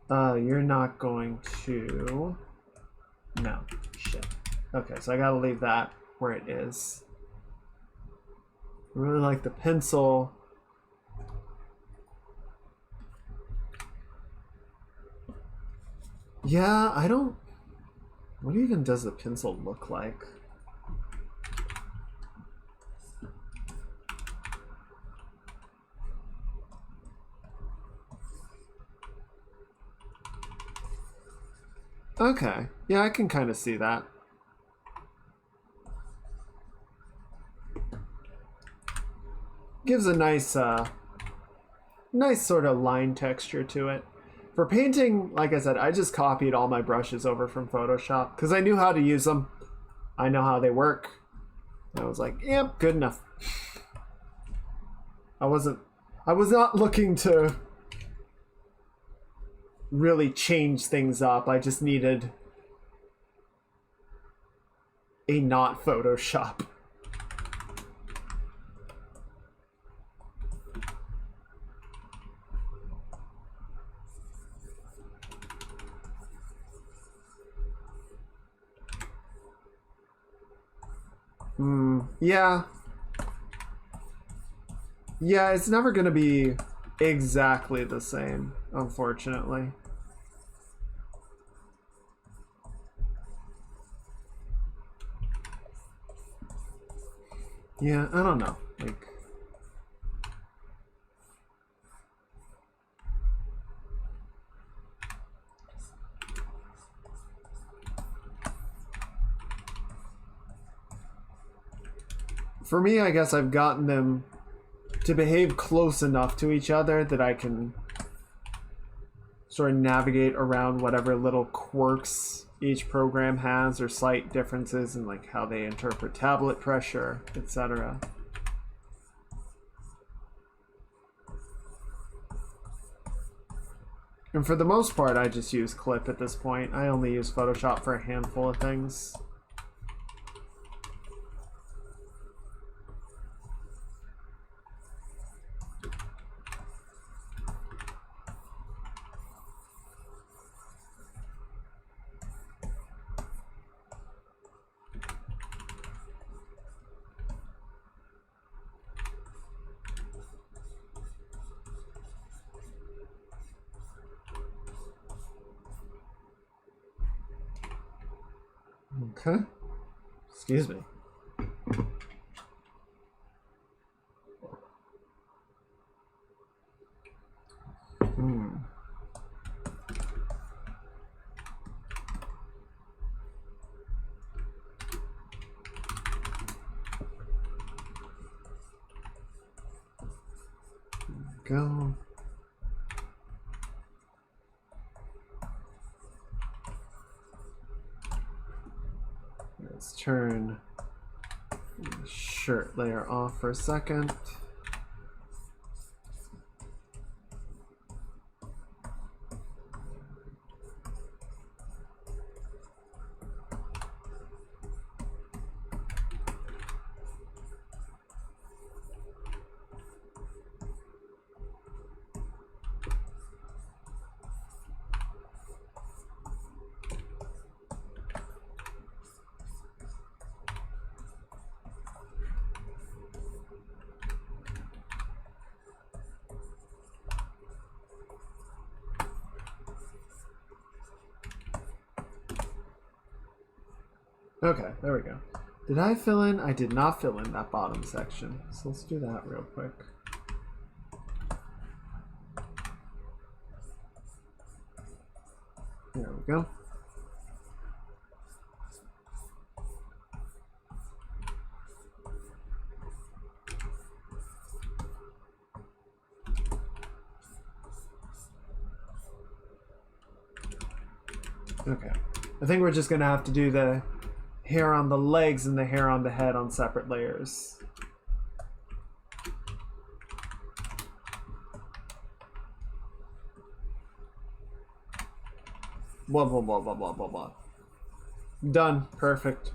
you're not going to... No. Shit. Okay, so I gotta leave that where it is. I really like the pencil. Yeah, I don't... What even does the pencil look like? Okay, yeah, I can kind of see that. Gives a nice, nice sort of line texture to it. For painting, like I said, I just copied all my brushes over from Photoshop because I knew how to use them. I know how they work. I was like, yep, good enough. I was not looking to really change things up. I just needed a not Photoshop. Yeah. Yeah, it's never gonna be exactly the same, unfortunately. Yeah, I don't know. Like, for me, I guess I've gotten them to behave close enough to each other that I can sort of navigate around whatever little quirks each program has or slight differences in like how they interpret tablet pressure, etc. And for the most part, I just use Clip at this point. I only use Photoshop for a handful of things. Okay. Excuse me. Go. Let's turn the shirt layer off for a second. Okay, there we go. Did I fill in? I did not fill in that bottom section. So let's do that real quick. There we go. Okay. I think we're just gonna have to do the hair on the legs and the hair on the head on separate layers. Blah, blah, blah, blah, blah, blah, blah. Done. Perfect.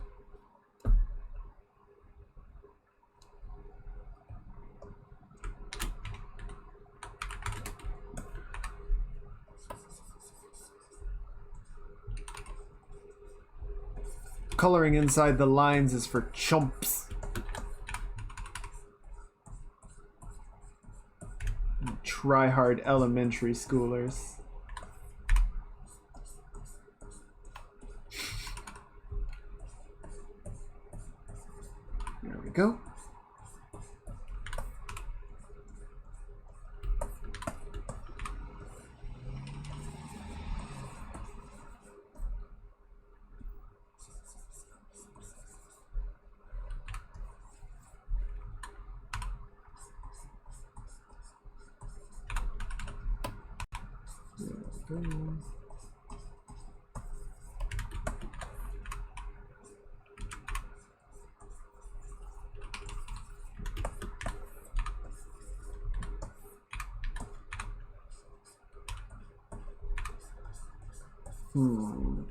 Coloring inside the lines is for chumps. Try-hard elementary schoolers. There we go.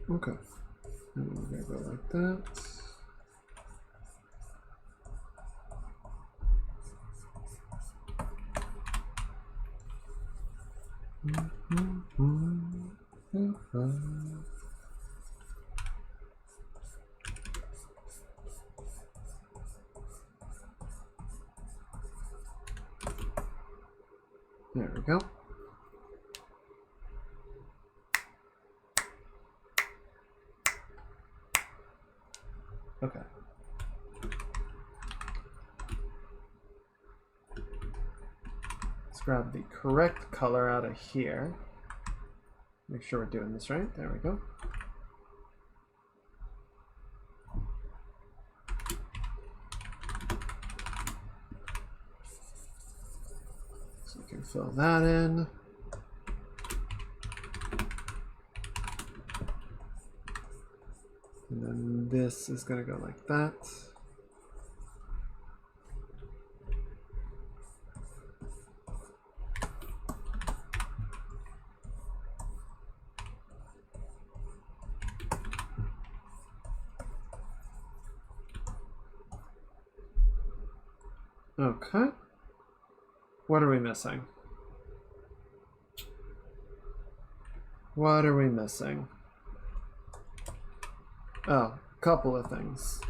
Okay. And we're gonna go like that. There we go. Okay. Let's grab the correct color out of here. Make sure we're doing this right. There we go. So we can fill that in. And then this is going to go like that. Okay. What are we missing? What are we missing? Oh, a couple of things.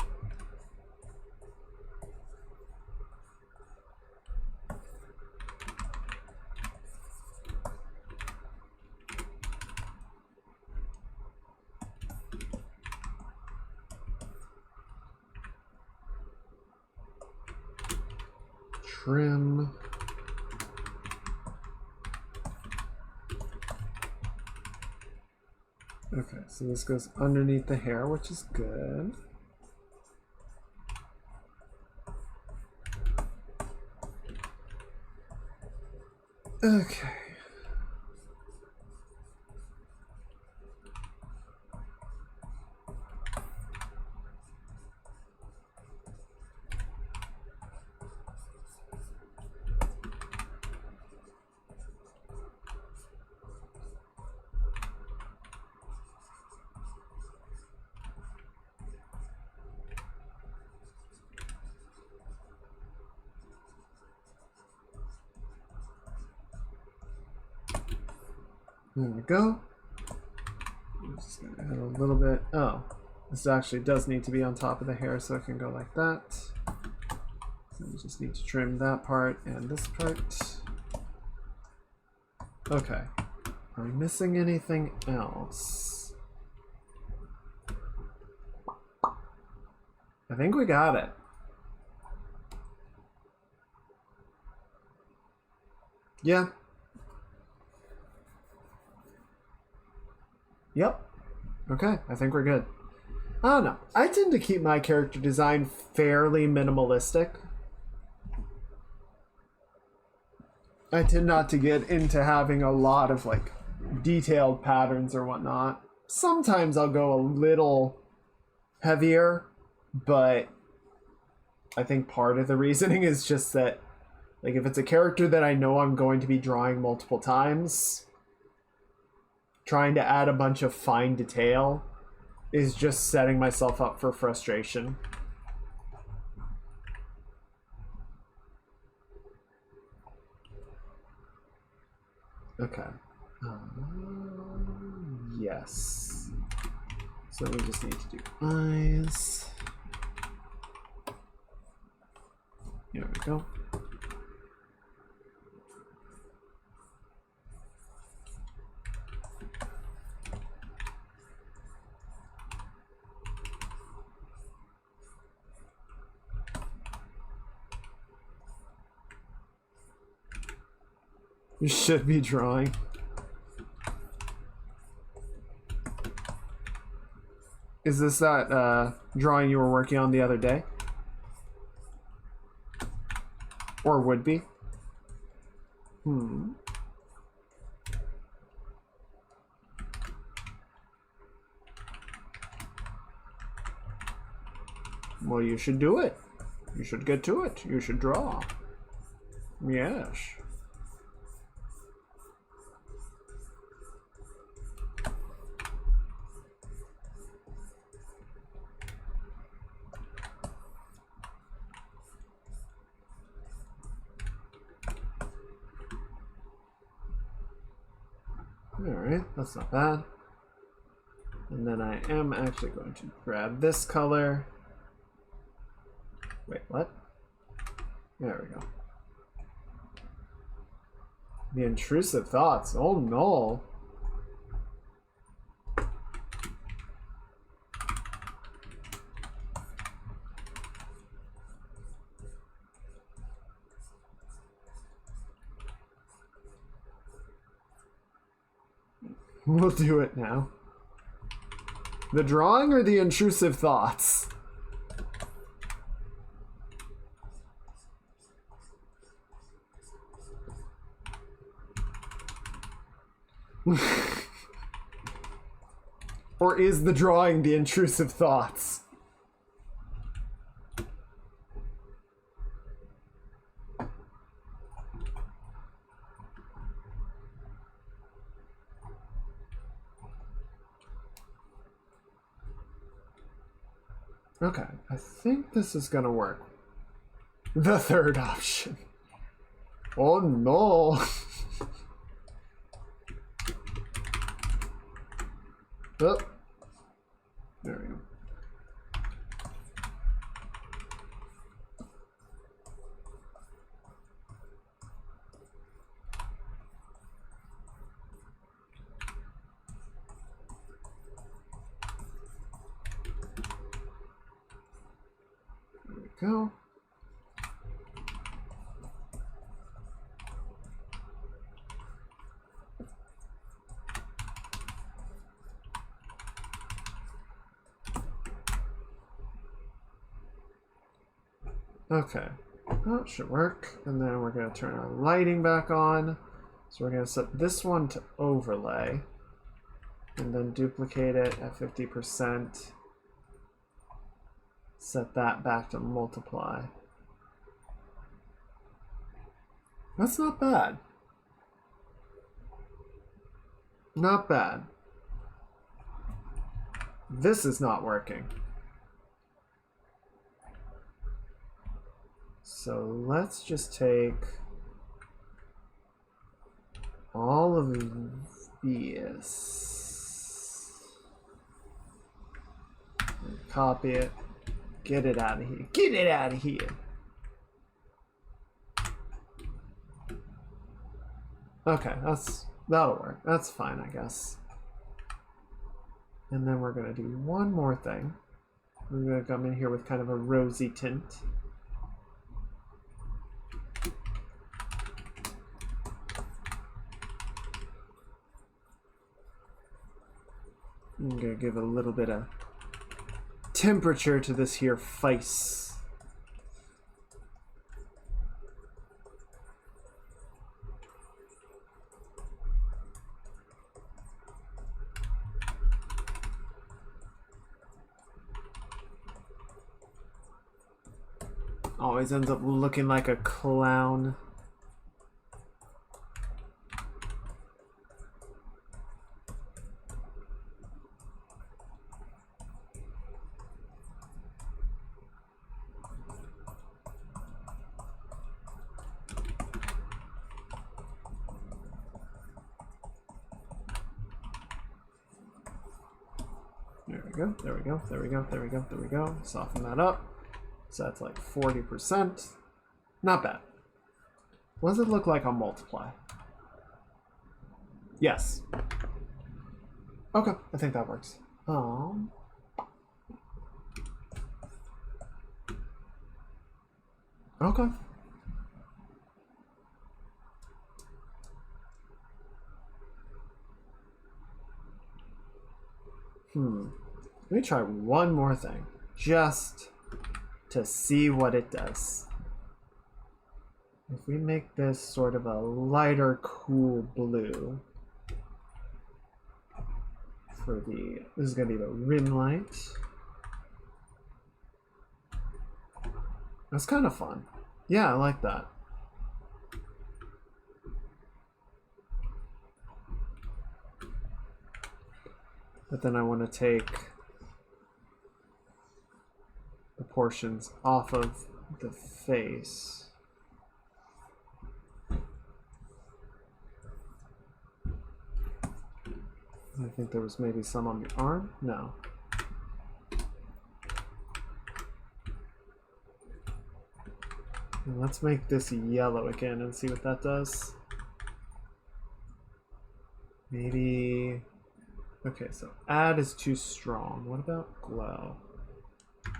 Trim. Okay, so this goes underneath the hair, which is good. Okay. There we go. I'm just gonna add a little bit. Oh, this actually does need to be on top of the hair, so it can go like that. So we just need to trim that part and this part. Okay. Are we missing anything else? I think we got it. Yeah. Yep. Okay, I think we're good. I don't know. I tend to keep my character design fairly minimalistic. I tend not to get into having a lot of like detailed patterns or whatnot. sometimes I'll go a little heavier, but I think part of the reasoning is just that, like, if it's a character that I know I'm going to be drawing multiple times, trying to add a bunch of fine detail is just setting myself up for frustration. Okay. Yes. So we just need to do eyes. Here we go. You should be drawing. Is this that drawing you were working on the other day? Or would be? Well, you should do it. You should get to it. You should draw. Yes. Alright, that's not bad. And then I am actually going to grab this color. Wait, what? There we go. The intrusive thoughts. Oh no. We'll do it now. The drawing or the intrusive thoughts? Or is the drawing the intrusive thoughts? Okay, I think this is gonna work. The third option. Oh no. Oh. There we go. There we go. Okay, that should work. And then we're going to turn our lighting back on. So we're going to set this one to overlay. And then duplicate it at 50%. Set that back to multiply. That's not bad. Not bad. This is not working. So let's just take all of these, copy it, get it out of here. Get it out of here. Okay, that'll work. That's fine, I guess. And then we're gonna do one more thing. We're gonna come in here with kind of a rosy tint. I'm gonna give it a little bit of temperature to this here face. Always ends up looking like a clown. There we go, there we go, there we go, there we go, there we go. Soften that up. So that's like 40%. Not bad. What does it look like on multiply? Yes. Okay, I think that works. Okay. Let me try one more thing, just to see what it does. If we make this sort of a lighter, cool blue for this is gonna be the rim light. That's kind of fun. Yeah, I like that. But then I want to take the portions off of the face. I think there was maybe some on the arm. No. And let's make this yellow again and see what that does. Maybe... Okay, so add is too strong. What about glow?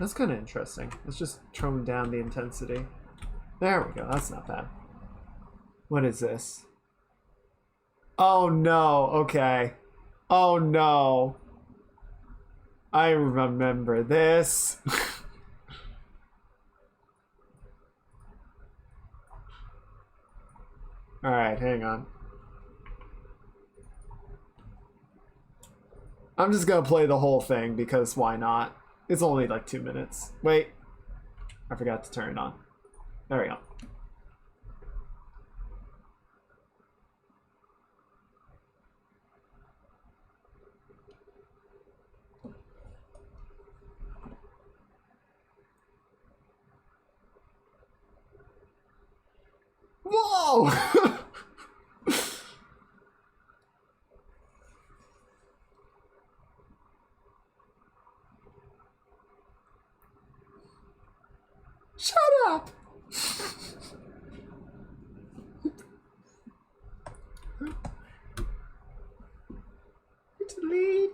That's kind of interesting. Let's just tone down the intensity. There we go. That's not bad. What is this? Oh no. Okay. Oh no. I remember this. All right, hang on. I'm just gonna play the whole thing because why not? It's only like 2 minutes. Wait, I forgot to turn it on. There we go. Whoa! Shut up! Delete.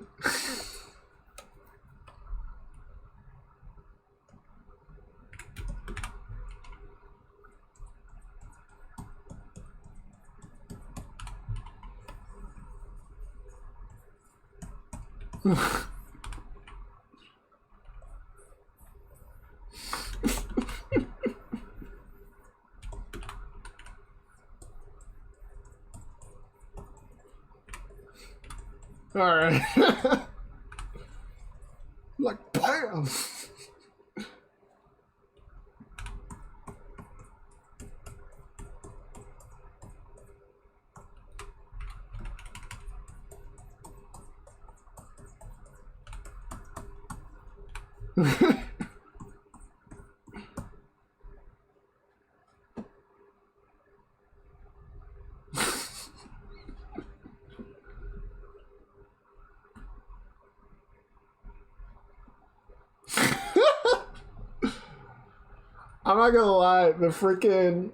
All right. Like, bam. I'm not gonna lie, the freaking,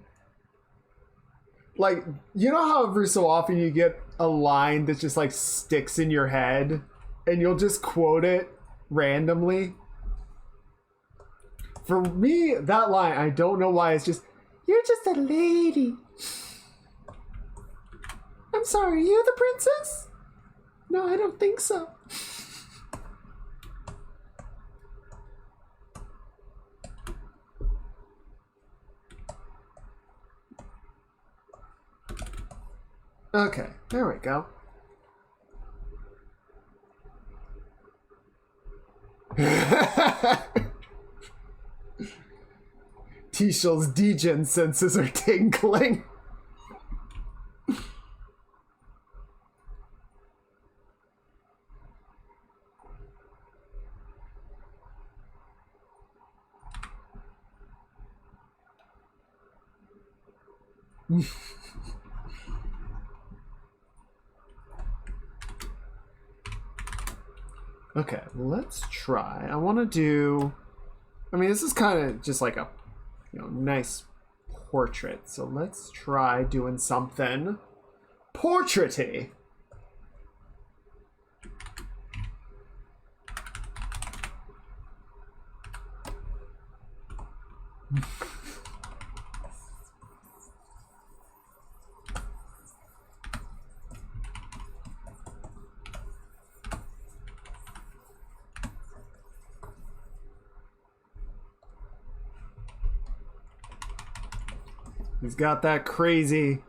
like, you know how every so often you get a line that just like sticks in your head and you'll just quote it randomly? For me, that line, I don't know why, it's just, "You're just a lady." I'm sorry, you the princess? No, I don't think so. Okay, there we go. Tishel's degen senses are tingling. Okay, let's try. I want to do... I mean, this is kind of just like a, nice portrait. So let's try doing something portraity. He's got that crazy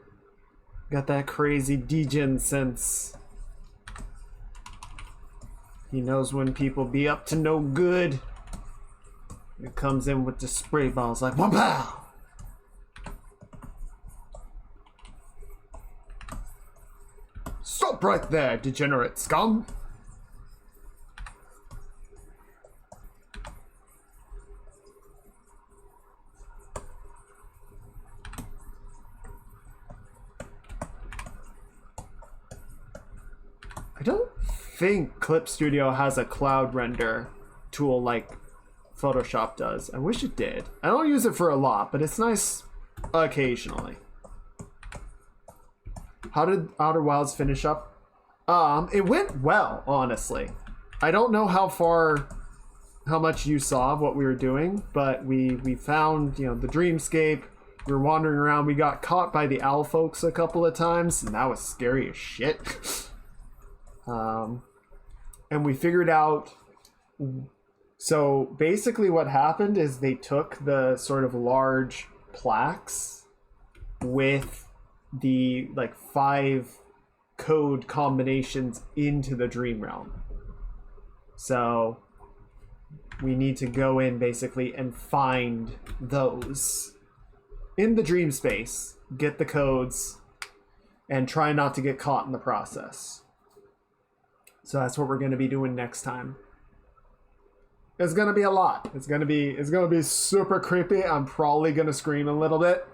degen sense. He knows when people be up to no good. He comes in with the spray balls like, wow. Stop right there, degenerate scum. I don't think Clip Studio has a cloud render tool like Photoshop does. I wish it did. I don't use it for a lot, but it's nice occasionally. How did Outer Wilds finish up? It went well, honestly. I don't know how much you saw of what we were doing, but we found, the dreamscape. We were wandering around. We got caught by the owl folks a couple of times, and that was scary as shit. And we figured out, so basically what happened is they took the sort of large plaques with the 5 code combinations into the dream realm. So we need to go in basically and find those in the dream space, get the codes, and try not to get caught in the process. So that's what we're going to be doing next time. It's going to be a lot. It's going to be super creepy. I'm probably going to scream a little bit.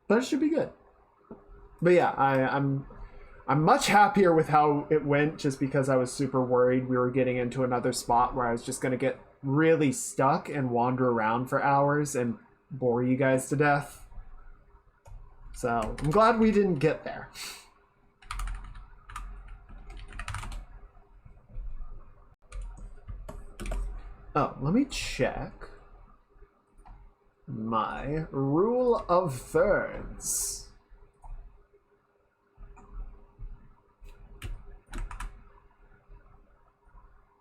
But it should be good. But yeah, I'm much happier with how it went, just because I was super worried we were getting into another spot where I was just going to get really stuck and wander around for hours and bore you guys to death. So I'm glad we didn't get there. Oh, let me check my rule of thirds.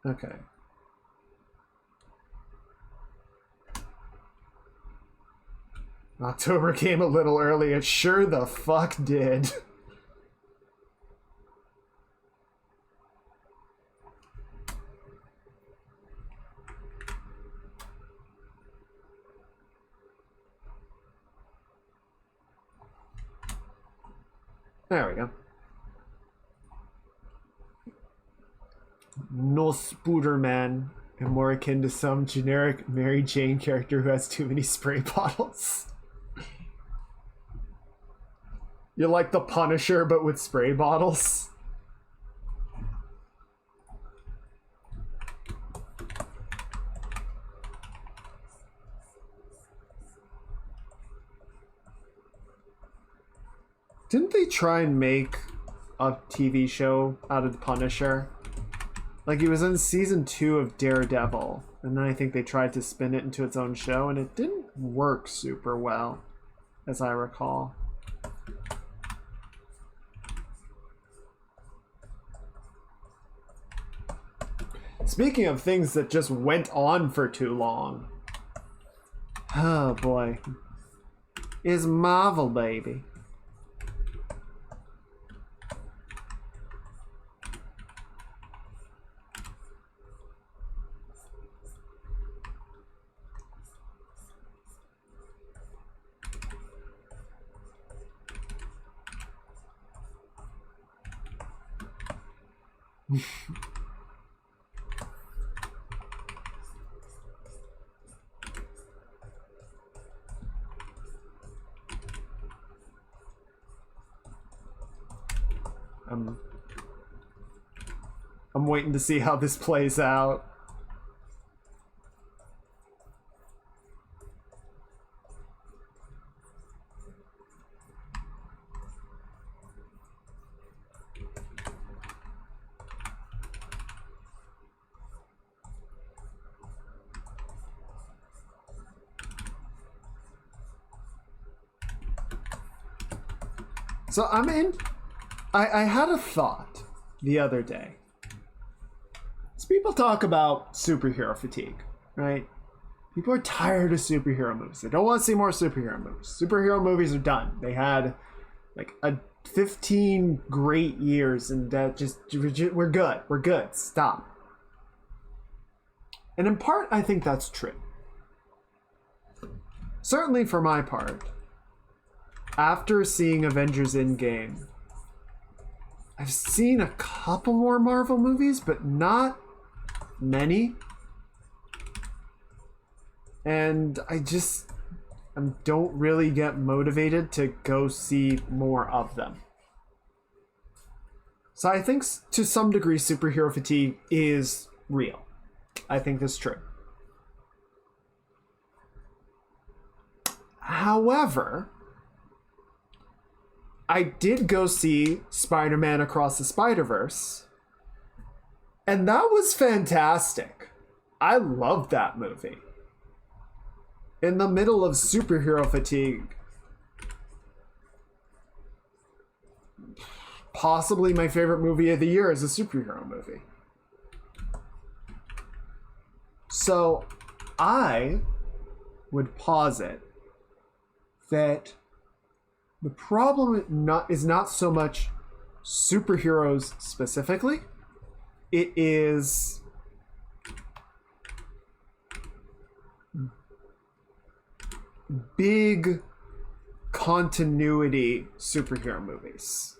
Okay. October came a little early. It sure the fuck did. There we go. No Spooderman, and more akin to some generic Mary Jane character who has too many spray bottles. You're like the Punisher, but with spray bottles. Didn't they try and make a TV show out of the Punisher? Like, he was in season 2 of Daredevil, and then I think they tried to spin it into its own show, and it didn't work super well, as I recall. Speaking of things that just went on for too long. Oh boy. Is Marvel, baby. I'm waiting to see how this plays out. So I had a thought the other day. So people talk about superhero fatigue, right? People are tired of superhero movies. They don't want to see more superhero movies. Superhero movies are done. They had like 15 great years, and that we're good. We're good. Stop. And in part, I think that's true. Certainly for my part, after seeing Avengers Endgame, I've seen a couple more Marvel movies, but not many. And I don't really get motivated to go see more of them. So I think to some degree superhero fatigue is real. I think that's true. However, I did go see Spider-Man Across the Spider-Verse, and that was fantastic. I loved that movie. In the middle of superhero fatigue, possibly my favorite movie of the year is a superhero movie. So I would posit that the problem is not so much superheroes specifically. It is big continuity superhero movies.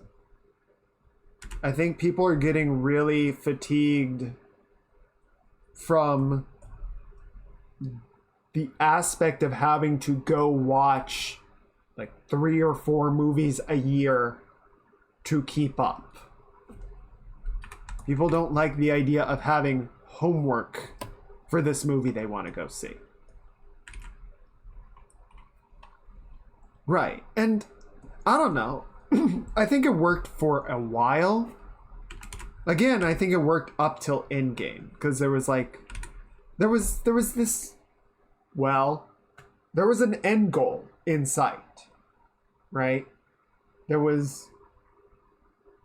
I think people are getting really fatigued from the aspect of having to go watch like 3 or 4 movies a year to keep up. People don't like the idea of having homework for this movie they want to go see. Right. And I don't know. I think it worked for a while. Again, I think it worked up till Endgame, because there was an end goal in sight. Right? There was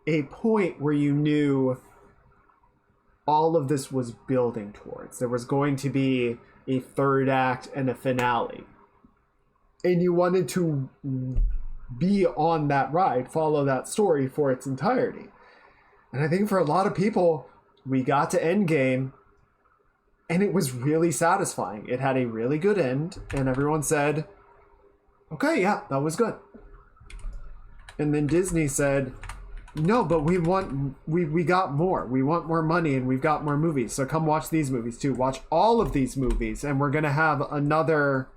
a point where you knew all of this was building towards. There was going to be a third act and a finale. And you wanted to be on that ride, follow that story for its entirety. And I think for a lot of people, we got to Endgame, and it was really satisfying. It had a really good end, and everyone said, okay, yeah, that was good. And then Disney said, no, but we got more. We want more money, and we've got more movies. So come watch these movies too. Watch all of these movies, and we're going to have another,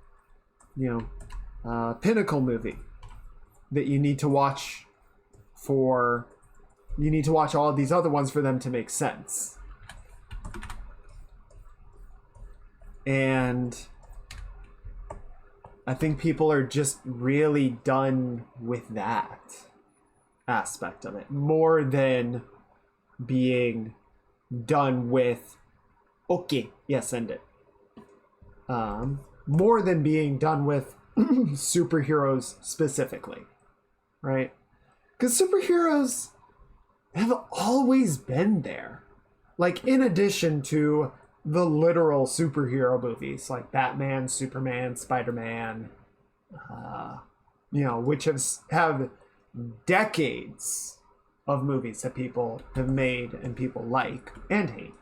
pinnacle movie that you need to watch all of these other ones for them to make sense. And I think people are just really done with that aspect of it, more than being done with, okay, yes, end it. More than being done with superheroes specifically, right? Because superheroes have always been there. Like, in addition to the literal superhero movies like Batman, Superman, Spider-Man, which have decades of movies that people have made and people like and hate.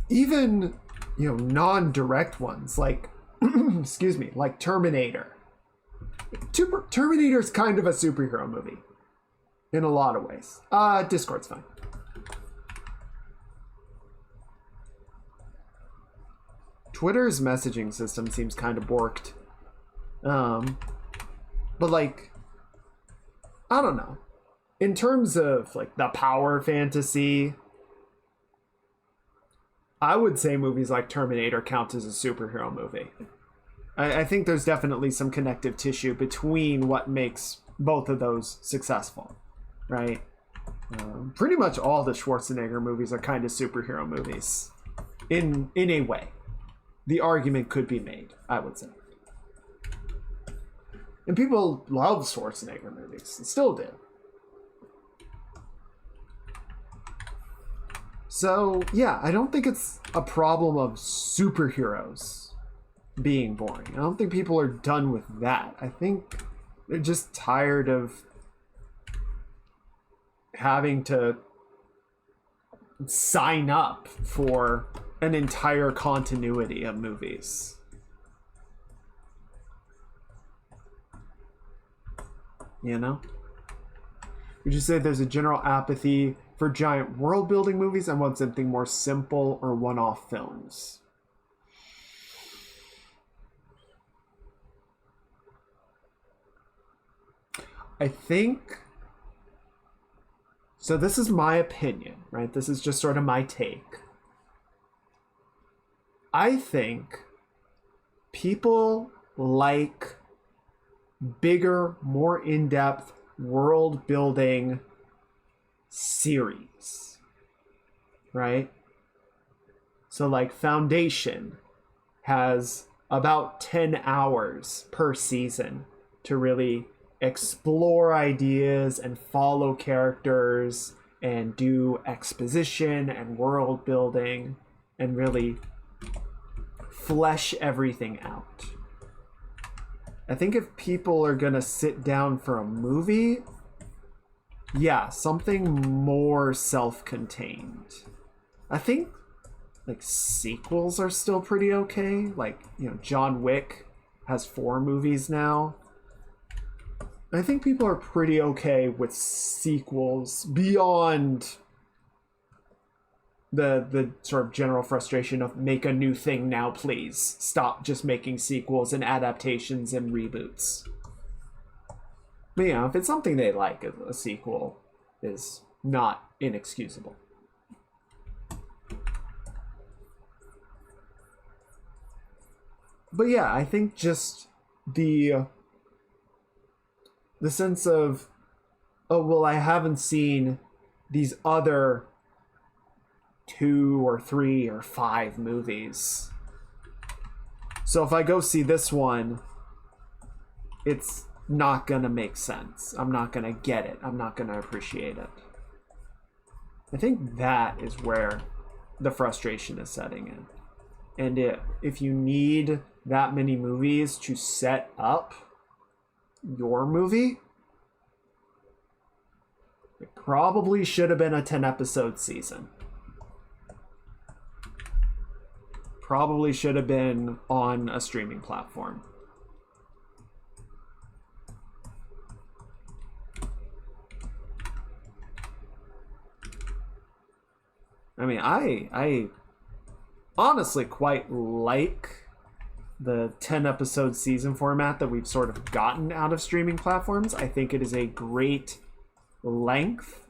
Even, non-direct ones like, like Terminator. Terminator is kind of a superhero movie. in a lot of ways. Discord's fine. Twitter's messaging system seems kind of borked. But like, I don't know. In terms of like the power fantasy, I would say movies like Terminator count as a superhero movie. I think there's definitely some connective tissue between what makes both of those successful, right? Pretty much all the Schwarzenegger movies are kind of superhero movies in a way. The argument could be made, I would say. And people love Schwarzenegger movies, still do. So, yeah, I don't think it's a problem of superheroes being boring. I don't think people are done with that. I think they're just tired of having to sign up for an entire continuity of movies. You know? Would you say there's a general apathy for giant world building movies and want something more simple or one-off films? I think, so this is my opinion, right? This is just sort of my take. I think people like bigger, more in-depth world building series, right? So like Foundation has about 10 hours per season to really explore ideas and follow characters and do exposition and world building and really flesh everything out. I think if people are gonna sit down for a movie, yeah, something more self-contained. I think like sequels are still pretty okay. Like, you know, John Wick has 4 movies now. I think people are pretty okay with sequels beyond the sort of general frustration of make a new thing now, please. Stop just making sequels and adaptations and reboots. But yeah, if it's something they like, a sequel is not inexcusable. But yeah, I think just the sense of, oh, well, I haven't seen these other 2 or 3 or 5 movies. So if I go see this one, it's not gonna make sense. I'm not gonna get it. I'm not gonna appreciate it. I think that is where the frustration is setting in. And if you need that many movies to set up your movie, it probably should have been a 10-episode season. Probably should have been on a streaming platform. I mean, I honestly quite like the 10-episode season format that we've sort of gotten out of streaming platforms. I think it is a great length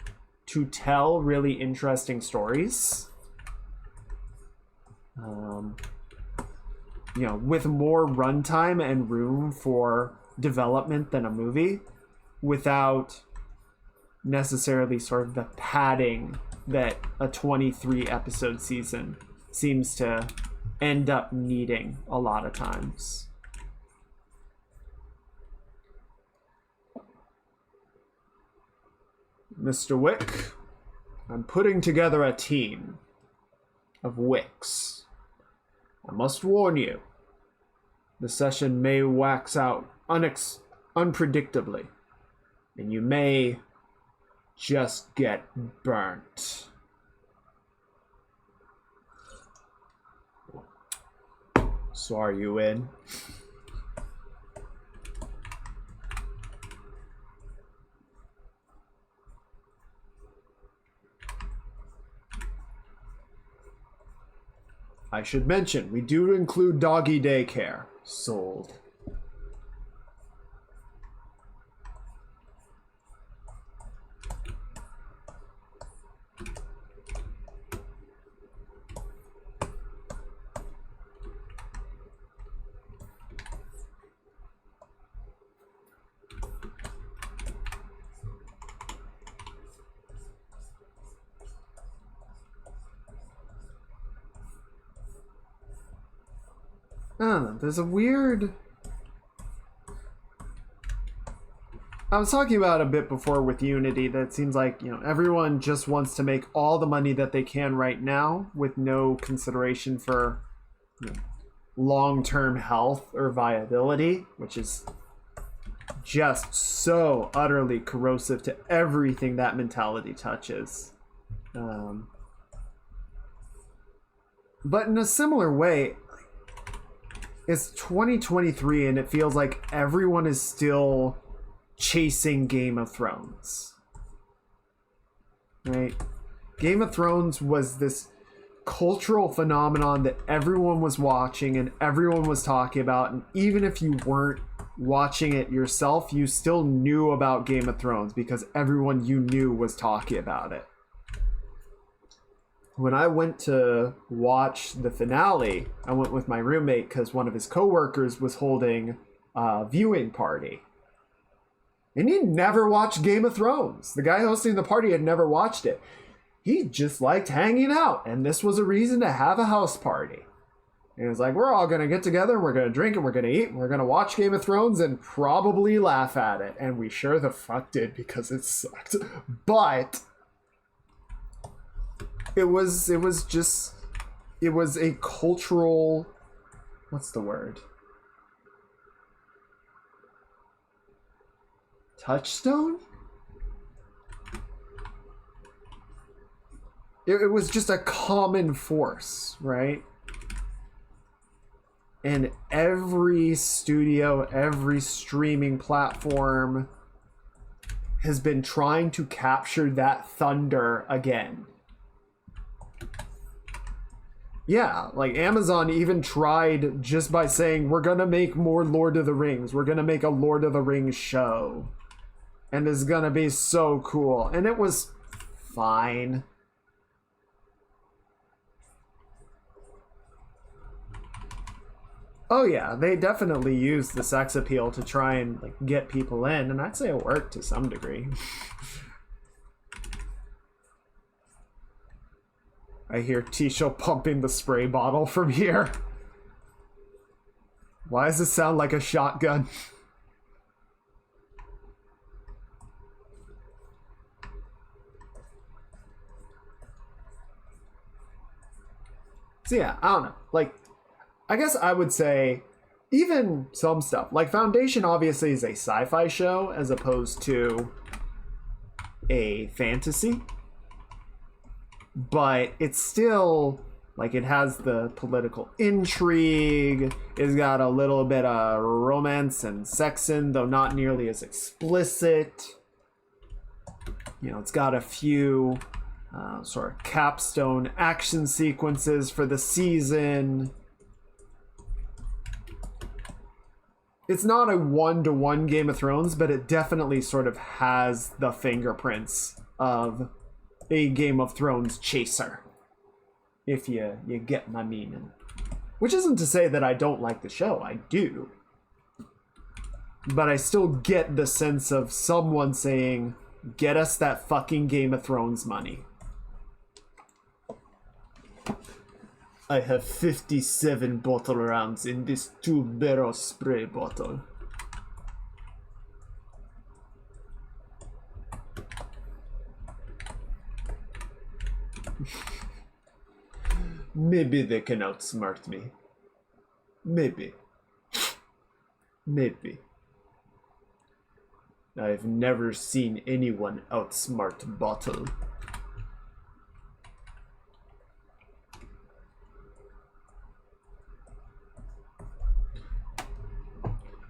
to tell really interesting stories. You know, with more runtime and room for development than a movie, without necessarily sort of the padding that a 23-episode season seems to end up needing a lot of times. Mr. Wick, I'm putting together a team of Wicks. I must warn you, the session may wax out unpredictably, and you may just get burnt. So are you in? I should mention, we do include doggy daycare. Sold. I don't know, there's a weird... I was talking about a bit before with Unity that it seems like, everyone just wants to make all the money that they can right now with no consideration for long-term health or viability, which is just so utterly corrosive to everything that mentality touches. But in a similar way, it's 2023 and it feels like everyone is still chasing Game of Thrones. Right? Game of Thrones was this cultural phenomenon that everyone was watching and everyone was talking about, and even if you weren't watching it yourself, you still knew about Game of Thrones because everyone you knew was talking about it. When I went to watch the finale, I went with my roommate because one of his coworkers was holding a viewing party. And he never watched Game of Thrones. The guy hosting the party had never watched it. He just liked hanging out, and this was a reason to have a house party. And it was like, we're all going to get together, and we're going to drink, and we're going to eat, and we're going to watch Game of Thrones and probably laugh at it. And we sure the fuck did because it sucked. But it was a cultural, what's the word? Touchstone? It was just a common force, right? And every studio, every streaming platform has been trying to capture that thunder again. Yeah, like Amazon even tried just by saying, we're gonna make more Lord of the Rings. We're gonna make a Lord of the Rings show. And it's gonna be so cool. And it was fine. Oh yeah, they definitely used the sex appeal to try and get people in, and I'd say it worked to some degree. I hear Tisho pumping the spray bottle from here. Why does it sound like a shotgun? So yeah, I don't know. I guess I would say even some stuff. Foundation obviously is a sci-fi show as opposed to a fantasy. But it's still, it has the political intrigue. It's got a little bit of romance and sex in, though not nearly as explicit. It's got a few sort of capstone action sequences for the season. It's not a one-to-one Game of Thrones, but it definitely sort of has the fingerprints of a Game of Thrones chaser, if you get my meaning. Which isn't to say that I don't like the show, I do. But I still get the sense of someone saying, get us that fucking Game of Thrones money. I have 57 bottle rounds in this 2-barrel spray bottle. Maybe they can outsmart me. Maybe. Maybe. I've never seen anyone outsmart Bottle.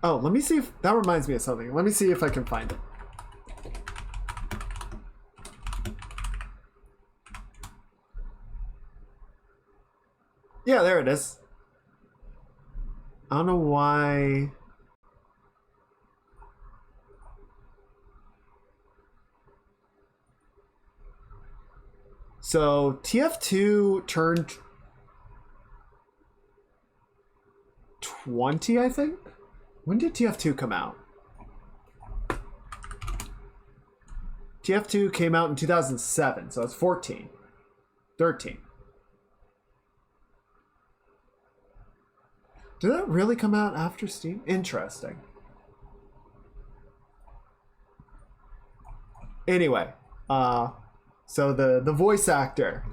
Oh, let me see if... That reminds me of something. Let me see if I can find it. Yeah, there it is. I don't know why. So TF2 turned 20, I think? When did TF2 come out? TF2 came out in 2007, so it's 14. 13. Did that really come out after Steam? Interesting. Anyway, so the voice actor,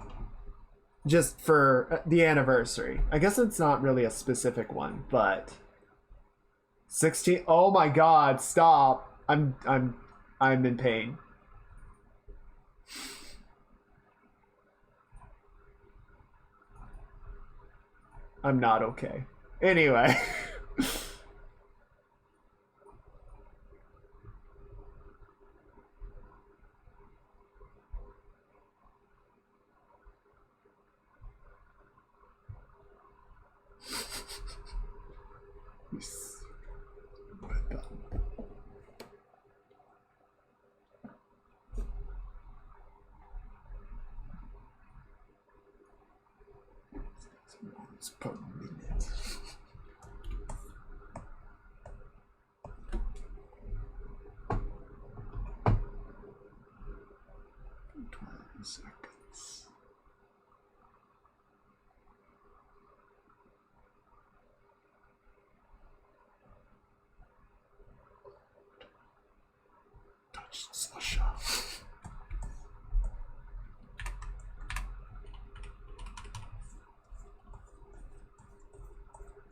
just for the anniversary. I guess it's not really a specific one, but 16. Oh my God! Stop! I'm in pain. I'm not okay. Anyway. Per minute. Seconds. Touch Sasha.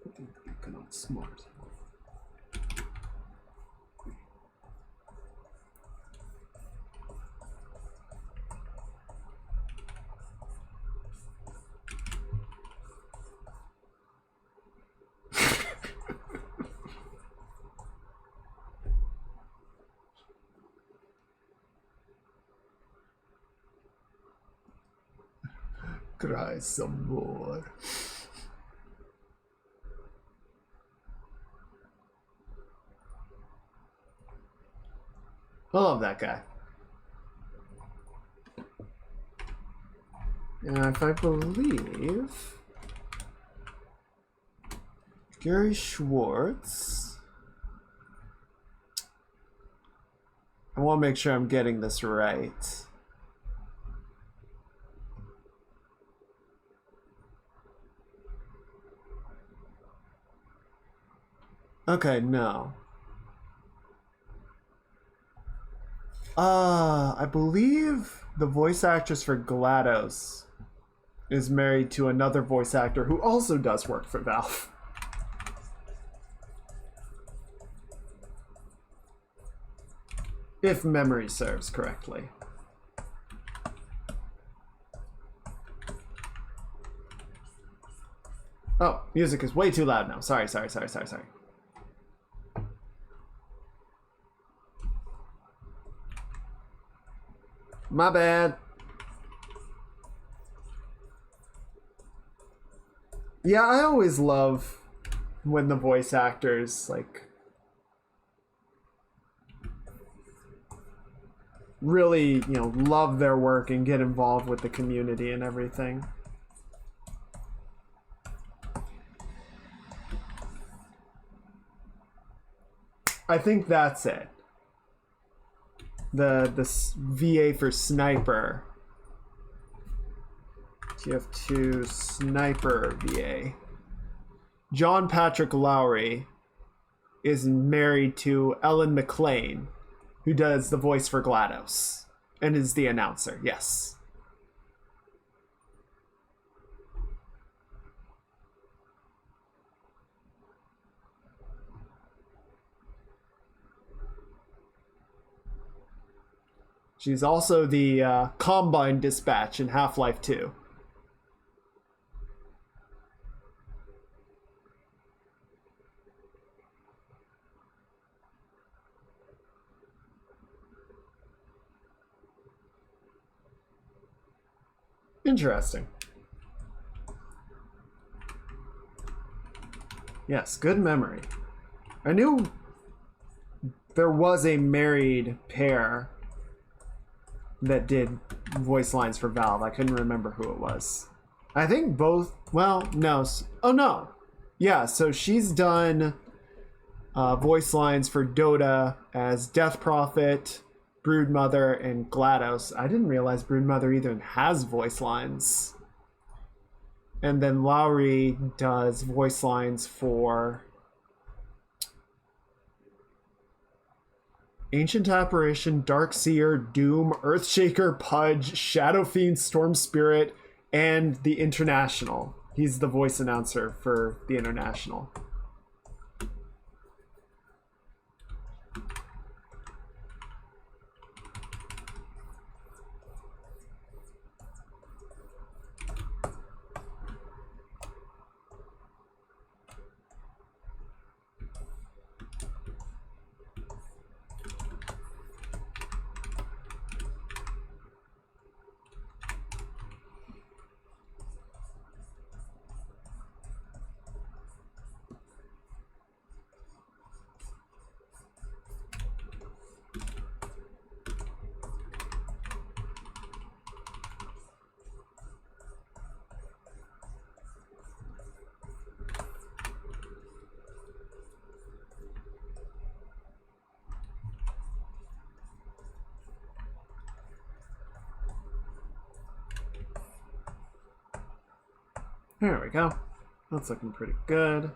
I think you can outsmart. Cry some more. I love that guy. And if I believe Gary Schwartz, I want to make sure I'm getting this right. Okay, no. I believe the voice actress for GLaDOS is married to another voice actor who also does work for Valve. If memory serves correctly. Oh, music is way too loud now. Sorry. My bad. Yeah, I always love when the voice actors really, love their work and get involved with the community and everything. I think that's it. The VA for Sniper. TF2 Sniper VA. John Patrick Lowry is married to Ellen McLean, who does the voice for GLaDOS and is the announcer. Yes. She's also the Combine Dispatch in Half-Life 2. Interesting. Yes, good memory. I knew there was a married pair that did voice lines for Valve. I couldn't remember who it was. I think both. Well, no. Oh no. Yeah. So she's done voice lines for Dota as Death Prophet, Broodmother, and GLaDOS. I didn't realize Broodmother even has voice lines. And then Lowry does voice lines for Ancient Apparition, Darkseer, Doom, Earthshaker, Pudge, Shadow Fiend, Storm Spirit, and the International. He's the voice announcer for the International. There we go. That's looking pretty good.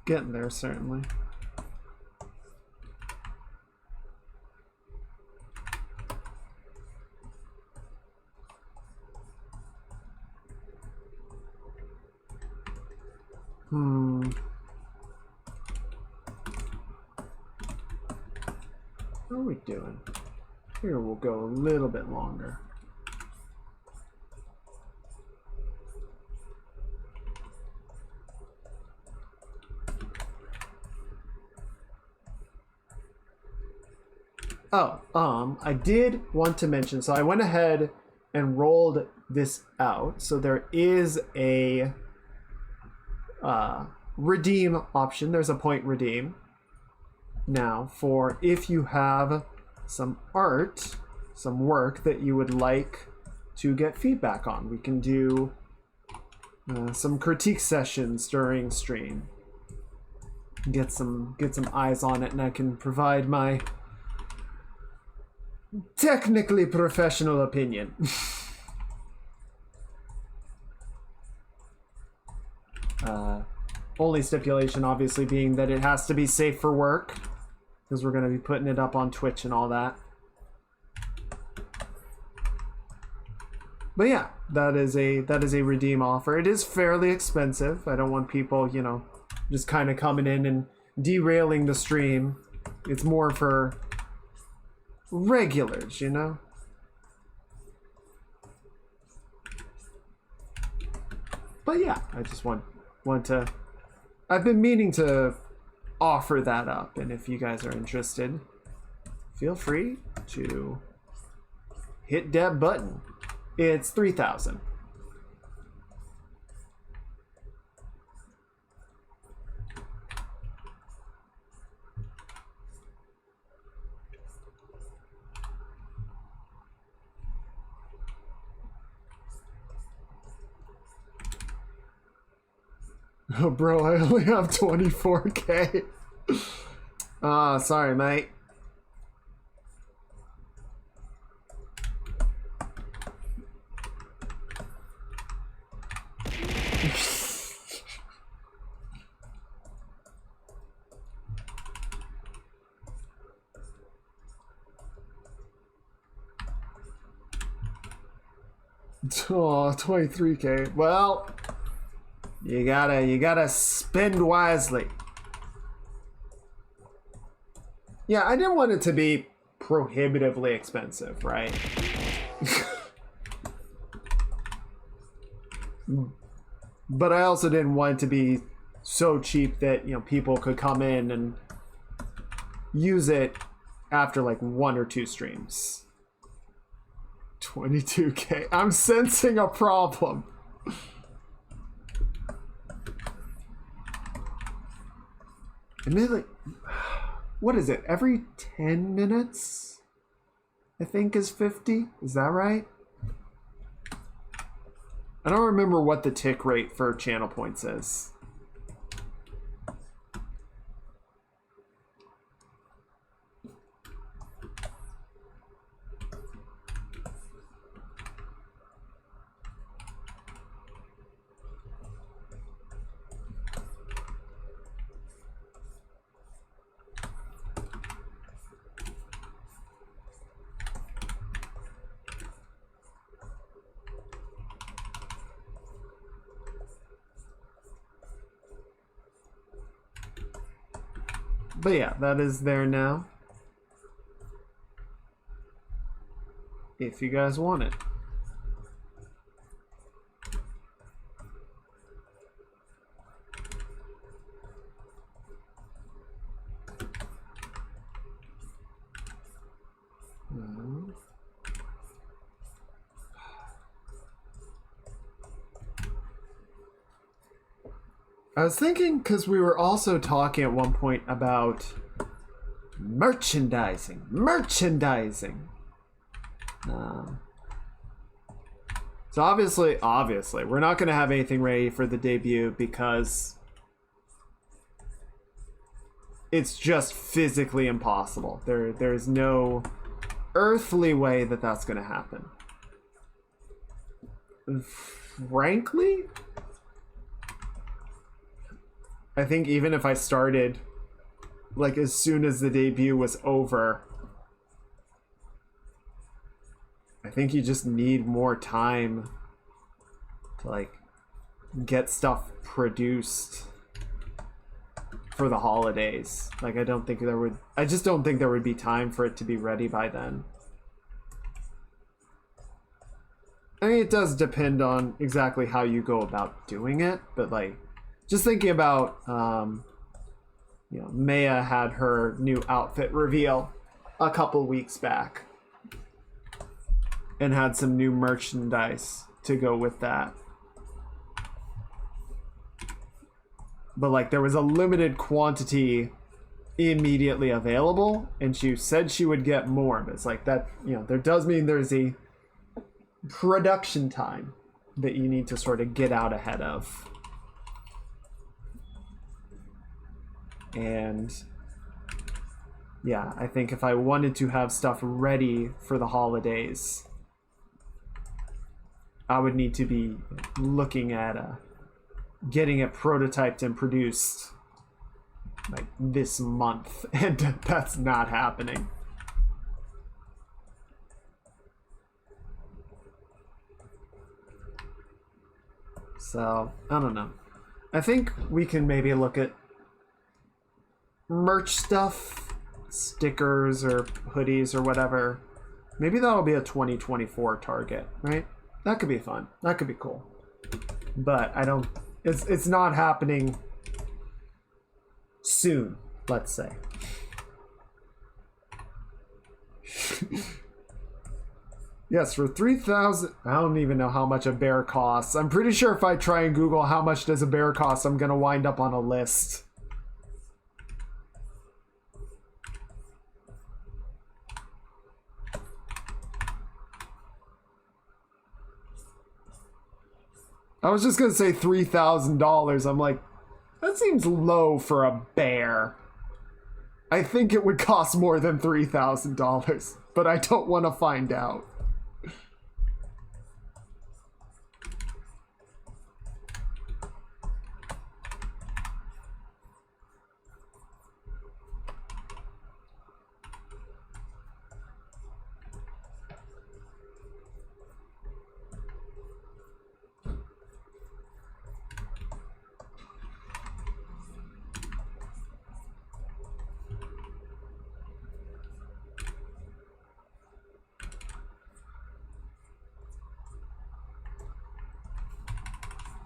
Getting there, certainly. How are we doing? Here we'll go a little bit longer. Oh, I did want to mention, so I went ahead and rolled this out. So there is a redeem option. There's a point redeem now for if you have some art, some work that you would like to get feedback on. We can do some critique sessions during stream. Get some eyes on it, and I can provide my technically professional opinion. Only stipulation obviously being that it has to be safe for work, because we're going to be putting it up on Twitch and all that. But yeah, that is a redeem offer. It is fairly expensive. I don't want people, you know, just kind of coming in and derailing the stream. It's more for regulars, you know? But yeah, I just want to... I've been meaning to offer that up, and if you guys are interested, feel free to hit that button. It's 3,000. Oh, bro, I only have 24K. Sorry, mate. Oh, 23K. Well, you gotta spend wisely. Yeah, I didn't want it to be prohibitively expensive, right? But I also didn't want it to be so cheap that, you know, people could come in and use it after like 1 or 2 streams. 22K. I'm sensing a problem. Admittedly, what is it? Every 10 minutes, I think, is 50. Is that right? I don't remember what the tick rate for channel points is. But yeah, that is there now. If you guys want it. I was thinking, because we were also talking at one point about merchandising. So obviously, we're not going to have anything ready for the debut because it's just physically impossible. There's no earthly way that that's going to happen. Frankly, I think even if I started, like, as soon as the debut was over, I think you just need more time to, like, get stuff produced for the holidays. Like, I just don't think there would be time for it to be ready by then. I mean, it does depend on exactly how you go about doing it, but, like, just thinking about, Maya had her new outfit reveal a couple weeks back and had some new merchandise to go with that. But, like, there was a limited quantity immediately available, and she said she would get more. But it's like that, there does mean there's a production time that you need to sort of get out ahead of. And yeah, I think if I wanted to have stuff ready for the holidays, I would need to be looking at getting it prototyped and produced like this month, and that's not happening. So, I don't know. I think we can maybe look at merch stuff, stickers or hoodies or whatever. Maybe that'll be a 2024 target, right? That could be fun. That could be cool. But it's not happening soon, let's say. Yes, for 3,000, I don't even know how much a bear costs. I'm pretty sure if I try and Google how much does a bear cost, I'm gonna wind up on a list. I was just gonna say $3,000. I'm like, that seems low for a bear. I think it would cost more than $3,000, but I don't want to find out.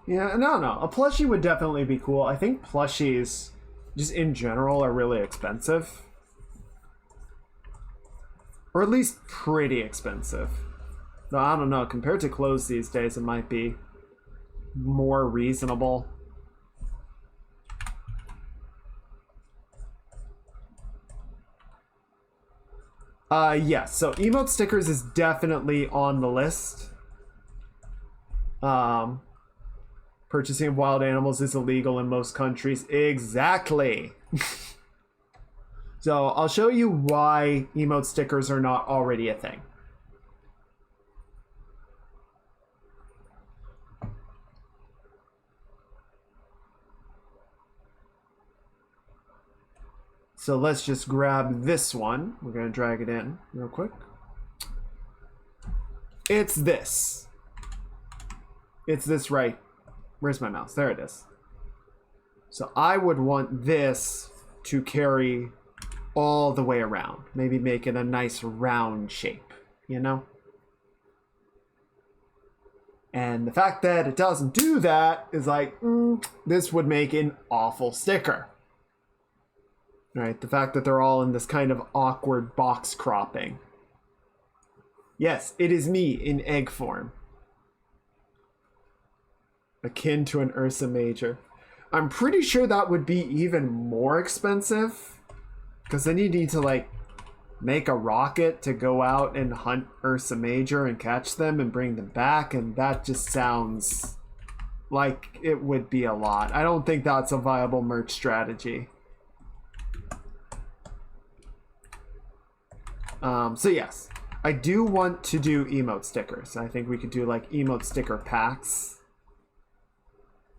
Yeah, no. A plushie would definitely be cool. I think plushies, just in general, are really expensive. Or at least pretty expensive. No, I don't know. Compared to clothes these days, it might be more reasonable. Yes, so emote stickers is definitely on the list. Purchasing of wild animals is illegal in most countries. Exactly. So I'll show you why emote stickers are not already a thing. So let's just grab this one. We're going to drag it in real quick. It's this. It's this right. Where's my mouse? There it is. So I would want this to carry all the way around. Maybe make it a nice round shape, you know? And the fact that it doesn't do that is like, this would make an awful sticker. Right, the fact that they're all in this kind of awkward box cropping. Yes, it is me in egg form. Akin to an Ursa Major. I'm pretty sure that would be even more expensive. Because then you need to, like, make a rocket to go out and hunt Ursa Major and catch them and bring them back. And that just sounds like it would be a lot. I don't think that's a viable merch strategy. So yes, I do want to do emote stickers. I think we could do like emote sticker packs.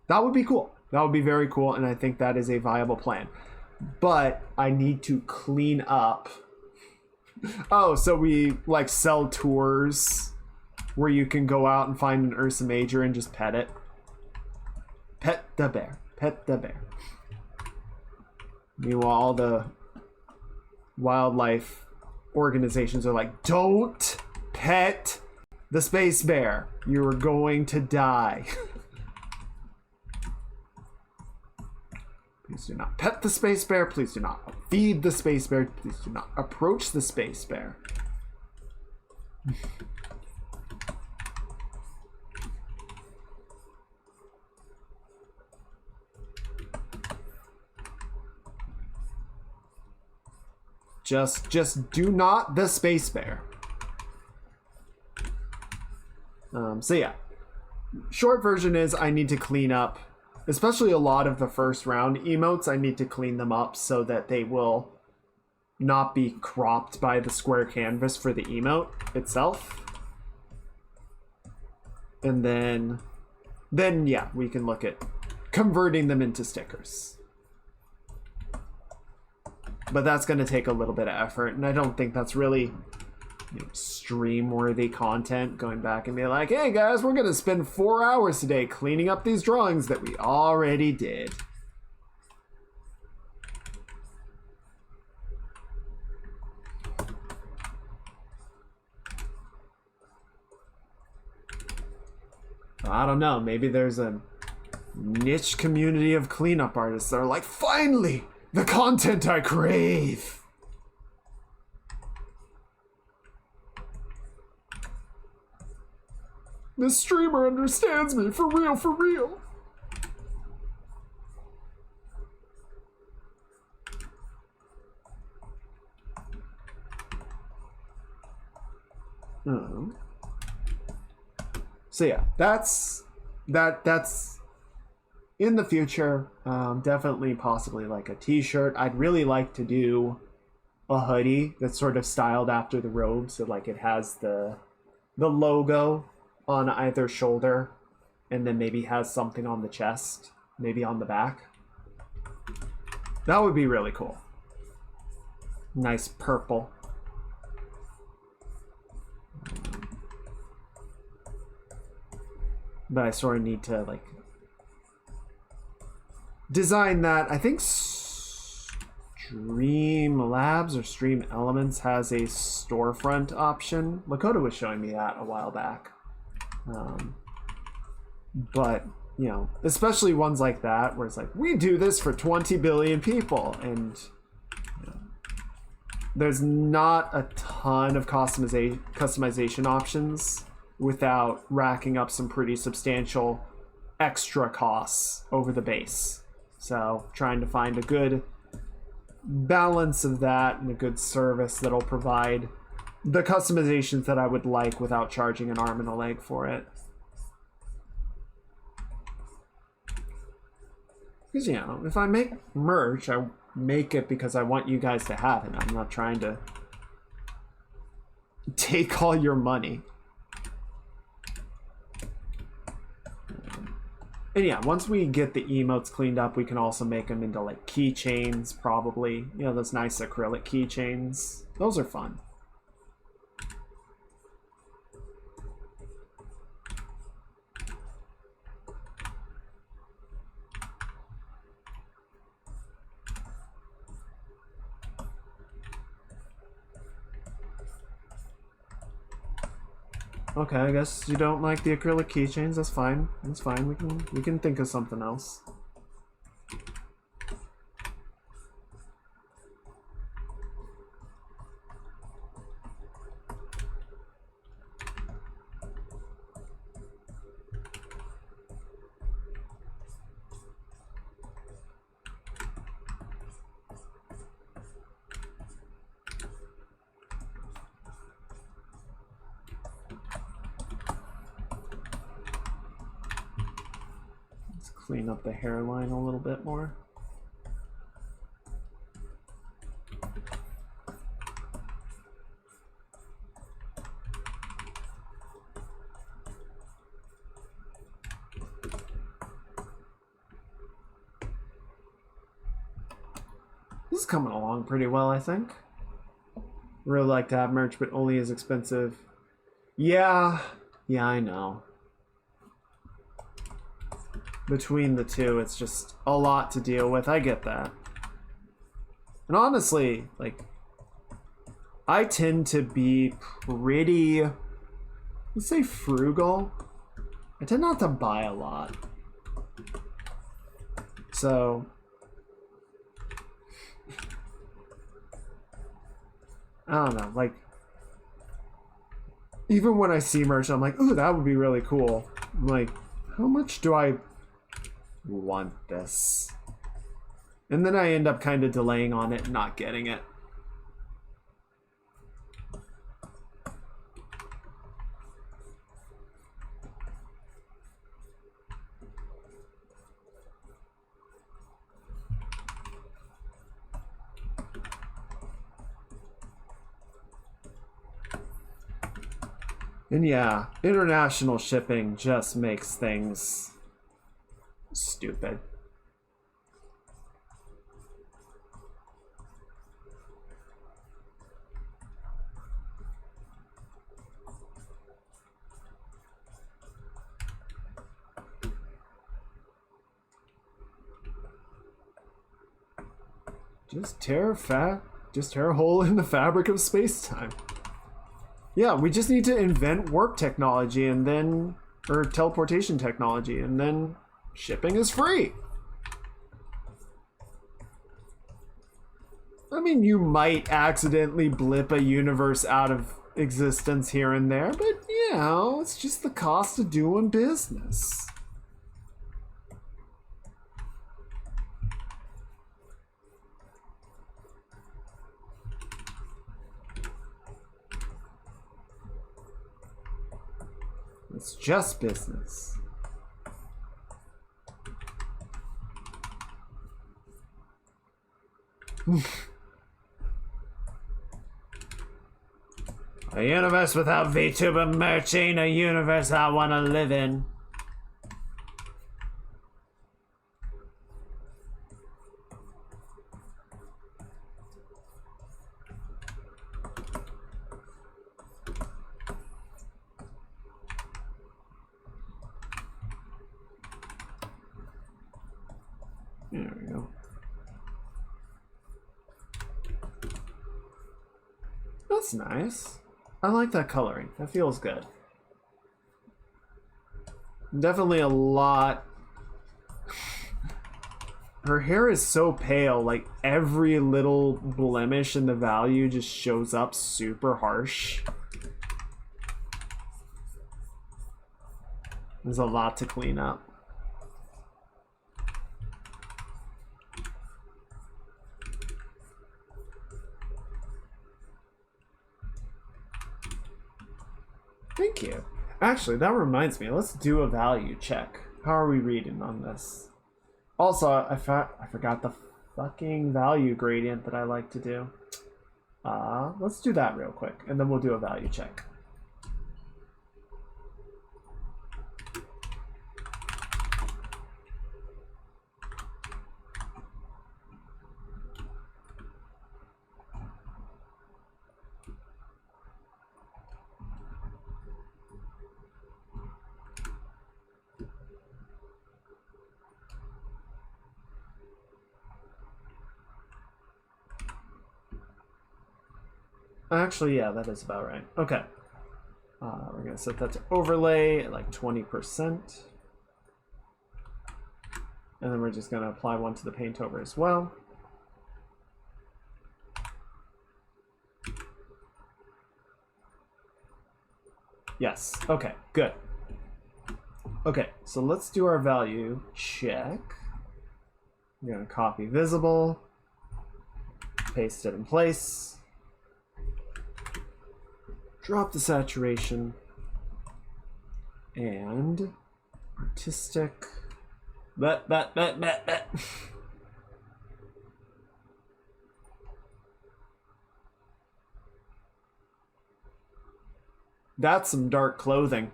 That would be cool. That would be very cool, and I think that is a viable plan. But I need to clean up. Oh, so we like sell tours where you can go out and find an Ursa Major and just pet it. Pet the bear. Pet the bear. Meanwhile, all the wildlife organizations are like, don't pet the space bear. You're going to die. Please do not pet the space bear. Please do not feed the space bear. Please do not approach the space bear. Just do not the space bear. So yeah, short version is I need to clean up, especially a lot of the first round emotes. I need to clean them up so that they will not be cropped by the square canvas for the emote itself. And then yeah, we can look at converting them into stickers. But that's going to take a little bit of effort, and I don't think that's really stream-worthy content, going back and be like, hey guys, we're going to spend 4 hours today cleaning up these drawings that we already did. I don't know, maybe there's a niche community of cleanup artists that are like, finally! The content I crave! This streamer understands me, for real, for real. So yeah, that's in the future. Definitely possibly like a t-shirt. I'd really like to do a hoodie that's sort of styled after the robe, so like it has the logo on either shoulder and then maybe has something on the chest, maybe on the back. That would be really cool. Nice purple. But I sort of need to like design that. I think Streamlabs or Stream Elements has a storefront option. Lakota was showing me that a while back. But, you know, especially ones like that where it's like, we do this for 20 billion people, and you know, there's not a ton of customization options without racking up some pretty substantial extra costs over the base. So trying to find a good balance of that and a good service that'll provide the customizations that I would like without charging an arm and a leg for it. Because, you know, if I make merch, I make it because I want you guys to have it. I'm not trying to take all your money. And yeah, once we get the emotes cleaned up, we can also make them into like keychains, probably. You know, those nice acrylic keychains. Those are fun. Okay, I guess you don't like the acrylic keychains. That's fine. That's fine. We can think of something else. Clean up the hairline a little bit more. This is coming along pretty well, I think. Really like to have merch, but only as expensive. Yeah, I know. Between the two, it's just a lot to deal with. I get that. And honestly, like, I tend to be pretty, let's say, frugal. I tend not to buy a lot. So, I don't know, like, even when I see merch, I'm like, ooh, that would be really cool. I'm like, how much do I want this? And then I end up kind of delaying on it and not getting it. And yeah, international shipping just makes things stupid. Just tear a hole in the fabric of space-time. Yeah, we just need to invent warp technology and then, or teleportation technology, and then shipping is free. I mean, you might accidentally blip a universe out of existence here and there, but you know, it's just the cost of doing business. It's just business. A universe without VTuber merch ain't a universe I wanna live in. There we go. That's nice. I like that coloring. That feels good. Definitely a lot. Her hair is so pale, like every little blemish in the value just shows up super harsh. There's a lot to clean up. Thank you. Actually, that reminds me. Let's do a value check. How are we reading on this? Also, I forgot the fucking value gradient that I like to do. Let's do that real quick, and then we'll do a value check. Actually, yeah, that is about right. Okay. We're going to set that to overlay at like 20%. And then we're just going to apply one to the paint over as well. Yes. Okay, good. Okay, so let's do our value check. We're going to copy visible, paste it in place. Drop the saturation and artistic. That's some dark clothing.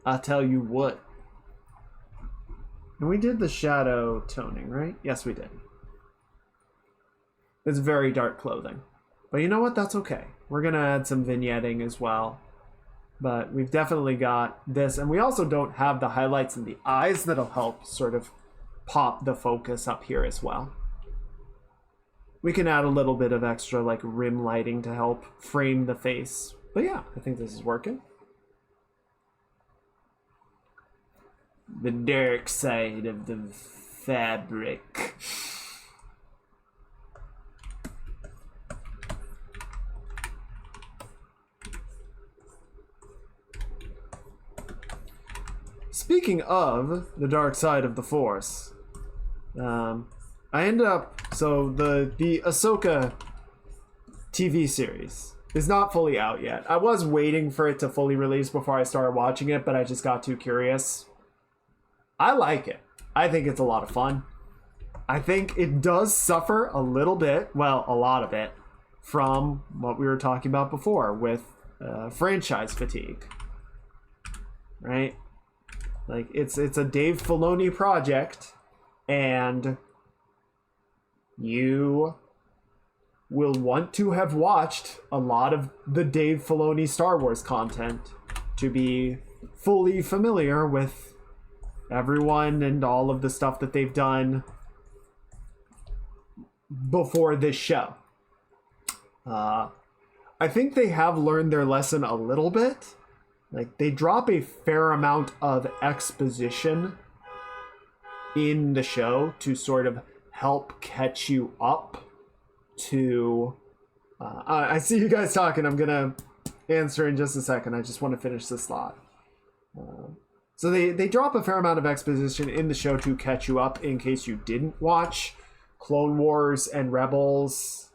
I tell you what. And we did the shadow toning, right? Yes, we did. It's very dark clothing. But you know what? That's okay. We're going to add some vignetting as well. But we've definitely got this. And we also don't have the highlights in the eyes that'll help sort of pop the focus up here as well. We can add a little bit of extra like rim lighting to help frame the face. But yeah, I think this is working. The dark side of the fabric. Speaking of the dark side of the Force, I ended up, so the Ahsoka TV series is not fully out yet. I was waiting for it to fully release before I started watching it, but I just got too curious. I like it. I think it's a lot of fun. I think it does suffer a little bit, well, a lot of it, from what we were talking about before with franchise fatigue, right? Like, it's a Dave Filoni project, and you will want to have watched a lot of the Dave Filoni Star Wars content to be fully familiar with everyone and all of the stuff that they've done before this show. I think they have learned their lesson a little bit. Like, they drop a fair amount of exposition in the show to sort of help catch you up to... I see you guys talking. I'm going to answer in just a second. I just want to finish this thought. So they drop a fair amount of exposition in the show to catch you up in case you didn't watch Clone Wars and Rebels.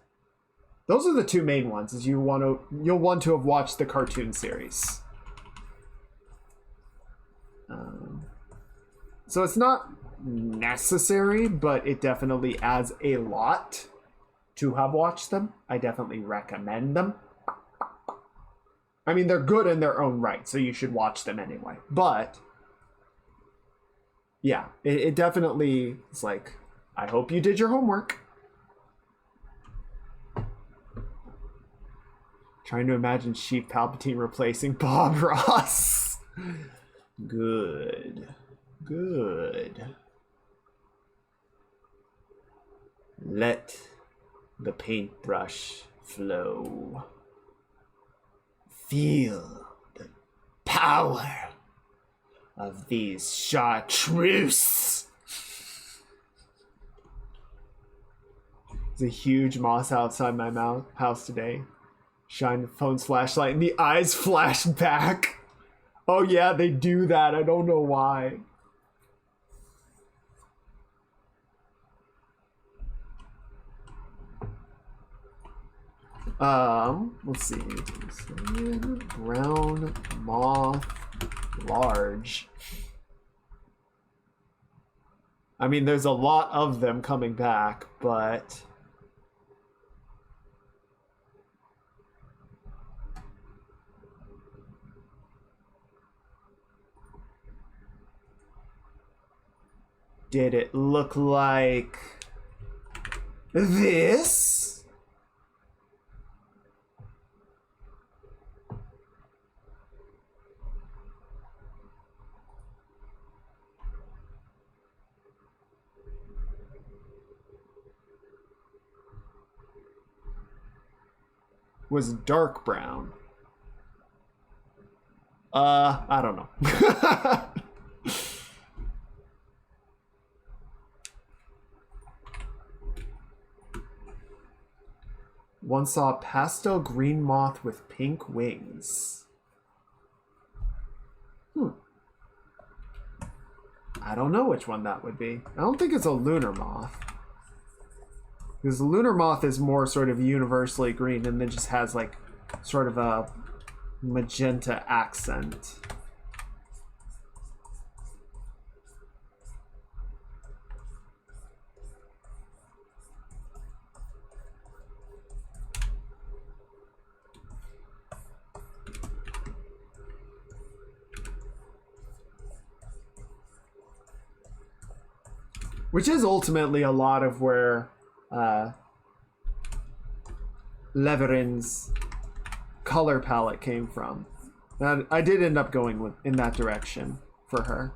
Those are the two main ones, is you'll want to have watched the cartoon series. So it's not necessary, but it definitely adds a lot to have watched them. I definitely recommend them. I mean, they're good in their own right, so you should watch them anyway. But yeah, it definitely is like, I hope you did your homework. Trying to imagine Sheev Palpatine replacing Bob Ross. Good. Let the paintbrush flow. Feel the power of these chartreuse. There's a huge moss outside my house today. Shine the phone's flashlight and the eyes flash back. Oh yeah, they do that. I don't know why. Let's see. Brown moth large. I mean, there's a lot of them coming back, but... Did it look like this? Was dark brown. I don't know. One saw a pastel green moth with pink wings. I don't know which one that would be. I don't think it's a lunar moth. Because the lunar moth is more sort of universally green and then just has like sort of a magenta accent. Which is ultimately a lot of where Leverin's color palette came from. And I did end up going in that direction for her.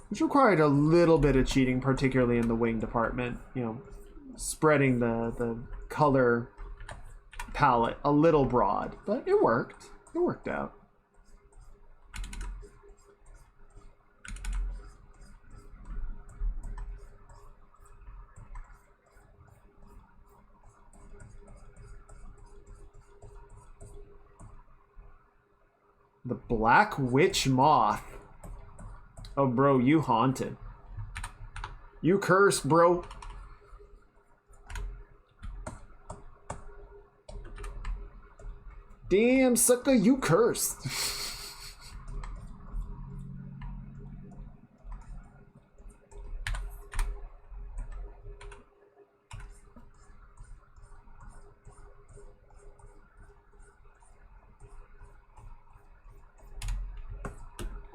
Which required a little bit of cheating, particularly in the wing department. You know, spreading the color palette a little broad. But it worked. It worked out. The Black Witch Moth. Oh, bro, you haunted. You cursed, bro. Damn, sucker, you cursed.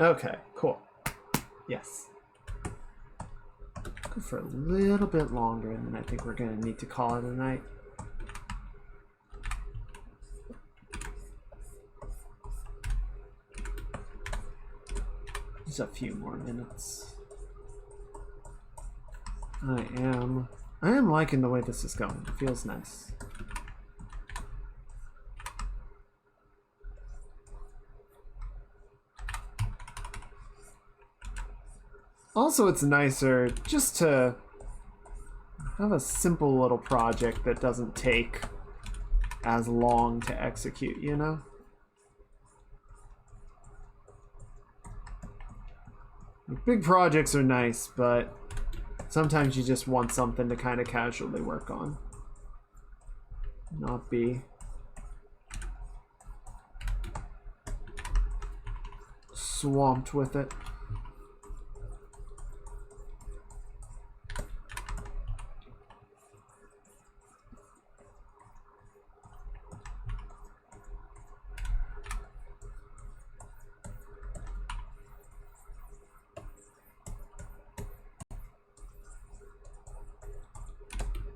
Okay, cool. Yes. Go for a little bit longer, and then I think we're going to need to call it a night. Just a few more minutes. I am liking the way this is going. It feels nice. Also, it's nicer just to have a simple little project that doesn't take as long to execute, you know? Big projects are nice, but sometimes you just want something to kind of casually work on. Not be swamped with it.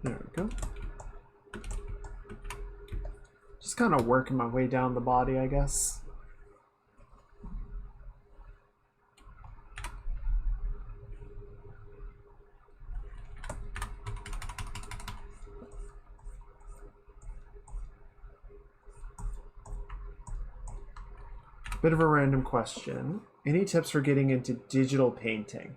There we go. Just kind of working my way down the body, I guess. Bit of a random question. Any tips for getting into digital painting?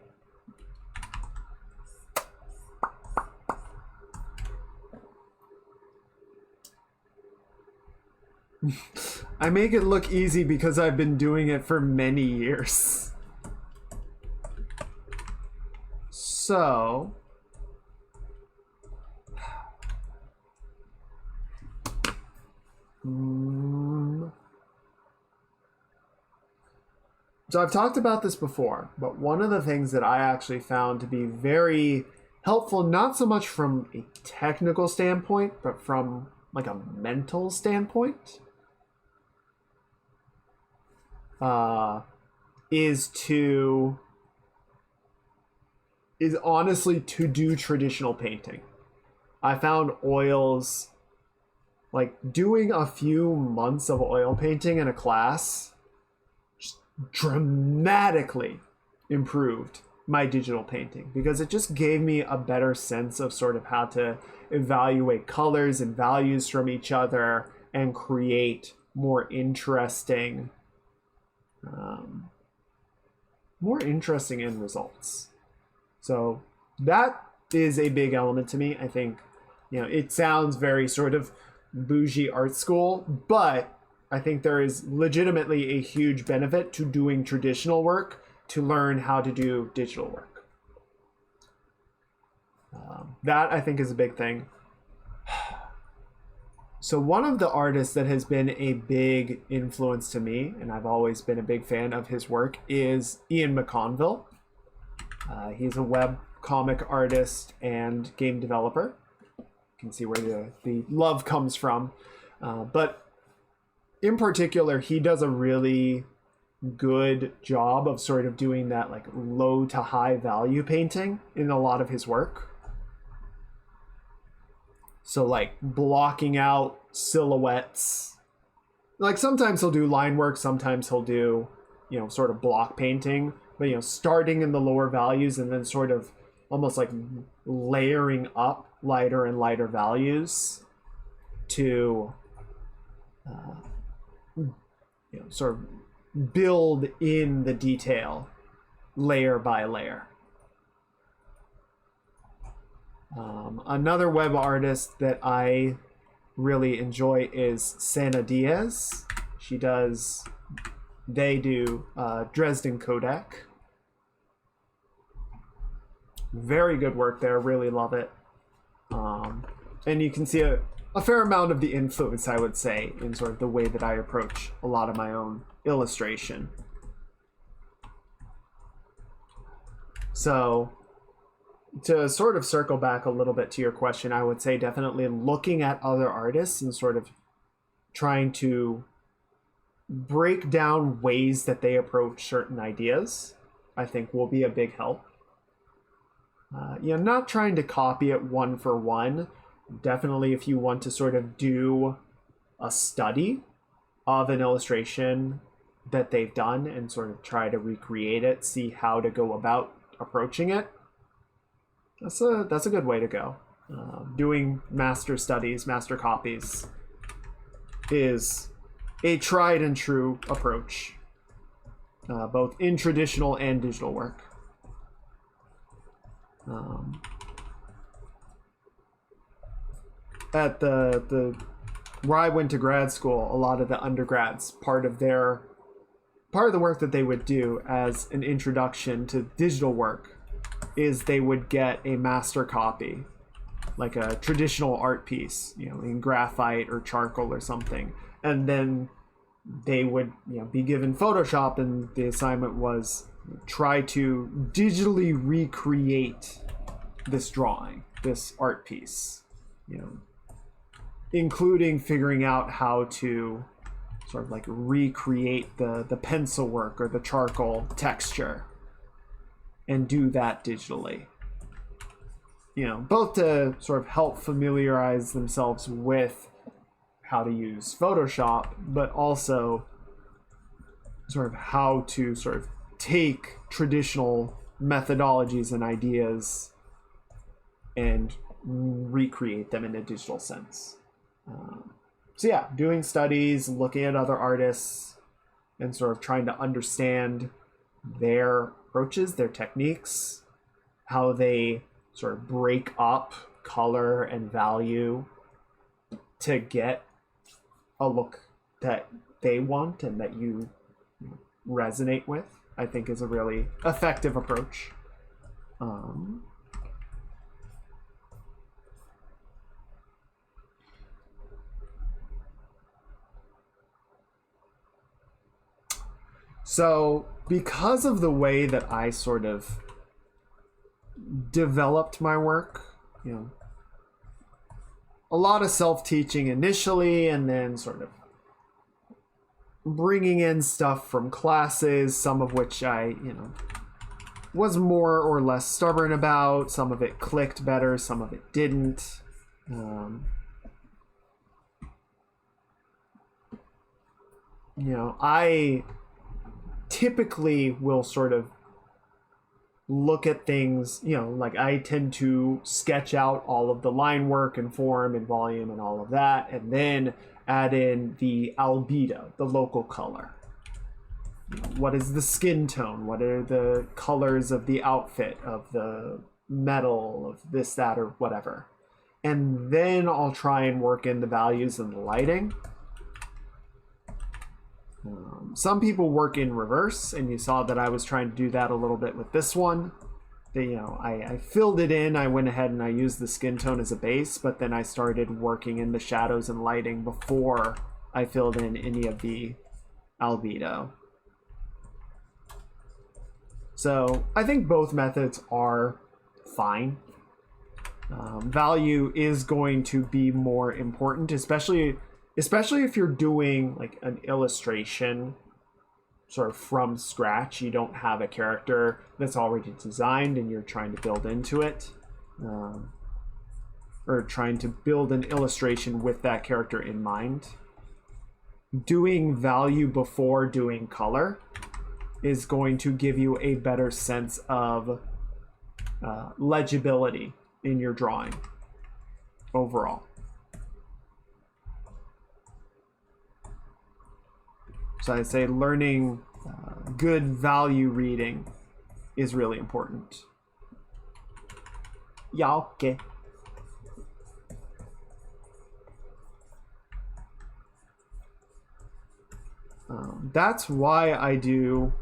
I make it look easy because I've been doing it for many years. So, So I've talked about this before, but one of the things that I actually found to be very helpful, not so much from a technical standpoint, but from like a mental standpoint, is honestly to do traditional painting. I found oils, like doing a few months of oil painting in a class, just dramatically improved my digital painting, because it just gave me a better sense of sort of how to evaluate colors and values from each other and create more interesting end results. So that is a big element to me. I think, it sounds very sort of bougie art school, but I think there is legitimately a huge benefit to doing traditional work to learn how to do digital work. That I think is a big thing. So one of the artists that has been a big influence to me, and I've always been a big fan of his work, is Ian McConville. He's a web comic artist and game developer. You can see where the love comes from. But in particular, he does a really good job of sort of doing that like low to high value painting in a lot of his work. So like blocking out silhouettes. Like sometimes he'll do line work, sometimes he'll do, sort of block painting, but starting in the lower values and then sort of almost like layering up lighter and lighter values to sort of build in the detail layer by layer. Another web artist that I really enjoy is Sana Diaz. They do Dresden Codec. Very good work there, really love it. And you can see a fair amount of the influence, I would say, in sort of the way that I approach a lot of my own illustration. So to sort of circle back a little bit to your question, I would say definitely looking at other artists and sort of trying to break down ways that they approach certain ideas, I think will be a big help. Not trying to copy it one for one. Definitely if you want to sort of do a study of an illustration that they've done and sort of try to recreate it, see how to go about approaching it, that's a good way to go. Doing master studies, master copies is a tried and true approach, both in traditional and digital work. At the where I went to grad school, a lot of the undergrads, part of the work that they would do as an introduction to digital work is they would get a master copy, like a traditional art piece, in graphite or charcoal or something, and then they would be given Photoshop, and the assignment was try to digitally recreate this drawing, this art piece, including figuring out how to sort of like recreate the pencil work or the charcoal texture and do that digitally. Both to sort of help familiarize themselves with how to use Photoshop, but also sort of how to sort of take traditional methodologies and ideas and recreate them in a digital sense. So yeah, doing studies, looking at other artists, and sort of trying to understand their approaches, their techniques, how they sort of break up color and value to get a look that they want and that you resonate with, I think is a really effective approach. So because of the way that I sort of developed my work, you know, a lot of self-teaching initially, and then sort of bringing in stuff from classes, some of which I, you know, was more or less stubborn about. Some of it clicked better, some of it didn't. You know, I typically will sort of look at things, you know, like I tend to sketch out all of the line work and form and volume and all of that, and then add in the albedo, the local color. What is the skin tone? What are the colors of the outfit, of the metal, of this, that, or whatever? And then I'll try and work in the values and the lighting. Some people work in reverse, and you saw that I was trying to do that a little bit with this one. You know, I filled it in, I went ahead and I used the skin tone as a base, but then I started working in the shadows and lighting before I filled in any of the albedo. So I think both methods are fine. Value is going to be more important, especially if you're doing like an illustration sort of from scratch. You don't have a character that's already designed and you're trying to build into it, or trying to build an illustration with that character in mind. Doing value before doing color is going to give you a better sense of legibility in your drawing overall. So I'd say learning good value reading is really important. Yeah, okay. That's why I do,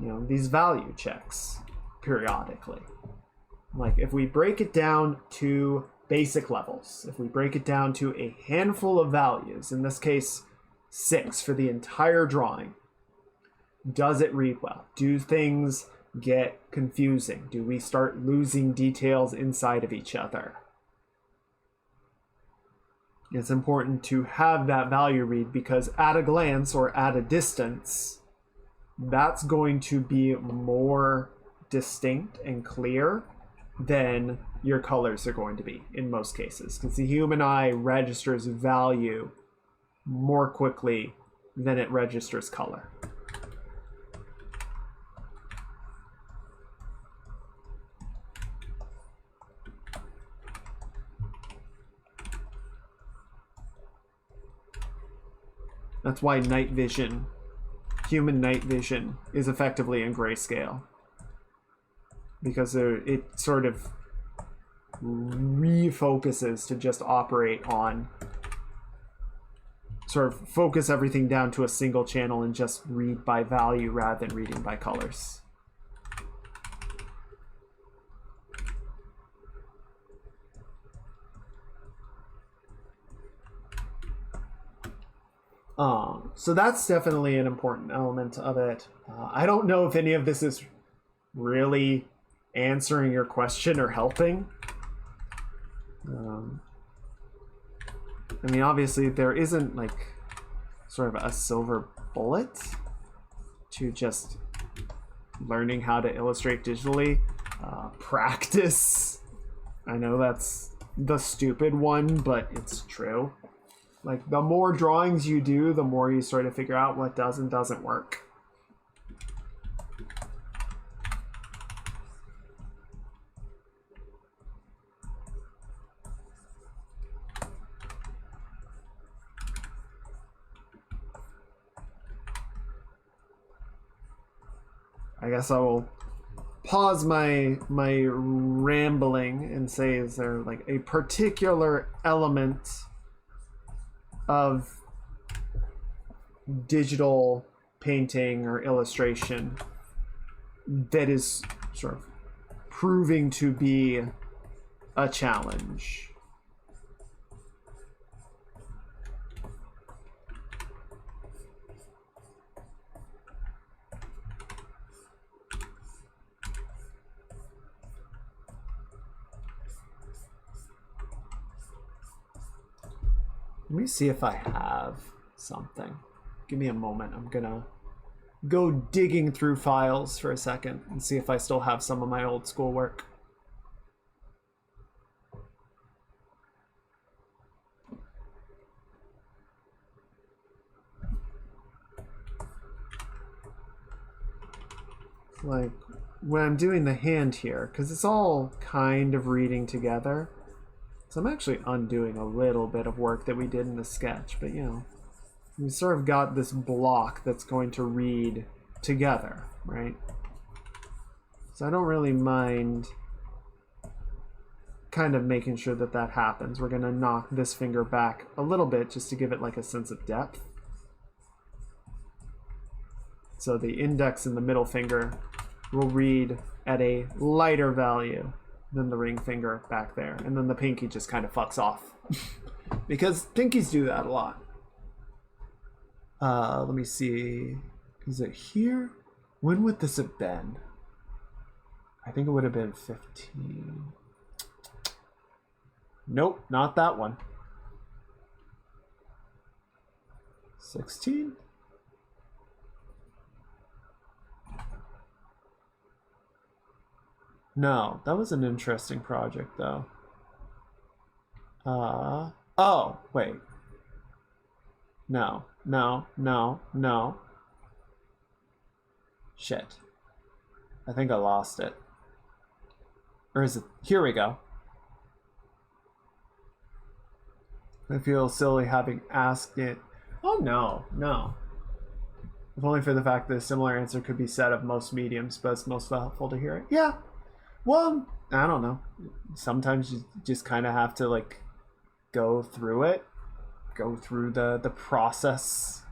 you know, these value checks periodically. Like if we break it down to basic levels, if we break it down to a handful of values, in this case 6 for the entire drawing, does it read well? Do things get confusing? Do we start losing details inside of each other? It's important to have that value read, because at a glance or at a distance, that's going to be more distinct and clear than your colors are going to be in most cases, because the human eye registers value more quickly than it registers color. That's why night vision, human night vision, is effectively in grayscale. Because it sort of refocuses to just operate on, sort of focus everything down to a single channel and just read by value rather than reading by colors. So that's definitely an important element of it. I don't know if any of this is really answering your question or helping. I mean, obviously there isn't like sort of a silver bullet to just learning how to illustrate digitally. Practice. I know that's the stupid one, but it's true. Like, the more drawings you do, the more you sort of figure out what does and doesn't work. I guess I will pause my rambling and say, is there like a particular element of digital painting or illustration that is sort of proving to be a challenge? Let me see if I have something. Give me a moment. I'm gonna go digging through files for a second and see if I still have some of my old school work. Like when I'm doing the hand here, because it's all kind of reading together. So I'm actually undoing a little bit of work that we did in the sketch, but you know, we sort of got this block that's going to read together, right? So I don't really mind kind of making sure that that happens. We're going to knock this finger back a little bit just to give it like a sense of depth. So the index and the middle finger will read at a lighter value than the ring finger back there. And then the pinky just kind of fucks off. Because pinkies do that a lot. Let me see. Is it here? When would this have been? I think it would have been 15. Nope, not that one. 16? No, that was an interesting project though. Oh, wait. No. Shit. I think I lost it. Or is it? Here we go. I feel silly having asked it. Oh, no. If only for the fact that a similar answer could be said of most mediums, but it's most helpful to hear it. Yeah. Well, I don't know. Sometimes you just kind of have to, like, go through it. Go through the process.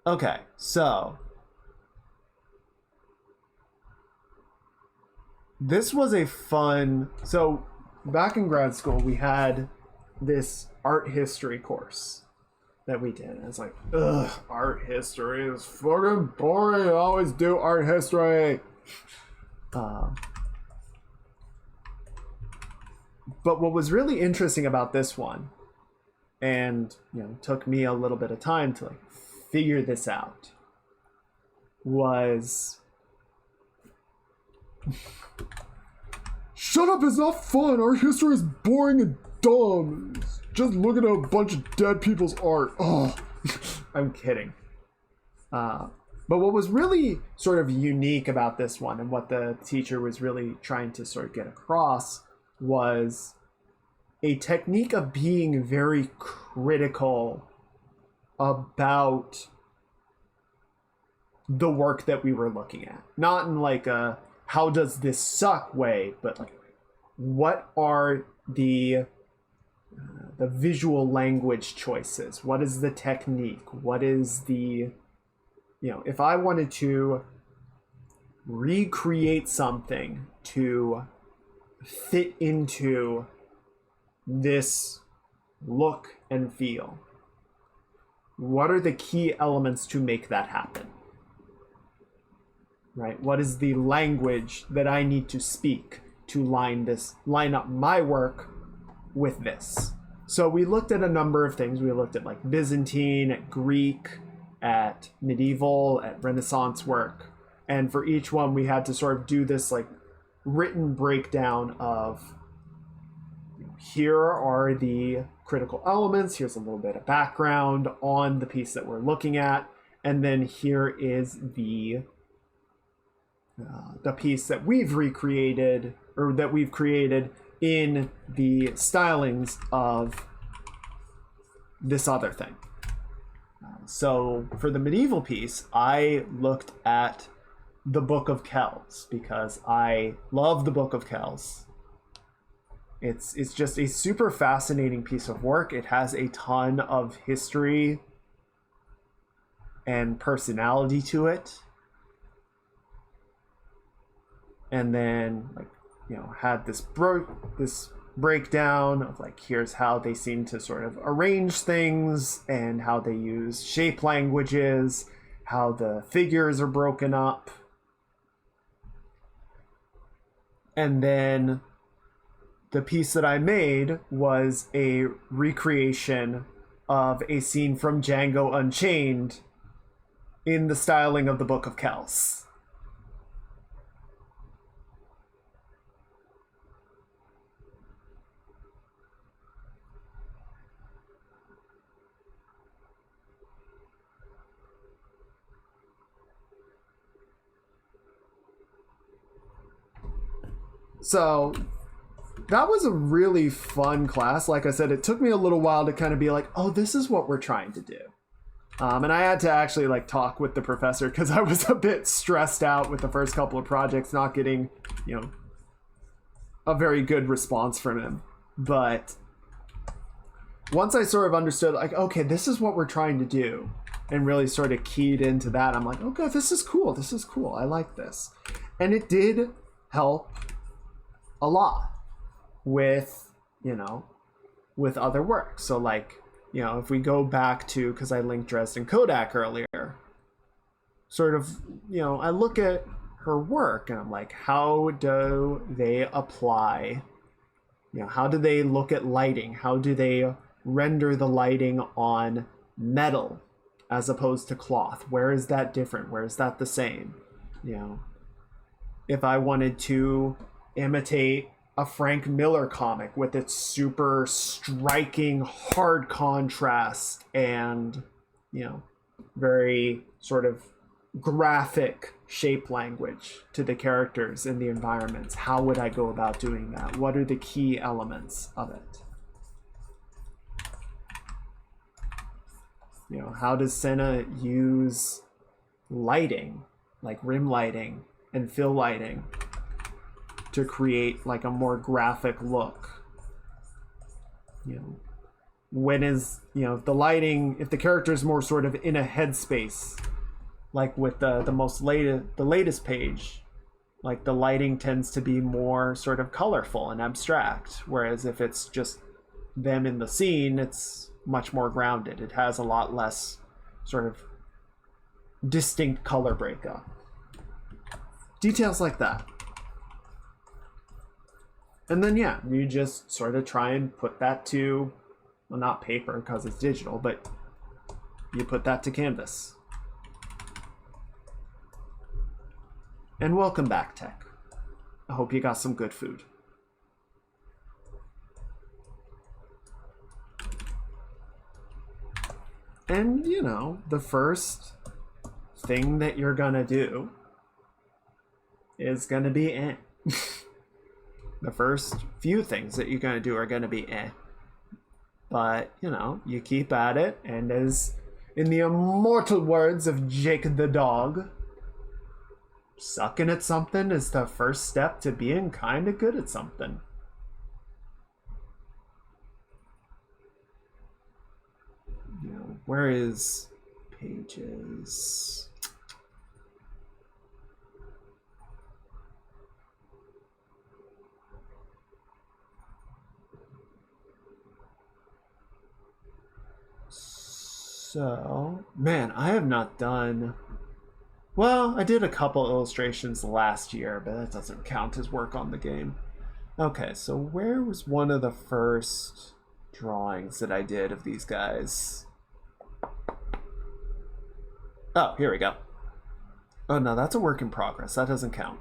Okay, so this was a fun... So back in grad school, we had this art history course that we did. And it's like, ugh, art history is fucking boring. I always do art history. But what was really interesting about this one, and you know, took me a little bit of time to like figure this out, was shut up, it's not fun. Art history is boring and dumb. It's just looking at a bunch of dead people's art. Oh, I'm kidding. But what was really sort of unique about this one, and what the teacher was really trying to sort of get across, was a technique of being very critical about the work that we were looking at. Not in like a how does this suck way, but like what are the visual language choices? What is the technique? What is the... You know, if I wanted to recreate something to fit into this look and feel, what are the key elements to make that happen? Right? What is the language that I need to speak to line up my work with this? So we looked at a number of things. We looked at like Byzantine, at Greek, at medieval, at Renaissance work. And for each one, we had to sort of do this like written breakdown of, you know, here are the critical elements. Here's a little bit of background on the piece that we're looking at. And then here is the piece that we've recreated, or that we've created in the stylings of this other thing. So for the medieval piece, I looked at the Book of Kells because I love the Book of Kells. It's just a super fascinating piece of work. It has a ton of history and personality to it. And then, like, you know, had this breakdown of like, here's how they seem to sort of arrange things and how they use shape languages, how the figures are broken up. And then the piece that I made was a recreation of a scene from Django Unchained in the styling of the Book of Kells. So that was a really fun class. Like I said, it took me a little while to kind of be like, oh, this is what we're trying to do. And I had to actually like talk with the professor because I was a bit stressed out with the first couple of projects, not getting, a very good response from him. But once I sort of understood, like, okay, this is what we're trying to do, and really sort of keyed into that, I'm like, okay, this is cool. This is cool. I like this. And it did help a lot with, with other work. So like, if we go back to, because I linked Dresden Kodak earlier, sort of, I look at her work and I'm like, how do they apply, how do they look at lighting? How do they render the lighting on metal as opposed to cloth? Where is that different? Where is that the same? If I wanted to imitate a Frank Miller comic with its super striking hard contrast and, very sort of graphic shape language to the characters and the environments, how would I go about doing that? What are the key elements of it? How does Senna use lighting, like rim lighting and fill lighting, to create like a more graphic look? When is, the lighting, if the character is more sort of in a headspace, like with the latest page, like the lighting tends to be more sort of colorful and abstract, whereas if it's just them in the scene, it's much more grounded. It has a lot less sort of distinct color breakup. Details like that. And then, you just sort of try and put that to, well, not paper because it's digital, but you put that to canvas. And welcome back, Tech. I hope you got some good food. And, the first thing that you're gonna do is gonna be The first few things that you're gonna do are gonna be But, you keep at it, and as in the immortal words of Jake the dog, sucking at something is the first step to being kind of good at something. Where is pages? So, man, I have not done... Well, I did a couple illustrations last year, but that doesn't count as work on the game. Okay, so where was one of the first drawings that I did of these guys? Oh, here we go. Oh, no, that's a work in progress. That doesn't count.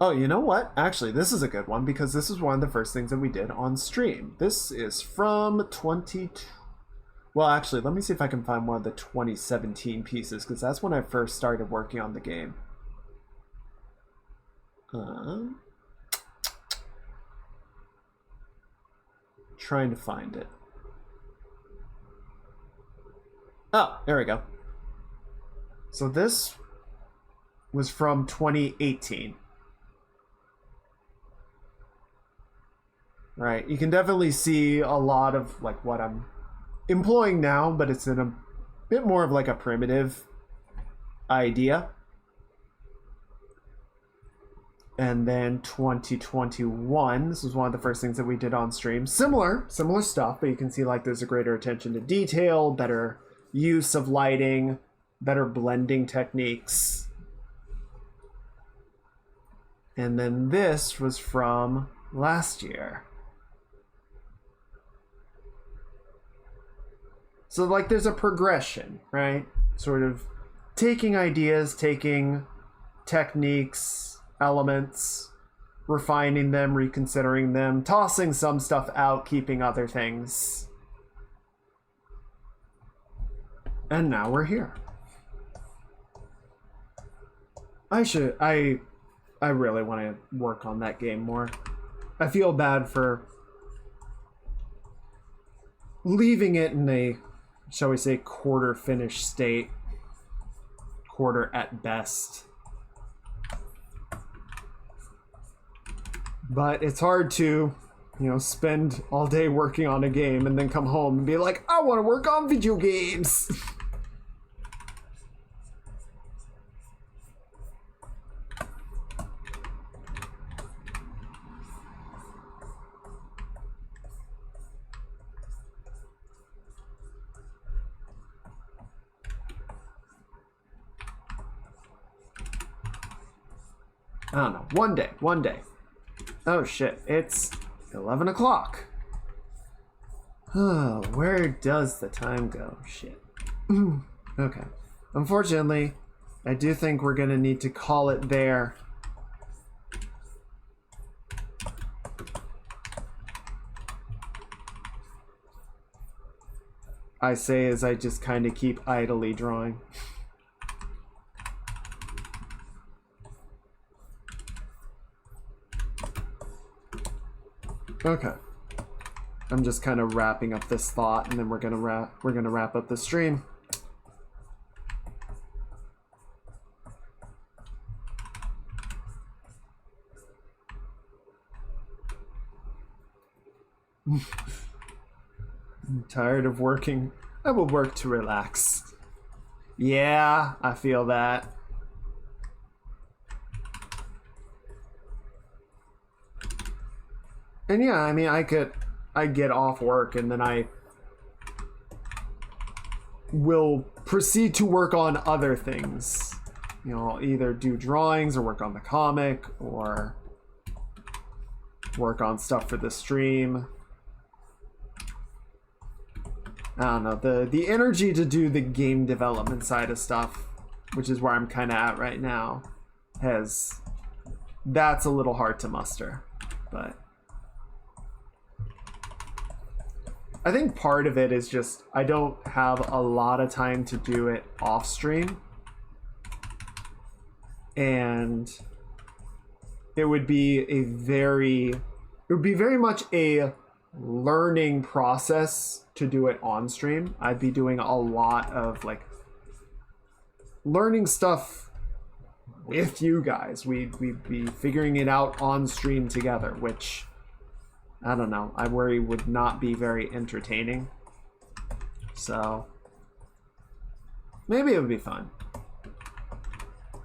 Oh, you know what? Actually, this is a good one because this is one of the first things that we did on stream. This is from 20... Well, actually, let me see if I can find one of the 2017 pieces because that's when I first started working on the game. Trying to find it. Oh, there we go. So this was from 2018. Right, you can definitely see a lot of like what I'm employing now, but it's in a bit more of like a primitive idea. And then 2021, this was one of the first things that we did on stream. Similar stuff, but you can see like there's a greater attention to detail, better use of lighting, better blending techniques. And then this was from last year. So like there's a progression, right? Sort of taking ideas, taking techniques, elements, refining them, reconsidering them, tossing some stuff out, keeping other things. And now we're here. I really want to work on that game more. I feel bad for leaving it in a, shall we say, quarter finished state. Quarter at best. But it's hard to, spend all day working on a game and then come home and be like, I want to work on video games. I don't know. One day. Oh shit, it's 11 o'clock. Oh, where does the time go? Shit. Okay. Unfortunately, I do think we're gonna need to call it there. I say as I just kind of keep idly drawing. Okay. I'm just kind of wrapping up this thought, and then we're gonna wrap up the stream. I'm tired of working. I will work to relax. Yeah, I feel that. And yeah, I mean, I get off work and then I will proceed to work on other things. I'll either do drawings or work on the comic or work on stuff for the stream. I don't know, the energy to do the game development side of stuff, which is where I'm kind of at right now, that's a little hard to muster, but I think part of it is just I don't have a lot of time to do it off stream, and it would be very much a learning process to do it on stream. I'd be doing a lot of like learning stuff with you guys. We'd be figuring it out on stream together, which I don't know, I worry would not be very entertaining. So maybe it would be fun.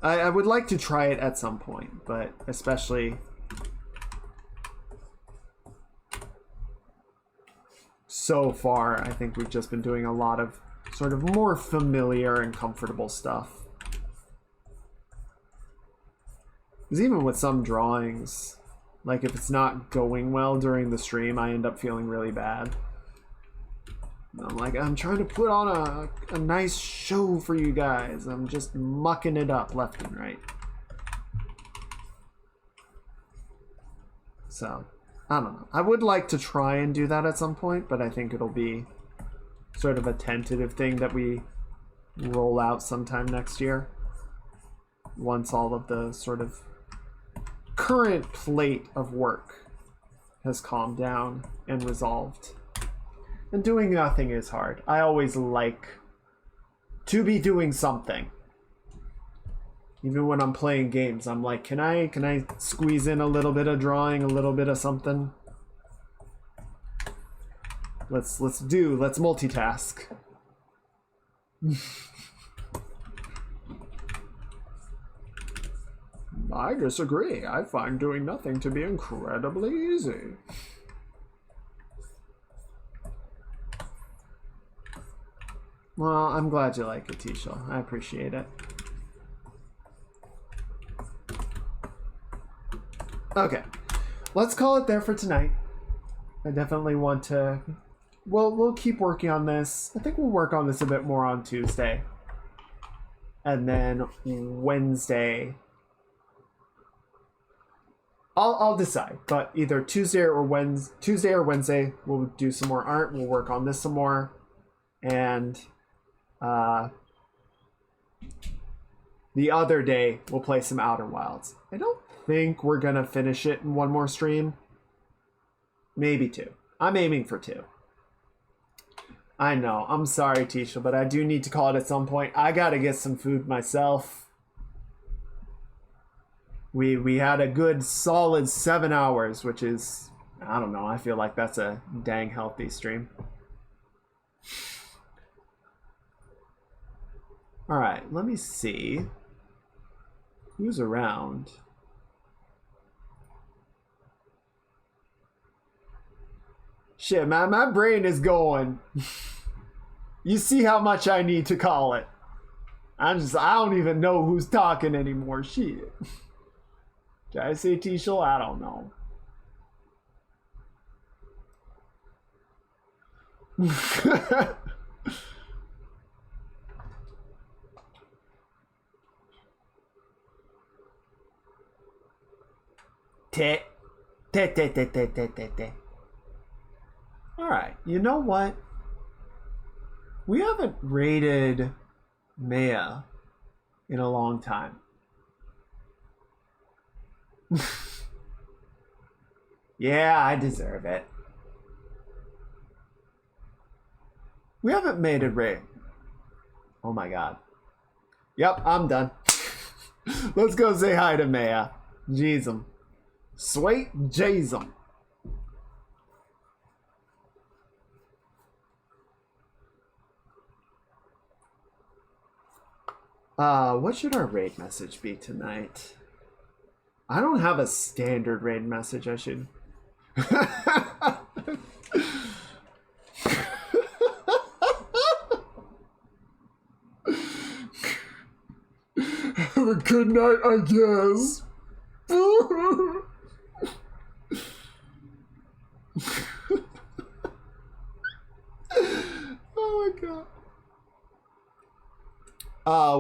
I would like to try it at some point, but especially so far, I think we've just been doing a lot of sort of more familiar and comfortable stuff. Because even with some drawings, like if it's not going well during the stream, I end up feeling really bad. I'm like, I'm trying to put on a nice show for you guys. I'm just mucking it up left and right. So, I don't know. I would like to try and do that at some point, but I think it'll be sort of a tentative thing that we roll out sometime next year. Once all of the sort of current plate of work has calmed down and resolved. And doing nothing is hard. I always like to be doing something. Even when I'm playing games, I'm like, can I squeeze in a little bit of drawing, a little bit of something? Let's multitask. I disagree. I find doing nothing to be incredibly easy. Well, I'm glad you like it, Tisha. I appreciate it. Okay. Let's call it there for tonight. I definitely want to... Well, we'll keep working on this. I think we'll work on this a bit more on Tuesday. And then Wednesday... I'll decide, but either Tuesday or Wednesday, we'll do some more art. We'll work on this some more, and the other day we'll play some Outer Wilds. I don't think we're gonna finish it in one more stream. Maybe 2. I'm aiming for 2. I know. I'm sorry, Tisha, but I do need to call it at some point. I gotta get some food myself. We had a good solid 7 hours, which is, I don't know, I feel like that's a dang healthy stream. Alright, let me see. Who's around? Shit, man, my brain is going. You see how much I need to call it. I don't even know who's talking anymore. Shit. Did I say T-Shill? I don't know. Te. Alright, you know what? We haven't raided Maya in a long time. Yeah, I deserve it. We haven't made a raid. Oh my god. Yep, I'm done. Let's go say hi to Maya. Jeezum. Sweet Jeezum. What should our raid message be tonight? I don't have a standard raid message. I should. Have a good night, I guess. Oh my god.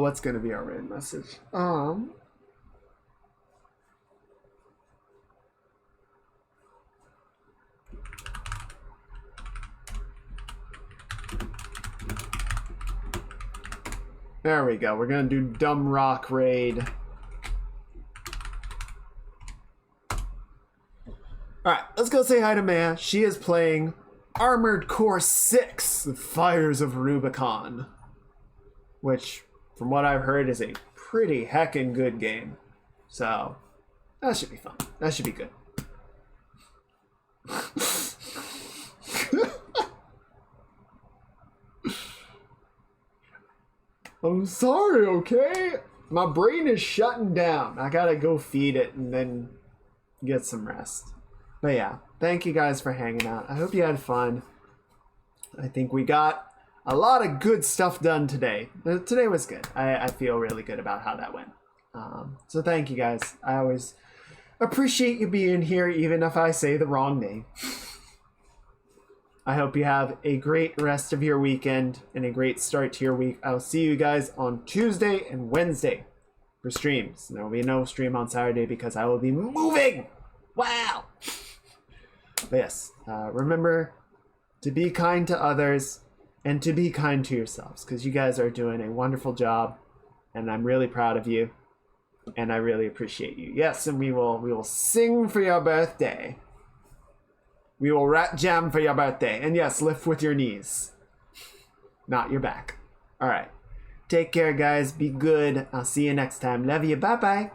What's gonna be our raid message? There we go. We're gonna do Dumb Rock Raid. Alright, let's go say hi to Maya. She is playing Armored Core 6, The Fires of Rubicon. Which, from what I've heard, is a pretty heckin' good game. So, that should be fun. That should be good. I'm sorry, okay? My brain is shutting down. I gotta go feed it and then get some rest. But yeah, thank you guys for hanging out. I hope you had fun. I think we got a lot of good stuff done today. Today was good. I feel really good about how that went. So thank you guys. I always appreciate you being here, even if I say the wrong name. I hope you have a great rest of your weekend and a great start to your week. I'll see you guys on Tuesday and Wednesday for streams. There will be no stream on Saturday because I will be moving. Wow. But yes, remember to be kind to others and to be kind to yourselves, because you guys are doing a wonderful job and I'm really proud of you and I really appreciate you. Yes, and we will sing for your birthday. We will rat jam for your birthday. And yes, lift with your knees, not your back. All right. Take care, guys. Be good. I'll see you next time. Love you. Bye-bye.